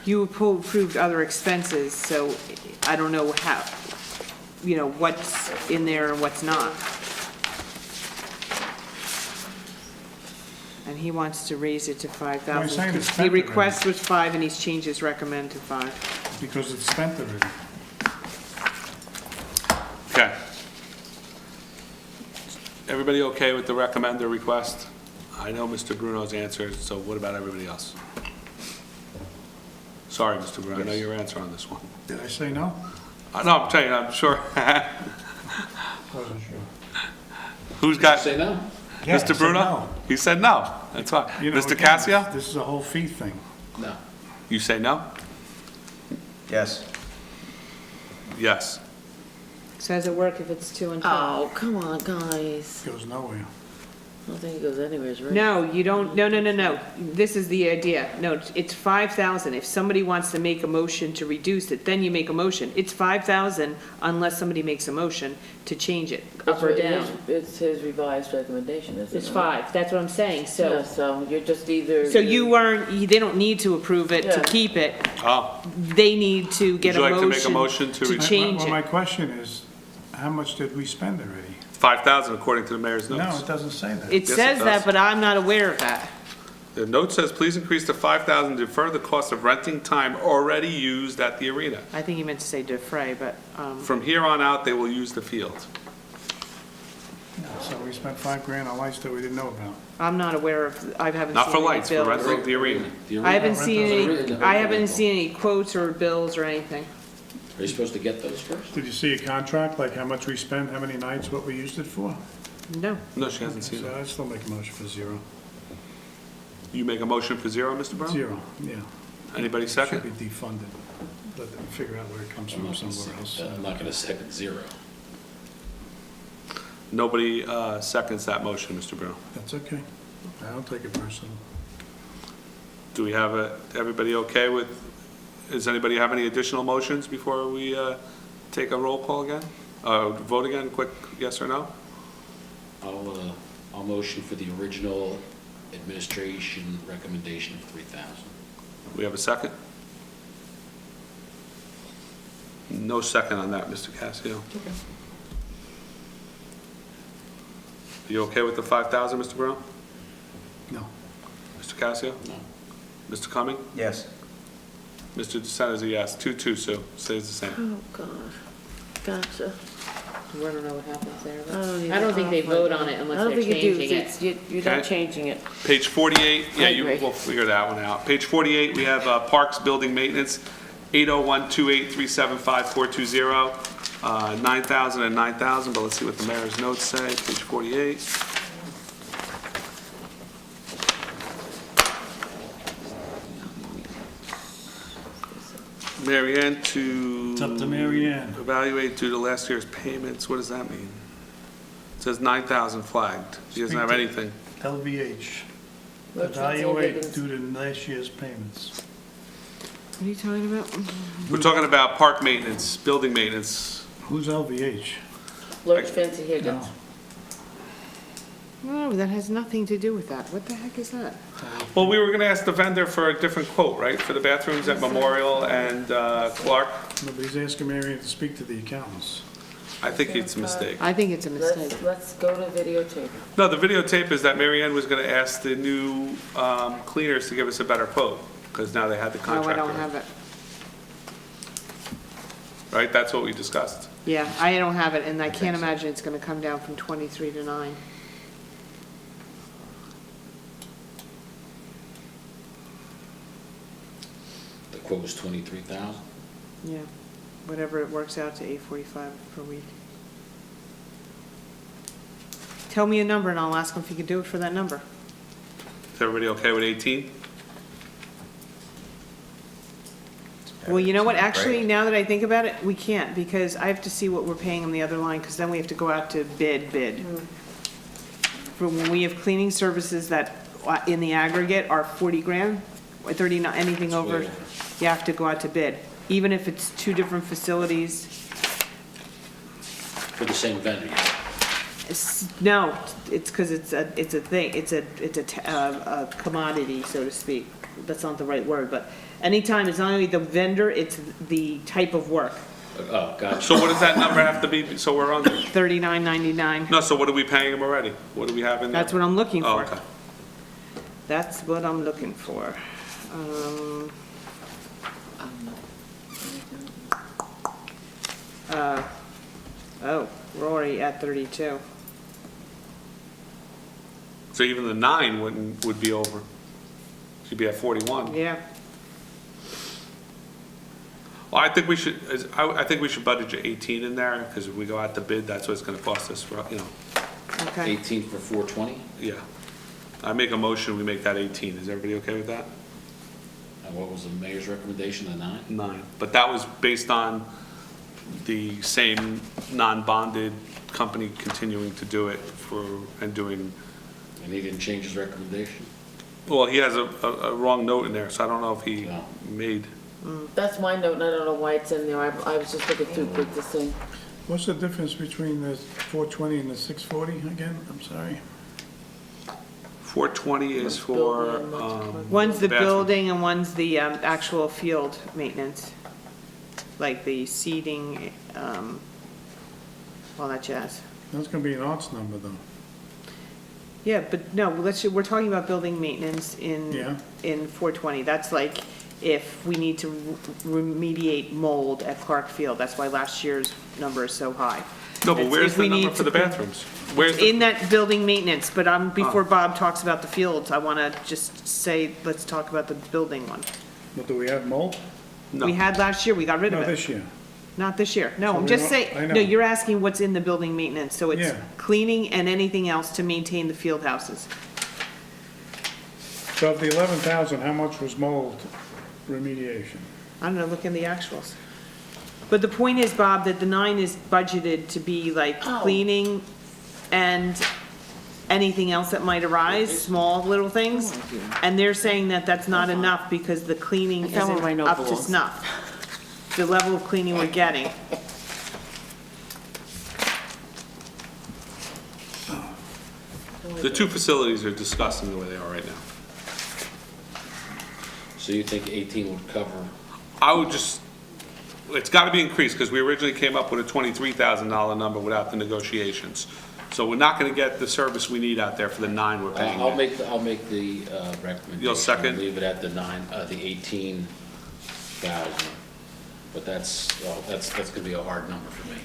[SPEAKER 6] You approved other expenses, so I don't know how, you know, what's in there and what's not. And he wants to raise it to
[SPEAKER 10] I'm
[SPEAKER 6] 5,000.
[SPEAKER 10] saying it's
[SPEAKER 6] The
[SPEAKER 10] spent already.
[SPEAKER 6] request was 5 and he's changed his recommend to 5.
[SPEAKER 10] Because it's spent already.
[SPEAKER 1] Okay. Everybody okay with the recommender request? I know Mr. Bruno's answer, so what about everybody else? Sorry, Mr. Bruno, I know your answer on this one.
[SPEAKER 10] Did I say no?
[SPEAKER 1] No, I'm telling you, I'm sure.
[SPEAKER 10] Wasn't sure.
[SPEAKER 1] Who's got,
[SPEAKER 2] Say no?
[SPEAKER 10] Yeah, I
[SPEAKER 1] Mr.
[SPEAKER 10] said
[SPEAKER 1] Bruno?
[SPEAKER 10] no.
[SPEAKER 1] He said no, that's fine.
[SPEAKER 10] You know,
[SPEAKER 1] Mr.
[SPEAKER 10] again,
[SPEAKER 1] Cassia?
[SPEAKER 10] This is a whole fee thing.
[SPEAKER 2] No.
[SPEAKER 1] You say no?
[SPEAKER 7] Yes.
[SPEAKER 1] Yes.
[SPEAKER 6] So does it work if it's 2 and 2?
[SPEAKER 3] Oh, come on, guys.
[SPEAKER 10] Goes nowhere.
[SPEAKER 3] I don't think it goes anywhere, right?
[SPEAKER 6] No, you don't, no. This is the idea. No, it's 5,000. If somebody wants to make a motion to reduce it, then you make a motion. It's 5,000 unless somebody makes a motion to change it, up or down.
[SPEAKER 3] It's his revised recommendation, isn't it?
[SPEAKER 6] It's 5, that's what I'm saying,
[SPEAKER 3] Yeah, so you're just either.
[SPEAKER 6] so you aren't, they don't need to approve it to
[SPEAKER 3] Yeah.
[SPEAKER 6] keep it.
[SPEAKER 1] Oh,
[SPEAKER 6] They need to get
[SPEAKER 1] Would
[SPEAKER 6] a
[SPEAKER 1] you like to make a
[SPEAKER 6] motion
[SPEAKER 1] motion to
[SPEAKER 6] to
[SPEAKER 1] re-
[SPEAKER 6] change
[SPEAKER 10] Well, my
[SPEAKER 6] it.
[SPEAKER 10] question is, how much did we spend already?
[SPEAKER 1] 5,000 according to the mayor's
[SPEAKER 10] No,
[SPEAKER 1] notes.
[SPEAKER 10] it doesn't say that.
[SPEAKER 6] It
[SPEAKER 1] Yes, it
[SPEAKER 6] says
[SPEAKER 1] does.
[SPEAKER 6] that, but I'm not aware of that.
[SPEAKER 1] The note says, please increase to 5,000 to defer the cost of renting time already used at the arena.
[SPEAKER 6] I think you meant to say defray, but,
[SPEAKER 1] From here on out, they will use the field.
[SPEAKER 10] So we spent $5,000 on lights that we didn't know about.
[SPEAKER 6] I'm not aware of, I haven't
[SPEAKER 1] Not
[SPEAKER 6] seen
[SPEAKER 1] for
[SPEAKER 6] any
[SPEAKER 1] lights, for
[SPEAKER 6] bills.
[SPEAKER 1] renting the arena.
[SPEAKER 6] I haven't seen
[SPEAKER 2] Rentals.
[SPEAKER 6] any, I haven't seen any quotes or bills or anything.
[SPEAKER 2] Are you supposed to get those first?
[SPEAKER 10] Did you see a contract, like how much we spent, how many nights, what we used it for?
[SPEAKER 6] No.
[SPEAKER 1] No, she hasn't seen
[SPEAKER 10] So
[SPEAKER 1] it.
[SPEAKER 10] I'd still make a motion for 0.
[SPEAKER 1] You make a motion for 0, Mr. Brown?
[SPEAKER 10] 0, yeah.
[SPEAKER 1] Anybody
[SPEAKER 10] Should
[SPEAKER 1] second?
[SPEAKER 10] be defunded. Let them figure out where it comes from somewhere else.
[SPEAKER 2] I'm not gonna second 0.
[SPEAKER 1] Nobody seconds that motion, Mr. Bruno.
[SPEAKER 10] That's okay. I don't take it personal.
[SPEAKER 1] Do we have everybody okay with Does anybody have any additional motions before we take a roll call again? Vote again, quick yes or no?
[SPEAKER 2] I'll motion for the original administration recommendation of 3,000.
[SPEAKER 1] We have a second? No second on that, Mr. Casio. Are you okay with the 5,000, Mr. Brown?
[SPEAKER 10] No.
[SPEAKER 1] Mr. Casio?
[SPEAKER 2] No.
[SPEAKER 1] Mr. Cumming?
[SPEAKER 7] Yes.
[SPEAKER 1] Mr. DeSena is a yes. 2-2, Sue. Stays the same.
[SPEAKER 3] Oh, God. Gotcha.
[SPEAKER 11] I don't know what happens there, but
[SPEAKER 3] even-
[SPEAKER 11] I don't think they vote on it
[SPEAKER 3] I
[SPEAKER 11] unless
[SPEAKER 3] don't
[SPEAKER 11] they're
[SPEAKER 3] think you do.
[SPEAKER 11] changing it.
[SPEAKER 3] You're not
[SPEAKER 1] Okay.
[SPEAKER 3] changing it.
[SPEAKER 1] Page 48, yeah,
[SPEAKER 3] I agree.
[SPEAKER 1] we'll figure that one out. Page 48, we have Parks Building Maintenance, 801-28375-420, 9,000 and 9,000, but let's see what the mayor's notes say, page 48. Mary Ann to...
[SPEAKER 10] It's up to Mary Ann.
[SPEAKER 1] Evaluate due to last year's payments, what does that mean? It says 9,000 flagged, she doesn't have anything.
[SPEAKER 10] LVH,
[SPEAKER 3] Road
[SPEAKER 10] evaluate
[SPEAKER 3] Vivians.
[SPEAKER 10] due to last year's payments.
[SPEAKER 6] What are you talking about?
[SPEAKER 1] We're talking about park maintenance, building maintenance.
[SPEAKER 10] Who's LVH?
[SPEAKER 3] Lurch Fancy Higgins.
[SPEAKER 6] No, that has nothing to do with that. What the heck is that?
[SPEAKER 1] Well, we were gonna ask the vendor for a different quote, right, for the bathrooms at Memorial and Clark?
[SPEAKER 10] Nobody's asking Mary Ann to speak to the accountants.
[SPEAKER 1] I think it's a mistake.
[SPEAKER 6] I think it's a mistake.
[SPEAKER 3] Let's go to videotape.
[SPEAKER 1] No, the videotape is that Mary Ann was gonna ask the new cleaners to give us a better quote, because now they had the
[SPEAKER 6] No, I
[SPEAKER 1] contract.
[SPEAKER 6] don't have it.
[SPEAKER 1] Right, that's what we discussed.
[SPEAKER 6] Yeah, I don't have it, and I can't imagine it's gonna come down from 23 to 9.
[SPEAKER 2] The quote was 23,000.
[SPEAKER 6] Yeah, whatever it works out to, $845 per week. Tell me a number and I'll ask him if he can do it for that number.
[SPEAKER 1] Is everybody okay with 18?
[SPEAKER 6] Well, you know what, actually, now that I think about it, we can't, because I have to see what we're paying on the other line, because then we have to go out to bid. For when we have cleaning services that, in the aggregate, are 40 grand, or 39, anything over,
[SPEAKER 2] way over.
[SPEAKER 6] you have to go out to bid. Even if it's two different facilities,
[SPEAKER 2] For the same vendor.
[SPEAKER 6] no, it's because it's a thing, it's a commodity, so to speak. That's not the right word, but anytime, it's not only the vendor, it's the type of work.
[SPEAKER 2] Oh, gotcha.
[SPEAKER 1] So what does that number have to be, so we're on?
[SPEAKER 6] $39.99.
[SPEAKER 1] No, so what are we paying them already? What do we have in there?
[SPEAKER 6] That's what I'm looking
[SPEAKER 1] Oh,
[SPEAKER 6] for.
[SPEAKER 1] okay.
[SPEAKER 6] That's what I'm looking for. Oh, Rory at 32.
[SPEAKER 1] So even the 9 would be over. She'd be at 41.
[SPEAKER 6] Yeah,
[SPEAKER 1] Well, I think we should, I think we should budget 18 in there, because if we go out to bid, that's what it's gonna cost us for, you know,
[SPEAKER 6] okay.
[SPEAKER 2] 18 for 420.
[SPEAKER 1] yeah. I make a motion, we make that 18. Is everybody okay with that?
[SPEAKER 2] And what was the mayor's recommendation, the 9?
[SPEAKER 1] 9. But that was based on the same non-bonded company continuing to do it and doing,
[SPEAKER 2] And he didn't change his recommendation?
[SPEAKER 1] well, he has a wrong note in there, so I don't know if he
[SPEAKER 2] No.
[SPEAKER 1] made,
[SPEAKER 3] That's my note, and I don't know why it's in there. I was just looking through quick to see.
[SPEAKER 10] What's the difference between the 420 and the 640 again? I'm sorry.
[SPEAKER 1] 420 is for,
[SPEAKER 3] Building and
[SPEAKER 6] One's the
[SPEAKER 1] bathroom.
[SPEAKER 6] building and one's the actual field maintenance, like the seating, all that jazz.
[SPEAKER 10] That's gonna be an arts number though.
[SPEAKER 6] Yeah, but no, we're talking about building maintenance
[SPEAKER 10] Yeah.
[SPEAKER 6] in 420. That's like if we need to remediate mold at Clark Field. That's why last year's number is so high.
[SPEAKER 1] no, but
[SPEAKER 6] It's
[SPEAKER 1] where's
[SPEAKER 6] if
[SPEAKER 1] the
[SPEAKER 6] we
[SPEAKER 1] number
[SPEAKER 6] need
[SPEAKER 1] for
[SPEAKER 6] to
[SPEAKER 1] the
[SPEAKER 6] put-
[SPEAKER 1] bathrooms? Where's the,
[SPEAKER 6] In that building maintenance, but before Bob talks about the fields, I want to just say, let's talk about the building one.
[SPEAKER 10] But do we have mold?
[SPEAKER 1] no.
[SPEAKER 6] We had last year, we got rid of
[SPEAKER 10] No,
[SPEAKER 6] it.
[SPEAKER 10] this year.
[SPEAKER 6] Not this year. No,
[SPEAKER 10] So
[SPEAKER 6] I'm
[SPEAKER 10] we
[SPEAKER 6] just
[SPEAKER 10] don't-
[SPEAKER 6] saying,
[SPEAKER 10] I know.
[SPEAKER 6] no, you're asking what's in the building maintenance. So it's
[SPEAKER 10] Yeah.
[SPEAKER 6] cleaning and anything else to maintain the field houses.
[SPEAKER 10] So of the 11,000, how much was mold remediation?
[SPEAKER 6] I don't know, look in the actuals. But the point is, Bob, that the 9 is budgeted to be like
[SPEAKER 3] Oh.
[SPEAKER 6] cleaning and anything else that might arise, small little things. And they're saying that that's not enough because the cleaning
[SPEAKER 3] found where my
[SPEAKER 6] isn't
[SPEAKER 3] note
[SPEAKER 6] up to
[SPEAKER 3] belongs.
[SPEAKER 6] snuff. The level of cleaning we're getting.
[SPEAKER 1] The two facilities are disgusting the way they are right now.
[SPEAKER 2] So you think 18 would cover?
[SPEAKER 1] I would just, it's got to be increased, because we originally came up with a $23,000 number without the negotiations. So we're not going to get the service we need out there for the 9 we're paying.
[SPEAKER 2] I'll make the recommendation.
[SPEAKER 1] You'll second?
[SPEAKER 2] Leave it at the 18,000. But that's gonna be a hard number for me.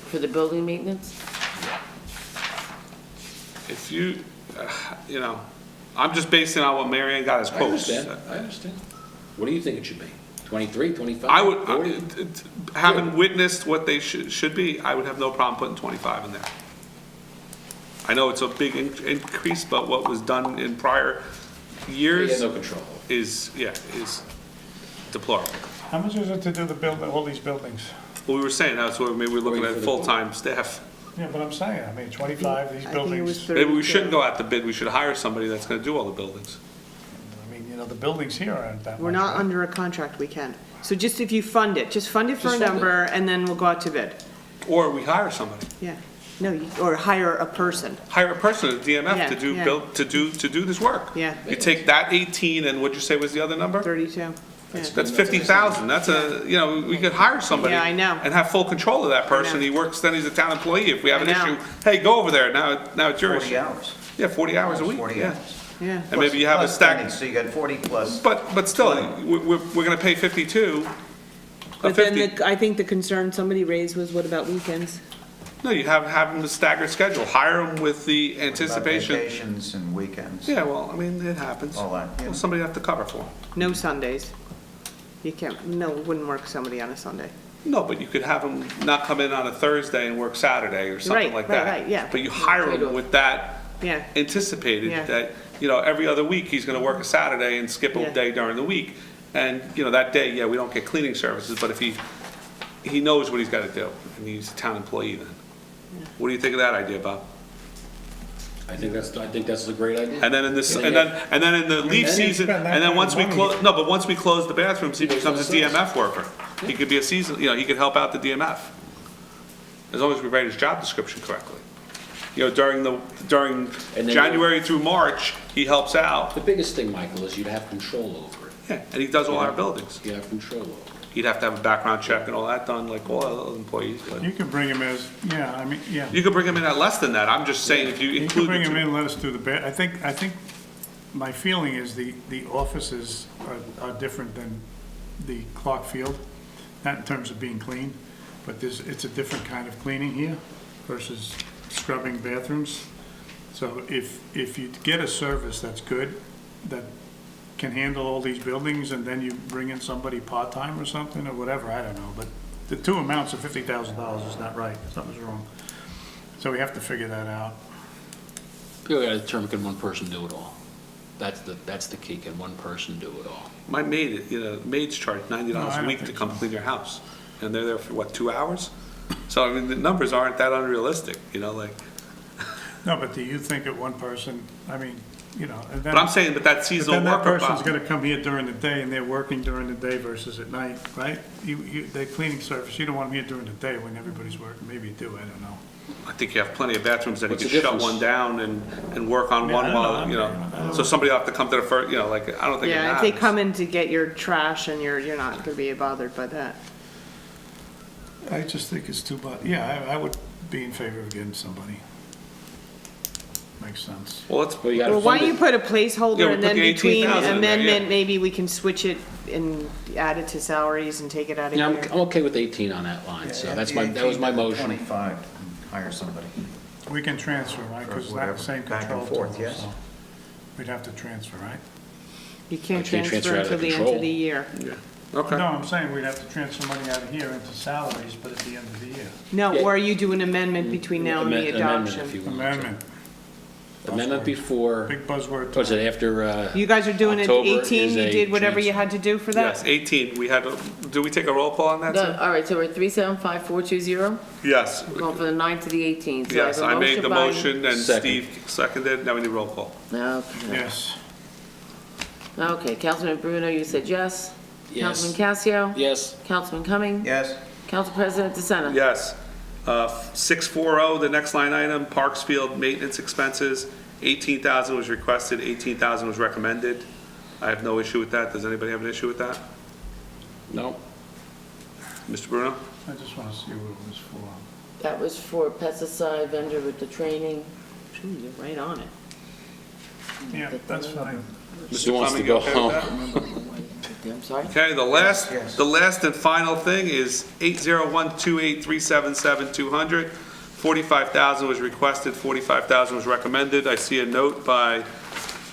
[SPEAKER 3] For the building maintenance?
[SPEAKER 1] If you, I'm just basing on what Marianne got as
[SPEAKER 2] I
[SPEAKER 1] quotes.
[SPEAKER 2] understand. What do you think it should be? 23, 25?
[SPEAKER 1] I would,
[SPEAKER 2] 40?
[SPEAKER 1] having witnessed what they should be, I would have no problem putting 25 in there. I know it's a big increase, but what was done in prior
[SPEAKER 2] You have
[SPEAKER 1] years
[SPEAKER 2] no control.
[SPEAKER 1] is deplorable.
[SPEAKER 10] How much is it to do all these buildings?
[SPEAKER 1] Well, we were saying, that's where maybe we're looking at full-time staff.
[SPEAKER 10] Yeah, but I'm saying, 25, these
[SPEAKER 6] I think it was
[SPEAKER 10] buildings,
[SPEAKER 6] 30.
[SPEAKER 1] Maybe we shouldn't go out to bid, we should hire somebody that's gonna do all the buildings.
[SPEAKER 10] the buildings here aren't that much.
[SPEAKER 6] We're not
[SPEAKER 10] right?
[SPEAKER 6] under a contract, we can. So just if you fund it, just fund it for a
[SPEAKER 2] Just fund it.
[SPEAKER 6] number and then we'll go out to bid.
[SPEAKER 1] Or we hire somebody.
[SPEAKER 6] Yeah. No, or hire a person.
[SPEAKER 1] Hire a person at DMF
[SPEAKER 6] Yeah,
[SPEAKER 1] to do,
[SPEAKER 6] yeah.
[SPEAKER 1] to do this work.
[SPEAKER 6] Yeah.
[SPEAKER 1] You take that 18 and what'd you say was the other number?
[SPEAKER 6] 32. Yeah.
[SPEAKER 1] That's 50,000. That's we could hire somebody.
[SPEAKER 6] Yeah, I know.
[SPEAKER 1] And have full control of that person.
[SPEAKER 6] know.
[SPEAKER 1] He works, then he's a town employee. If we have an
[SPEAKER 6] I know.
[SPEAKER 1] issue, hey, go over there. Now it's your
[SPEAKER 7] 40
[SPEAKER 1] issue.
[SPEAKER 7] hours.
[SPEAKER 1] Yeah, 40 hours a week,
[SPEAKER 7] 40
[SPEAKER 1] yeah.
[SPEAKER 7] hours.
[SPEAKER 6] Yeah.
[SPEAKER 1] And maybe you have a
[SPEAKER 7] Plus
[SPEAKER 1] stack,
[SPEAKER 7] pennies, so you got 40 plus.
[SPEAKER 1] but still, we're gonna pay 52.
[SPEAKER 6] But then
[SPEAKER 1] 50.
[SPEAKER 6] I think the concern somebody raised was, what about weekends?
[SPEAKER 1] No, you have them a staggered schedule. Hire them with the
[SPEAKER 7] About
[SPEAKER 1] anticipation.
[SPEAKER 7] Vacations and weekends.
[SPEAKER 1] Yeah, well, I mean, it happens.
[SPEAKER 7] All that, yeah.
[SPEAKER 1] Well, somebody have to cover for 'em.
[SPEAKER 6] No Sundays. You can't, no, it wouldn't work somebody on a Sunday.
[SPEAKER 1] No, but you could have them not come in on a Thursday and work Saturday or something
[SPEAKER 6] Right,
[SPEAKER 1] like
[SPEAKER 6] right,
[SPEAKER 1] that.
[SPEAKER 6] right, yeah.
[SPEAKER 1] But you hire them with that
[SPEAKER 6] Yeah.
[SPEAKER 1] anticipated,
[SPEAKER 6] Yeah.
[SPEAKER 1] that, every other week, he's gonna work a Saturday and skip a
[SPEAKER 6] Yeah.
[SPEAKER 1] day during the week. And, that day, yeah, we don't get cleaning services, but if he knows what he's gotta do, and he's a town employee then. What do you think of that idea, Bob?
[SPEAKER 2] I think that's a great idea.
[SPEAKER 1] And then in this,
[SPEAKER 2] Yeah,
[SPEAKER 1] and then in the leaf
[SPEAKER 10] then you
[SPEAKER 1] season,
[SPEAKER 10] spend that
[SPEAKER 1] and then
[SPEAKER 10] kind
[SPEAKER 1] once
[SPEAKER 10] of
[SPEAKER 1] we
[SPEAKER 10] money.
[SPEAKER 1] close, no, but once we close the bathrooms, he becomes a
[SPEAKER 2] goes to
[SPEAKER 1] DMF worker. He could be a season, he could help out the DMF. As long as we write his job description correctly. During
[SPEAKER 2] And then-
[SPEAKER 1] January through March, he helps out,
[SPEAKER 2] The biggest thing, Michael, is you'd have control over it.
[SPEAKER 1] yeah, and he does all our buildings.
[SPEAKER 2] You have control over it.
[SPEAKER 1] He'd have to have a background check and all that done, like all other employees, but
[SPEAKER 10] You could bring him as, yeah.
[SPEAKER 1] you could bring him in at less than that. I'm just saying, if you
[SPEAKER 10] You
[SPEAKER 1] include
[SPEAKER 10] could bring
[SPEAKER 1] the
[SPEAKER 10] him
[SPEAKER 1] two.
[SPEAKER 10] in, let us do the, I think my feeling is the offices are different than the Clark Field, not in terms of being clean, but it's a different kind of cleaning here versus scrubbing bathrooms. So if you get a service that's good, that can handle all these buildings, and then you bring in somebody part-time or something, or whatever, I don't know, but the two amounts of $50,000 is not right, something's wrong. So we have to figure that out.
[SPEAKER 2] You gotta determine, can one person do it all? That's the key, can one person do it all?
[SPEAKER 1] My maid, maids charge $90
[SPEAKER 10] No, I
[SPEAKER 1] a
[SPEAKER 10] don't
[SPEAKER 1] week to
[SPEAKER 10] think
[SPEAKER 1] come
[SPEAKER 10] so.
[SPEAKER 1] clean your house. And they're there for, what, 2 hours? So, I mean, the numbers aren't that unrealistic, like.
[SPEAKER 10] No, but do you think that one person, and then.
[SPEAKER 1] But I'm saying, but that
[SPEAKER 10] But
[SPEAKER 1] seasonal
[SPEAKER 10] then that
[SPEAKER 1] worker,
[SPEAKER 10] person's
[SPEAKER 1] Bob,
[SPEAKER 10] gonna come here during the day, and they're working during the day versus at night, right? The cleaning service, you don't want them here during the day when everybody's working, maybe you do, I don't know.
[SPEAKER 1] I think you have plenty of bathrooms that he
[SPEAKER 2] What's
[SPEAKER 1] could
[SPEAKER 2] the
[SPEAKER 1] shut
[SPEAKER 2] difference?
[SPEAKER 1] one down and work on
[SPEAKER 10] Yeah,
[SPEAKER 1] one
[SPEAKER 10] I
[SPEAKER 1] while,
[SPEAKER 10] don't know.
[SPEAKER 1] so somebody will have to come to the first, I don't think it
[SPEAKER 6] Yeah, if they
[SPEAKER 1] matters.
[SPEAKER 6] come in to get your trash and you're not gonna be bothered by that.
[SPEAKER 10] I just think it's too much, yeah, I would be in favor of getting somebody. Makes sense.
[SPEAKER 1] Well, let's,
[SPEAKER 2] Well, you gotta
[SPEAKER 6] Well, why
[SPEAKER 2] fund
[SPEAKER 6] don't you
[SPEAKER 2] it.
[SPEAKER 6] put a placeholder
[SPEAKER 1] Yeah, we'll
[SPEAKER 6] and
[SPEAKER 1] put
[SPEAKER 6] then
[SPEAKER 1] the
[SPEAKER 6] between
[SPEAKER 1] 18,000 in there, yeah.
[SPEAKER 6] amendment, maybe we can switch it and add it to salaries and take it out of
[SPEAKER 2] Yeah,
[SPEAKER 6] here.
[SPEAKER 2] I'm okay with 18 on that line, so
[SPEAKER 7] Yeah,
[SPEAKER 2] that
[SPEAKER 7] the
[SPEAKER 2] was my
[SPEAKER 7] 18 to the
[SPEAKER 2] motion.
[SPEAKER 7] 25, and hire somebody.
[SPEAKER 10] We can transfer, right, because it's not
[SPEAKER 7] whatever,
[SPEAKER 10] the same
[SPEAKER 7] back and
[SPEAKER 10] control
[SPEAKER 7] forth,
[SPEAKER 10] tool,
[SPEAKER 7] yes.
[SPEAKER 10] so. We'd have to transfer, right?
[SPEAKER 6] You can't
[SPEAKER 2] I can't transfer
[SPEAKER 6] transfer
[SPEAKER 2] out of
[SPEAKER 6] until the end
[SPEAKER 2] control.
[SPEAKER 6] of the year.
[SPEAKER 1] okay.
[SPEAKER 10] No, I'm saying we'd have to transfer money out of here into salaries, but at the end of the year.
[SPEAKER 6] No,
[SPEAKER 2] Yeah.
[SPEAKER 6] or you do an amendment between now and the
[SPEAKER 2] Amendment if
[SPEAKER 6] adoption.
[SPEAKER 2] you want to.
[SPEAKER 10] Amendment.
[SPEAKER 2] amendment before,
[SPEAKER 10] Big buzzword.
[SPEAKER 2] was it after,
[SPEAKER 6] You guys are doing it
[SPEAKER 2] October
[SPEAKER 6] 18,
[SPEAKER 2] is
[SPEAKER 6] you
[SPEAKER 2] a
[SPEAKER 6] did whatever you
[SPEAKER 2] transfer.
[SPEAKER 6] had to do for that?
[SPEAKER 1] Yes, 18, we had, do we take a roll call on that,
[SPEAKER 3] No,
[SPEAKER 1] sir?
[SPEAKER 3] all right, so we're 375420,
[SPEAKER 1] Yes,
[SPEAKER 3] we're going from the 9 to the 18. So
[SPEAKER 1] yes,
[SPEAKER 3] have a
[SPEAKER 1] I made the
[SPEAKER 3] by-
[SPEAKER 1] motion and
[SPEAKER 2] Second.
[SPEAKER 1] Steve seconded, now we need roll call.
[SPEAKER 3] Okay.
[SPEAKER 10] Yes.
[SPEAKER 3] Okay, Councilman Bruno, you said yes?
[SPEAKER 2] Yes.
[SPEAKER 3] Councilman Casio?
[SPEAKER 2] yes,
[SPEAKER 3] Councilman Cumming?
[SPEAKER 7] Yes?
[SPEAKER 3] Council President DeSena?
[SPEAKER 1] Yes. 640, the next line item, Parksfield maintenance expenses, 18,000 was requested, 18,000 was recommended. I have no issue with that. Does anybody have an issue with that?
[SPEAKER 2] no,
[SPEAKER 1] Mr. Bruno?
[SPEAKER 10] I just want to see what it was for.
[SPEAKER 3] That was for pesticide vendor with the training.
[SPEAKER 6] Ooh, you're right on it.
[SPEAKER 10] Yeah, that's fine.
[SPEAKER 2] He wants to
[SPEAKER 1] Cumming,
[SPEAKER 2] go
[SPEAKER 1] you okay with that?
[SPEAKER 3] I'm sorry?
[SPEAKER 1] Okay, the last and final thing is 80128377200. 45,000 was requested, 45,000 was recommended. I see a note by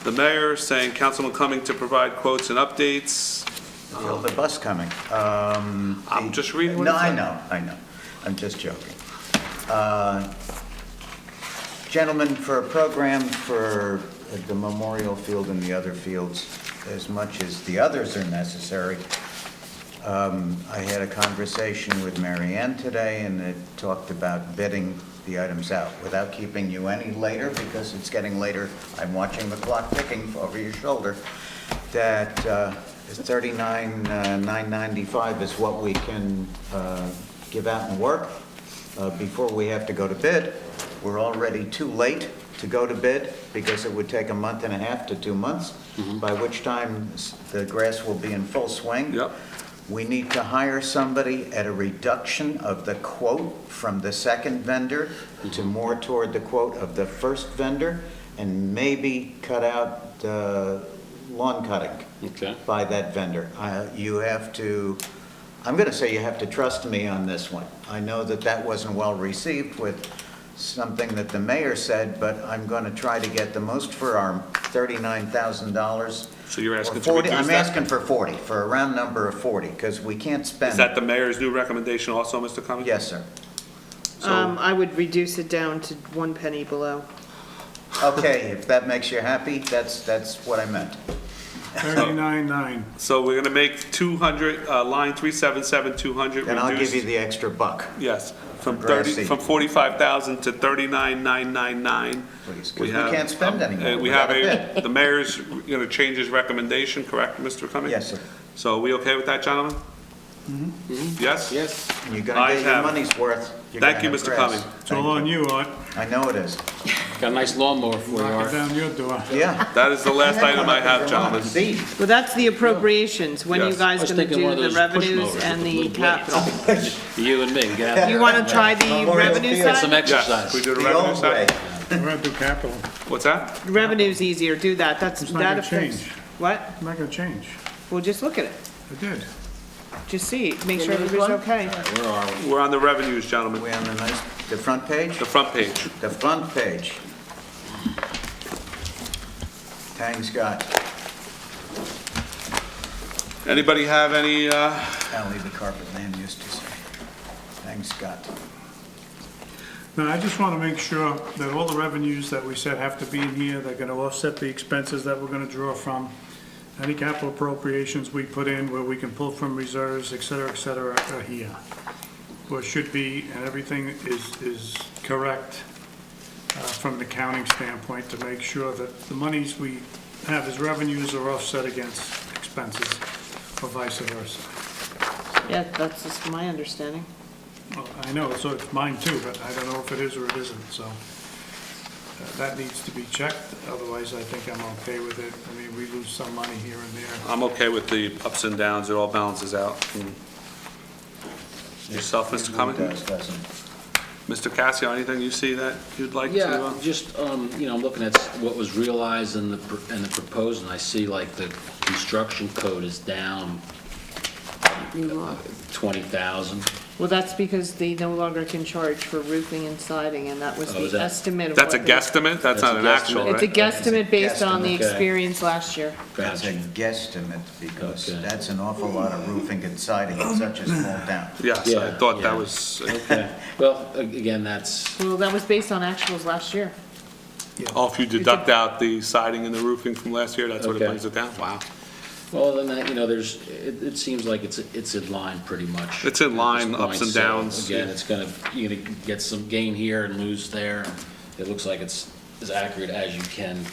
[SPEAKER 1] the mayor saying Councilman Cumming to provide quotes and updates.
[SPEAKER 7] Feel the bus coming.
[SPEAKER 1] I'm just reading what
[SPEAKER 7] No,
[SPEAKER 1] it
[SPEAKER 7] I
[SPEAKER 1] said.
[SPEAKER 7] know, I know. I'm just joking. Gentlemen, for a program for the Memorial Field and the other fields, as much as the others are necessary, I had a conversation with Mary Ann today, and it talked about bidding the items out. Without keeping you any later, because it's getting later, I'm watching the clock ticking over your shoulder, that $39,995 is what we can give out and work before we have to go to bid. We're already too late to go to bid because it would take a month and a half to 2 months, by which time the grass will be in full swing.
[SPEAKER 1] Yep.
[SPEAKER 7] We need to hire somebody at a reduction of the quote from the second vendor to more toward the quote of the first vendor, and maybe cut out lawn cutting
[SPEAKER 2] okay.
[SPEAKER 7] by that vendor. You have to, I'm going to say you have to trust me on this one. I know that that wasn't well received with something that the mayor said, but I'm going to try to get the most for our $39,000.
[SPEAKER 1] So you're asking
[SPEAKER 7] Or
[SPEAKER 1] to
[SPEAKER 7] 40,
[SPEAKER 1] reduce
[SPEAKER 7] I'm
[SPEAKER 1] that?
[SPEAKER 7] asking for 40, for a round number of 40, because we can't spend.
[SPEAKER 1] Is that the mayor's new recommendation also, Mr. Cumming?
[SPEAKER 7] Yes, sir.
[SPEAKER 1] So-
[SPEAKER 6] I would reduce it down to 1 penny below.
[SPEAKER 7] Okay, if that makes you happy, that's what I meant.
[SPEAKER 10] 39.9.
[SPEAKER 1] So we're gonna make 200, line 377200.
[SPEAKER 7] And I'll give
[SPEAKER 1] reduced-
[SPEAKER 7] you the extra buck,
[SPEAKER 1] Yes, from
[SPEAKER 7] grass
[SPEAKER 1] 30,
[SPEAKER 7] seed.
[SPEAKER 1] from 45,000 to 39,999.
[SPEAKER 7] please, because we can't spend anymore.
[SPEAKER 1] We have
[SPEAKER 7] without bid.
[SPEAKER 1] the mayor's gonna change his recommendation, correct, Mr. Cumming?
[SPEAKER 7] Yes, sir.
[SPEAKER 1] So are we okay with that, gentlemen? Yes?
[SPEAKER 2] Yes,
[SPEAKER 7] And you're going to
[SPEAKER 1] Ayes
[SPEAKER 7] get your
[SPEAKER 1] have it.
[SPEAKER 7] money's worth. You're
[SPEAKER 1] Thank
[SPEAKER 7] gonna
[SPEAKER 1] you,
[SPEAKER 7] have
[SPEAKER 1] Mr.
[SPEAKER 7] grass.
[SPEAKER 1] Cumming.
[SPEAKER 10] It's all on you, Art.
[SPEAKER 7] I know it is.
[SPEAKER 2] got a nice lawnmower for you,
[SPEAKER 10] Knock it
[SPEAKER 2] Art.
[SPEAKER 10] down your door.
[SPEAKER 7] Yeah.
[SPEAKER 1] That is the last item I have, gentlemen.
[SPEAKER 7] See?
[SPEAKER 6] Well, that's the appropriations. When are you
[SPEAKER 1] Yes.
[SPEAKER 2] I
[SPEAKER 6] guys
[SPEAKER 2] was
[SPEAKER 6] gonna
[SPEAKER 2] thinking one
[SPEAKER 6] do
[SPEAKER 2] of
[SPEAKER 6] the
[SPEAKER 2] those push
[SPEAKER 6] revenues
[SPEAKER 2] mowers
[SPEAKER 6] and
[SPEAKER 2] with
[SPEAKER 6] the
[SPEAKER 2] little blades.
[SPEAKER 6] capital?
[SPEAKER 2] You and me, get out
[SPEAKER 6] You wanna try the
[SPEAKER 7] Memorial
[SPEAKER 6] revenue
[SPEAKER 7] Field.
[SPEAKER 2] get some
[SPEAKER 6] side?
[SPEAKER 1] Yes,
[SPEAKER 2] exercise.
[SPEAKER 1] we do the
[SPEAKER 7] The
[SPEAKER 1] revenue
[SPEAKER 7] old way.
[SPEAKER 1] side?
[SPEAKER 10] We're going to do capital.
[SPEAKER 1] What's that?
[SPEAKER 6] Revenue's easier, do that. That's,
[SPEAKER 10] It's not
[SPEAKER 6] that
[SPEAKER 10] gonna
[SPEAKER 6] affects.
[SPEAKER 10] change.
[SPEAKER 6] What?
[SPEAKER 10] I'm not going to change.
[SPEAKER 6] Well, just look at it.
[SPEAKER 10] I did.
[SPEAKER 6] Just see, make
[SPEAKER 3] The
[SPEAKER 6] sure
[SPEAKER 3] newest
[SPEAKER 6] everybody's
[SPEAKER 3] one?
[SPEAKER 6] okay.
[SPEAKER 2] Where are we?
[SPEAKER 1] We're on the revenues, gentlemen.
[SPEAKER 7] We on the nice, the front page?
[SPEAKER 1] The front page.
[SPEAKER 7] The front page. Tang Scott,
[SPEAKER 1] Anybody have any,
[SPEAKER 7] Alley the Carpet Man used to say. Tang Scott.
[SPEAKER 10] Now, I just want to make sure that all the revenues that we said have to be in here, they're going to offset the expenses that we're going to draw from. Any capital appropriations we put in where we can pull from reserves, et cetera, are here. Or should be, and everything is correct from an accounting standpoint to make sure that the monies we have as revenues are offset against expenses or vice versa.
[SPEAKER 6] Yeah, that's just my understanding.
[SPEAKER 10] Well, I know, so it's mine too, but I don't know if it is or it isn't, so that needs to be checked. Otherwise, I think I'm okay with it. I mean, we lose some money here and there.
[SPEAKER 1] I'm okay with the ups and downs, it all balances out. Yourself, Mr. Cumming?
[SPEAKER 7] It does, doesn't it?
[SPEAKER 1] Mr. Cassio, anything you see that you'd like to?
[SPEAKER 2] Yeah, just, you know, I'm looking at what was realized and the proposed, and I see like the construction code is down 20,000.
[SPEAKER 6] Well, that's because they no longer can charge for roofing and siding, and that was
[SPEAKER 2] Oh, is
[SPEAKER 6] the
[SPEAKER 2] that-
[SPEAKER 6] estimate of
[SPEAKER 1] That's a
[SPEAKER 6] what they-
[SPEAKER 1] guestimate? That's
[SPEAKER 2] That's
[SPEAKER 1] not
[SPEAKER 2] a
[SPEAKER 1] an actual,
[SPEAKER 2] guesstimate.
[SPEAKER 6] It's a
[SPEAKER 1] right?
[SPEAKER 6] guesstimate based on the
[SPEAKER 2] Okay.
[SPEAKER 6] experience last year.
[SPEAKER 7] That's a
[SPEAKER 2] Gotcha.
[SPEAKER 7] guesstimate, because
[SPEAKER 2] Okay.
[SPEAKER 7] that's an awful lot of roofing and siding in such a small town.
[SPEAKER 1] Yes, I
[SPEAKER 2] Yeah,
[SPEAKER 1] thought
[SPEAKER 2] yeah.
[SPEAKER 1] that was,
[SPEAKER 2] Okay, well, again, that's,
[SPEAKER 6] Well, that was based on actuals last year.
[SPEAKER 1] Oh, if you deduct out the siding and the roofing from last year, that's what it
[SPEAKER 2] Okay.
[SPEAKER 1] brings it down? Wow.
[SPEAKER 2] Well, then that, it seems like it's in line pretty much.
[SPEAKER 1] It's in line,
[SPEAKER 2] at this
[SPEAKER 1] ups
[SPEAKER 2] point.
[SPEAKER 1] and
[SPEAKER 2] So,
[SPEAKER 1] downs,
[SPEAKER 2] Again,
[SPEAKER 1] yeah.
[SPEAKER 2] you're gonna get some gain here and lose there. It looks like it's as accurate as you can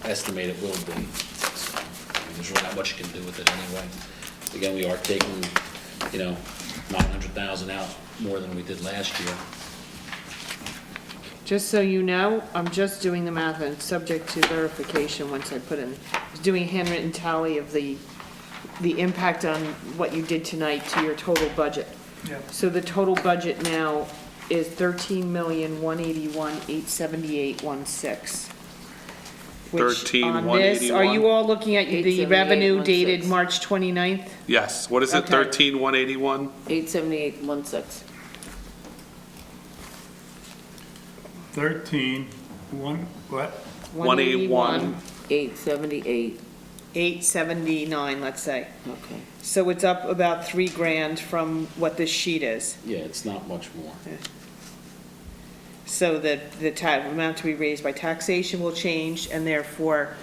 [SPEAKER 2] estimate it will be. There's really not much you can do with it anyway. Again, we are taking, 900,000 out more than we did last year.
[SPEAKER 6] Just so you know, I'm just doing the math and it's subject to verification once I put in, I was doing a handwritten tally of the impact on what you did tonight to your total budget.
[SPEAKER 10] Yeah.
[SPEAKER 6] So the total budget now is 13,181,878.16. Which on this, are
[SPEAKER 1] 13,181?
[SPEAKER 6] you all looking at the revenue dated
[SPEAKER 3] 878.16.
[SPEAKER 6] March 29th?
[SPEAKER 1] Yes, what is it,
[SPEAKER 6] Okay.
[SPEAKER 1] 13,181?
[SPEAKER 3] 878.16.
[SPEAKER 10] 13, what?
[SPEAKER 1] 181.
[SPEAKER 3] 878,
[SPEAKER 6] 879, let's say.
[SPEAKER 3] okay.
[SPEAKER 6] So it's up about 3 grand from what this sheet is.
[SPEAKER 2] Yeah, it's not much more.
[SPEAKER 6] So that the amount to be raised by taxation will change, and therefore,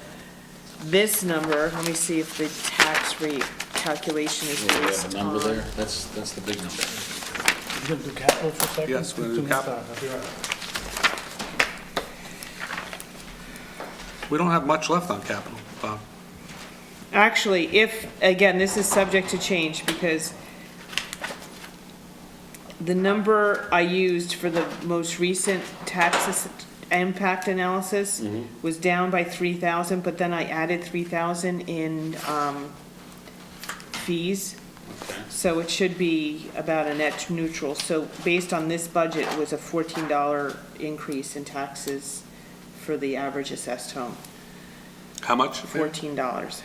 [SPEAKER 6] this number, let me see if the tax rate calculation is
[SPEAKER 2] Yeah, we have
[SPEAKER 6] based
[SPEAKER 2] a number
[SPEAKER 6] on.
[SPEAKER 2] there, that's the big number.
[SPEAKER 10] You gonna do capital for a second?
[SPEAKER 1] Yes, we're gonna do capital. We don't have much left on capital, Bob.
[SPEAKER 6] Actually, if, again, this is subject to change, because the number I used for the most recent tax impact analysis was down by 3,000, but then I added 3,000 in, fees. So it should be about a net neutral. So based on this budget, it was a $14 increase in taxes for the average assessed home,
[SPEAKER 1] How much?
[SPEAKER 6] $14.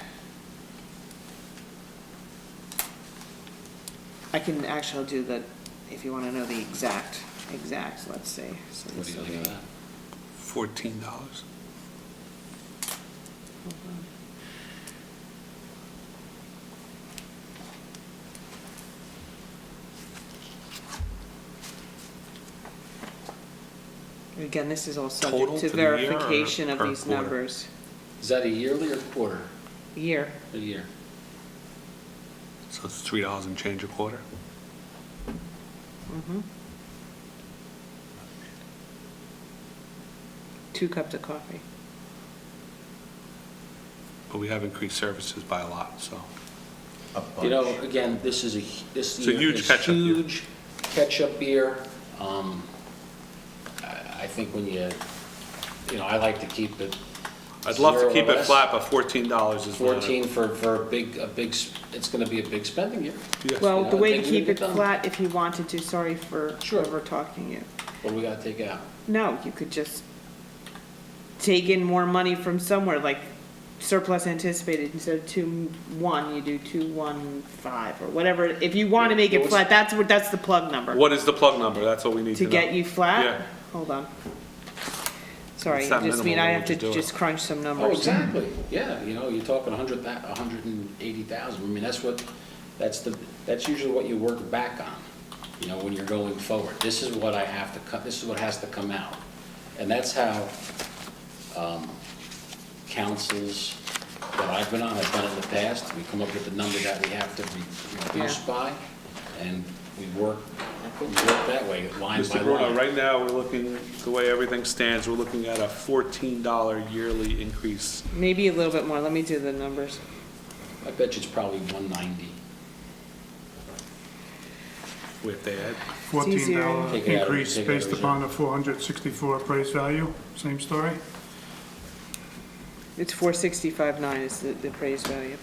[SPEAKER 6] I can actually do the, if you want to know the exact, let's see. So
[SPEAKER 2] What do you think of that?
[SPEAKER 1] $14.
[SPEAKER 6] Again, this is all
[SPEAKER 1] Total
[SPEAKER 6] subject to
[SPEAKER 1] for the year or
[SPEAKER 6] verification of
[SPEAKER 1] per
[SPEAKER 6] these
[SPEAKER 1] quarter?
[SPEAKER 6] numbers.
[SPEAKER 2] Is that a yearly or quarter?
[SPEAKER 6] Year.
[SPEAKER 2] A year.
[SPEAKER 1] So it's $3 and change a quarter?
[SPEAKER 6] Mhm. 2 cups of coffee.
[SPEAKER 1] But we have increased services by a lot, so.
[SPEAKER 7] A
[SPEAKER 2] Again, this is this
[SPEAKER 1] It's a
[SPEAKER 2] year
[SPEAKER 1] huge
[SPEAKER 2] is
[SPEAKER 1] catch-up year.
[SPEAKER 2] huge catch-up year. I think when I like to keep it.
[SPEAKER 1] I'd love to
[SPEAKER 2] 0 or
[SPEAKER 1] keep it
[SPEAKER 2] less.
[SPEAKER 1] flat, but $14 is not.
[SPEAKER 2] 14 for it's gonna be a big spending year.
[SPEAKER 1] Yes.
[SPEAKER 6] Well,
[SPEAKER 2] Yeah,
[SPEAKER 6] the
[SPEAKER 2] I
[SPEAKER 6] way to
[SPEAKER 2] think we
[SPEAKER 6] keep
[SPEAKER 2] can
[SPEAKER 6] it
[SPEAKER 2] get done.
[SPEAKER 6] flat, if you wanted to, sorry for
[SPEAKER 2] Sure.
[SPEAKER 6] over talking you.
[SPEAKER 2] What do we gotta take out?
[SPEAKER 6] No, you could just take in more money from somewhere, like surplus anticipated, instead of 2.1, you do 2.15 or whatever. If you want to make it flat, that's the plug number.
[SPEAKER 1] What is the plug number? That's what we need to
[SPEAKER 6] To
[SPEAKER 1] know.
[SPEAKER 6] get you flat?
[SPEAKER 1] Yeah.
[SPEAKER 6] Hold on. Sorry,
[SPEAKER 1] It's that
[SPEAKER 6] just mean
[SPEAKER 1] minimal,
[SPEAKER 6] I
[SPEAKER 1] we'll
[SPEAKER 6] have to
[SPEAKER 1] just do it.
[SPEAKER 6] just crunch some
[SPEAKER 2] Oh,
[SPEAKER 6] numbers.
[SPEAKER 2] exactly, yeah, you're talking 180,000, I mean, that's usually what you work back on, when you're going forward. This is what I have to cut, this is what has to come out. And that's how, councils that I've been on, I've done it in the past, we come up with the number that we have to reduce by, and we work that way, line by
[SPEAKER 1] Mr. Bruno,
[SPEAKER 2] line.
[SPEAKER 1] right now, we're looking, the way everything stands, we're looking at a $14 yearly increase.
[SPEAKER 6] Maybe a little bit more, let me do the numbers.
[SPEAKER 2] I bet you it's probably 190.
[SPEAKER 1] With the ad.
[SPEAKER 6] easier.
[SPEAKER 10] $14
[SPEAKER 2] Take it out of-
[SPEAKER 10] increase
[SPEAKER 2] take it out of
[SPEAKER 10] based
[SPEAKER 2] reserve.
[SPEAKER 10] upon the 464 appraised value, same story?
[SPEAKER 6] It's 465.9 is the appraised value.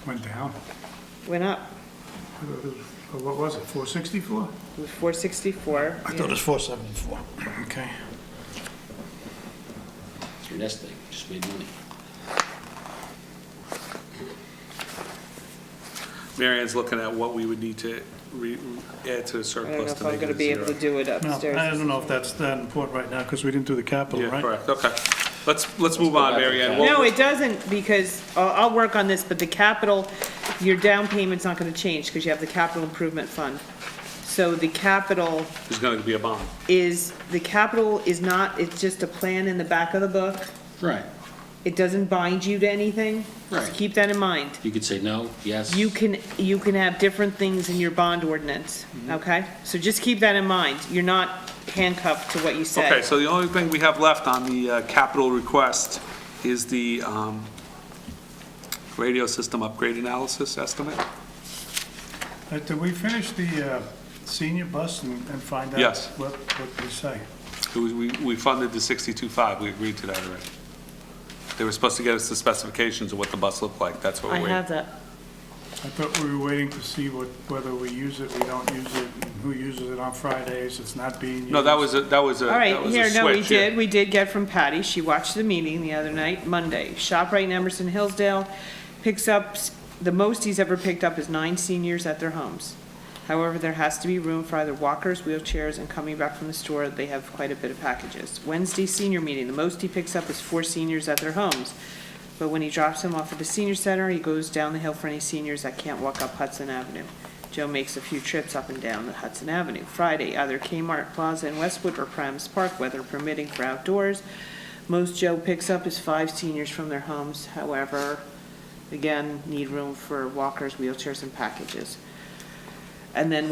[SPEAKER 10] Went down.
[SPEAKER 6] Went up,
[SPEAKER 10] What was it, 464?
[SPEAKER 6] it was 464.
[SPEAKER 10] I thought it was 474. Okay.
[SPEAKER 2] Your nest egg, just made money.
[SPEAKER 1] Mary Ann's looking at what we would need to add to the
[SPEAKER 6] I don't know
[SPEAKER 1] surplus
[SPEAKER 6] if
[SPEAKER 1] to
[SPEAKER 6] I'm
[SPEAKER 1] make
[SPEAKER 6] gonna
[SPEAKER 1] it
[SPEAKER 6] be able to
[SPEAKER 1] zero.
[SPEAKER 6] do it
[SPEAKER 10] No,
[SPEAKER 6] upstairs.
[SPEAKER 10] I don't know if that's that important right now, because we didn't do the capital,
[SPEAKER 1] Yeah,
[SPEAKER 10] right?
[SPEAKER 1] correct, okay. Let's move
[SPEAKER 2] go
[SPEAKER 1] on,
[SPEAKER 2] back to
[SPEAKER 1] Mary Ann.
[SPEAKER 2] capital.
[SPEAKER 6] No, it doesn't, because I'll work on this, but the capital, your down payment's not gonna change, because you have the capital improvement fund. So the capital
[SPEAKER 1] There's going to be a bond.
[SPEAKER 6] is not, it's just a plan in the back of the book.
[SPEAKER 2] Right.
[SPEAKER 6] It doesn't bind you to anything. Just
[SPEAKER 2] Right.
[SPEAKER 6] keep that in mind.
[SPEAKER 2] You could say no, yes.
[SPEAKER 6] You can have different things in your bond ordinance, okay? So just keep that in mind. You're not handcuffed to what you say.
[SPEAKER 1] Okay, so the only thing we have left on the capital request is the radio system upgrade analysis estimate.
[SPEAKER 10] Did we finish the senior bus and find out?
[SPEAKER 1] Yes.
[SPEAKER 10] What we say?
[SPEAKER 1] We funded the 62.5, we agreed to that already. They were supposed to get us the specifications of what the bus looked like, that's what
[SPEAKER 6] I
[SPEAKER 1] we're
[SPEAKER 6] have
[SPEAKER 1] waiting.
[SPEAKER 6] that.
[SPEAKER 10] I thought we were waiting to see whether we use it, we don't use it, and who uses it on Fridays, it's not being used.
[SPEAKER 1] No, that was a
[SPEAKER 6] All right, here, no, we
[SPEAKER 1] switch, yeah.
[SPEAKER 6] we did get from Patty, she watched the meeting the other night, Monday. ShopRite in Emerson Hillsdale picks up, the most he's ever picked up is 9 seniors at their homes. However, there has to be room for either walkers, wheelchairs, and coming back from the store, they have quite a bit of packages. Wednesday senior meeting, the most he picks up is 4 seniors at their homes. But when he drops them off at the senior center, he goes down the hill for any seniors that can't walk up Hudson Avenue. Joe makes a few trips up and down the Hudson Avenue. Friday, either Kmart Plaza in Westwood or Primus Park, weather permitting for outdoors. Most Joe picks up is 5 seniors from their homes. However, again, need room for walkers, wheelchairs, and packages. And then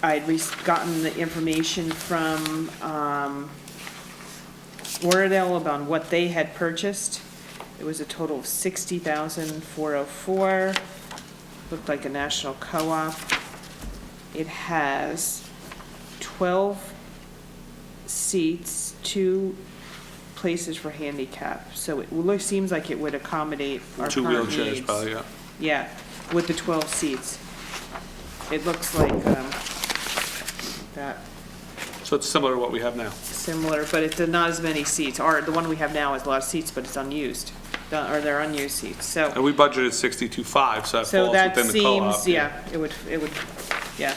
[SPEAKER 6] I'd gotten the information from Oradell about what they had purchased. It was a total of $60,404. Looked like a national co-op. It has 12 seats, 2 places for handicap. So it seems like it would accommodate our
[SPEAKER 1] 2
[SPEAKER 6] current
[SPEAKER 1] wheelchairs
[SPEAKER 6] needs.
[SPEAKER 1] probably, yeah.
[SPEAKER 6] Yeah, with the 12 seats. It looks like that,
[SPEAKER 1] So it's similar to what we have now.
[SPEAKER 6] similar, but it's not as many seats. The one we have now has a lot of seats, but it's unused, or they're unused seats, so.
[SPEAKER 1] And we budgeted 62.5, so that
[SPEAKER 6] So
[SPEAKER 1] falls
[SPEAKER 6] that
[SPEAKER 1] within the co-op.
[SPEAKER 6] seems, yeah, it would, yeah.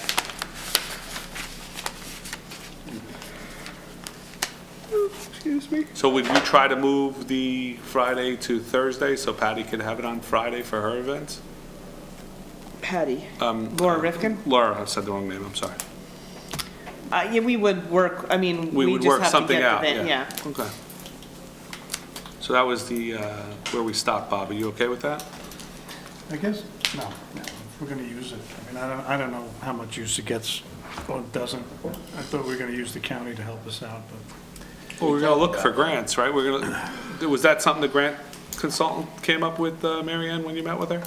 [SPEAKER 6] Excuse me.
[SPEAKER 1] So would you try to move the Friday to Thursday so Patty could have it on Friday for her events?
[SPEAKER 6] Patty, Laura Rifkin?
[SPEAKER 1] Laura, I said the wrong name, I'm sorry.
[SPEAKER 6] Yeah, we would work, I mean,
[SPEAKER 1] We
[SPEAKER 6] we
[SPEAKER 1] would
[SPEAKER 6] just
[SPEAKER 1] work
[SPEAKER 6] have to
[SPEAKER 1] something
[SPEAKER 6] get
[SPEAKER 1] out,
[SPEAKER 6] the, van-
[SPEAKER 1] yeah.
[SPEAKER 6] yeah.
[SPEAKER 1] Okay. So that was the, where we stopped, Bob. Are you okay with that?
[SPEAKER 10] I guess, no, if we're gonna use it, I mean, I don't know how much use it gets or doesn't. I thought we were gonna use the county to help us out, but
[SPEAKER 1] Well, we're gonna look for grants, right? Was that something the grant consultant came up with, Mary Ann, when you met with her?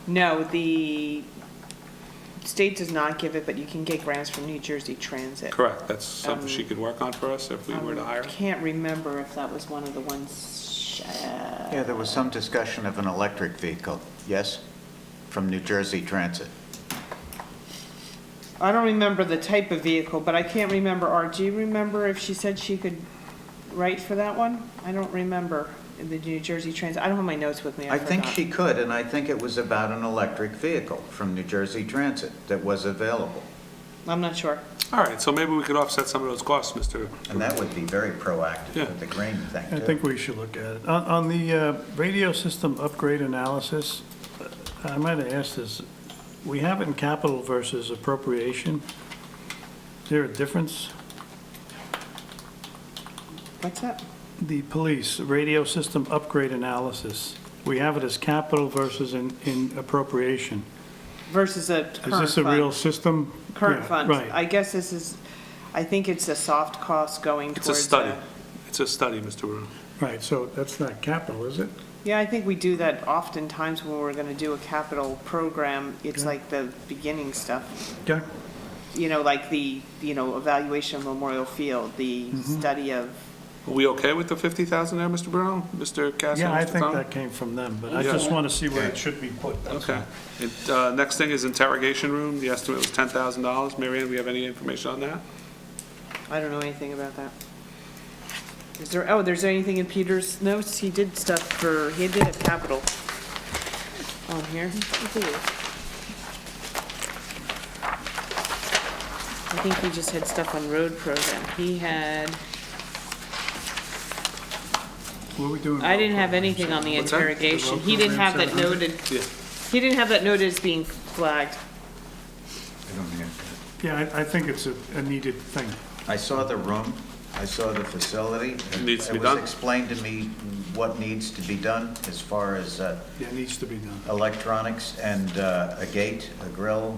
[SPEAKER 6] No, the state does not give it, but you can get grants from New Jersey Transit.
[SPEAKER 1] Correct, that's something she could work on for us if we were to hire.
[SPEAKER 6] I can't remember if that was one of the ones.
[SPEAKER 7] Yeah, there was some discussion of an electric vehicle, yes, from New Jersey Transit.
[SPEAKER 6] I don't remember the type of vehicle, but I can't remember, Art, do you remember if she said she could write for that one? I don't remember the New Jersey Transit, I don't have my notes with me, I
[SPEAKER 7] I think
[SPEAKER 6] forgot.
[SPEAKER 7] she could, and I think it was about an electric vehicle from New Jersey Transit that was available.
[SPEAKER 6] I'm not sure.
[SPEAKER 1] All right, so maybe we could offset some of those costs, Mr.
[SPEAKER 7] And that would be very proactive
[SPEAKER 1] Yeah.
[SPEAKER 7] with the grain thing,
[SPEAKER 10] I
[SPEAKER 7] too.
[SPEAKER 10] think we should look at it. On the radio system upgrade analysis, I might have asked this, we have it in capital versus appropriation. Is there a difference?
[SPEAKER 6] What's that?
[SPEAKER 10] The police radio system upgrade analysis, we have it as capital versus in appropriation.
[SPEAKER 6] Versus a
[SPEAKER 10] Is
[SPEAKER 6] current
[SPEAKER 10] this a real
[SPEAKER 6] fund.
[SPEAKER 10] system?
[SPEAKER 6] Current
[SPEAKER 10] Yeah,
[SPEAKER 6] fund.
[SPEAKER 10] Right.
[SPEAKER 6] I guess this is, I think it's a soft cost going
[SPEAKER 1] It's
[SPEAKER 6] towards.
[SPEAKER 1] a study. It's a study, Mr. Bruno.
[SPEAKER 10] Right, so that's not capital, is it?
[SPEAKER 6] Yeah, I think we do that oftentimes when we're gonna do a capital program. It's
[SPEAKER 10] Okay.
[SPEAKER 6] like the beginning stuff.
[SPEAKER 10] Okay.
[SPEAKER 6] You know, like the, evaluation of Memorial Field, the
[SPEAKER 10] Mm-hmm.
[SPEAKER 6] study of,
[SPEAKER 1] Are we okay with the 50,000 there, Mr. Bruno? Mr. Cassidy?
[SPEAKER 10] Yeah, I
[SPEAKER 1] Mr.
[SPEAKER 10] think
[SPEAKER 1] Tom?
[SPEAKER 10] that came from them, but I
[SPEAKER 1] Yeah.
[SPEAKER 10] just want to see where it should be put. that's
[SPEAKER 1] Okay. Next thing is interrogation room. The estimate was $10,000. Mary Ann, we have any information on that?
[SPEAKER 6] I don't know anything about that. Is there, there's anything in Peter's notes? He did he did a capital on here. I think he just had stuff on road program. He had,
[SPEAKER 10] What are we doing?
[SPEAKER 6] I didn't have anything on the
[SPEAKER 1] What's that?
[SPEAKER 6] interrogation.
[SPEAKER 10] The
[SPEAKER 6] He didn't
[SPEAKER 10] road
[SPEAKER 6] have that
[SPEAKER 10] program,
[SPEAKER 6] noted,
[SPEAKER 1] Yeah.
[SPEAKER 6] he didn't have that noted as being flagged.
[SPEAKER 10] Yeah, I think it's a needed thing.
[SPEAKER 7] I saw the room, I saw the facility.
[SPEAKER 1] Needs to be
[SPEAKER 7] It
[SPEAKER 1] done.
[SPEAKER 7] was explained to me what needs to be done as far as
[SPEAKER 10] Yeah, it needs to be done.
[SPEAKER 7] electronics and a gate, a grill,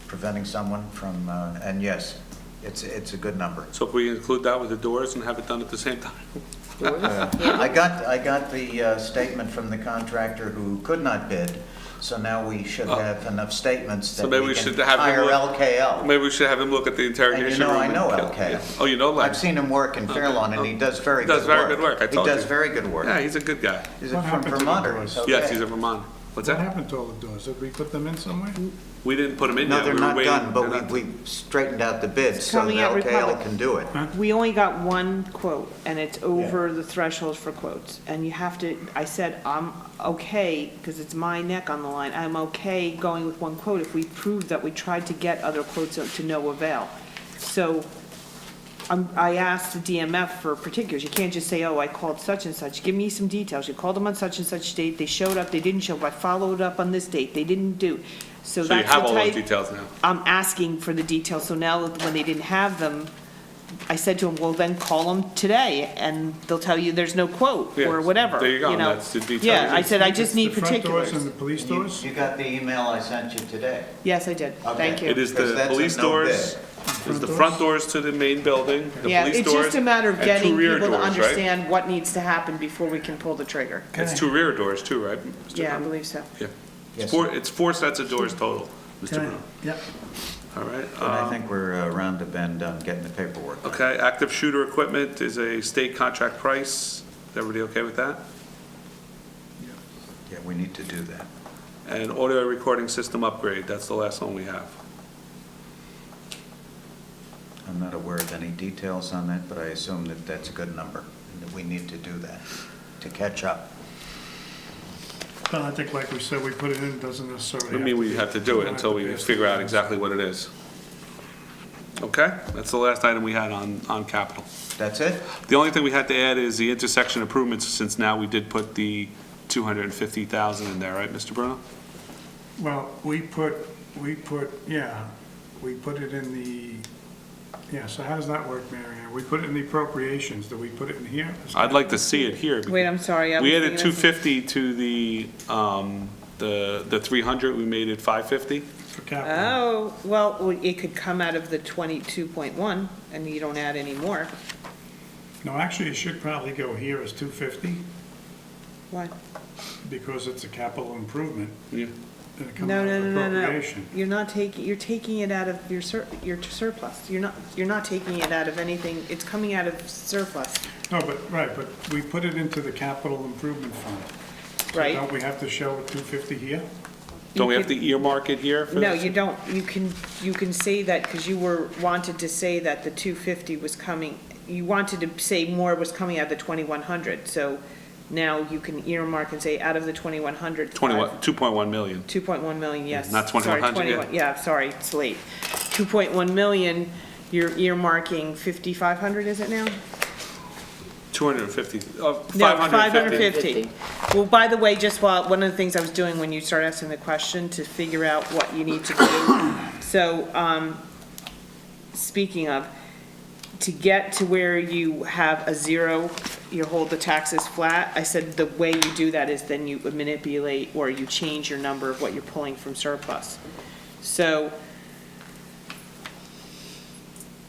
[SPEAKER 7] preventing someone from, and yes, it's a good number.
[SPEAKER 1] So if we include that with the doors and have it done at the same time?
[SPEAKER 7] I got the statement from the contractor who could not bid, so now we should have enough statements
[SPEAKER 1] So
[SPEAKER 7] that
[SPEAKER 1] maybe
[SPEAKER 7] we
[SPEAKER 1] we
[SPEAKER 7] can
[SPEAKER 1] should have him
[SPEAKER 7] hire
[SPEAKER 1] look.
[SPEAKER 7] LKL.
[SPEAKER 1] Maybe we should have him look at the
[SPEAKER 7] And
[SPEAKER 1] interrogation
[SPEAKER 7] you know,
[SPEAKER 1] room.
[SPEAKER 7] I know
[SPEAKER 1] and-
[SPEAKER 7] LKL.
[SPEAKER 1] Yeah. Oh, you know Len?
[SPEAKER 7] I've seen him work in Fairlawn, and he does very
[SPEAKER 1] He
[SPEAKER 7] good work.
[SPEAKER 1] does very good work, I told
[SPEAKER 7] He does
[SPEAKER 1] you.
[SPEAKER 7] very good work.
[SPEAKER 1] Yeah, he's a good guy.
[SPEAKER 7] He's
[SPEAKER 10] What
[SPEAKER 7] from
[SPEAKER 10] happened to the
[SPEAKER 7] Vermont.
[SPEAKER 10] doors?
[SPEAKER 1] Yes, he's a Vermont. What's
[SPEAKER 10] What
[SPEAKER 1] that?
[SPEAKER 10] happened to all the doors? Did we put them in somewhere?
[SPEAKER 1] We didn't put him in
[SPEAKER 7] No,
[SPEAKER 1] yet.
[SPEAKER 7] they're
[SPEAKER 1] We were
[SPEAKER 7] not
[SPEAKER 1] waiting.
[SPEAKER 7] done,
[SPEAKER 1] They're
[SPEAKER 7] but
[SPEAKER 1] not-
[SPEAKER 7] we straightened out the bids so that
[SPEAKER 11] coming out
[SPEAKER 7] LKL
[SPEAKER 11] Republic.
[SPEAKER 7] can do it.
[SPEAKER 11] We only got one quote, and it's over the threshold for quotes. And you have to, I said, I'm okay, because it's my neck on the line, I'm okay going with one quote if we prove that we tried to get other quotes to no avail. So I asked the DMF for particulars. You can't just say, oh, I called such and such. Give me some details. You called them on such and such date, they showed up, they didn't show up, I followed up on this date, they didn't do. So
[SPEAKER 1] So you
[SPEAKER 11] that's
[SPEAKER 1] have
[SPEAKER 11] the
[SPEAKER 1] all those
[SPEAKER 11] type.
[SPEAKER 1] details now.
[SPEAKER 11] I'm asking for the details, so now when they didn't have them, I said to them, well, then call them today, and they'll tell you there's no quote,
[SPEAKER 1] Yeah,
[SPEAKER 11] or whatever,
[SPEAKER 1] there you go,
[SPEAKER 11] know.
[SPEAKER 1] that's the details.
[SPEAKER 11] Yeah, I said, I just need
[SPEAKER 10] The front doors
[SPEAKER 11] particulars.
[SPEAKER 10] and the police doors?
[SPEAKER 7] You got the email I sent you today.
[SPEAKER 11] Yes, I did,
[SPEAKER 7] Okay.
[SPEAKER 11] thank
[SPEAKER 1] It
[SPEAKER 11] you.
[SPEAKER 1] is
[SPEAKER 7] Because
[SPEAKER 1] the
[SPEAKER 7] that's a
[SPEAKER 1] police
[SPEAKER 7] no
[SPEAKER 1] doors, is the front doors to the main building, the
[SPEAKER 11] Yeah,
[SPEAKER 1] police
[SPEAKER 11] it's
[SPEAKER 1] doors.
[SPEAKER 11] just a matter of
[SPEAKER 1] and
[SPEAKER 11] getting
[SPEAKER 1] two rear
[SPEAKER 11] people to
[SPEAKER 1] doors, right?
[SPEAKER 11] understand what needs to happen before we can pull the trigger.
[SPEAKER 1] It's two rear doors too, right? Mr.
[SPEAKER 11] Yeah, I
[SPEAKER 1] Bruno?
[SPEAKER 11] believe so.
[SPEAKER 1] Yeah.
[SPEAKER 7] Yes,
[SPEAKER 1] It's four sets of doors total, Mr. Bruno.
[SPEAKER 10] Yeah.
[SPEAKER 1] All right.
[SPEAKER 7] And I think we're around the bend on getting the paperwork done.
[SPEAKER 1] Okay, active shooter equipment is a state contract price. Is everybody okay with that?
[SPEAKER 7] Yeah, we need to do that.
[SPEAKER 1] And audio recording system upgrade, that's the last one we have.
[SPEAKER 7] I'm not aware of any details on that, but I assume that that's a good number, and that we need to do that to catch up.
[SPEAKER 10] Well, I think like we said, we put it in, doesn't necessarily.
[SPEAKER 1] I mean, we have to do it until we figure out exactly what it is. Okay, that's the last item we had on capital.
[SPEAKER 7] That's it?
[SPEAKER 1] The only thing we had to add is the intersection improvements, since now we did put the 250,000 in there, right, Mr. Bruno?
[SPEAKER 10] Well, we put it in the, yeah, so how does that work, Mary Ann? We put it in the appropriations, do we put it in here?
[SPEAKER 1] I'd like to see it here.
[SPEAKER 11] Wait, I'm sorry. I
[SPEAKER 1] We
[SPEAKER 11] was
[SPEAKER 1] added
[SPEAKER 11] thinking of-
[SPEAKER 1] 250 to the 300, we made it 550.
[SPEAKER 10] For capital.
[SPEAKER 11] Oh, well, it could come out of the 22.1, and you don't add any more.
[SPEAKER 10] No, actually, it should probably go here as 250,
[SPEAKER 11] Why?
[SPEAKER 10] because it's a capital improvement,
[SPEAKER 1] Yeah.
[SPEAKER 10] and it comes
[SPEAKER 11] No,
[SPEAKER 10] out
[SPEAKER 11] no,
[SPEAKER 10] of
[SPEAKER 11] no, no, no.
[SPEAKER 10] appropriation.
[SPEAKER 11] You're taking it out of your surplus. You're not taking it out of anything, it's coming out of surplus,
[SPEAKER 10] No, but we put it into the capital improvement fund. So
[SPEAKER 11] right?
[SPEAKER 10] don't we have to show 250 here?
[SPEAKER 1] Don't we have to earmark it here? for
[SPEAKER 11] No,
[SPEAKER 1] this?
[SPEAKER 11] you don't, you can say that, because you wanted to say that the 250 was coming, you wanted to say more was coming out of the 2,100, so now you can earmark and say out of the 2,100.
[SPEAKER 1] 2.1 million.
[SPEAKER 11] 2.1 million, yes.
[SPEAKER 1] Not
[SPEAKER 11] Sorry,
[SPEAKER 1] 2,100, yeah.
[SPEAKER 11] 21 Yeah, sorry, it's late. 2.1 million, you're earmarking 5,500, is it now?
[SPEAKER 1] 250,
[SPEAKER 11] No,
[SPEAKER 1] 550.
[SPEAKER 11] 550. Well, by the way, just one of the things I was doing when you started asking the question, to figure out what you need to do. So, speaking of, to get to where you have a zero, you hold the taxes flat, I said the way you do that is then you manipulate or you change your number of what you're pulling from surplus. So,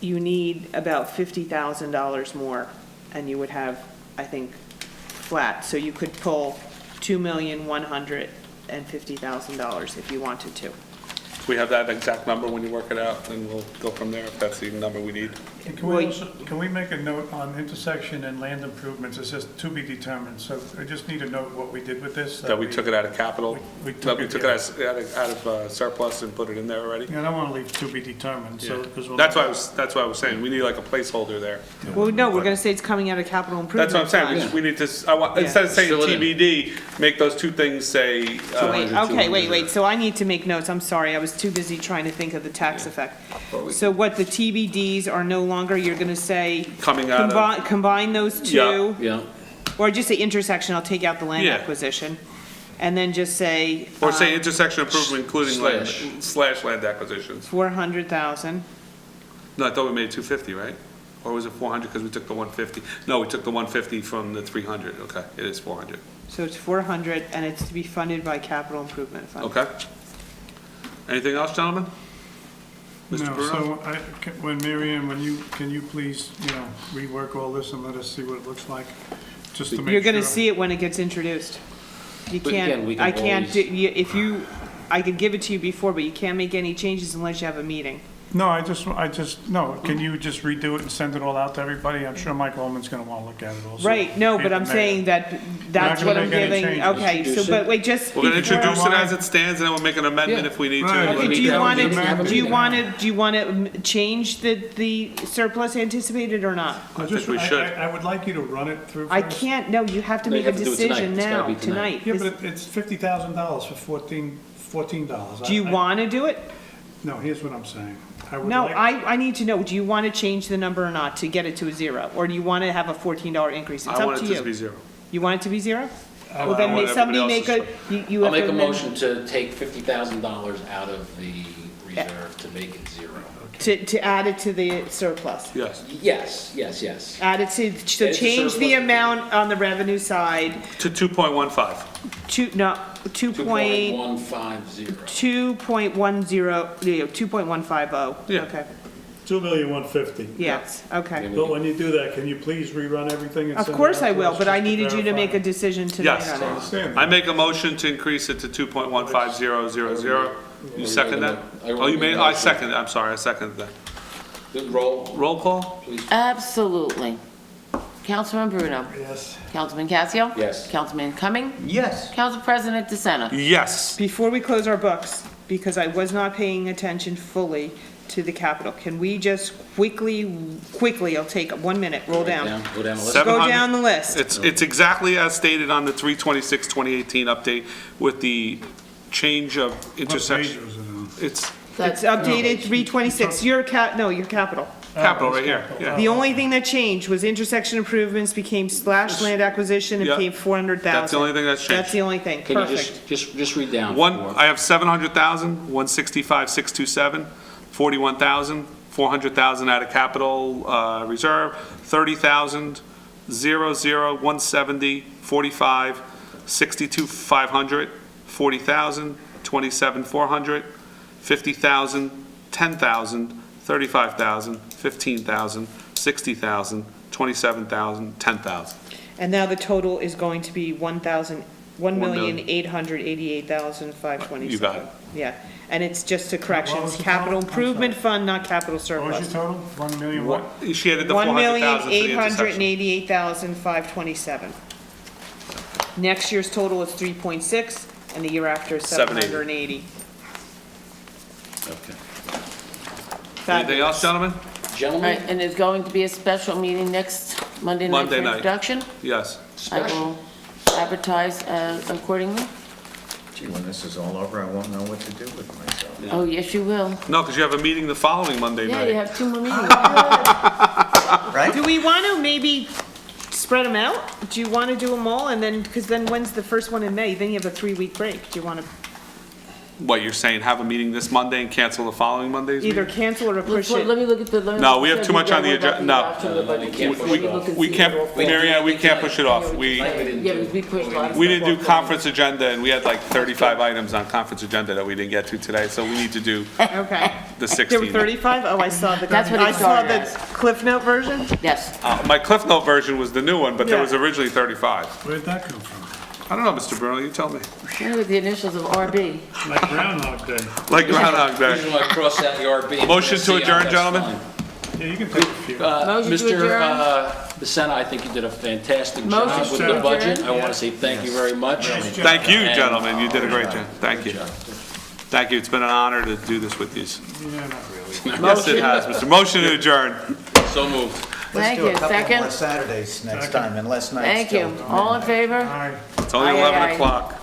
[SPEAKER 11] you need about $50,000 more, and you would have, I think, flat. So you could pull $2,150,000 if you wanted to.
[SPEAKER 1] If we have that exact number when you work it out, then we'll go from there, if that's the number we need.
[SPEAKER 10] Can we make a note on intersection and land improvements? It says to be determined, so I just need to note what we did with this.
[SPEAKER 1] That we took it out of capital,
[SPEAKER 10] we
[SPEAKER 1] that we
[SPEAKER 10] took
[SPEAKER 1] took
[SPEAKER 10] it,
[SPEAKER 1] it out of surplus and put it in there already?
[SPEAKER 10] Yeah, I don't want to leave to be determined, so.
[SPEAKER 1] Yeah.
[SPEAKER 10] 'cause we'll-
[SPEAKER 1] That's why I was saying, we need like a placeholder there.
[SPEAKER 11] Well, no, we're gonna say it's coming out of capital improvement.
[SPEAKER 1] That's what I'm saying,
[SPEAKER 11] fund.
[SPEAKER 1] we need to, instead of saying
[SPEAKER 2] Fill it in.
[SPEAKER 1] TBD, make those two things say.
[SPEAKER 11] So wait, okay, wait, so I need to make notes, I'm sorry, I was too busy trying to think of the tax effect. So what the TBDs are no longer, you're gonna say,
[SPEAKER 1] Coming out of,
[SPEAKER 11] combine those
[SPEAKER 1] Yeah.
[SPEAKER 11] two,
[SPEAKER 2] Yeah,
[SPEAKER 11] or just say intersection, I'll take out the land
[SPEAKER 1] Yeah.
[SPEAKER 11] acquisition. and then just say.
[SPEAKER 1] Or say intersection improvement including land,
[SPEAKER 2] Slash.
[SPEAKER 1] / land acquisitions.
[SPEAKER 11] 400,000.
[SPEAKER 1] No, I thought we made 250, right? Or was it 400 because we took the 150? No, we took the 150 from the 300. Okay, it is 400.
[SPEAKER 11] So it's 400, and it's to be funded by capital improvement fund.
[SPEAKER 1] Okay. Anything else, gentlemen? Mr.
[SPEAKER 10] No,
[SPEAKER 1] Bruno?
[SPEAKER 10] so when Mary Ann, can you please, rework all this and let us see what it looks like? Just to make sure.
[SPEAKER 11] You're gonna see it when it gets introduced. You
[SPEAKER 2] But again, we
[SPEAKER 11] can't,
[SPEAKER 2] can
[SPEAKER 11] I can't,
[SPEAKER 2] always-
[SPEAKER 11] if you, I could give it to you before, but you can't make any changes unless you have a meeting.
[SPEAKER 10] No, no, can you just redo it and send it all out to everybody? I'm sure Mike Holman's gonna wanna look at it also.
[SPEAKER 11] Right, no, but
[SPEAKER 10] Be
[SPEAKER 11] I'm
[SPEAKER 10] the
[SPEAKER 11] saying
[SPEAKER 10] mayor.
[SPEAKER 11] that, that's
[SPEAKER 10] gonna
[SPEAKER 11] what I'm
[SPEAKER 10] make any
[SPEAKER 11] giving,
[SPEAKER 10] changes.
[SPEAKER 11] okay, so, but wait, just.
[SPEAKER 1] We're gonna
[SPEAKER 11] before-
[SPEAKER 1] introduce it as it stands and then we'll make an amendment if we need
[SPEAKER 10] Right.
[SPEAKER 1] to.
[SPEAKER 11] Okay, do
[SPEAKER 10] Yeah,
[SPEAKER 11] you want
[SPEAKER 10] we can have a
[SPEAKER 11] to, do you
[SPEAKER 10] meeting.
[SPEAKER 11] want to change the surplus anticipated or not?
[SPEAKER 1] I think we should.
[SPEAKER 10] I would like you to run it through
[SPEAKER 11] I
[SPEAKER 10] first.
[SPEAKER 11] can't, no, you have to
[SPEAKER 2] No, you
[SPEAKER 11] make a
[SPEAKER 2] have to do it tonight.
[SPEAKER 11] decision
[SPEAKER 2] It's gotta
[SPEAKER 11] now,
[SPEAKER 2] be tonight.
[SPEAKER 11] tonight.
[SPEAKER 10] Yeah, but it's $50,000 for $14.
[SPEAKER 11] Do you want to do it?
[SPEAKER 10] No, here's what I'm saying. I would
[SPEAKER 11] No,
[SPEAKER 10] like-
[SPEAKER 11] I need to know, do you want to change the number or not to get it to a zero? Or do you want to have a $14 increase? It's
[SPEAKER 1] I
[SPEAKER 11] up
[SPEAKER 1] want
[SPEAKER 11] to
[SPEAKER 1] it to be
[SPEAKER 11] you.
[SPEAKER 1] 0.
[SPEAKER 11] You want it to be zero?
[SPEAKER 10] I
[SPEAKER 11] Well, then
[SPEAKER 1] want
[SPEAKER 11] make somebody make
[SPEAKER 1] everybody
[SPEAKER 11] a, you
[SPEAKER 2] I'll
[SPEAKER 11] have to
[SPEAKER 2] make a
[SPEAKER 11] amend-
[SPEAKER 2] motion to take $50,000 out of the reserve to make it 0.
[SPEAKER 11] to add it to the surplus.
[SPEAKER 1] Yes.
[SPEAKER 2] Yes.
[SPEAKER 11] Add it to, so
[SPEAKER 2] Add it to
[SPEAKER 11] change the
[SPEAKER 2] surplus.
[SPEAKER 11] amount on the revenue side
[SPEAKER 1] To 2.15.
[SPEAKER 11] to,
[SPEAKER 2] 2.150.
[SPEAKER 11] 2.150,
[SPEAKER 1] Yeah.
[SPEAKER 11] okay,
[SPEAKER 10] 2,150,000.
[SPEAKER 11] yes, okay.
[SPEAKER 10] But when you do that, can you please rerun everything and
[SPEAKER 11] Of
[SPEAKER 10] send it
[SPEAKER 11] course
[SPEAKER 10] out
[SPEAKER 11] I
[SPEAKER 10] to
[SPEAKER 11] will,
[SPEAKER 10] us
[SPEAKER 11] but I
[SPEAKER 10] just to
[SPEAKER 11] needed you to make a
[SPEAKER 10] verify?
[SPEAKER 11] decision tonight
[SPEAKER 1] Yes.
[SPEAKER 11] on
[SPEAKER 10] I
[SPEAKER 11] it.
[SPEAKER 10] understand
[SPEAKER 1] I
[SPEAKER 10] that.
[SPEAKER 1] make a motion to increase it to 2.15000. You second that? Oh, you made, I second it, I'm sorry, I seconded that.
[SPEAKER 2] Good roll,
[SPEAKER 1] Roll call?
[SPEAKER 2] please.
[SPEAKER 3] Absolutely. Councilman Bruno.
[SPEAKER 10] Yes.
[SPEAKER 3] Councilman Casio.
[SPEAKER 2] Yes.
[SPEAKER 3] Councilman Cumming.
[SPEAKER 7] Yes.
[SPEAKER 3] Council President DeSena.
[SPEAKER 1] Yes.
[SPEAKER 11] Before we close our books, because I was not paying attention fully to the capital, can we just quickly, I'll take 1 minute, roll down.
[SPEAKER 2] Go down the list.
[SPEAKER 1] Seven-
[SPEAKER 11] Go
[SPEAKER 1] 700
[SPEAKER 11] down the list.
[SPEAKER 1] It's exactly as stated on the 3/26/2018 update with the change of
[SPEAKER 10] What
[SPEAKER 1] intersection.
[SPEAKER 10] page was it on?
[SPEAKER 1] It's
[SPEAKER 11] It's updated 326, your capital.
[SPEAKER 1] capital right here, yeah.
[SPEAKER 11] The only thing that changed was intersection improvements became / land acquisition and
[SPEAKER 1] Yeah.
[SPEAKER 11] became 400,000.
[SPEAKER 1] That's the only thing that's
[SPEAKER 11] That's
[SPEAKER 1] changed.
[SPEAKER 11] the only thing,
[SPEAKER 2] Can you
[SPEAKER 11] perfect.
[SPEAKER 2] just read down?
[SPEAKER 1] I have 700,000, 165,627, 41,000, 400,000 out of capital, reserve, 30,000, 170, 45, 62,500, 40,000, 27,400, 50,000, 10,000, 35,000, 15,000, 60,000, 27,000, 10,000.
[SPEAKER 11] And now the total is going to be 1,888,527.
[SPEAKER 1] You got it.
[SPEAKER 11] Yeah, and it's just to
[SPEAKER 10] What
[SPEAKER 11] corrections,
[SPEAKER 10] was the
[SPEAKER 11] capital
[SPEAKER 10] total? I'm
[SPEAKER 11] improvement
[SPEAKER 10] sorry.
[SPEAKER 11] fund, not capital
[SPEAKER 10] What was
[SPEAKER 11] surplus.
[SPEAKER 10] your total? 1 million what?
[SPEAKER 1] She added the 400,000 for the intersection.
[SPEAKER 11] 1,888,527. Next year's total is 3.6, and the year after is 780.
[SPEAKER 2] Okay.
[SPEAKER 1] Anything else, gentlemen?
[SPEAKER 3] All right,
[SPEAKER 2] Gentlemen,
[SPEAKER 3] and there's going to be a special meeting next Monday night
[SPEAKER 1] Monday
[SPEAKER 3] for
[SPEAKER 1] night.
[SPEAKER 3] introduction.
[SPEAKER 1] Yes.
[SPEAKER 3] I will advertise accordingly.
[SPEAKER 7] Gee, when this is all over, I won't know what to do with myself.
[SPEAKER 3] Oh, yes, you will.
[SPEAKER 1] No, because you have a meeting the following Monday
[SPEAKER 3] Yeah,
[SPEAKER 1] night.
[SPEAKER 3] you have 2 more meetings.
[SPEAKER 7] Right?
[SPEAKER 11] Do we want to maybe spread them out? Do you want to do them all, and then, because then when's the first one in May? Then you have a 3-week break. Do you want to
[SPEAKER 1] What, you're saying have a meeting this Monday and cancel the following Monday's meeting?
[SPEAKER 11] either cancel or push
[SPEAKER 3] Let
[SPEAKER 11] it?
[SPEAKER 3] me look at the.
[SPEAKER 1] No, we have too much on the agenda. No.
[SPEAKER 2] we can't push it off.
[SPEAKER 1] We can't, Mary Ann, we can't push it off. We
[SPEAKER 3] Yeah, because we pushed a lot of
[SPEAKER 1] We
[SPEAKER 3] stuff
[SPEAKER 1] didn't do
[SPEAKER 3] off.
[SPEAKER 1] conference agenda, and we had like 35 items on conference agenda that we didn't get to today, so we need to do
[SPEAKER 11] Okay.
[SPEAKER 1] the
[SPEAKER 11] There were
[SPEAKER 1] 16.
[SPEAKER 11] 35? Oh, I saw the,
[SPEAKER 3] That's what it
[SPEAKER 11] I saw
[SPEAKER 3] started
[SPEAKER 11] the
[SPEAKER 3] as.
[SPEAKER 11] Cliff Note version?
[SPEAKER 3] Yes.
[SPEAKER 1] My Cliff Note version was the new one, but there
[SPEAKER 11] Yeah.
[SPEAKER 1] was originally 35.
[SPEAKER 10] Where'd that come from?
[SPEAKER 1] I don't know, Mr. Bruno, you tell me.
[SPEAKER 3] With the initials of RB.
[SPEAKER 10] Like Groundhog Day.
[SPEAKER 1] Like Groundhog Day.
[SPEAKER 2] Usually I cross out the RB.
[SPEAKER 1] Motion to
[SPEAKER 2] See,
[SPEAKER 1] adjourn,
[SPEAKER 2] that's
[SPEAKER 1] gentlemen?
[SPEAKER 2] fine.
[SPEAKER 10] Yeah, you can take a few.
[SPEAKER 3] Motion to
[SPEAKER 2] Mr.
[SPEAKER 3] adjourn.
[SPEAKER 2] DeSena, I think you did a fantastic
[SPEAKER 3] Motion
[SPEAKER 2] job
[SPEAKER 3] to
[SPEAKER 2] with the budget.
[SPEAKER 3] adjourn.
[SPEAKER 2] I want to say thank you very much.
[SPEAKER 1] Thank you, gentlemen, you did a great job. Thank you. Thank you, it's been an honor to do this with you.
[SPEAKER 10] Yeah, not really.
[SPEAKER 1] Yes, it has, Mr. Motion to adjourn.
[SPEAKER 2] So moved.
[SPEAKER 3] Thank
[SPEAKER 7] Let's do
[SPEAKER 3] you.
[SPEAKER 7] a couple
[SPEAKER 3] Second?
[SPEAKER 7] more Saturdays next time, and less nights.
[SPEAKER 3] Thank you.
[SPEAKER 7] till-
[SPEAKER 3] All in favor?
[SPEAKER 10] All right.
[SPEAKER 1] It's only
[SPEAKER 3] Aye, aye,
[SPEAKER 1] 11
[SPEAKER 3] aye.
[SPEAKER 1] o'clock.